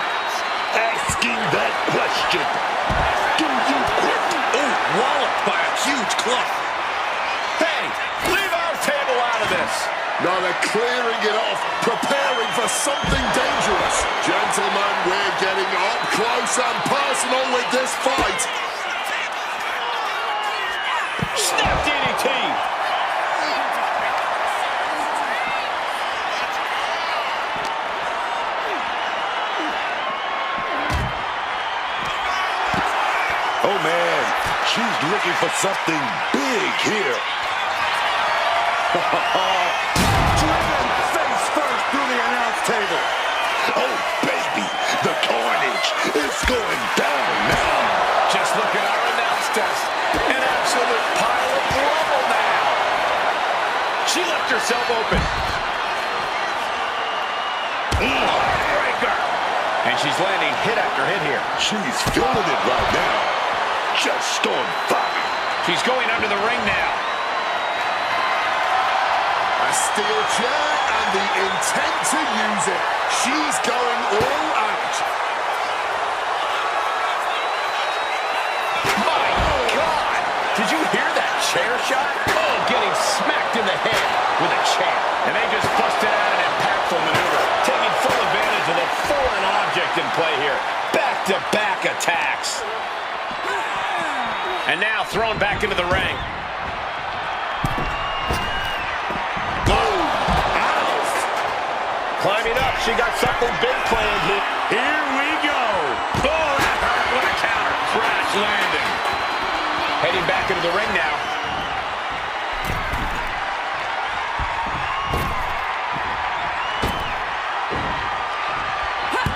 asking that question. Do you quit? Oh, walloped by a huge club. Hey, leave our table out of this. Now they're clearing it off, preparing for something dangerous. Gentlemen, we're getting up close and personal with this fight. Snap DDT. Oh, man, she's looking for something big here. Driven face first through the announce table. Oh, baby, the carnage is going down now. Just look at our announce test. An absolute pile of rubble now. She left herself open. Heartbreaker. And she's landing hit after hit here. She's feeling it right now. Just on fire. She's going under the ring now. A steel chair and the intent to use it. She's going all out. My God! Did you hear that chair shot? Oh, getting smacked in the head with a chair. And they just busted out an impactful maneuver, taking full advantage of the foreign object in play here. Back-to-back attacks. And now thrown back into the ring. Climbing up, she got something big planned here. Here we go. Oh, that hurt. What a counter. Crash landing. Heading back into the ring now.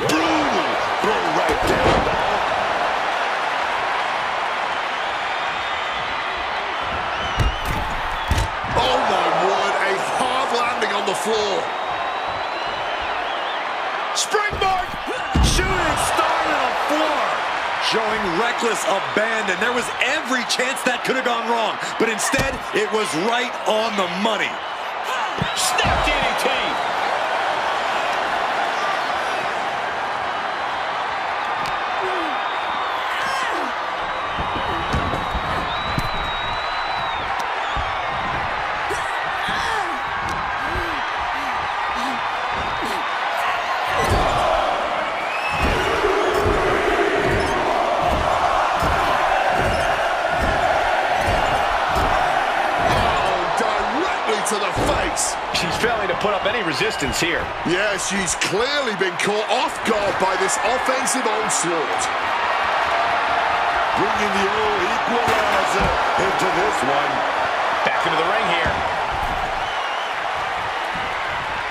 Brutal. Throw right down now. Oh my word, a hard landing on the floor. Springboard! Shooting star to the floor! Showing reckless abandon. There was every chance that could have gone wrong, but instead, it was right on the money. Snap DDT! to put up any resistance here. Yeah, she's clearly been caught off guard by this offensive onslaught. Bringing the old equalizer into this one. Back into the ring here.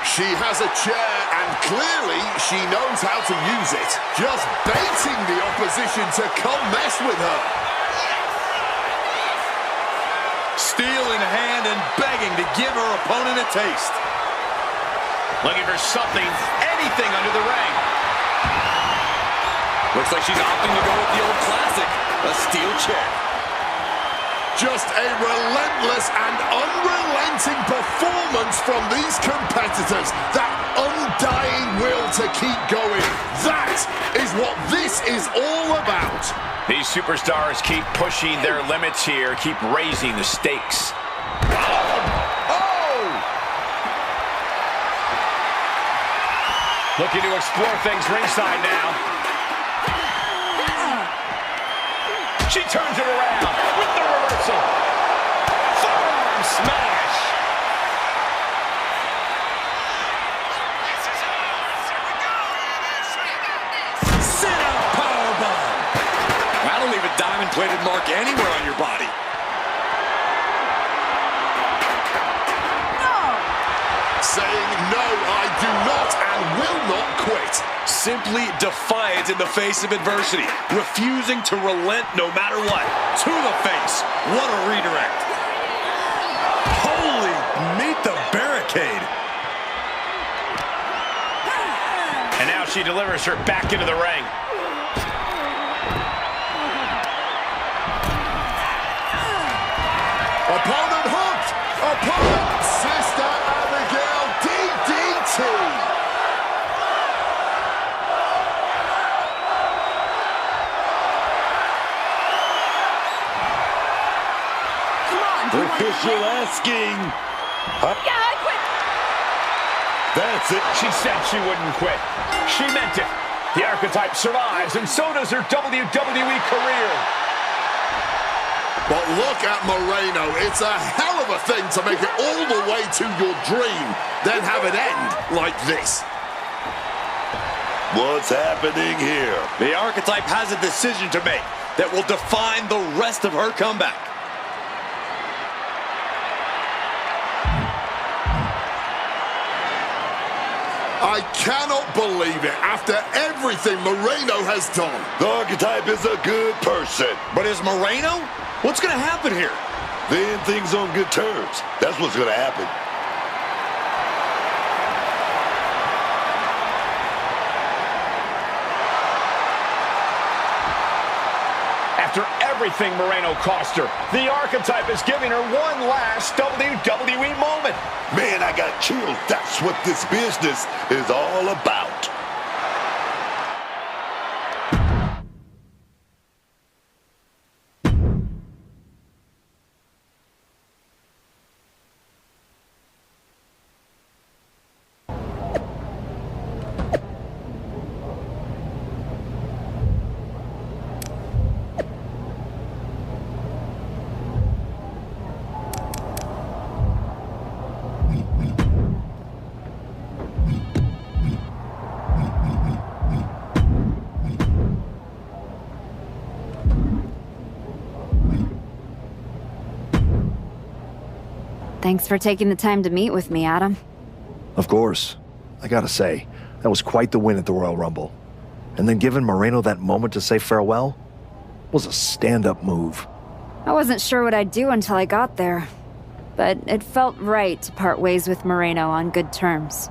She has a chair, and clearly she knows how to use it. Just baiting the opposition to come mess with her. Steel in hand and begging to give her opponent a taste. Looking for something, anything under the ring. Looks like she's opting to go with the old classic, a steel chair. Just a relentless and unrelenting performance from these competitors. That undying will to keep going. That is what this is all about. These superstars keep pushing their limits here, keep raising the stakes. Oh! Looking to explore things ringside now. She turns it around with the reversal. Forearm smash. Sit-up powerbomb. That'll leave a diamond-plated mark anywhere on your body. Saying, no, I do not and will not quit. Simply defiant in the face of adversity, refusing to relent no matter what. To the face. What a redirect. Holy, meet the barricade. And now she delivers her back into the ring. Opponent hooked. Opponent, Sister Abigail, DDT. Official asking. Yeah, I quit. That's it. She said she wouldn't quit. She meant it. The archetype survives, and so does her WWE career. But look at Moreno. It's a hell of a thing to make it all the way to your dream, then have it end like this. What's happening here? The archetype has a decision to make that will define the rest of her comeback. I cannot believe it. After everything Moreno has done. The archetype is a good person. But is Moreno? What's going to happen here? They end things on good terms. That's what's going to happen. After everything Moreno cost her, the archetype is giving her one last WWE moment. Man, I got chills. That's what this business is all about. Thanks for taking the time to meet with me, Adam. Of course. I gotta say, that was quite the win at the Royal Rumble. And then giving Moreno that moment to say farewell was a stand-up move. I wasn't sure what I'd do until I got there, but it felt right to part ways with Moreno on good terms.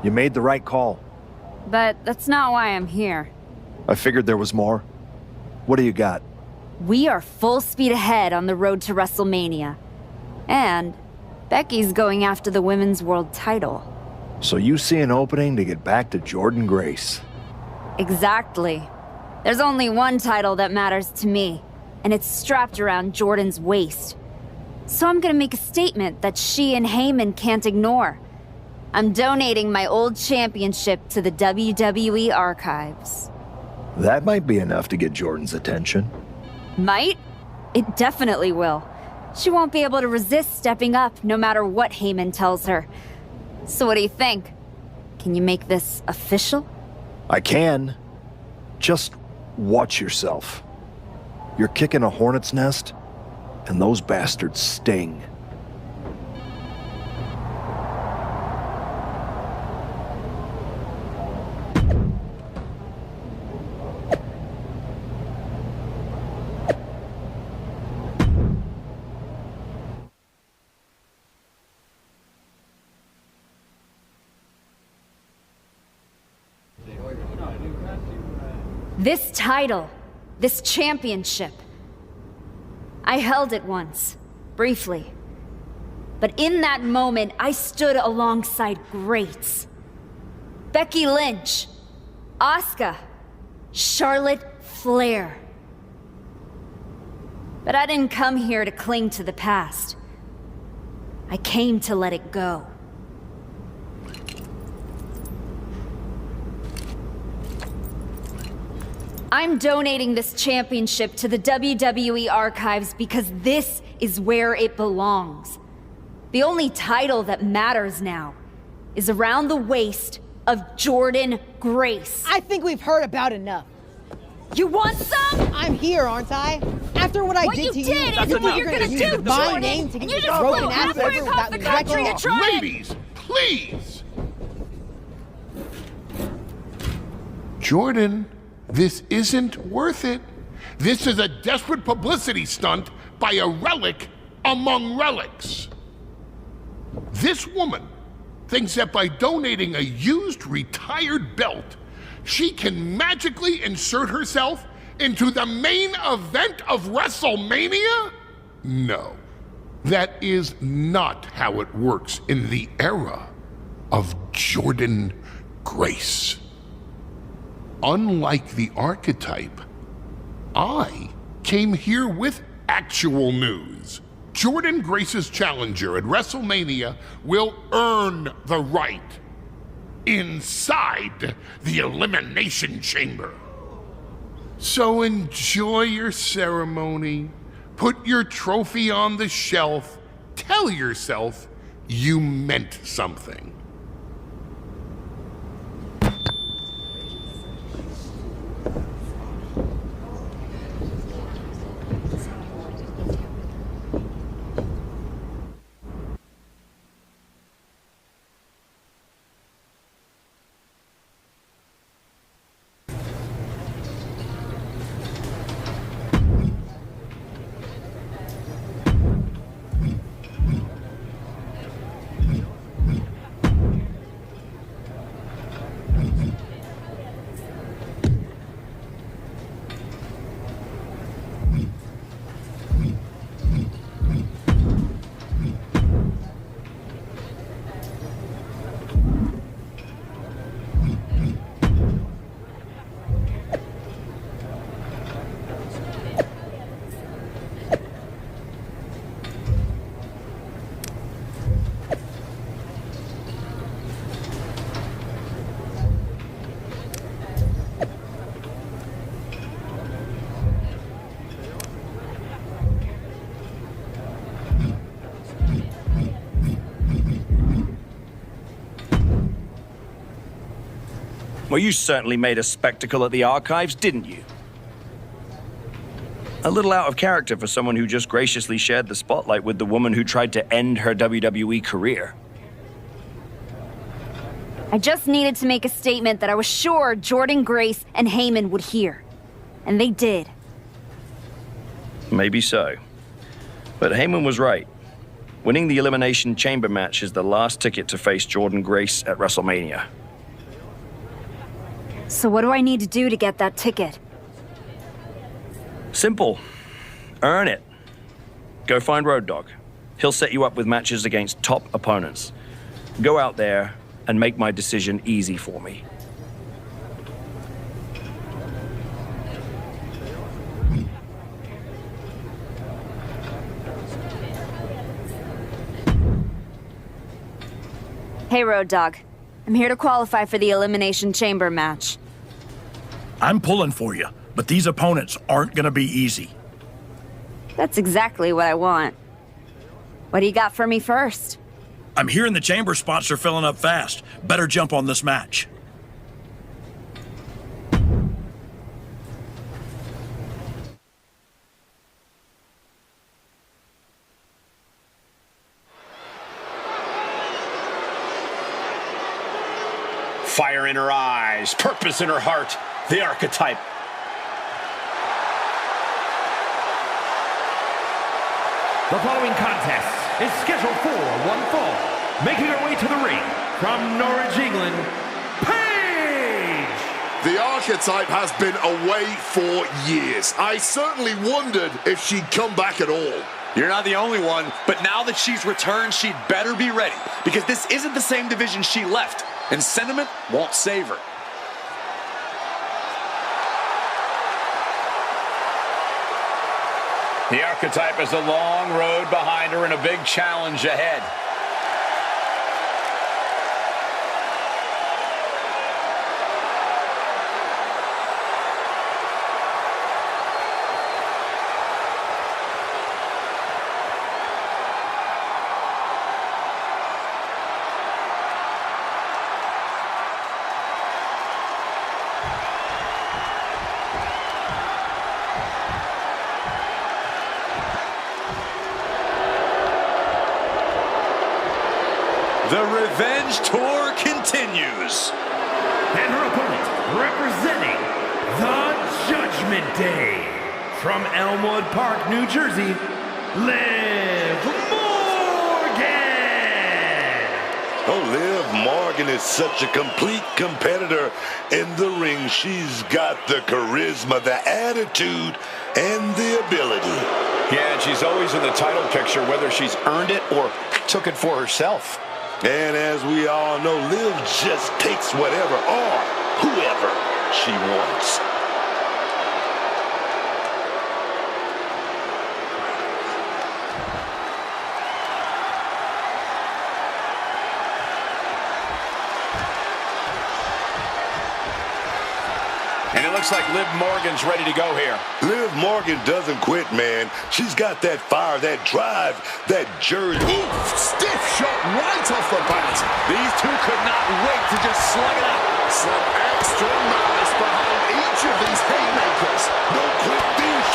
You made the right call. But that's not why I'm here. I figured there was more. What do you got? We are full speed ahead on the road to WrestleMania. And Becky's going after the Women's World title. So you see an opening to get back to Jordynne Grace. Exactly. There's only one title that matters to me, and it's strapped around Jordynne's waist. So I'm gonna make a statement that she and Heyman can't ignore. I'm donating my old championship to the WWE archives. That might be enough to get Jordynne's attention. Might? It definitely will. She won't be able to resist stepping up no matter what Heyman tells her. So what do you think? Can you make this official? I can. Just watch yourself. You're kicking a hornet's nest, and those bastards sting. This title, this championship, I held it once, briefly. But in that moment, I stood alongside greats. Becky Lynch, Asuka, Charlotte Flair. But I didn't come here to cling to the past. I came to let it go. I'm donating this championship to the WWE archives because this is where it belongs. The only title that matters now is around the waist of Jordynne Grace. I think we've heard about enough. You want some? I'm here, aren't I? After what I did to you, is what you're gonna do, my name to get you this just broken flew ass halfway over across without the me country wrecking to try it. Ladies, please! Jordan, this isn't worth it. This is a desperate publicity stunt by a relic among relics. This woman thinks that by donating a used, retired belt, she can magically insert herself into the main event of WrestleMania? No, that is not how it works in the era of Jordynne Grace. Unlike the archetype, I came here with actual news. Jordynne Grace's challenger at WrestleMania will earn the right inside the Elimination Chamber. So enjoy your ceremony, put your trophy on the shelf, tell yourself you meant something. Well, you certainly made a spectacle at the archives, didn't you? A little out of character for someone who just graciously shared the spotlight with the woman who tried to end her WWE career. I just needed to make a statement that I was sure Jordynne Grace and Heyman would hear. And they did. Maybe so. But Heyman was right. Winning the Elimination Chamber match is the last ticket to face Jordynne Grace at WrestleMania. So what do I need to do to get that ticket? Simple. Earn it. Go find Road Dogg. He'll set you up with matches against top opponents. Go out there and make my decision easy for me. Hey, Road Dogg. I'm here to qualify for the Elimination Chamber match. I'm pulling for you, but these opponents aren't gonna be easy. That's exactly what I want. What do you got for me first? I'm hearing the chamber spots are filling up fast. Better jump on this match. Fire in her eyes, purpose in her heart, the archetype. The following contest is scheduled for one fall. Making her way to the ring from Norwich, England, Paige! The archetype has been away for years. I certainly wondered if she'd come back at all. You're not the only one, but now that she's returned, she'd better be ready, because this isn't the same division she left, and sentiment won't save her. The archetype has a long road behind her and a big challenge ahead. The Revenge Tour continues. And her opponent, representing the Judgment Day, from Elmwood Park, New Jersey, Liv Morgan! Oh, Liv Morgan is such a complete competitor in the ring. She's got the charisma, the attitude, and the ability. Yeah, and she's always in the title picture, whether she's earned it or took it for herself. And as we all know, Liv just takes whatever or whoever she wants. And it looks like Liv Morgan's ready to go here. Liv Morgan doesn't quit, man. She's got that fire, that drive, that jersey. Oof! Stiff shot right off the bat. These two could not wait to just slug it out. Some extra malice behind each of these haymakers. No quick finish.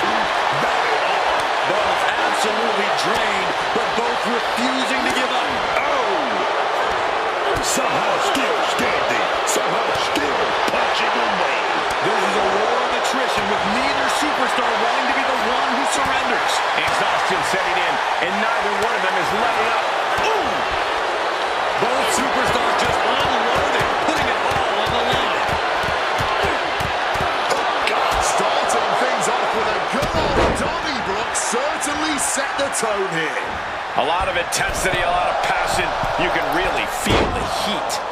Both absolutely drained, but both refusing to give up. Oh! Somehow still standing. Somehow still punching away. This is a war of attrition, with neither superstar wanting to be the one who surrenders. Exhaustion setting in, and neither one of them is letting up. Ooh! Both superstars just unloaded, putting it all on the line. Oh, God. Starting things off with a good old Donnybrook certainly set the tone here. A lot of intensity, a lot of passion. You can really feel the heat.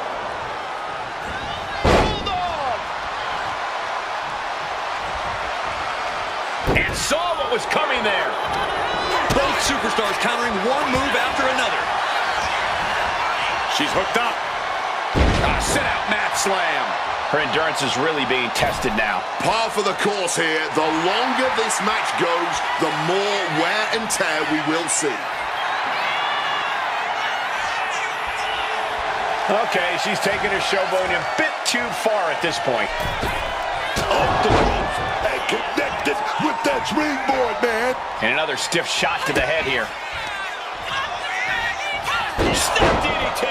And saw what was coming there. Both superstars countering one move after another. She's hooked up. Sit-out mat slam. Her endurance is really being tested now. Par for the course here. The longer this match goes, the more wear and tear we will see. Okay, she's taking her showboating a bit too far at this point. Off the ropes and connected with that springboard, man. And another stiff shot to the head here. Snap DDT.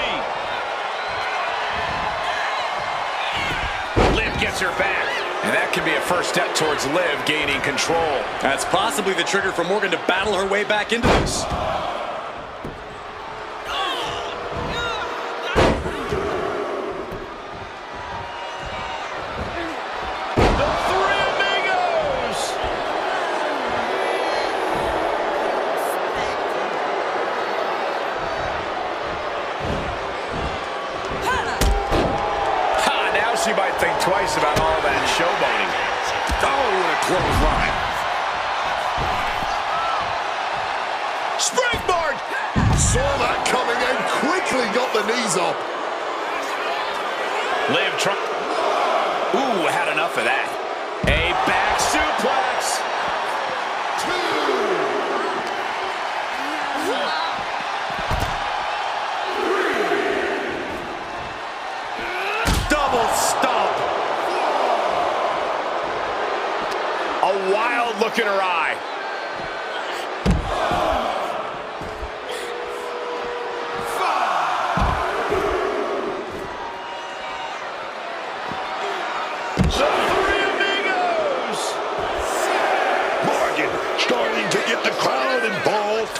Liv gets her back. And that could be a first step towards Liv gaining control. That's possibly the trigger for Morgan to battle her way back into this. She might think twice about all that showboating. Oh, what a close line. Springboard! Saw that coming and quickly got the knees up. Liv Ooh, had enough of that. A back suplex. look in her eye. Starting to get the crowd involved.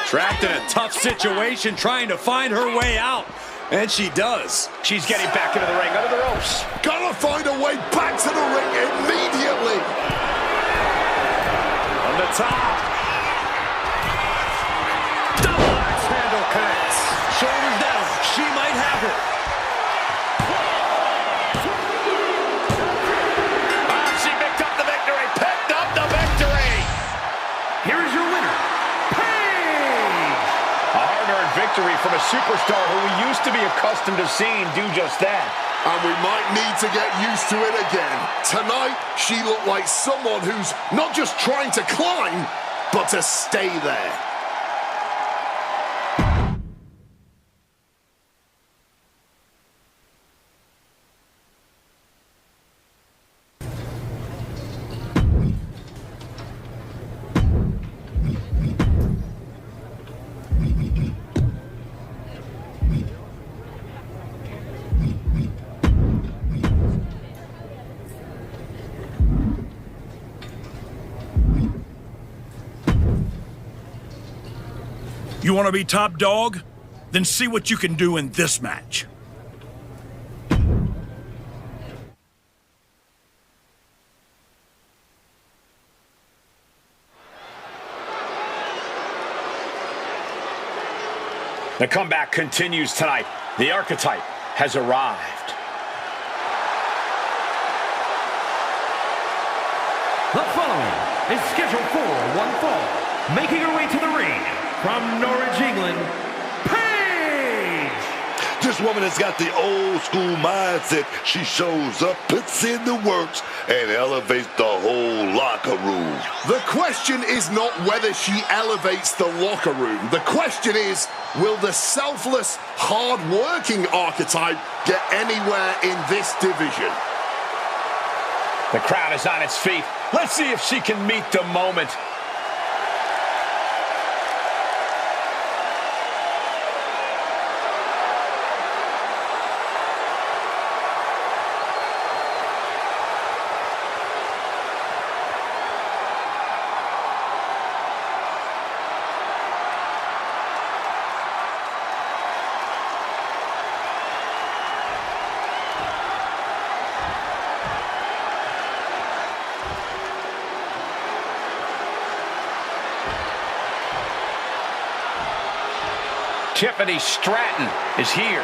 Trapped in a tough situation, trying to find her way out. And she does. She's getting back into the ring, under the ropes. Gotta find a way back to the ring immediately. On the top. Double axe handle connects. Shoulders down. She might have her. She picked up the victory. Picked up the victory. Here is your winner, Paige. A hard-earned victory from a superstar who we used to be accustomed to seeing do just that. And we might need to get used to it again. Tonight, she looked like someone who's not just trying to climb, but to stay there. You want to be top dog? Then see what you can do in this match. The comeback continues tonight. The archetype has arrived. The following is scheduled for one fall. Making her way to the ring from Norwich, England, Paige! This woman has got the old school mindset. She shows up, puts in the works, and elevates the whole locker room. The question is not whether she elevates the locker room. The question is, will the selfless, hard-working archetype get anywhere in this division? The crowd is on its feet. Let's see if she can meet the moment. Tiffany Stratton is here.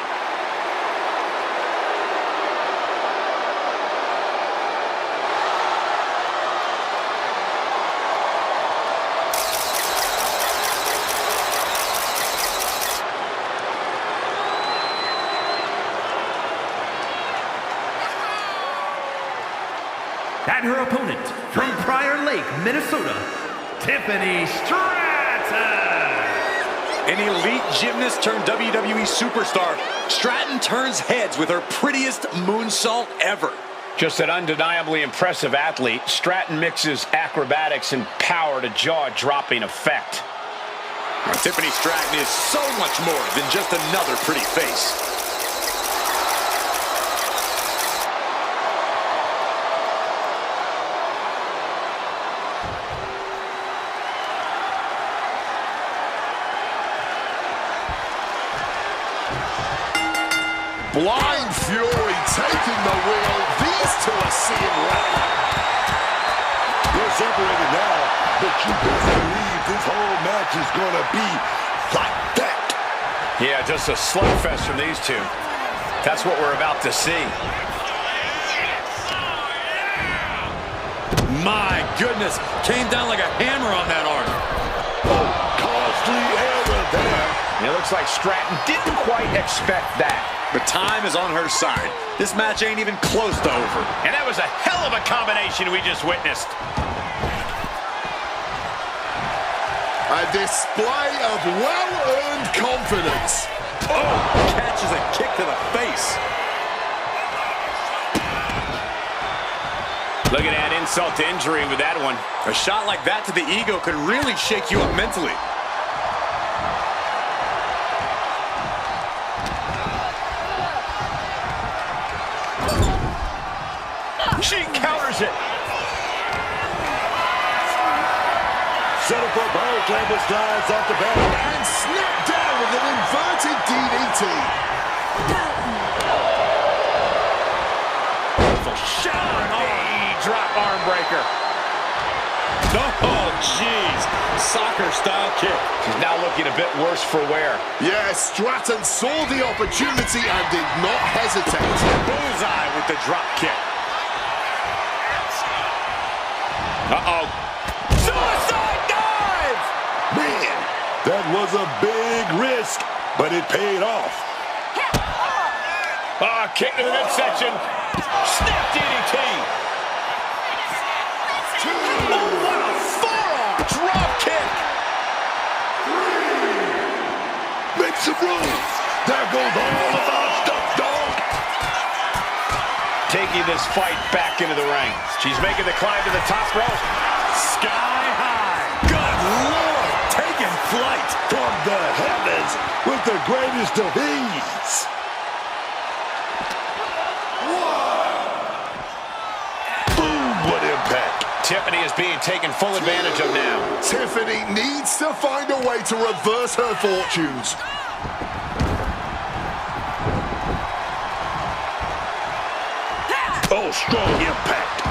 And her opponent from Prior Lake, Minnesota, Tiffany Stratton. An elite gymnast turned WWE superstar, Stratton turns heads with her prettiest moonsault ever. Just an undeniably impressive athlete, Stratton mixes acrobatics and power to jaw-dropping effect. Now, Tiffany Stratton is so much more than just another pretty face. Blind Fury taking the wheel. These two are seeing red. They're separated now, but you best believe this whole match is going to be like that. Yeah, just a slugfest from these two. That's what we're about to see. My goodness, came down like a hammer on that arm. Oh, costly error there. It looks like Stratton didn't quite expect that. The time is on her side. This match ain't even close to over. And that was a hell of a combination we just witnessed. A display of well-earned confidence. Oh, catches a kick to the face. Look at that insult to injury with that one. A shot like that to the ego could really shake you up mentally. She counters it. Set up for power slam with slides off the back. And snapped down with an inverted DDT. Shot. Drop arm breaker. Oh, jeez. Soccer-style kick. She's now looking a bit worse for wear. Yes, Stratton saw the opportunity and did not hesitate. Bullseye with the drop kick. Uh-oh. Suicide dive! Man, that was a big risk, but it paid off. Kick to the midsection. Snap DDT. Oh, what a forearm. Drop kick. Make some room. There goes all of our stuff, dog. Taking this fight back into the ring. She's making the climb to the top rope. Sky high. Good Lord, taking flight from the heavens with the greatest of ease. Boom, what impact. Tiffany is being taken full advantage of now. Tiffany needs to find a way to reverse her fortunes. Oh, strong impact.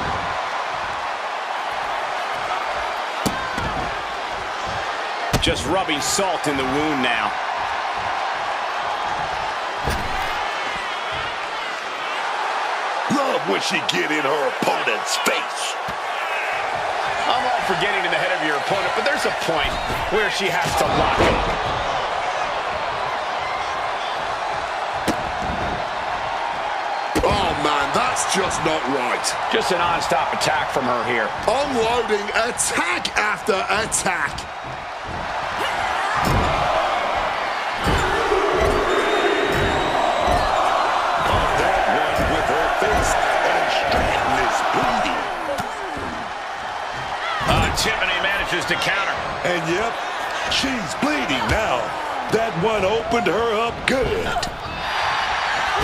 Just rubbing salt in the wound now. Love when she get in her opponent's face. I'm all for getting in the head of your opponent, but there's a point where she has to lock up. Oh, man, that's just not right. Just a non-stop attack from her here. Unloading attack after attack. Tiffany manages to counter. And yep, she's bleeding now. That one opened her up good.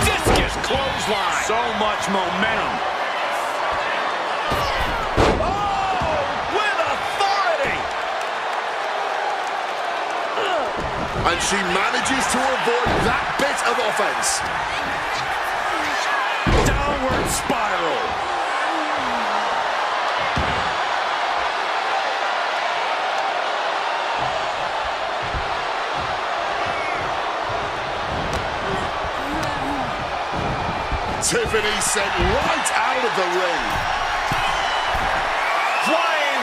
Discus clothesline. So much momentum. Oh, with authority. And she manages to avoid that bit of offense. Downward spiral. Tiffany sent right out of the ring. Flying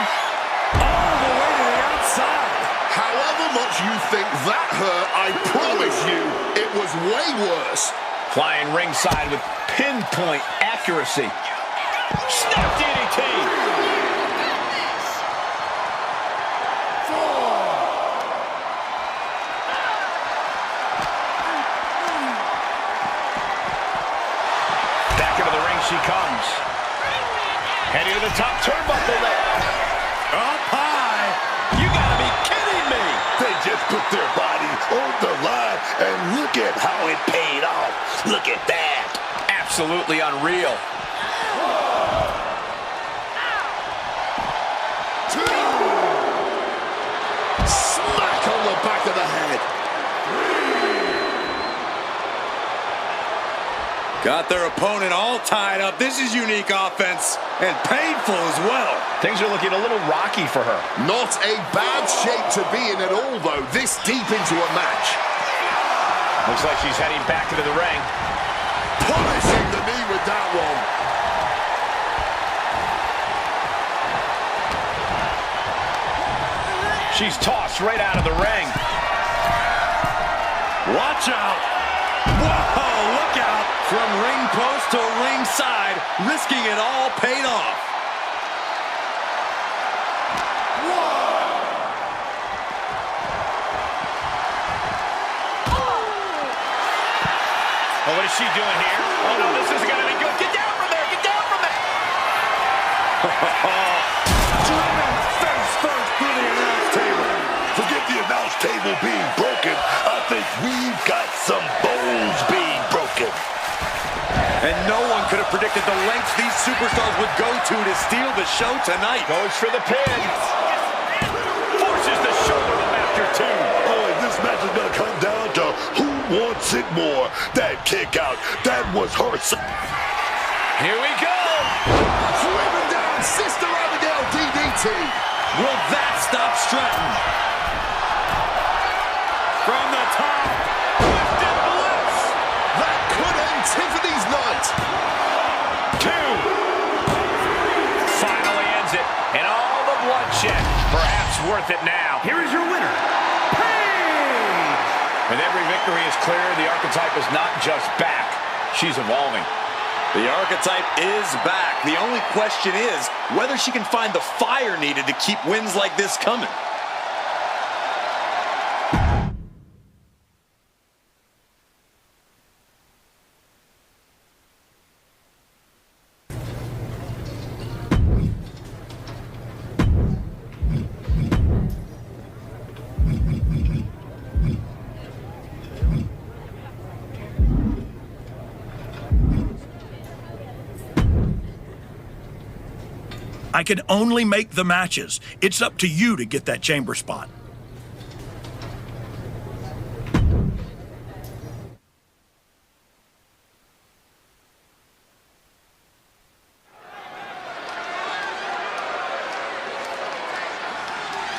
all the way to the outside. However much you think that hurt, I promise you, it was way worse. Flying ringside with pinpoint accuracy. Snap DDT. She comes. Heading to the top turnbuckle there. Up high. You gotta be kidding me. They just put their body on the line, and look at how it paid off. Look at that. Absolutely unreal. Smack on the back of the head. Got their opponent all tied up. This is unique offense and painful as well. Things are looking a little rocky for her. Not a bad shape to be in at all, though, this deep into a match. Looks like she's heading back into the ring. Punishing the knee with that one. She's tossed right out of the ring. Watch out. Whoa, look out. From ring post to ringside, risking it all paid off. Oh, what is she doing here? Oh, no, this isn't going to be good. Get down from there. Get down from there. Driven face first through the announce table. Forget the announce table being broken. I think we've got some bones being broken. And no one could have predicted the lengths these superstars would go to steal the show tonight. Goes for the pin. Forces the shoulder to master two. Oh, and this match is going to come down to who wants it more. That kick out, that was her. Here we go. Driven down, Sister Abigail DDT. Will that stop Stratton? From the top. Lifted bliss. That could end Tiffany's night. Two. Finally ends it. And all the bloodshed. Perhaps worth it now. Here is your winner, Paige! With every victory is clear, the archetype is not just back. She's evolving. The archetype is back. The only question is whether she can find the fire needed to keep wins like this coming. I can only make the matches. It's up to you to get that chamber spot.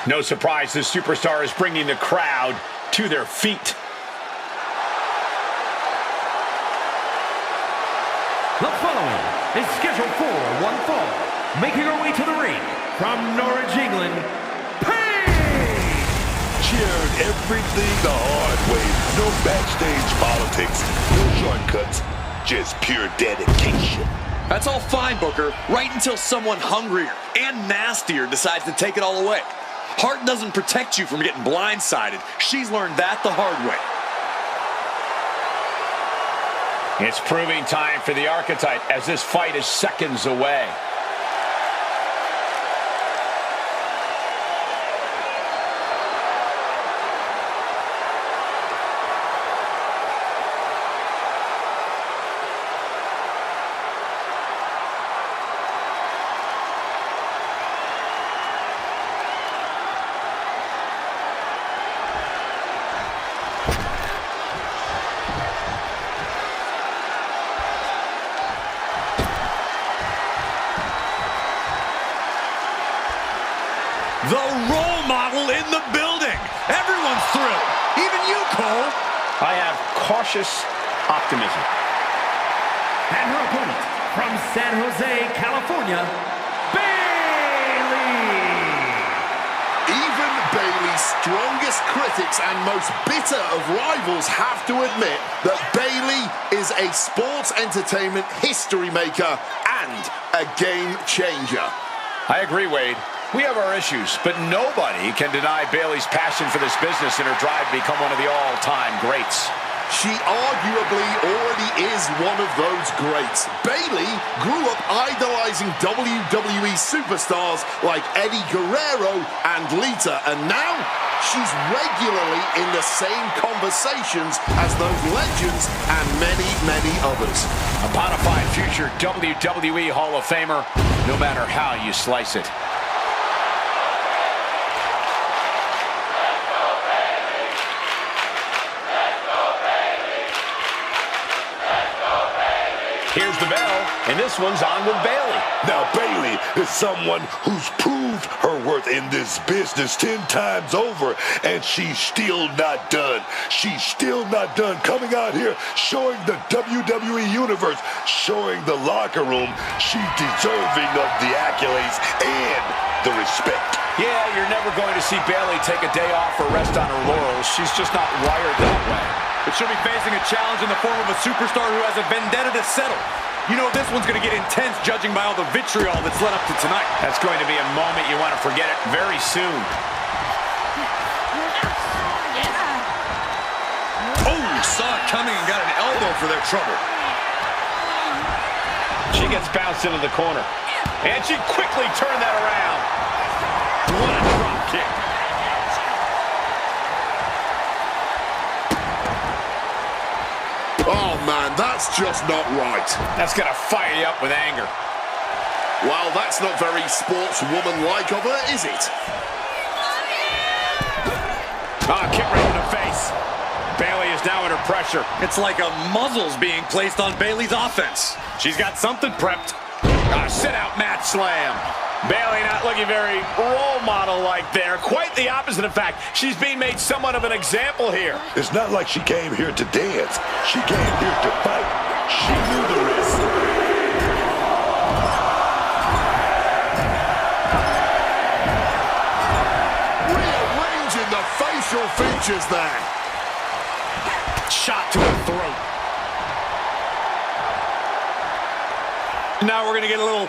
No surprise, the superstar is bringing the crowd to their feet. The following is scheduled for one fall. Making her way to the ring from Norwich, England, Paige! Cheered everything the hard way. No backstage politics, no shortcuts, just pure dedication. That's all fine, Booker, right until someone hungrier and nastier decides to take it all away. Heart doesn't protect you from getting blindsided. She's learned that the hard way. It's proving time for the archetype as this fight is seconds away. The role model in the building. Everyone's thrilled. Even you, Cole. I have cautious optimism. And her opponent from San Jose, California, Bayley! Even Bayley's strongest critics and most bitter of rivals have to admit that Bayley is a sports entertainment history maker and a game changer. I agree, Wade. We have our issues, but nobody can deny Bayley's passion for this business and her drive to become one of the all-time greats. She arguably already is one of those greats. Bayley grew up idolizing WWE superstars like Eddie Guerrero and Lita, and now she's regularly in the same conversations as those legends and many, many others. A bona fide future WWE Hall of Famer, no matter how you slice it. Here's the bell, and this one's on with Bayley. Now, Bayley is someone who's proved her worth in this business 10 times over, and she's still not done. She's still not done coming out here, showing the WWE Universe, showing the locker room she's deserving of the accolades and the respect. Yeah, you're never going to see Bayley take a day off or rest on her laurels. She's just not wired that way. But she'll be facing a challenge in the form of a superstar who has a vendetta to settle. You know this one's going to get intense judging by all the vitriol that's led up to tonight. That's going to be a moment you want to forget it very soon. Oh, saw it coming and got an elbow for their trouble. She gets bounced into the corner. And she quickly turned that around. What a drop kick. Oh, man, that's just not right. That's going to fire you up with anger. Well, that's not very sportswoman-like of her, is it? Kick right in the face. Bayley is now under pressure. It's like a muzzle's being placed on Bayley's offense. She's got something prepped. Sit-out mat slam. Bayley not looking very role model-like there. Quite the opposite, in fact. She's being made somewhat of an example here. It's not like she came here to dance. She came here to fight. She knew the risk. Rearranging the facial features there. Shot to the throat. Now we're going to get a little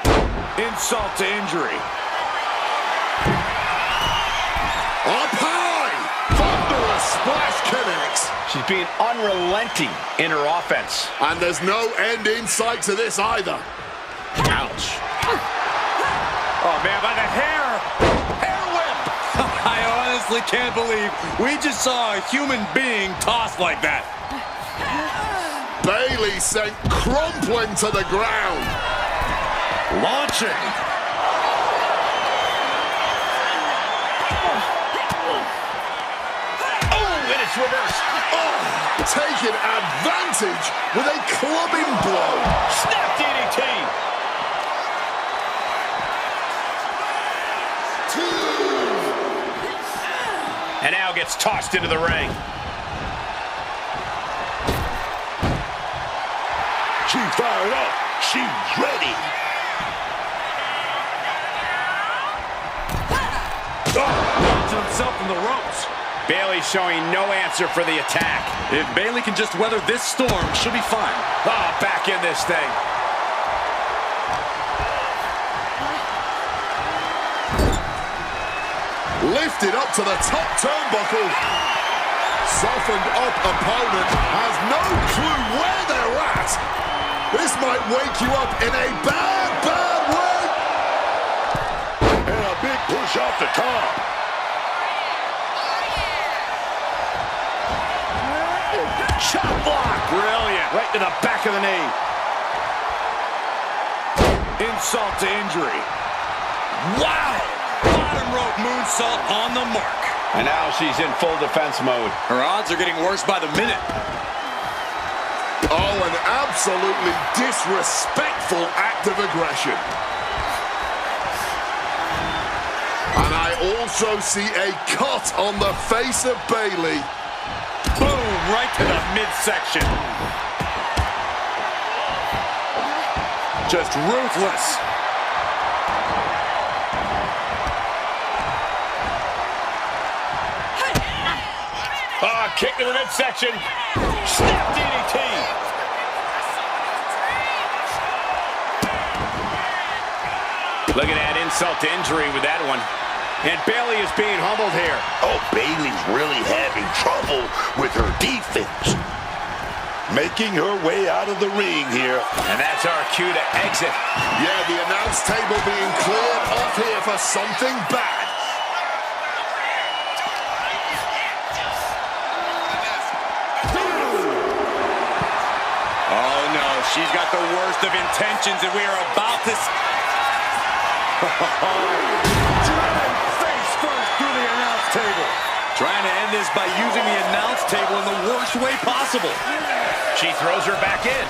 insult to injury. Up high! Thunderous splash connects. She's being unrelenting in her offense. And there's no end in sight to this either. Ouch. Oh, man, by the hair. Hair whip. I honestly can't believe we just saw a human being tossed like that. Bayley sent crumpling to the ground. Launching. Oh, and it's reversed. Oh, taking advantage with a clubbing blow. Snap DDT. And now gets tossed into the ring. She's fired up. She's ready. Launching himself in the ropes. Bayley showing no answer for the attack. If Bayley can just weather this storm, she'll be fine. Back in this thing. Lifted up to the top turnbuckle. Softened up opponent has no clue where they're at. This might wake you up in a bad, bad way. And a big push off the top. Chop block. Brilliant. Right to the back of the knee. Insult to injury. Wow! Bottom rope moonsault on the mark. And now she's in full defense mode. Her odds are getting worse by the minute. Oh, an absolutely disrespectful act of aggression. And I also see a cut on the face of Bayley. Boom, right to the midsection. Just ruthless. Kick to the midsection. Snap DDT. Look at that insult to injury with that one. And Bayley is being humbled here. Oh, Bayley's really having trouble with her defense. Making her way out of the ring here. And that's our cue to exit. Yeah, the announce table being cleared off here for something bad. Oh, no, she's got the worst of intentions, and we are about to... Driven face first through the announce table. Trying to end this by using the announce table in the worst way possible. She throws her back in.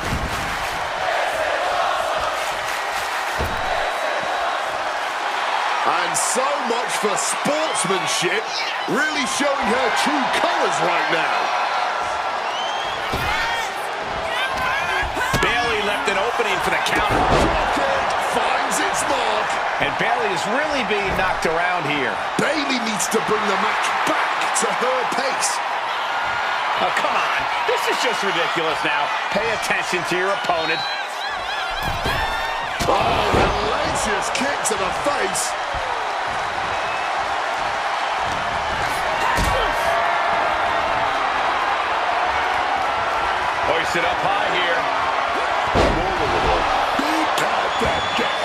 And so much for sportsmanship, really showing her true colors right now. Bayley left an opening for the counter. Rocket finds its mark. And Bayley is really being knocked around here. Bayley needs to bring the match back to her pace. Oh, come on. This is just ridiculous now. Pay attention to your opponent. Oh, hellacious kick to the face. Hoisted up high here. Big time back jack.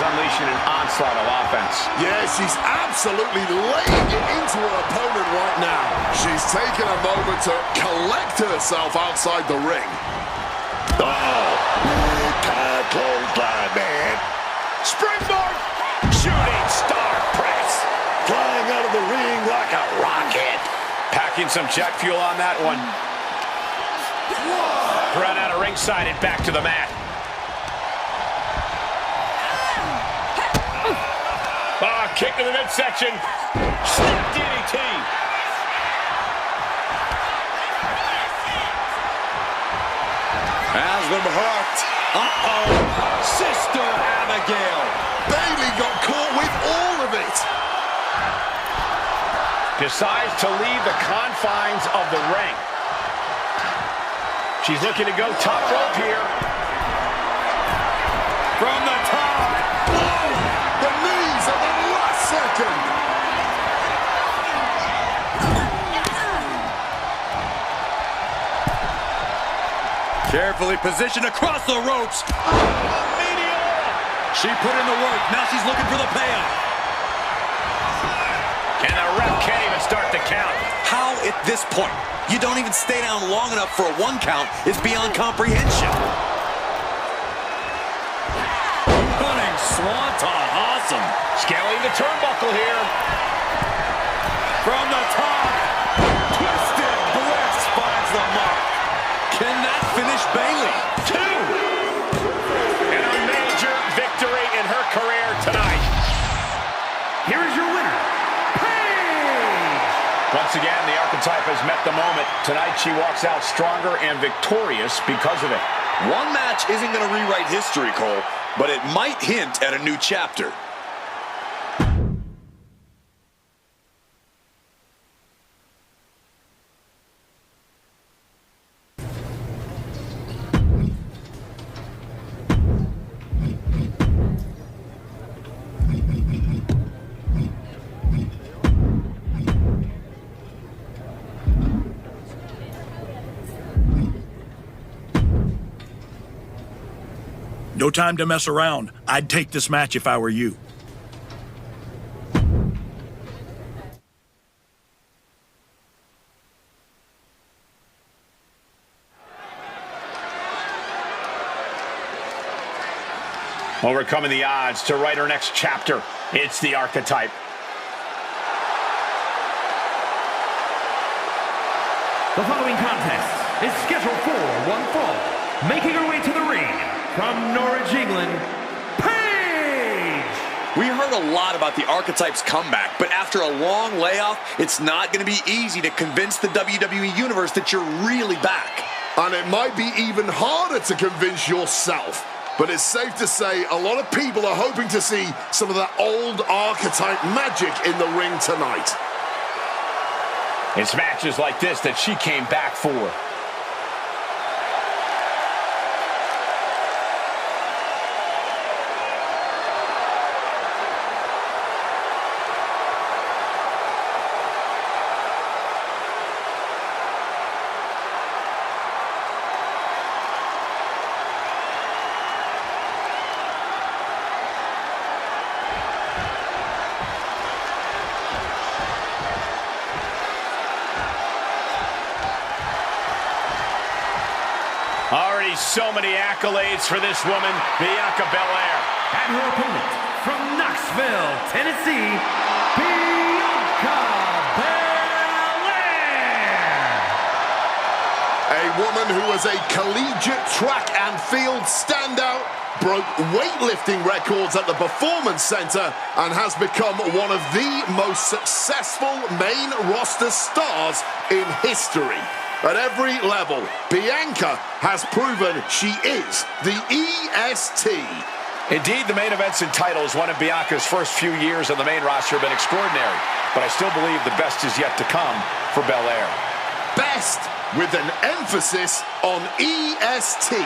is unleashing an onslaught of offense. Yeah, she's absolutely laying it into her opponent right now. She's taken a moment to collect herself outside the ring. Oh, big time clothesline, man. Springboard, shooting star press. Flying out of the ring like a rocket. Packing some jet fuel on that one. Run out of ringside and back to the mat. Kick to the midsection. Snap DDT. Has been hurt. Uh-oh. Sister Abigail. Bayley got caught with all of it. Decides to leave the confines of the ring. She's looking to go top rope here. From the top. The knees at the last second. Carefully positioned across the ropes. She put in the work. Now she's looking for the payoff. And the ref can't even start the count. How at this point you don't even stay down long enough for a 1 count is beyond comprehension. Running swanton. Awesome. Scaling the turnbuckle here. From the top. Twisted bliss finds the mark. Can that finish Bayley? 2. And a major victory in her career tonight. Here is your winner, Paige! Once again, the archetype has met the moment. Tonight, she walks out stronger and victorious because of it. One match isn't going to rewrite history, Cole, but it might hint at a new chapter. No time to mess around. I'd take this match if I were you. Overcoming the odds to write her next chapter. It's the archetype. The following contest is scheduled for one fall. Making her way to the ring from Norwich, England, Paige! We heard a lot about the Archetype's comeback, but after a long layoff, it's not going to be easy to convince the WWE Universe that you're really back. And it might be even harder to convince yourself. But it's safe to say a lot of people are hoping to see some of that old Archetype magic in the ring tonight. It's matches like this that she came back for. Already so many accolades for this woman, Bianca Belair. And her opponent from Knoxville, Tennessee, Bianca Belair. A woman who was a collegiate track and field standout, broke weightlifting records at the Performance Center, and has become one of the most successful main roster stars in history. At every level, Bianca has proven she is the EST. Indeed, the main events and titles, one of Bianca's first few years on the main roster, have been extraordinary. But I still believe the best is yet to come for Belair. Best with an emphasis on EST.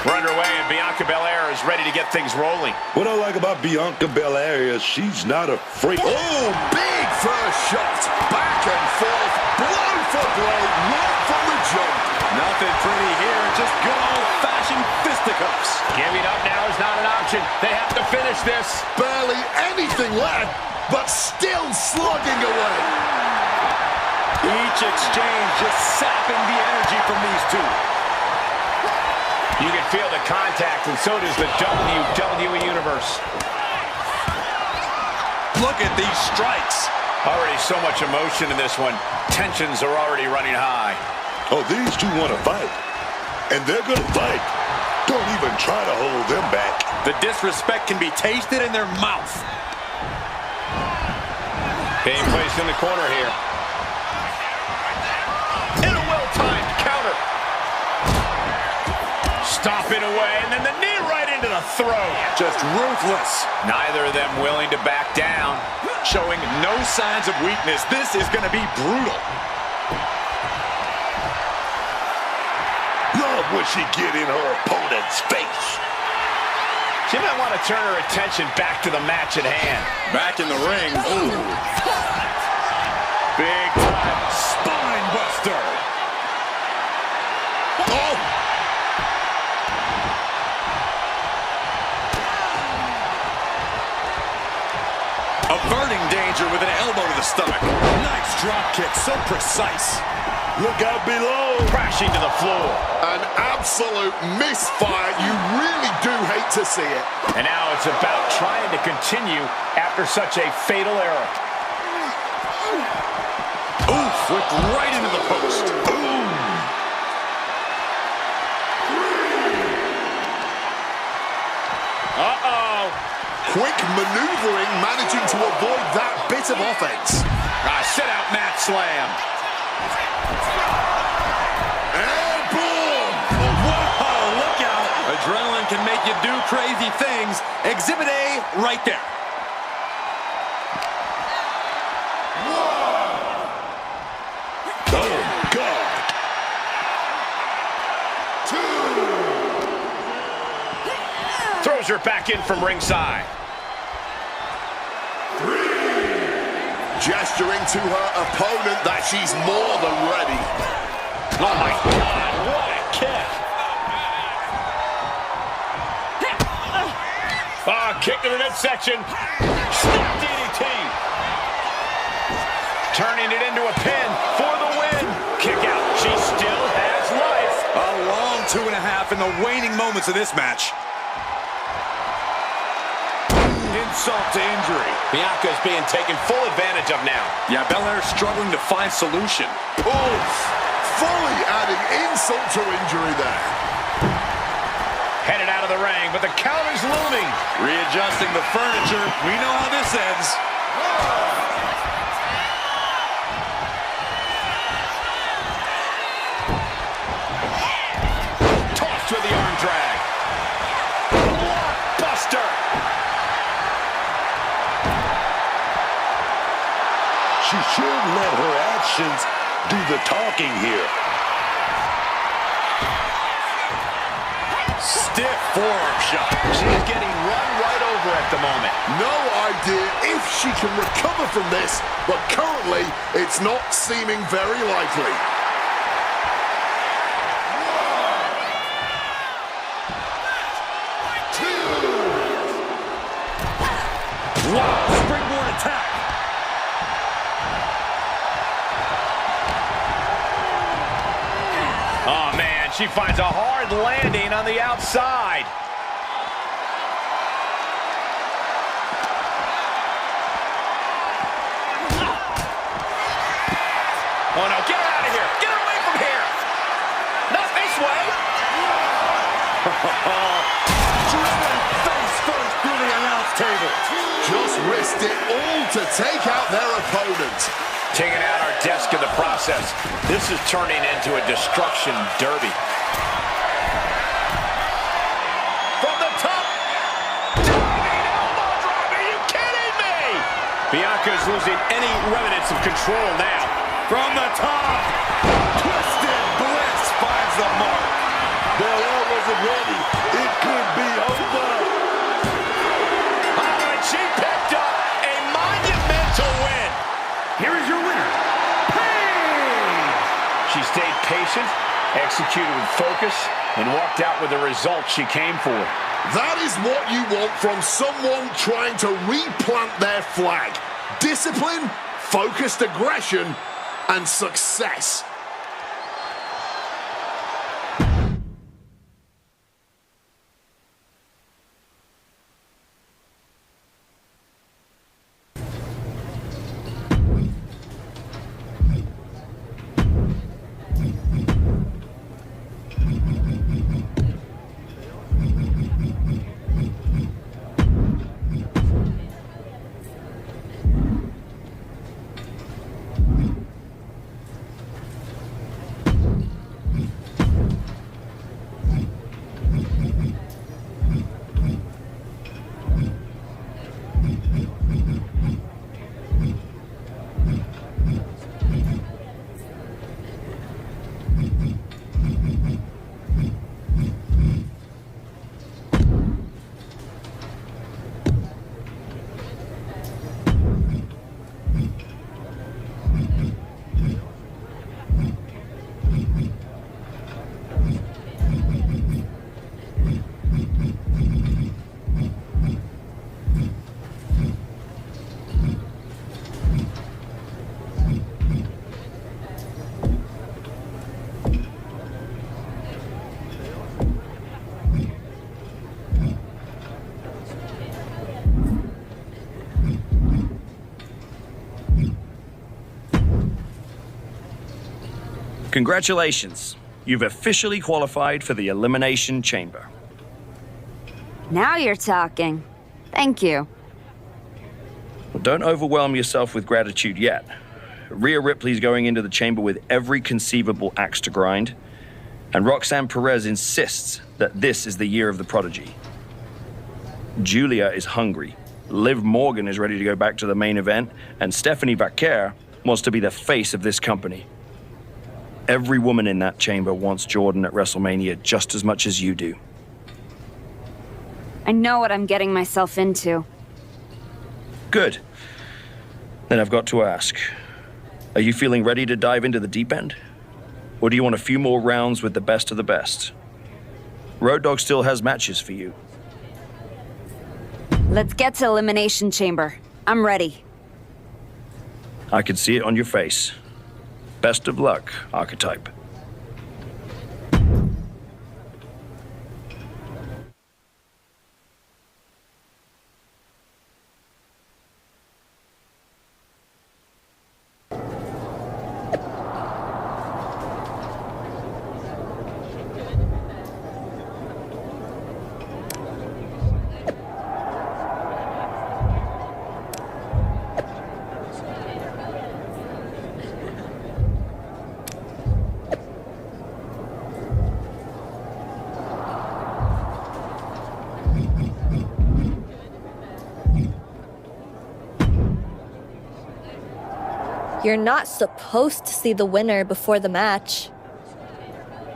We're underway, and Bianca Belair is ready to get things rolling. What I like about Bianca Belair is she's not afraid. Oh, big first shot. Back and forth, blow for blow, right from the jump. Nothing pretty here, just good old-fashioned fisticuffs. Giving up now is not an option. They have to finish this. Barely anything left, but still slugging away. Each exchange just sapping the energy from these two. You can feel the contact, and so does the WWE Universe. Look at these strikes. Already so much emotion in this one. Tensions are already running high. Oh, these two want to fight. And they're going to fight. Don't even try to hold them back. The disrespect can be tasted in their mouth. Being placed in the corner here. And a well-timed counter. Stomping away, and then the knee right into the throat. Just ruthless. Neither of them willing to back down. Showing no signs of weakness. This is going to be brutal. Love when she get in her opponent's face. She might want to turn her attention back to the match at hand. Back in the ring. Ooh. Big time spine buster. Oh! Averting danger with an elbow to the stomach. Nice drop kick, so precise. Look out below. Crashing to the floor. An absolute misfire. You really do hate to see it. And now it's about trying to continue after such a fatal error. Ooh, flipped right into the post. Boom. Uh-oh. Quick maneuvering, managing to avoid that bit of offense. Sit-out mat slam. Airborne! Whoa, look out. Adrenaline can make you do crazy things. Exhibit A right there. Oh, God. 2. Throws her back in from ringside. 3. Gesturing to her opponent that she's more than ready. Oh, my God. What a kick. Kick to the midsection. Snap DDT. Turning it into a pin for the win. Kick out. She still has life. A long 2.5 in the waning moments of this match. Insult to injury. Bianca's being taken full advantage of now. Yeah, Belair's struggling to find solution. Oof! Fully adding insult to injury there. Headed out of the ring, but the counter's looming. Readjusting the furniture. We know how this ends. Tossed with the arm drag. Buster. She should let her actions do the talking here. Stiff forearm shot. She is getting run right over at the moment. No idea if she can recover from this, but currently it's not seeming very likely. Wow, springboard attack. Oh, man, she finds a hard landing on the outside. Oh, no, get her out of here. Get her away from here. Not this way. Driven face first through the announce table. Just risked it all to take out their opponent. Taking out our desk in the process. This is turning into a destruction derby. From the top. Diving elbow drop. Are you kidding me? Bianca's losing any remnants of control now. From the top. Twisted Bliss finds the mark. Belair was wasn't ready. It could be over. Oh, and she picked up a monumental win. Here is your winner, Paige. She stayed patient, executed with focus, and walked out with the result she came for. That is what you want from someone trying to replant their flag. Discipline, focused aggression, and success. Congratulations. You've officially qualified for the Elimination Chamber. Now you're talking. Thank you. Well, don't overwhelm yourself with gratitude yet. Rhea Ripley's going into the chamber with every conceivable axe to grind, and Roxanne Perez insists that this is the year of the prodigy. Julia is hungry. Liv Morgan is ready to go back to the main event, and Stephanie Vaquer wants to be the face of this company. Every woman in that chamber wants Jordan at WrestleMania just as much as you do. I know what I'm getting myself into. Good. Then I've got to ask, are you feeling ready to dive into the deep end? Or do you want a few more rounds with the best of the best? Road Dogg still has matches for you. Let's get to Elimination Chamber. I'm ready. I can see it on your face. Best of luck, Archetype. You're not supposed to see the winner before the match.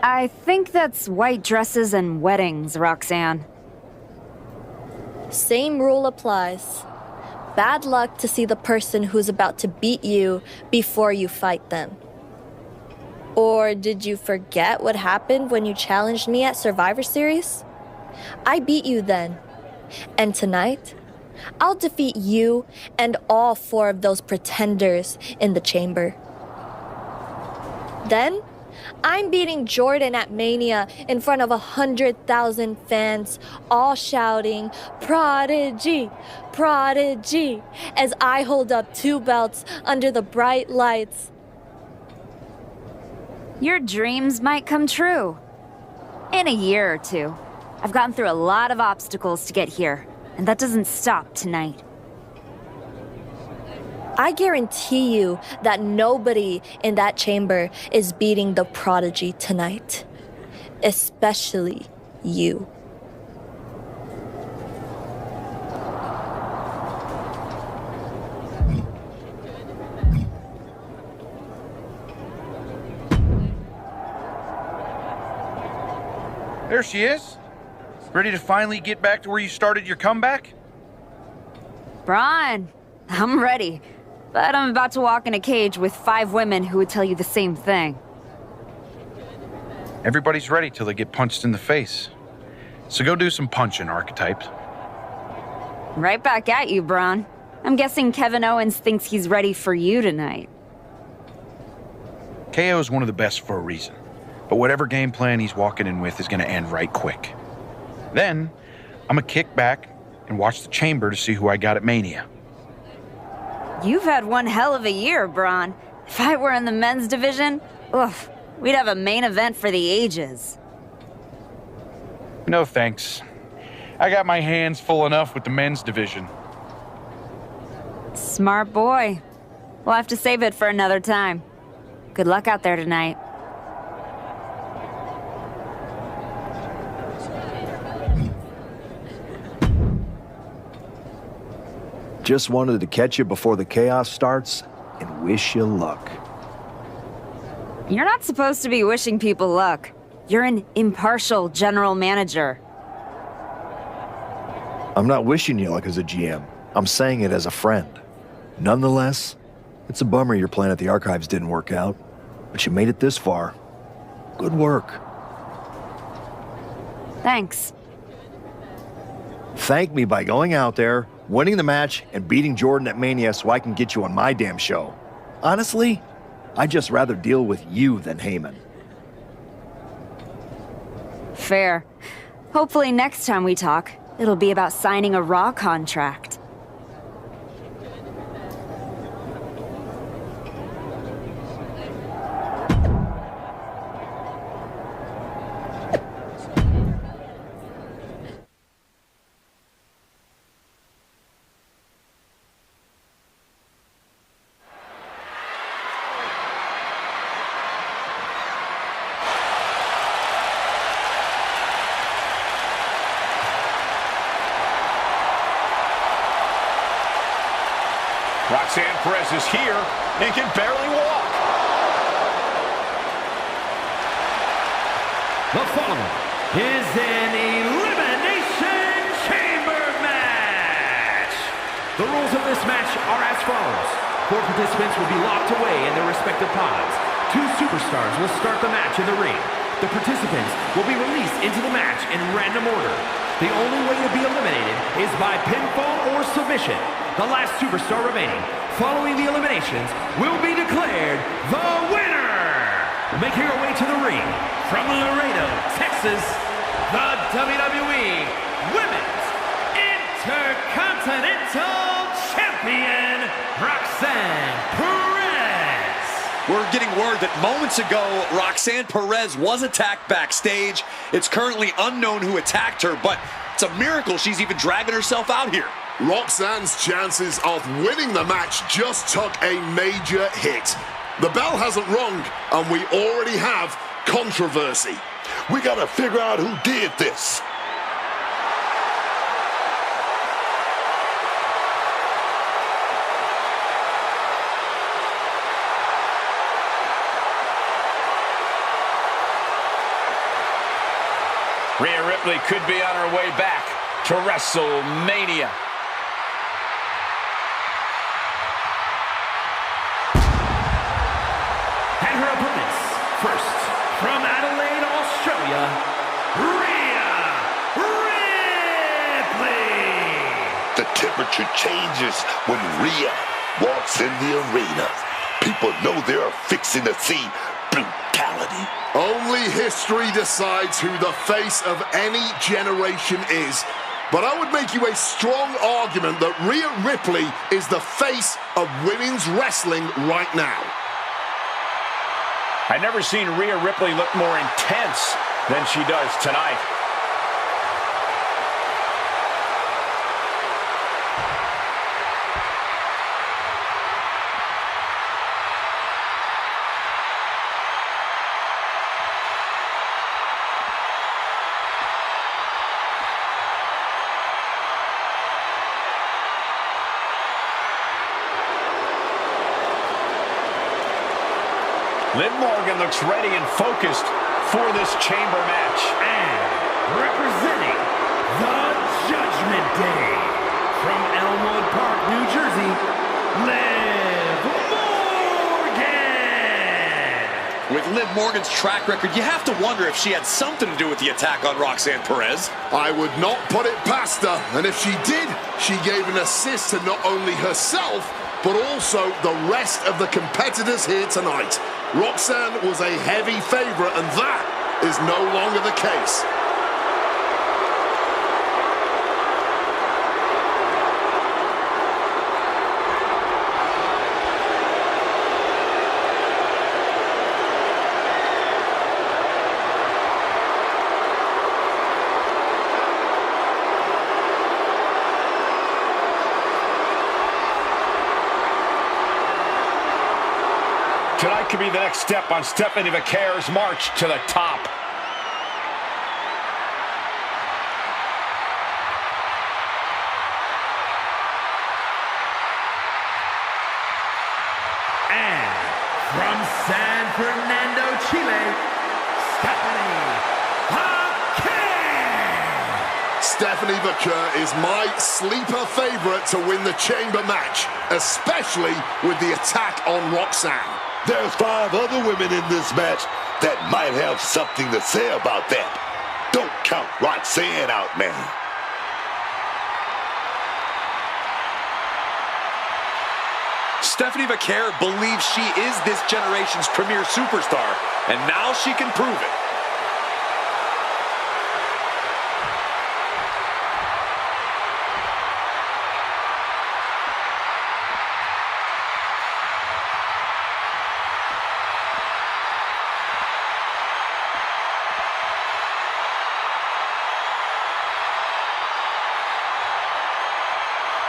I think that's white dresses and weddings, Roxanne. Same rule applies. Bad luck to see the person who's about to beat you before you fight them. Or did you forget what happened when you challenged me at Survivor Series? I beat you then. And tonight, I'll defeat you and all 4 of those pretenders in the chamber. Then, I'm beating Jordan at Mania in front of 100,000 fans, all shouting, "Prodigy! Prodigy!" as I hold up 2 belts under the bright lights. Your dreams might come true. In a year or 2. I've gotten through a lot of obstacles to get here, and that doesn't stop tonight. I guarantee you that nobody in that chamber is beating the Prodigy tonight. Especially you. There she is. Ready to finally get back to where you started your comeback? Braun, I'm ready. But I'm about to walk in a cage with 5 women who would tell you the same thing. Everybody's ready till they get punched in the face. So go do some punching, Archetypes. Right back at you, Braun. I'm guessing Kevin Owens thinks he's ready for you tonight. KO is one of the best for a reason. But whatever game plan he's walking in with is going to end right quick. Then, I'm going to kick back and watch the chamber to see who I got at Mania. You've had one hell of a year, Braun. If I were in the men's division, oof, we'd have a main event for the ages. No thanks. I got my hands full enough with the men's division. Smart boy. We'll have to save it for another time. Good luck out there tonight. Just wanted to catch you before the chaos starts and wish you luck. You're not supposed to be wishing people luck. You're an impartial general manager. I'm not wishing you luck as a GM. I'm saying it as a friend. Nonetheless, it's a bummer your plan at the Archives didn't work out, but you made it this far. Good work. Thanks. Thank me by going out there, winning the match, and beating Jordan at Mania so I can get you on my damn show. Honestly, I'd just rather deal with you than Heyman. Fair. Hopefully next time we talk, it'll be about signing a Raw contract. Roxanne Perez is here and can barely walk. The following is an Elimination Chamber match. The rules of this match are as follows. 4 participants will be locked away in their respective pods. 2 superstars will start the match in the ring. The participants will be released into the match in random order. The only way to be eliminated is by pinfall or submission. The last superstar remaining, following the eliminations, will be declared the winner. Making her way to the ring, from Laredo, Texas, the WWE Women's Intercontinental Champion, Roxanne Perez. We're getting word that moments ago, Roxanne Perez was attacked backstage. It's currently unknown who attacked her, but it's a miracle she's even dragging herself out here. Roxanne's chances of winning the match just took a major hit. The bell hasn't rung, and we already have controversy. We gotta figure out who did this. Rhea Ripley could be on her way back to WrestleMania. And her opponents, first, from Adelaide, Australia, Rhea Ripley. The temperature changes when Rhea walks in the arena. People know they're fixing to see brutality. Only history decides who the face of any generation is. But I would make you a strong argument that Rhea Ripley is the face of women's wrestling right now. I've never seen Rhea Ripley look more intense than she does tonight. Liv Morgan looks ready and focused for this chamber match. And representing the Judgment Day from Elmwood Park, New Jersey, Liv Morgan. With Liv Morgan's track record, you have to wonder if she had something to do with the attack on Roxanne Perez. I would not put it past her, and if she did, she gave an assist to not only herself, but also the rest of the competitors here tonight. Roxanne was a heavy favorite, and that is no longer the case. Tonight could be the next step on Stephanie McCare's march to the top. And from San Fernando, Chile, Stephanie McCare. Stephanie McCare is my sleeper favorite to win the chamber match, especially with the attack on Roxanne. There's 5 other women in this match that might have something to say about that. Don't count Roxanne out, man. Stephanie McCare believes she is this generation's premier superstar, and now she can prove it.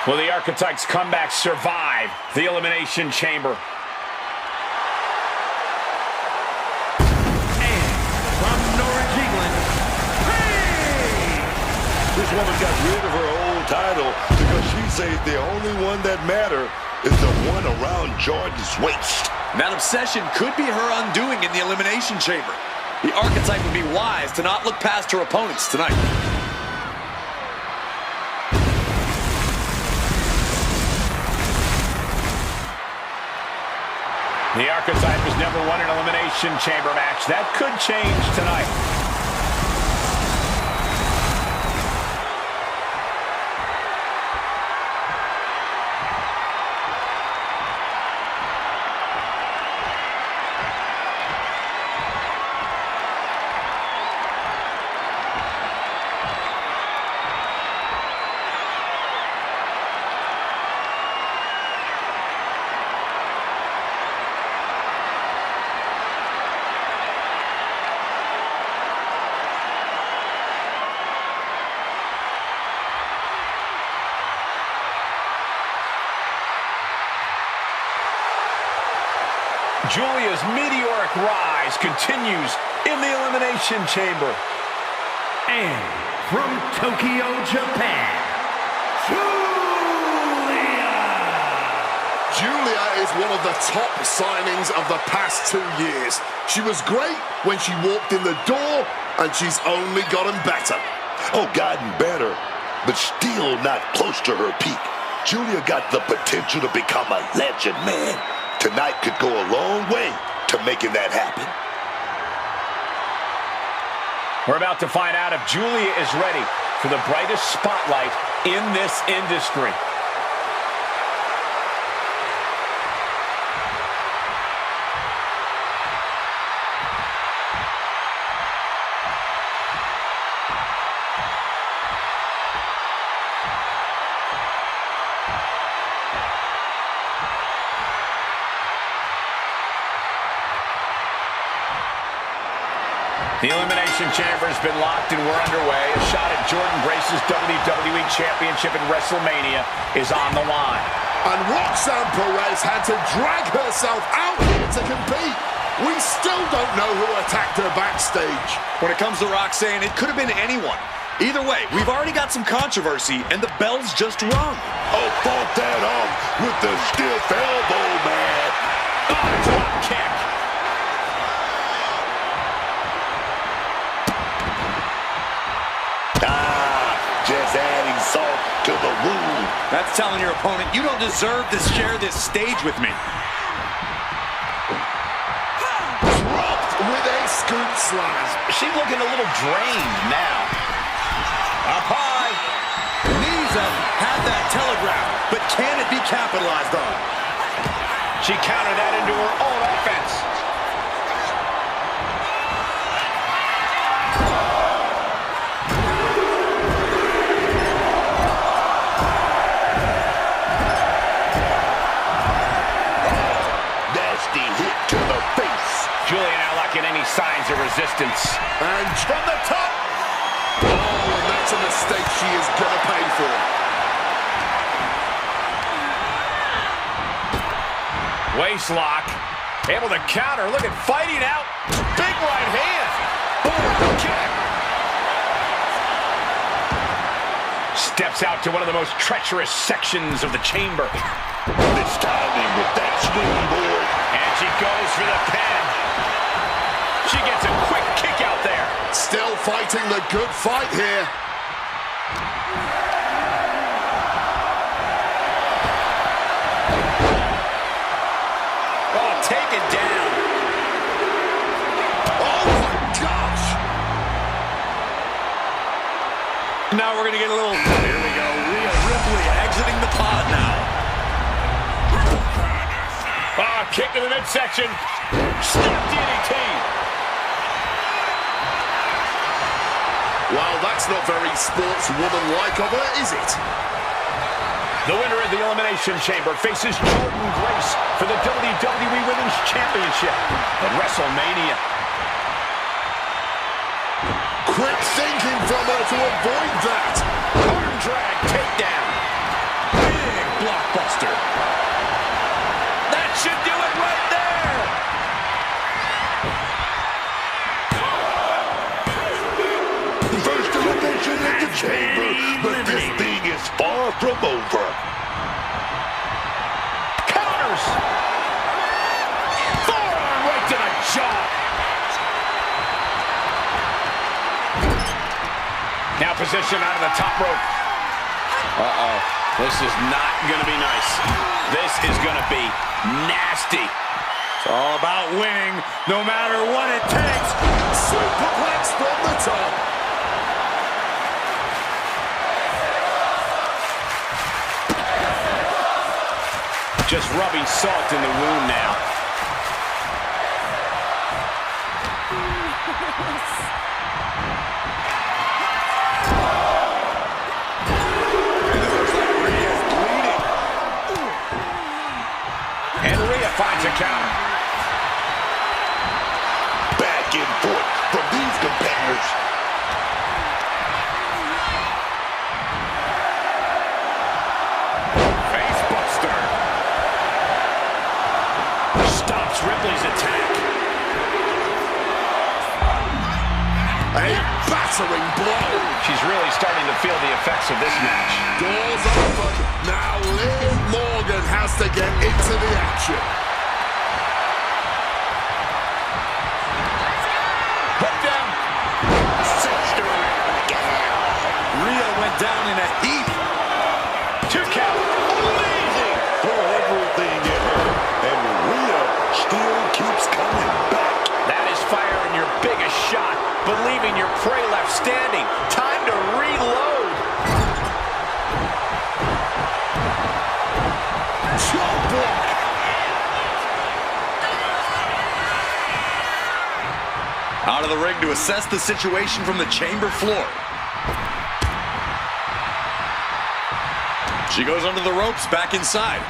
Will the Archetypes' comeback survive the Elimination Chamber? And from Norwich, England, This woman got rid of her old title because she says the only one that matters is the one around Jordan's waist. That obsession could be her undoing in the Elimination Chamber. The Archetype would be wise to not look past her opponents tonight. The Archetype has never won an Elimination Chamber match. That could change tonight. Julia's meteoric rise continues in the Elimination Chamber. And from Tokyo, Japan, Julia is one of the top signings of the past 2 years. She was great when she walked in the door, and she's only gotten better. Oh, gotten better, but still not close to her peak. Julia got the potential to become a legend, man. Tonight could go a long way to making that happen. We're about to find out if Julia is ready for the brightest spotlight in this industry. The Elimination Chamber has been locked and we're underway. A shot at Jordan Grace's WWE Championship at WrestleMania is on the line. And Roxanne Perez had to drag herself out here to compete. We still don't know who attacked her backstage. When it comes to Roxanne, it could have been anyone. Either way, we've already got some controversy, and the bell's just rung. Oh, fought that off with the stiff elbow, man. Oh, drop kick. salt to the wound. That's telling your opponent you don't deserve to share this stage with me. Dropped with a scoop slam. She's looking a little drained now. Up high. Knees up. Had that telegraph. But can it be capitalized on? She countered that into her own offense. Nasty hit to the face. Julia not lacking any signs of resistance. And from the top. Oh, and that's a mistake she is going to pay for. Waist lock. Able to counter. Look at fighting out. Big right hand. Boom, kick. Steps out to one of the most treacherous sections of the chamber. This timing with that swing board. And she goes for the pin. She gets a quick kick out there. Still fighting the good fight here. Oh, take it down. Oh my gosh. Now we're going to get a little... Here we go. Rhea Ripley exiting the pod now. Oh, kick to the midsection. Snap DDT. Well, that's not very sportswoman-like of her, is it? The winner of the Elimination Chamber faces Jordan Grace for the WWE Women's Championship at WrestleMania. Quick thinking from her to avoid that. Arm drag takedown. Big blockbuster. That should do it right there. First elimination in the chamber, but this thing is far from over. Counters. Forearm right to the jaw. Now positioned out of the top rope. Uh-oh. This is not going to be nice. This is going to be nasty. It's all about winning, no matter what it takes. Superplex from the top. Just rubbing salt in the wound now. And Rhea finds a counter. Back and forth from these competitors. Face buster. Stops Ripley's attack. A battering blow. She's really starting to feel the effects of this match. Doors open. Now Liv Morgan has to get into the action. Hooked him. Sister. Rhea went down in a heap. 2 count. Amazing. Throw everything at her. And Rhea still keeps coming back. That is firing your biggest shot, but leaving your prey left standing. Time to reload. Chop block. Out of the ring to assess the situation from the chamber floor. She goes under the ropes, back inside.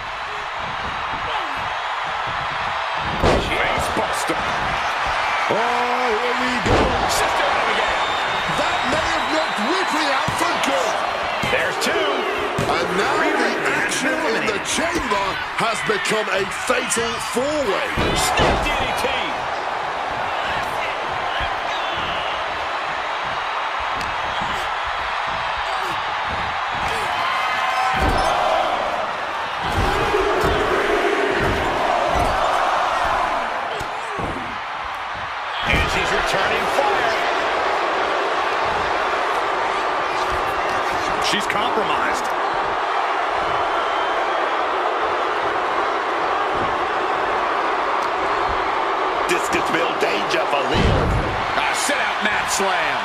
Face buster. Oh, here we go. Sister again. That may have knocked Ripley out for good. There's 2. And now the action in the chamber has become a fatal four-way. Snap DDT. And she's returning fire. She's compromised. Distance build danger for Liv. A sit-out mat slam.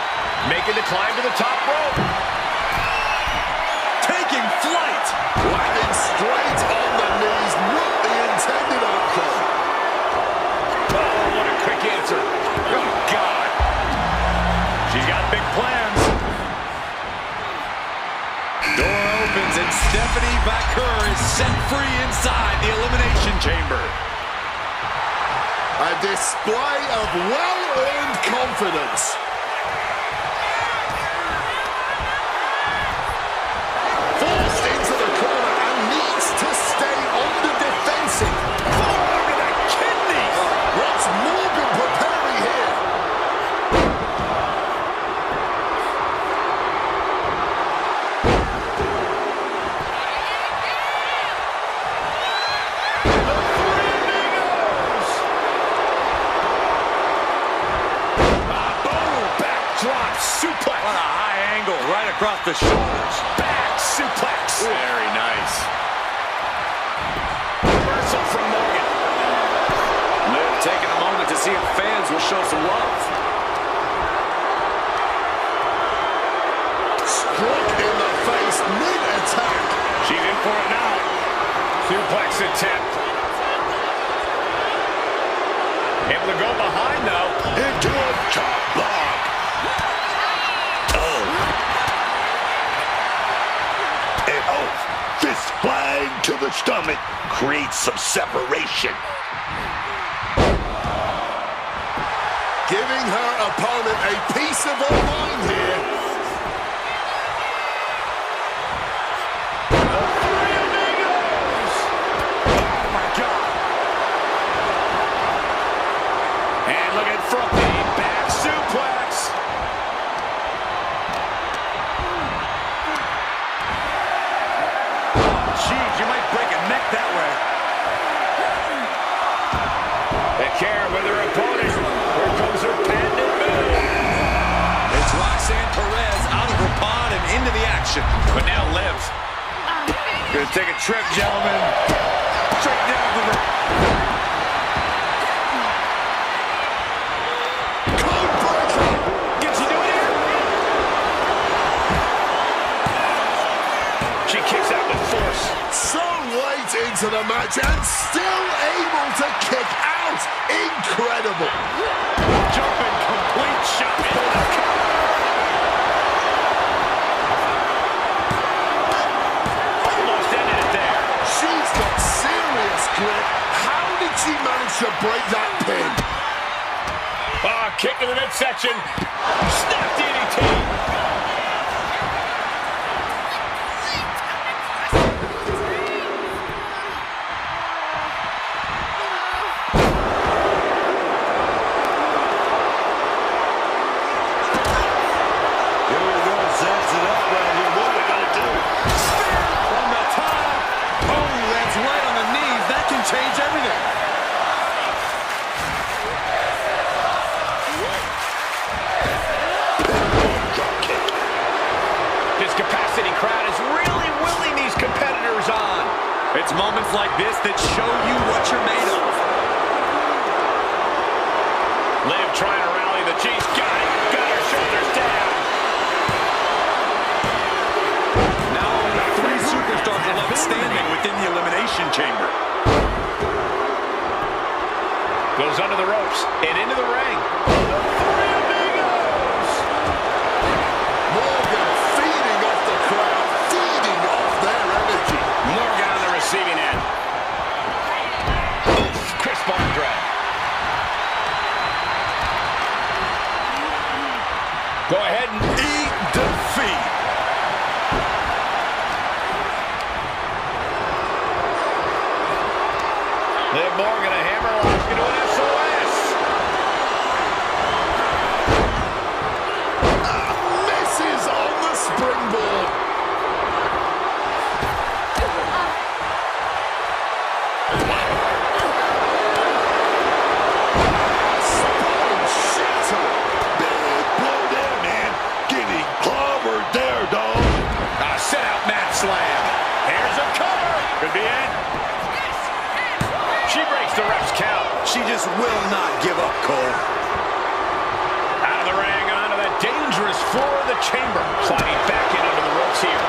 Making the climb to the top rope. Taking flight. Landing straight on the knees, not the intended outcome. Oh, what a quick answer. Oh, God. She's got big plans. Door opens and Stephanie Baker is set free inside the Elimination Chamber. A display of well-earned confidence. Forced into the corner and needs to stay on the defensive. Forearm to the kidneys. What's Morgan preparing here? Suplex. On a high angle right across the shoulders. Back suplex. Very nice. Reversal from Morgan. Liv taking a moment to see if fans will show some love. Struck in the face mid-attack. She's in for it now. Suplex attempt. Able to go behind though. Into a chop block. Fist flying to the stomach creates some separation. Giving her opponent a piece of her mind here. Oh my God. And looking from the back suplex. Jeez, you might break a neck that way. Take care with her opponent. Here comes her patented move. It's Roxanne Perez out of her pod and into the action. But now Liv. Gonna take a trip, gentlemen. Straight down to the... Gets you doing it? She kicks out with force. So late into the match and still able to kick out. Incredible. Jumping complete shot for the cover. Almost ended it there. She's got serious grip. How did she manage to break that pin? Kick to the midsection. Snap DDT. Change everything. This capacity crowd is really willing these competitors on. It's moments like this that show you what you're made of. Liv trying to rally the G's. Got it. Got her shoulders down. Now only 3 superstars are left standing within the Elimination Chamber. Goes under the ropes and into the ring. Morgan feeding off the crowd, feeding off their energy. Morgan on the receiving end. Crisp arm drag. Go ahead and eat defeat. Liv Morgan, a hammerlock into an SOS. slam. Here's a cover. Could be it. She breaks the ref's count. She just will not give up, Cole. Out of the ring and onto that dangerous floor of the chamber. Sliding back in under the ropes here.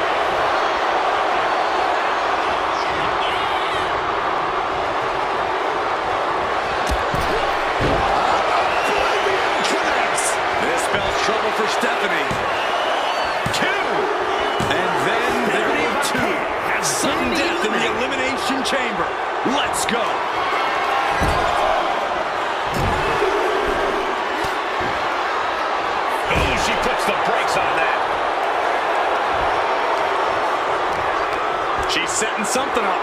This spells trouble for Stephanie. 2. And then there were 2. Sudden death in the Elimination Chamber. Let's go. Oh, she puts the brakes on that. She's setting something up.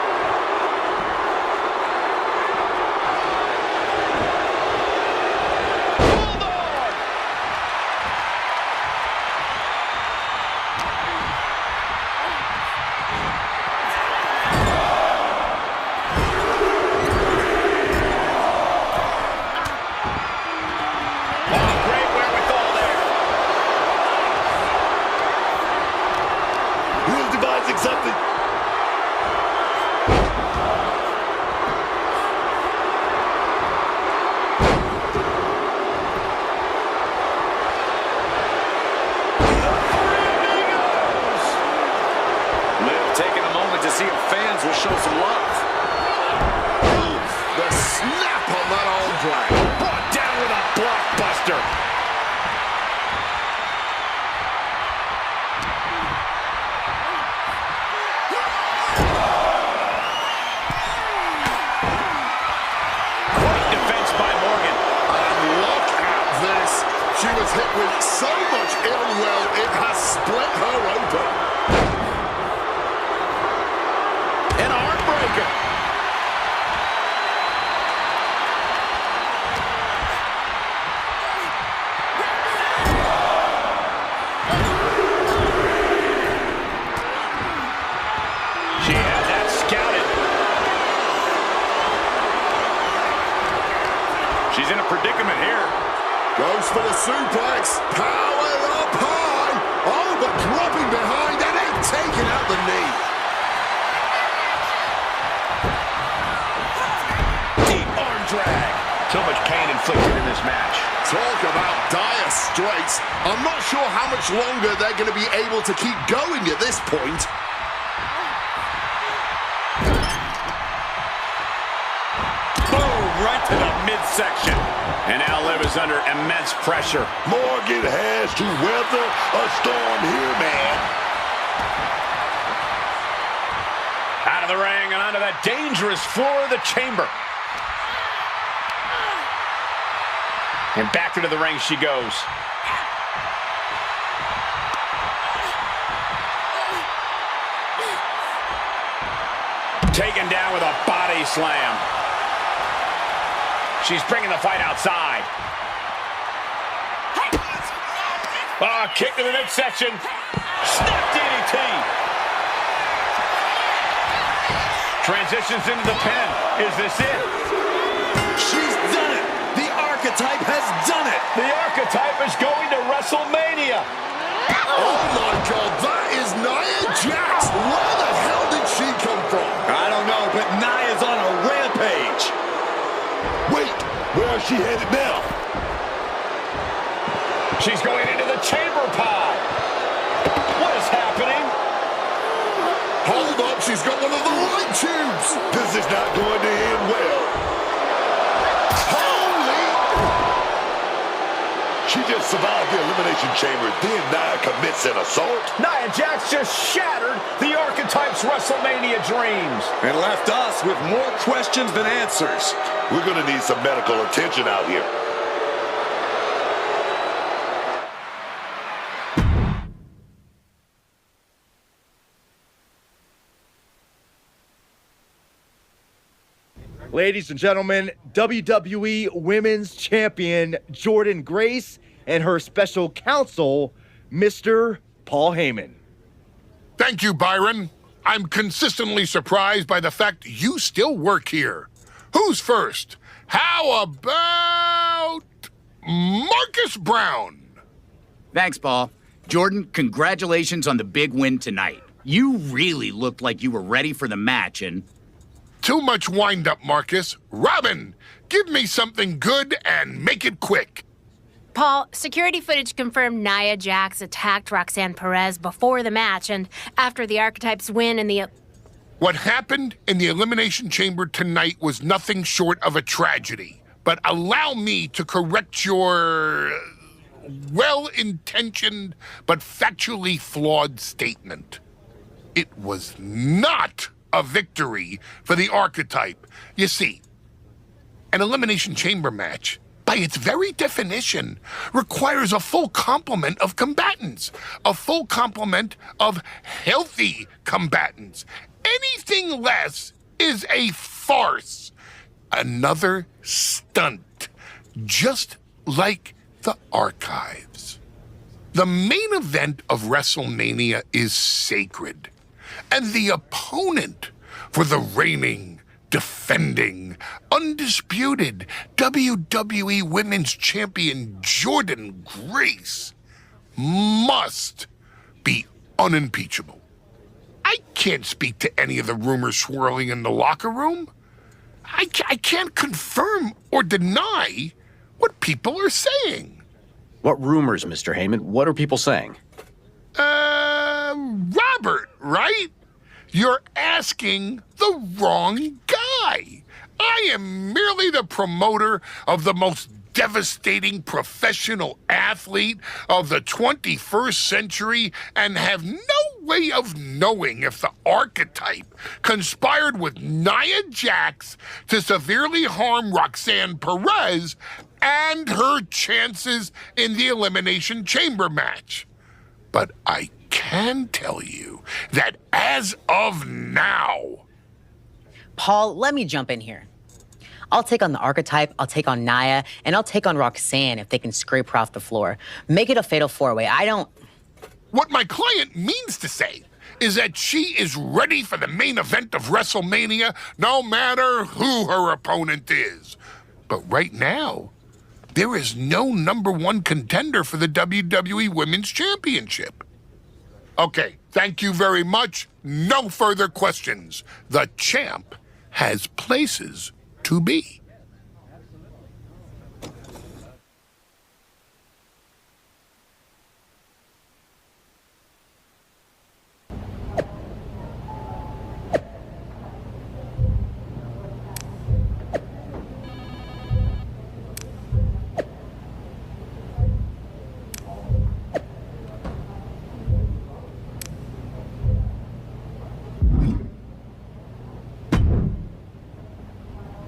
Something. Liv taking a moment to see if fans will show some love. The snap on that arm drag. Brought down with a blockbuster. She was hit with so much ill will, it has split her open. An arm breaker. She had that scouted. She's in a predicament here. Goes for the suplex. Power up high. Oh, but dropping behind and then taking out the knee. Deep arm drag. So much pain inflicted in this match. Talk about dire straits. I'm not sure how much longer they're going to be able to keep going at this point. Boom, right to the midsection. And now Liv is under immense pressure. Morgan has to weather a storm here, man. Out of the ring and onto that dangerous floor of the chamber. And back into the ring she goes. Taken down with a body slam. She's bringing the fight outside. Oh, kick to the midsection. Snap DDT. Transitions into the pin. Is this it? She's done it. The Archetype has done it. The Archetype is going to WrestleMania. Oh my God, that is Nia Jax. Where the hell did she come from? I don't know, but Nia's on a rampage. Wait, where is she headed now? She's going into the chamber pod. What is happening? Hold up, she's got one of the light tubes. This is not going to end well. Holy! She just survived the Elimination Chamber, then Nia commits an assault. Nia Jax just shattered the Archetype's WrestleMania dreams. And left us with more questions than answers. We're going to need some medical attention out here. Ladies and gentlemen, WWE Women's Champion Jordynne Grace and her special counsel, Mr. Paul Heyman. Thank you, Byron. I'm consistently surprised by the fact you still work here. Who's first? How about Marcus Brown? Thanks, Paul. Jordan, congratulations on the big win tonight. You really looked like you were ready for the match, and... Too much wind-up, Marcus. Robin, give me something good and make it quick. Paul, security footage confirmed Nia Jax attacked Roxanne Perez before the match and after the Archetypes win in the... What happened in the Elimination Chamber tonight was nothing short of a tragedy. But allow me to correct your well-intentioned but factually flawed statement. It was not a victory for the Archetype. You see, an Elimination Chamber match, by its very definition, requires a full complement of combatants, a full complement of healthy combatants. Anything less is a farce, another stunt, just like the archives. The main event of WrestleMania is sacred, and the opponent for the reigning, defending, undisputed WWE Women's Champion Jordynne Grace must be unimpeachable. I can't speak to any of the rumors swirling in the locker room. I can't confirm or deny what people are saying. What rumors, Mr. Heyman? What are people saying? Robert, right? You're asking the wrong guy. I am merely the promoter of the most devastating professional athlete of the 21st century and have no way of knowing if the Archetype conspired with Nia Jax to severely harm Roxanne Perez and her chances in the Elimination Chamber match. But I can tell you that as of now... Paul, let me jump in here. I'll take on the Archetype, I'll take on Nia, and I'll take on Roxanne if they can scrape her off the floor. Make it a fatal four-way. I don't... What my client means to say is that she is ready for the main event of WrestleMania, no matter who her opponent is. But right now, there is no #1 contender for the WWE Women's Championship. Okay, thank you very much. No further questions. The champ has places to be.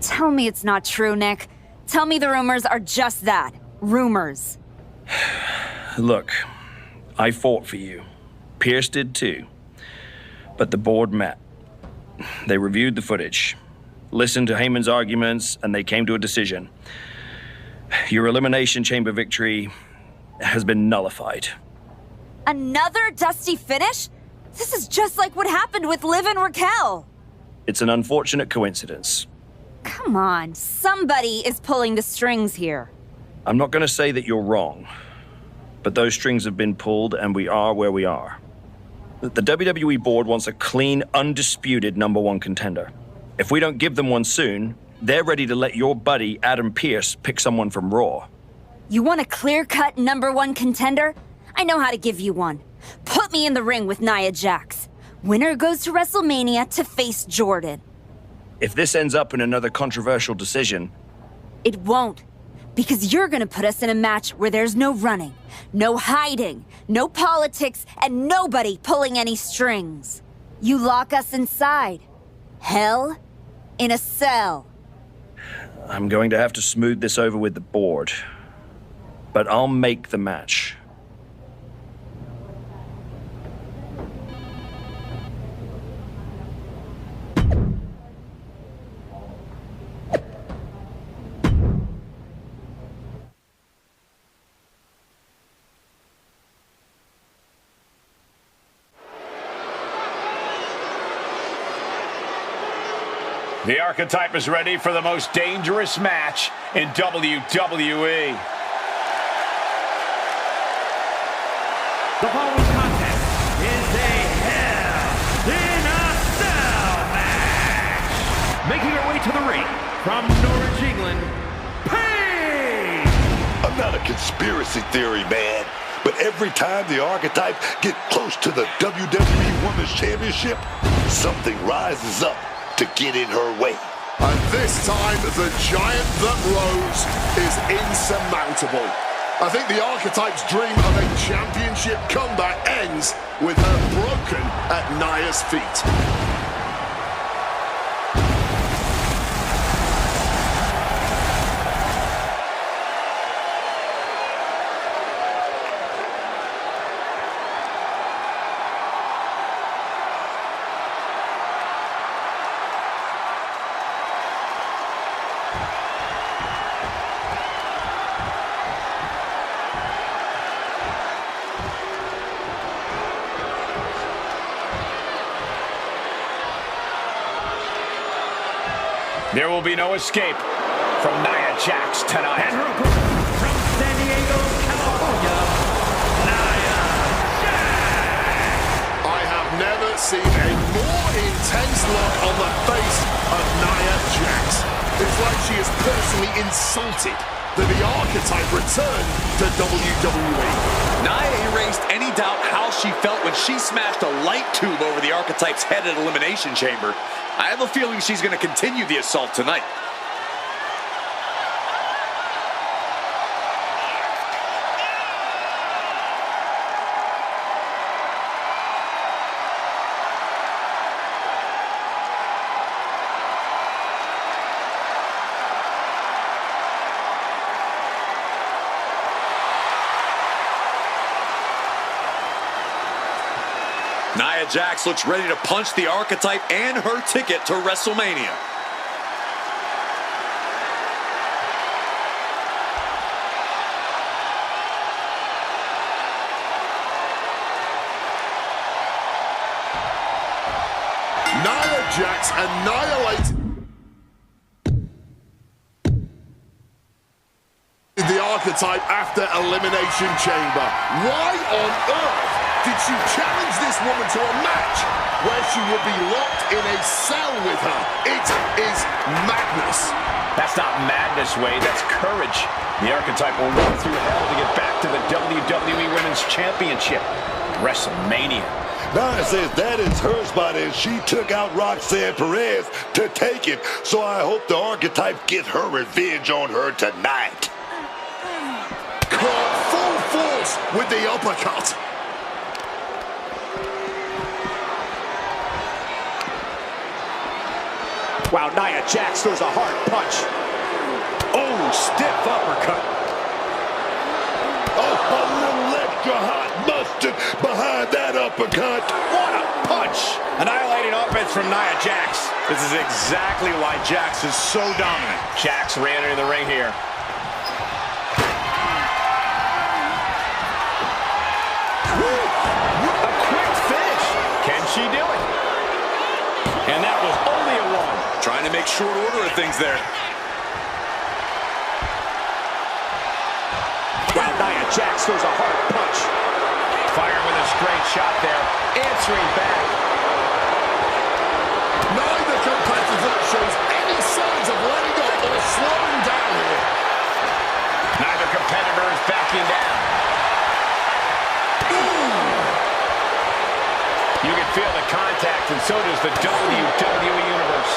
Tell me it's not true, Nick. Tell me the rumors are just that. Rumors. Look, I fought for you. Pierce did too. But the board met. They reviewed the footage, listened to Heyman's arguments, and they came to a decision. Your Elimination Chamber victory has been nullified. Another dusty finish? This is just like what happened with Liv and Raquel. It's an unfortunate coincidence. Come on, somebody is pulling the strings here. I'm not going to say that you're wrong, but those strings have been pulled and we are where we are. The WWE board wants a clean, undisputed #1 contender. If we don't give them one soon, they're ready to let your buddy Adam Pearce pick someone from Raw. You want a clear-cut #1 contender? I know how to give you one. Put me in the ring with Nia Jax. Winner goes to WrestleMania to face Jordynne. If this ends up in another controversial decision... It won't. Because you're gonna put us in a match where there's no running, no hiding, no politics, and nobody pulling any strings. You lock us inside. Hell in a cell. I'm going to have to smooth this over with the board. But I'll make the match. The Archetype is ready for the most dangerous match in WWE. The following contest is a Hell to the ring, from Norwich, England, Paige! I'm not a conspiracy theory man, but every time the Archetype get close to the WWE Women's Championship, something rises up to get in her way. And this time, the giant that rose is insurmountable. I think the Archetype's dream of a championship comeback ends with her broken at Nia's feet. There will be no escape from Nia Jax tonight. And her opponent from San Diego, California, Nia Jax. I have never seen a more intense look on the face of Nia Jax. It's like she is personally insulted that the Archetype returned to WWE. Nia erased any doubt how she felt when she smashed a light tube over the Archetype's head at Elimination Chamber. I have a feeling she's going to continue the assault tonight. Nia Jax looks ready to punch the Archetype and her ticket to WrestleMania. Nia Jax annihilated the Archetype after Elimination Chamber. Why on earth did she challenge this woman to a match where she would be locked in a cell with her? It is madness. That's not madness, Wade. That's courage. The Archetype will run through hell to get back to the WWE Women's Championship. WrestleMania. Nia says that is her spot, and she took out Roxanne Perez to take it. So I hope the Archetype get her revenge on her tonight. Caught full force with the uppercut. Wow, Nia Jax throws a hard punch. Oh, stiff uppercut. Oh, a little extra hot mustard behind that uppercut. What a punch! Annihilating offense from Nia Jax. This is exactly why Jax is so dominant. Jax ran into the ring here. A quick finish. Can she do it? And that was only a one. Trying to make short order of things there. Wow, Nia Jax throws a hard punch. Fire with a straight shot there. Answering back. Neither competitor shows any signs of letting up or slowing down here. Neither competitor is backing down. You can feel the contact, and so does the WWE Universe.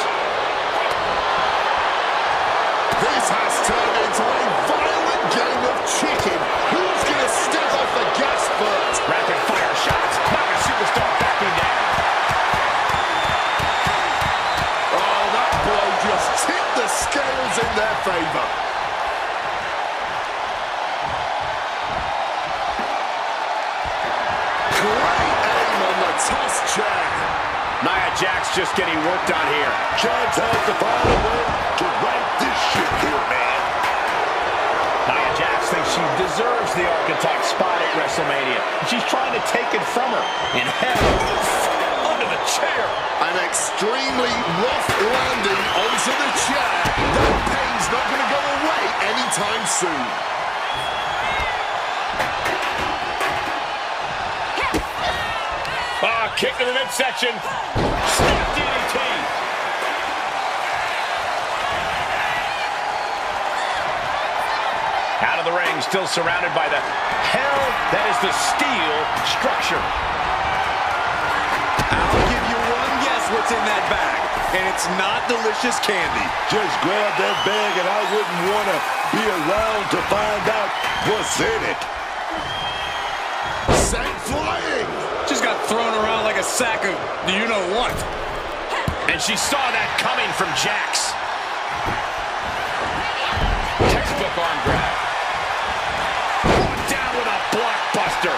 This has turned into a violent game of chicken. Who's going to step off the gas first? Rapid fire shots. Nia Superstar backing down. Oh, that blow just tipped the scales in their favor. Great aim on the toss chair. Nia Jax just getting worked on here. Jax has to find a way to right this ship here, man. Nia Jax thinks she deserves the Archetype spot at WrestleMania. She's trying to take it from her. In hell, under the chair. An extremely rough landing onto the chair. That pain's not going to go away anytime soon. Ah, kick to the midsection. Snap DDT. Out of the ring, still surrounded by the hell that is the steel structure. I'll give you one guess what's in that bag, and it's not delicious candy. Just grab that bag and I wouldn't want to be around to find out what's in it. Sent flying. Just got thrown around like a sack of you-know-what. And she saw that coming from Jax. Textbook arm grab. Brought down with a blockbuster.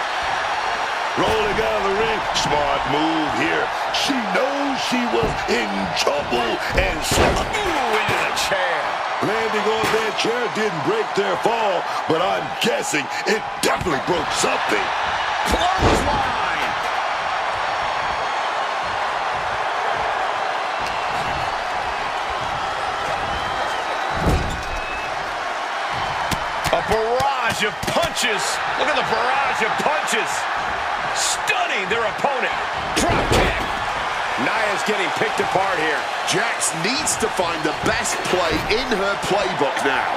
Rolling out of the ring. Smart move here. She knows she was in trouble and into the chair. Landing on that chair didn't break their fall, but I'm guessing it definitely broke something. Clothesline. A barrage of punches. Look at the barrage of punches. Stunning their opponent. Drop kick. Nia's getting picked apart here. Jax needs to find the best play in her playbook now.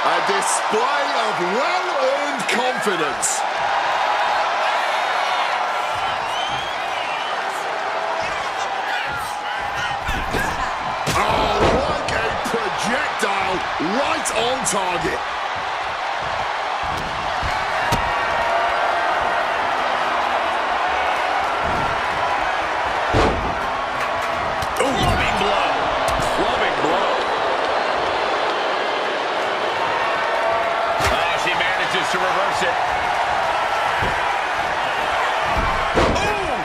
A display of well-earned confidence. Oh, like a projectile right on target. To reverse it. Ooh!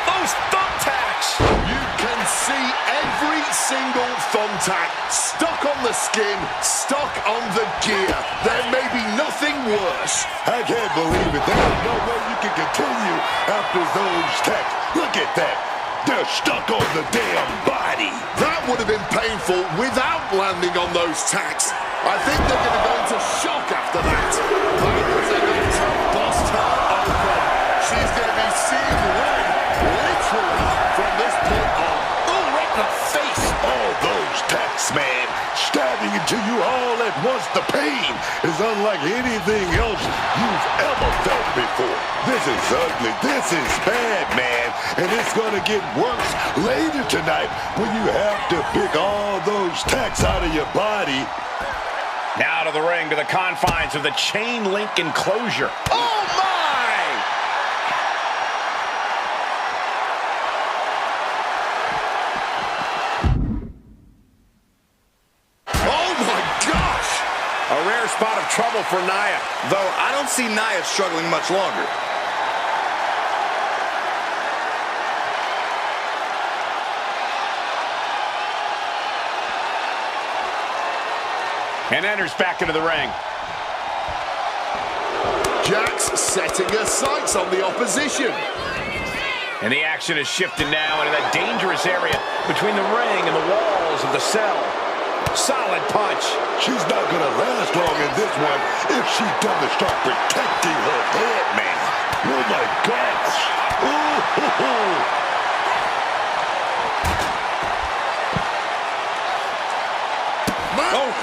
Those thumbtacks! You can see every single thumbtack stuck on the skin, stuck on the gear. There may be nothing worse. I can't believe it. There's no way you can continue after those tacks. Look at that. They're stuck on the damn body. That would have been painful without landing on those tacks. I think they're going to go into shock after that. That was enough to bust her open. She's going to be seeing red, literally, from this point on. Oh, right in the face. All those tacks, man. Stabbing into you all at once. The pain is unlike anything else you've ever felt before. This is ugly. This is bad, man. And it's going to get worse later tonight when you have to pick all those tacks out of your body. Now to the ring, to the confines of the chain link enclosure. Oh, my! Oh, my gosh! A rare spot of trouble for Nia, though I don't see Nia struggling much longer. And enters back into the ring. Jax setting her sights on the opposition. And the action is shifted now into that dangerous area between the ring and the walls of the cell. Solid punch. She's not going to last long in this one if she doesn't start protecting her head, man. Oh, my gosh. Ooh. Oh.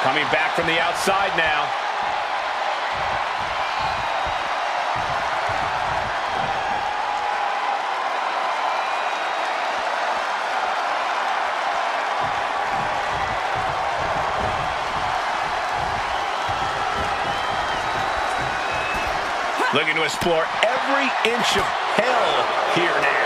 Coming back from the outside now. Looking to explore every inch of hell here now.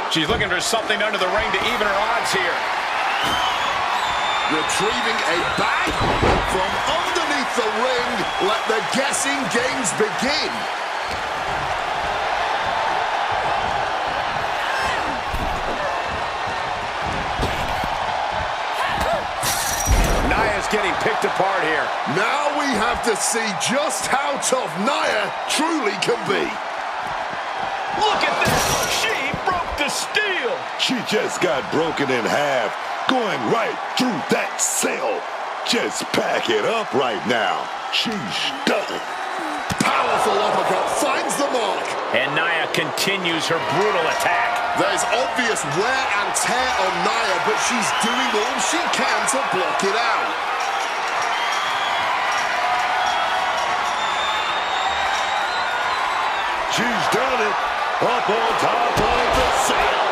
She's looking for something under the ring to even her odds here. Retrieving a bag from underneath the ring. Let the guessing games begin. Nia's getting picked apart here. Now we have to see just how tough Nia truly can be. Look at this! She broke the steel! She just got broken in half, going right through that cell. Just pack it up right now. She's stuck. Powerful uppercut finds the mark. And Nia continues her brutal attack. There's obvious wear and tear on Nia, but she's doing all she can to block it out. She's done it. Up on top of the cell.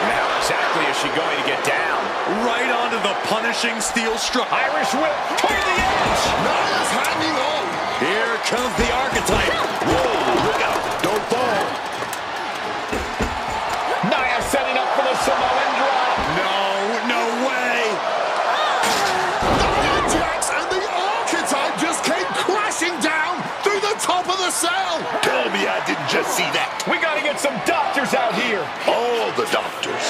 And how exactly is she going to get down? Right onto the punishing steel strut. Irish whip, clear the edge. Nia's hanging on. Here comes the archetype. Whoa, look out. Don't fall. Nia setting up for the Samoan drop. No way. Nia Jax and the archetype just came crashing down through the top of the cell. Tell me I didn't just see that. We got to get some doctors out here. All the doctors.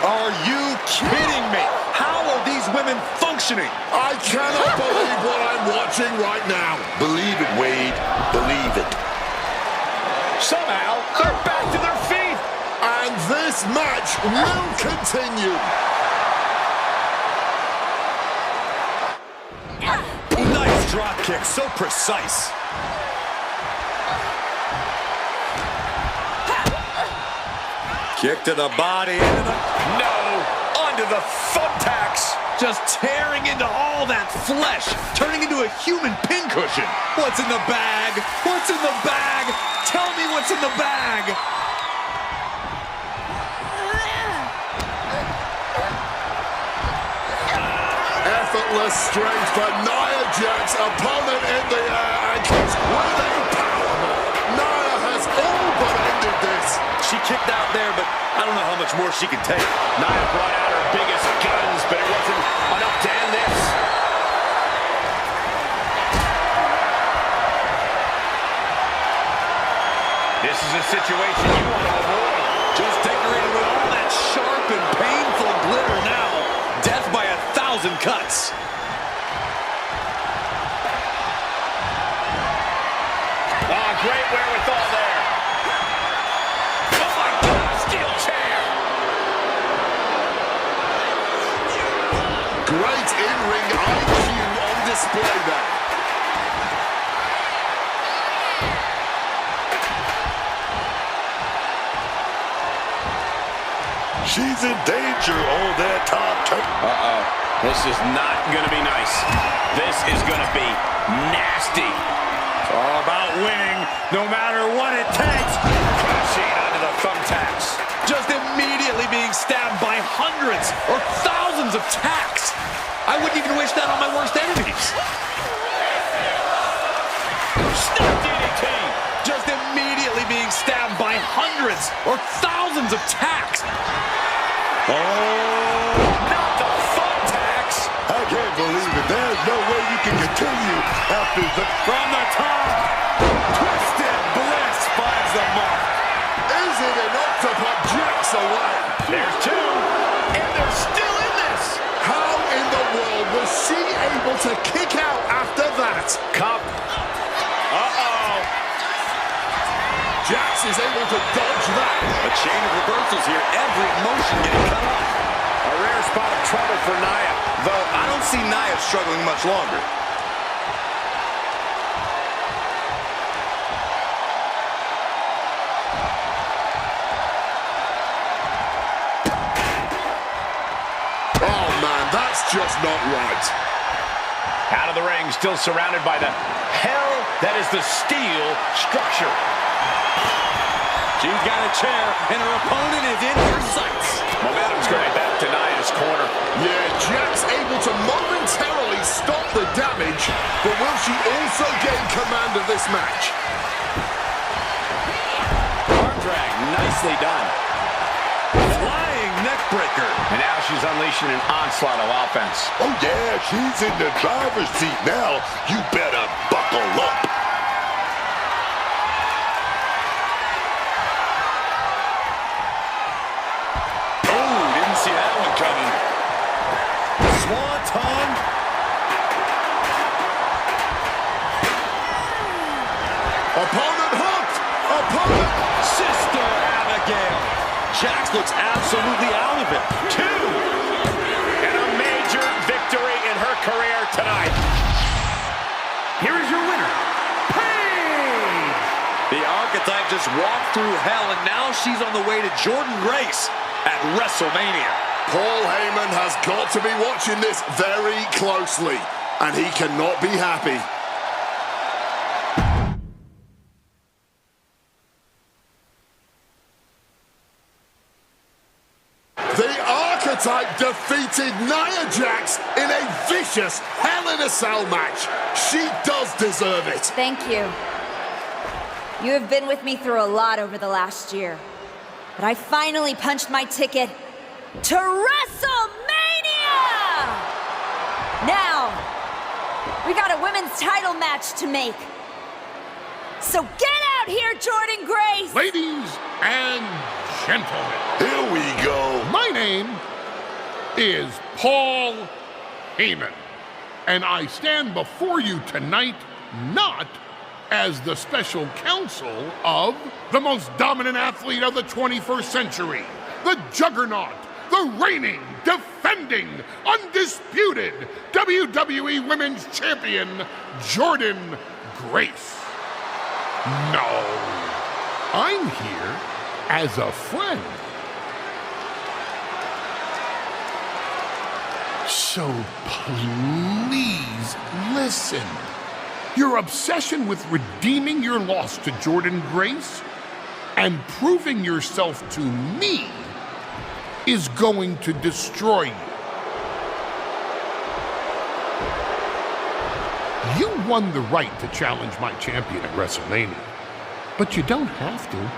Are you kidding me? How are these women functioning? I cannot believe what I'm watching right now. Believe it, Wade. Believe it. Somehow, they're back to their feet. And this match will continue. Nice drop kick, so precise. Kick to the body. No, onto the thumbtacks. Just tearing into all that flesh, turning into a human pincushion. What's in the bag? What's in the bag? Tell me what's in the bag. Effortless strength for Nia Jax, opponent in the air, and keeps winning powerbomb. Nia has all but ended this. She kicked out there, but I don't know how much more she can take. Nia brought out her biggest guns, but it wasn't enough to end this. This is a situation you want to avoid. Just decorated with all that sharp and painful glitter now. Death by 1,000 cuts. Oh, great wherewithal there. Oh, my God, steel chair. Great in-ring IQ on display there. She's in danger on that top turn. Uh-oh. This is not going to be nice. This is going to be nasty. It's all about winning, no matter what it takes. Crashing onto the thumbtacks. Just immediately being stabbed by hundreds or thousands of tacks. I wouldn't even wish that on my worst enemies. Snap DDT. Just immediately being stabbed by hundreds or thousands of tacks. Oh, Not the thumbtacks. I can't believe it. There's no way you can continue after the... From the top. Twisted Bliss finds the mark. Is it enough to put Jax away? There's two, and they're still in this. How in the world was she able to kick out after that? Cup. Uh-oh. Jax is able to dodge that. A chain of reversals here. Every motion getting cut off. A rare spot of trouble for Nia. Though I don't see Nia struggling much longer. Oh, man, that's just not right. Out of the ring, still surrounded by the hell that is the steel structure. She's got a chair, and her opponent is in her sights. Momentum's going back to Nia's corner. Yeah, Jax able to momentarily stop the damage, but will she also gain command of this match? Arm drag, nicely done. Flying neckbreaker. And now she's unleashing an onslaught of offense. Oh, yeah, she's in the driver's seat now. You better buckle up. See that one coming. Swanton. Opponent hooked! Opponent! Sister Abigail. Jax looks absolutely out of it. Two! And a major victory in her career tonight. Here is your winner, just walked through hell, and now she's on the way to Jordynne Grace at WrestleMania. Paul Heyman has got to be watching this very closely, and he cannot be happy. The Archetype defeated Nia Jax in a vicious Hell in a Cell match. She does deserve it. Thank you. You have been with me through a lot over the last year. But I finally punched my ticket to WrestleMania! Now, we got a women's title match to make. So get out here, Jordynne Grace! Ladies and gentlemen. Here we go. My name is Paul Heyman, and I stand before you tonight not as the special counsel of the most dominant athlete of the 21st century, the juggernaut, the reigning, defending, undisputed WWE Women's Champion, Jordynne Grace. No, I'm here as a friend. So please listen. Your obsession with redeeming your loss to Jordynne Grace and proving yourself to me is going to destroy you. You won the right to challenge my champion at WrestleMania, but you don't have to.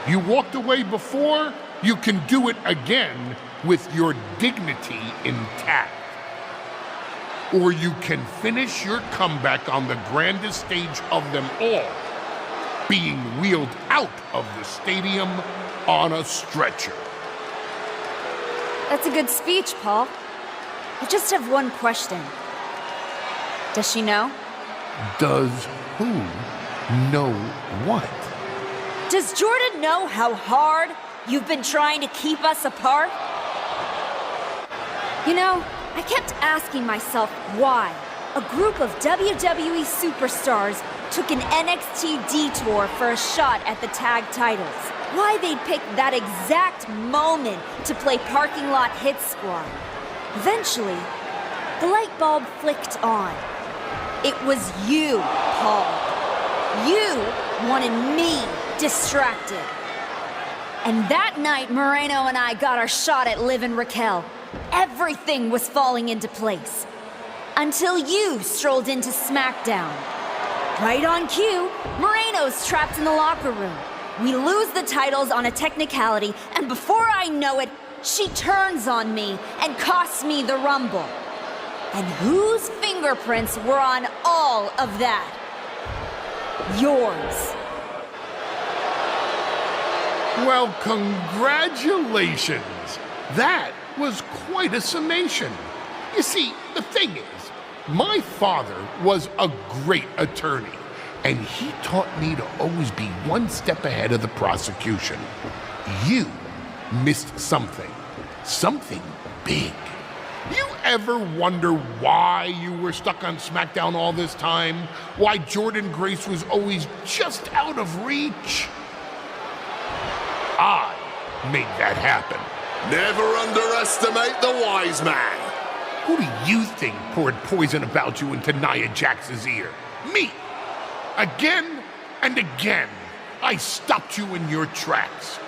You walked away before, you can do it again with your dignity intact. Or you can finish your comeback on the grandest stage of them all, being wheeled out of the stadium on a stretcher. That's a good speech, Paul. I just have one question. Does she know? Does who know what? Does Jordynne know how hard you've been trying to keep us apart? You know, I kept asking myself why a group of WWE superstars took an NXT detour for a shot at the tag titles. Why they'd pick that exact moment to play parking lot hit squad. Eventually, the light bulb flicked on. It was you, Paul. You wanted me distracted. And that night, Moreno and I got our shot at Liv and Raquel. Everything was falling into place. Until you strolled into SmackDown. Right on cue, Moreno's trapped in the locker room. We lose the titles on a technicality, and before I know it, she turns on me and costs me the Rumble. And whose fingerprints were on all of that? Yours. Well, congratulations. That was quite a summation. You see, the thing is, my father was a great attorney, and he taught me to always be one step ahead of the prosecution. You missed something big. You ever wonder why you were stuck on SmackDown all this time? Why Jordynne Grace was always just out of reach? I made that happen. Never underestimate the wise man. Who do you think poured poison about you into Nia Jax's ear? Me. Again and again, I stopped you in your tracks.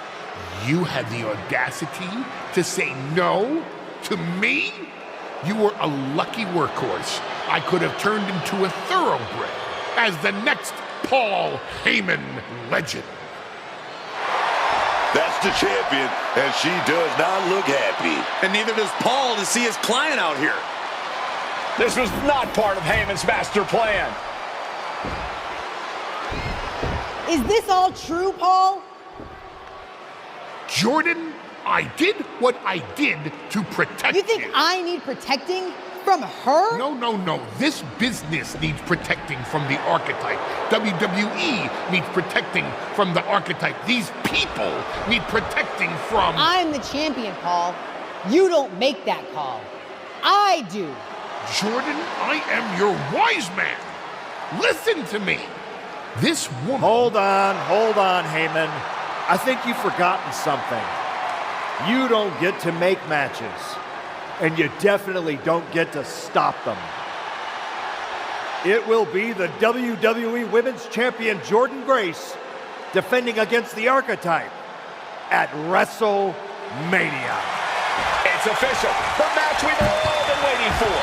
You had the audacity to say no to me? You were a lucky workhorse. I could have turned into a thoroughbred as the next Paul Heyman legend. That's the champion, and she does not look happy. And neither does Paul to see his client out here. This was not part of Heyman's master plan. Is this all true, Paul? Jordynne, I did what I did to protect you. You think I need protecting from her? No. This business needs protecting from the archetype. WWE needs protecting from the archetype. These people need protecting from... I'm the champion, Paul. You don't make that call. I do. Jordynne, I am your wise man. Listen to me. This woman... Hold on, Heyman. I think you've forgotten something. You don't get to make matches, and you definitely don't get to stop them. It will be the WWE Women's Champion Jordynne Grace defending against the Archetype at WrestleMania. It's official. The match we've all been waiting for.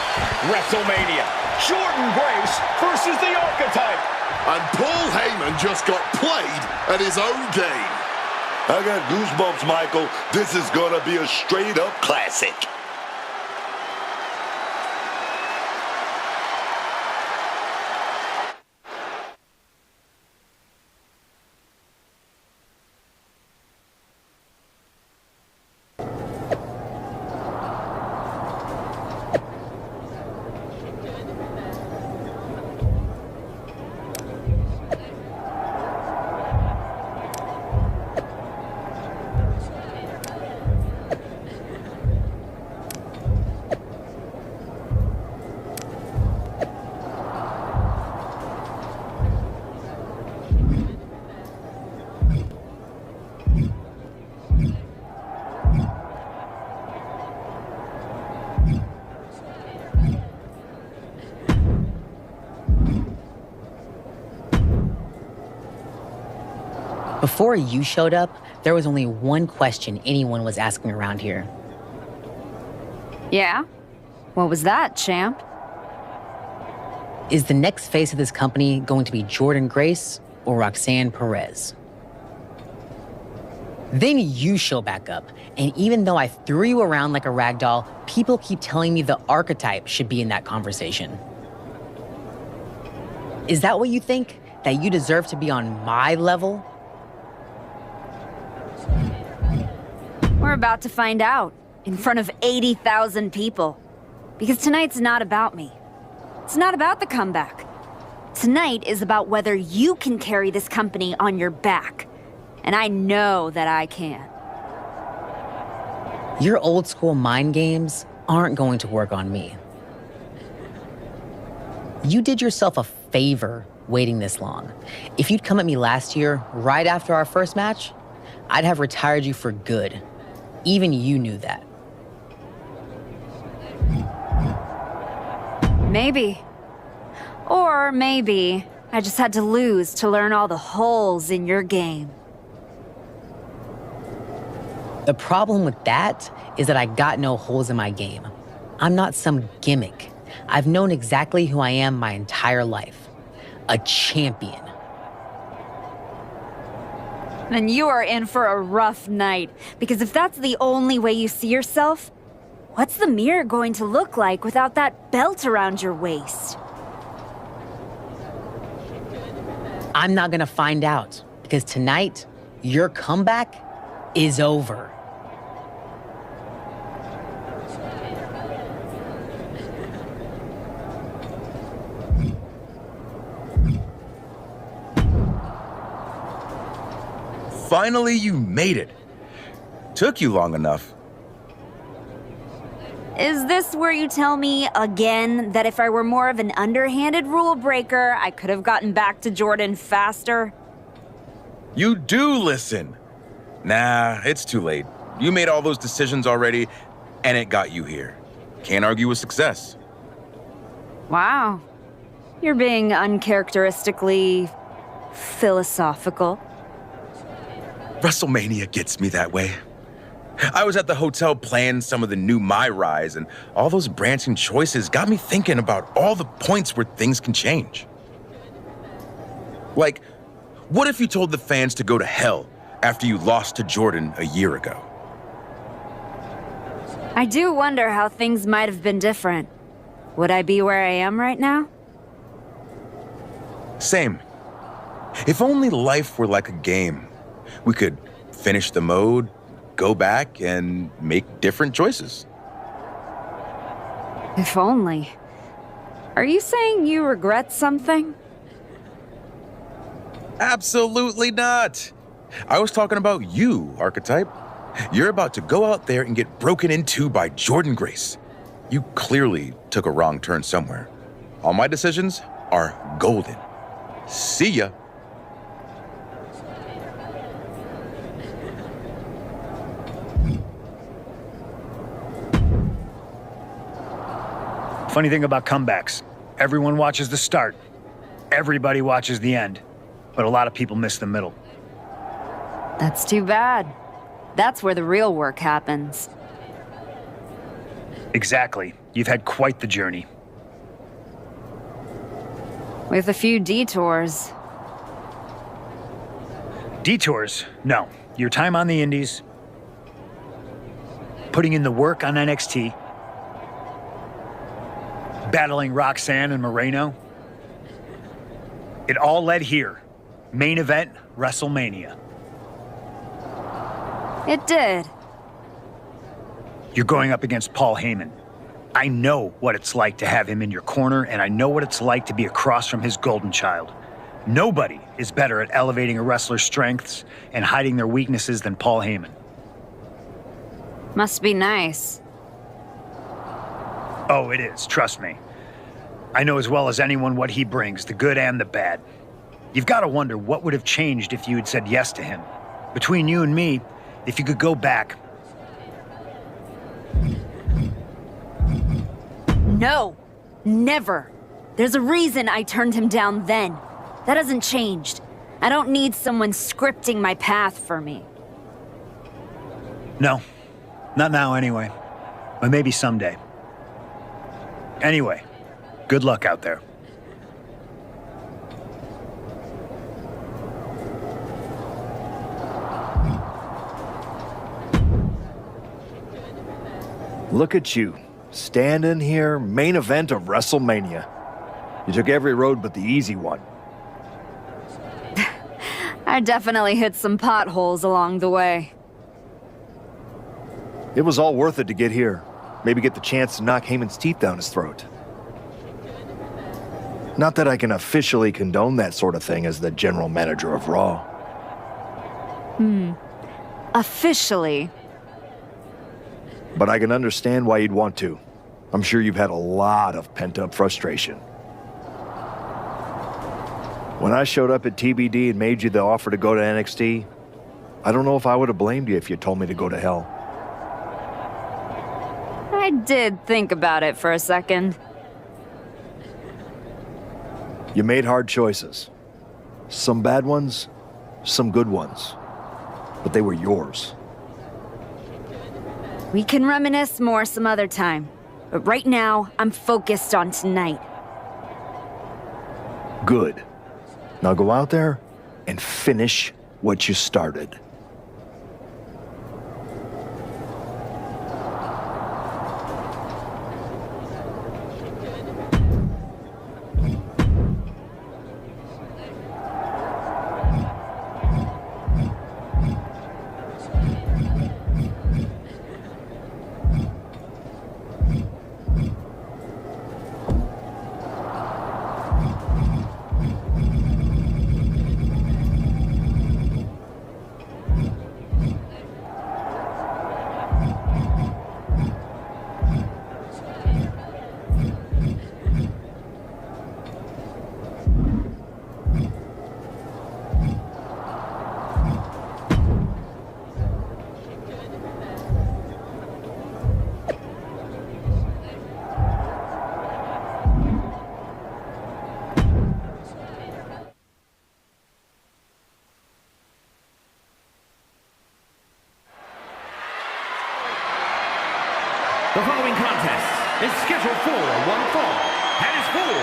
WrestleMania. Jordynne Grace versus the Archetype. And Paul Heyman just got played at his own game. I got goosebumps, Michael. This is gonna be a straight-up classic. Before you showed up, there was only one question anyone was asking around here. Yeah? What was that, champ? Is the next face of this company going to be Jordynne Grace or Roxanne Perez? Then you show back up, and even though I threw you around like a rag doll, people keep telling me the Archetype should be in that conversation. Is that what you think? That you deserve to be on my level? We're about to find out, in front of 80,000 people. Because tonight's not about me. It's not about the comeback. Tonight is about whether you can carry this company on your back. And I know that I can. Your old school mind games aren't going to work on me. You did yourself a favor waiting this long. If you'd come at me last year, right after our first match, I'd have retired you for good. Even you knew that. Maybe. Or maybe I just had to lose to learn all the holes in your game. The problem with that is that I got no holes in my game. I'm not some gimmick. I've known exactly who I am my entire life. A champion. Then you are in for a rough night, because if that's the only way you see yourself, what's the mirror going to look like without that belt around your waist? I'm not gonna find out, because tonight, your comeback is over. Finally, you made it. Took you long enough. Is this where you tell me again that if I were more of an underhanded rule breaker, I could have gotten back to Jordynne faster? You do listen. Nah, it's too late. You made all those decisions already, and it got you here. Can't argue with success. Wow. You're being uncharacteristically philosophical. WrestleMania gets me that way. I was at the hotel playing some of the new MyRISE, and all those branching choices got me thinking about all the points where things can change. Like, what if you told the fans to go to hell after you lost to Jordynne a year ago? I do wonder how things might have been different. Would I be where I am right now? Same. If only life were like a game. We could finish the mode, go back, and make different choices. If only. Are you saying you regret something? Absolutely not. I was talking about you, Archetype. You're about to go out there and get broken into by Jordynne Grace. You clearly took a wrong turn somewhere. All my decisions are golden. See ya. Funny thing about comebacks, everyone watches the start, everybody watches the end, but a lot of people miss the middle. That's too bad. That's where the real work happens. Exactly. You've had quite the journey. With a few detours. Detours? No. Your time on the Indies, putting in the work on NXT, battling Roxanne and Moreno. It all led here. Main event, WrestleMania. It did. You're going up against Paul Heyman. I know what it's like to have him in your corner, and I know what it's like to be across from his golden child. Nobody is better at elevating a wrestler's strengths and hiding their weaknesses than Paul Heyman. Must be nice. Oh, it is, trust me. I know as well as anyone what he brings, the good and the bad. You've got to wonder what would have changed if you had said yes to him. Between you and me, if you could go back. No, never. There's a reason I turned him down then. That hasn't changed. I don't need someone scripting my path for me. No, not now anyway. But maybe someday. Anyway, good luck out there. Look at you, standing here, main event of WrestleMania. You took every road but the easy one. I definitely hit some potholes along the way. It was all worth it to get here. Maybe get the chance to knock Heyman's teeth down his throat. Not that I can officially condone that sort of thing as the general manager of Raw. Officially. But I can understand why you'd want to. I'm sure you've had a lot of pent-up frustration. When I showed up at TBD and made you the offer to go to NXT, I don't know if I would have blamed you if you told me to go to hell. I did think about it for a second. You made hard choices. Some bad ones, some good ones. But they were yours. We can reminisce more some other time. But right now, I'm focused on tonight. Good. Now go out there and finish what you started. The following contest is scheduled for one fall and is for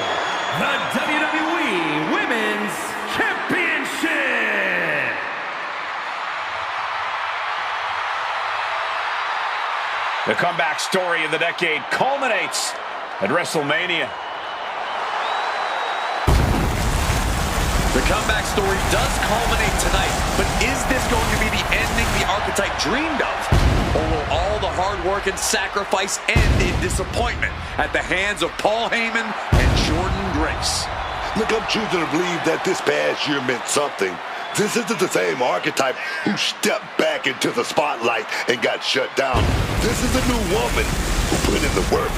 the WWE Women's Championship. The comeback story of the decade culminates at WrestleMania. The comeback story does culminate tonight, but is this going to be the ending the archetype dreamed of? Or will all the hard work and sacrifice end in disappointment at the hands of Paul Heyman and Jordan Grace? Look, I'm choosing to believe that this past year meant something. This isn't the same archetype who stepped back into the spotlight and got shut down. This is a new woman who put in the work,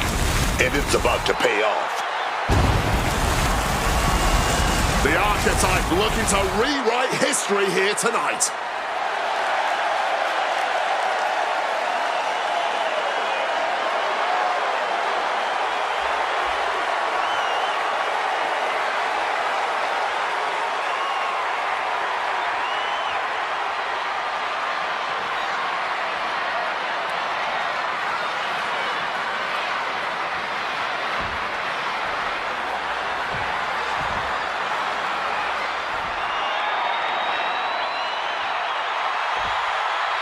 and it's about to pay off. The archetype looking to rewrite history here tonight.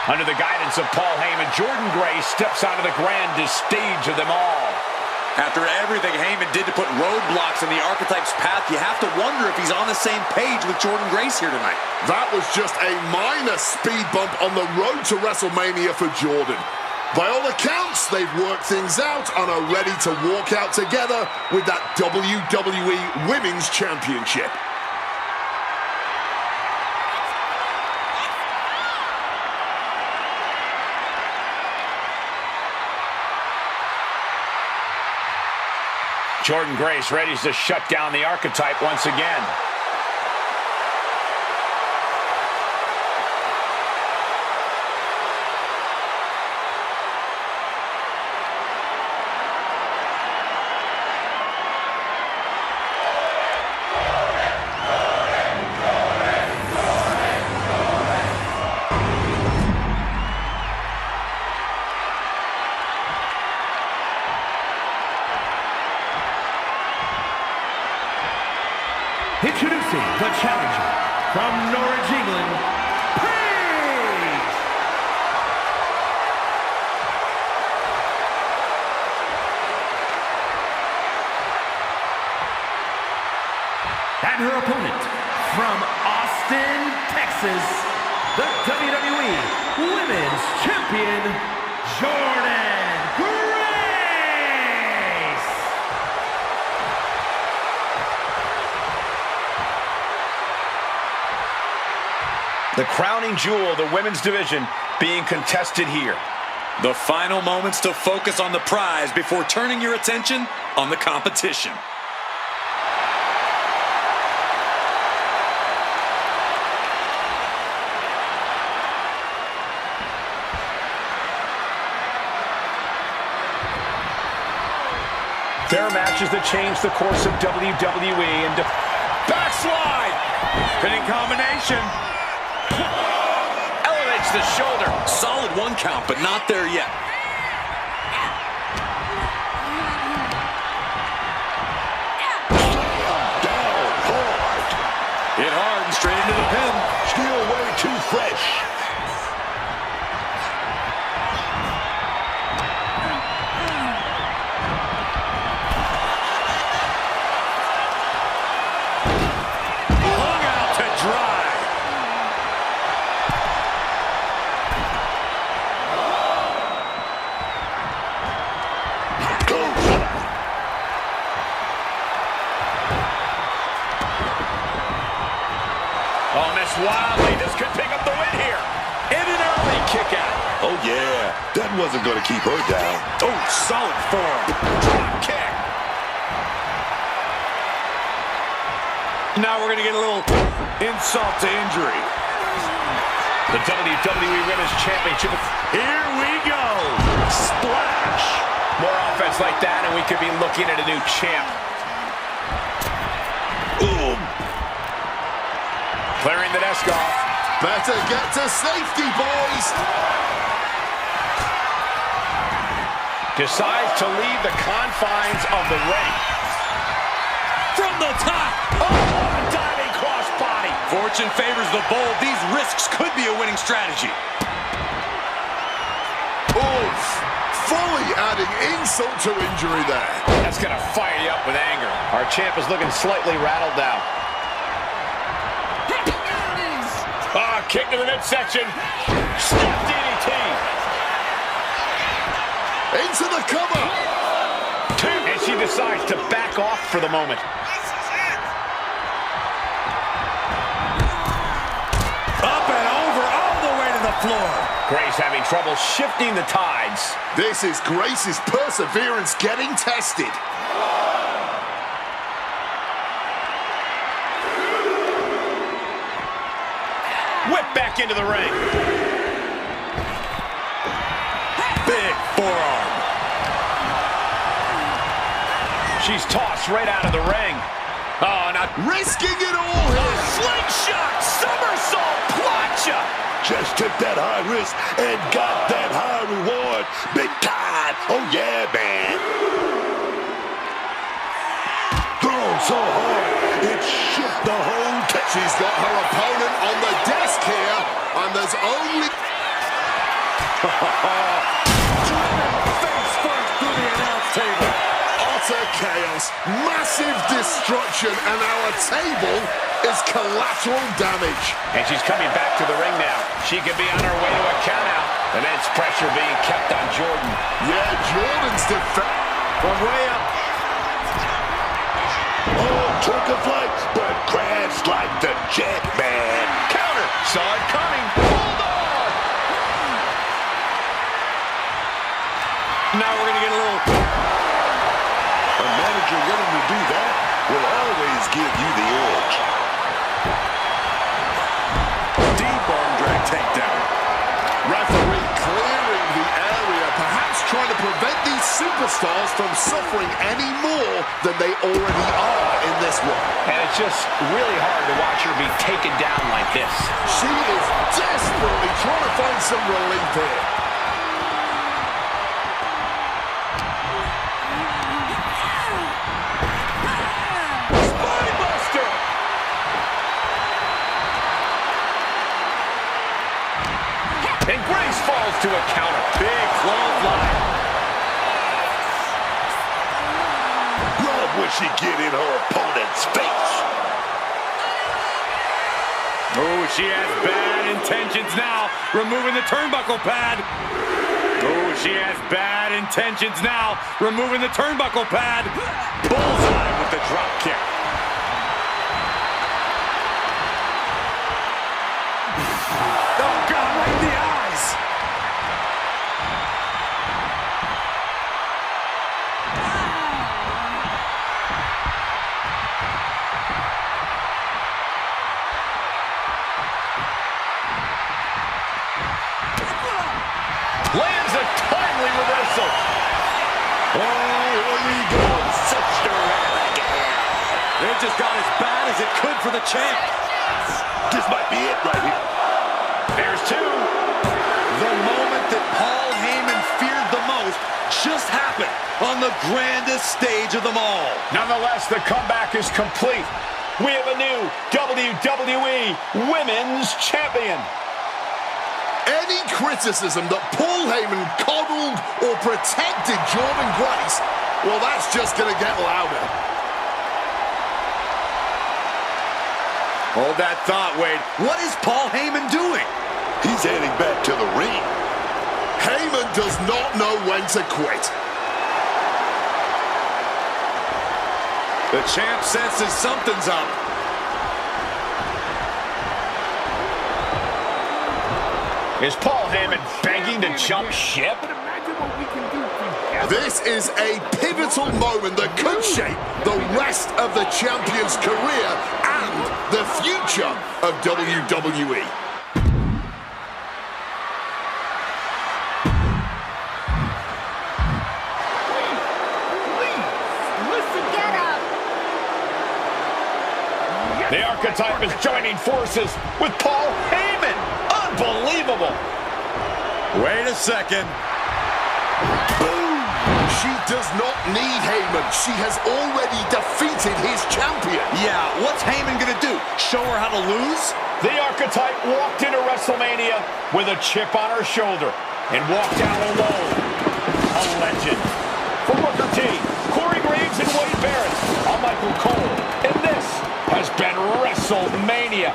Under the guidance of Paul Heyman, Jordynne Grace steps onto the grandest stage of them all. After everything Heyman did to put roadblocks in the Archetype's path, you have to wonder if he's on the same page with Jordynne Grace here tonight. That was just a minor speed bump on the road to WrestleMania for Jordynne. By all accounts, they've worked things out and are ready to walk out together with that WWE Women's Championship. Jordynne Grace ready to shut down the Archetype once again. Introducing the challenger from Norwich, England, Paige! And her opponent from Austin, Texas, the WWE Women's Champion, Jordynne Grace! The crowning jewel of the women's division being contested here. The final moments to focus on the prize before turning your attention on the competition. There are matches that change the course of WWE and Backslide! Pinning combination. Elevates the shoulder. Solid one count, but not there yet. Down hard. Hit hard and straight into the pin. Still way too fresh. Hung out to dry. oh, missed wildly. This could pick up the win here. In an early kick out. Oh, yeah. That wasn't going to keep her down. Oh, solid forearm. Drop kick. Now we're going to get a little insult to injury. The WWE Women's Championship. Here we go. Splash. More offense like that, and we could be looking at a new champ. Boom. Clearing the desk off. Better get to safety, boys. Decides to leave the confines of the ring. From the top. Oh, diving crossbody. Fortune favors the bold. These risks could be a winning strategy. Oof. Fully adding insult to injury there. That's going to fire you up with anger. Our champ is looking slightly rattled now. Kick to the midsection. Step DDT. Into the cover. And she decides to back off for the moment. Up and over, all the way to the floor. Grace having trouble shifting the tides. This is Grace's perseverance getting tested. Whip back into the ring. Big forearm. She's tossed right out of the ring. Oh, not risking it all here. Slingshot, somersault, plancha. Just took that high risk and got that high reward. Big time. Oh, yeah, man. Thrown so hard, it shook the whole table. She's got her opponent on the desk here, and there's only... face first through the announce table. Utter chaos, massive destruction, and our table is collateral damage. And she's coming back to the ring now. She could be on her way to a countout. Immense pressure being kept on Jordan. Yeah, Jordan's defense. From way up. Oh, took a flight, but crashed like the jet, man. Counter. Saw it coming. Hold on. Now we're going to get a little... A manager willing to do that will always give you the edge. Deep arm drag takedown. Referee clearing the area, perhaps trying to prevent these superstars from suffering any more than they already are in this one. And it's just really hard to watch her be taken down like this. She is desperately trying to find some relief here. Spinebuster! And Grace falls to a counter. Big clothesline. Love when she get in her opponent's face. Oh, she has bad intentions now. Removing the turnbuckle pad. Oh, she has bad intentions now. Removing the turnbuckle pad. Bullseye with the drop kick. Oh, God, right in the eyes. Lands a timely reversal. Oh, here we go. Such dramatic. It just got as bad as it could for the champ. This might be it right here. There's two. The moment that Paul Heyman feared the most just happened on the grandest stage of them all. Nonetheless, the comeback is complete. We have a new WWE Women's Champion. Any criticism that Paul Heyman coddled or protected Jordan Grace, well, that's just going to get louder. Hold that thought, Wade. What is Paul Heyman doing? He's heading back to the ring. Heyman does not know when to quit. The champ senses something's up. Is Paul Heyman begging to jump ship? This is a pivotal moment that could shape the rest of the champion's career and the future of WWE. The Archetype is joining forces with Paul Heyman. Unbelievable. Wait a second. Boom! She does not need Heyman. She has already defeated his champion. Yeah, what's Heyman gonna do? Show her how to lose? The Archetype walked into WrestleMania with a chip on her shoulder and walked out alone. A legend. For Booker T, Corey Graves, and Wade Barrett, I'm Michael Cole, and this has been WrestleMania.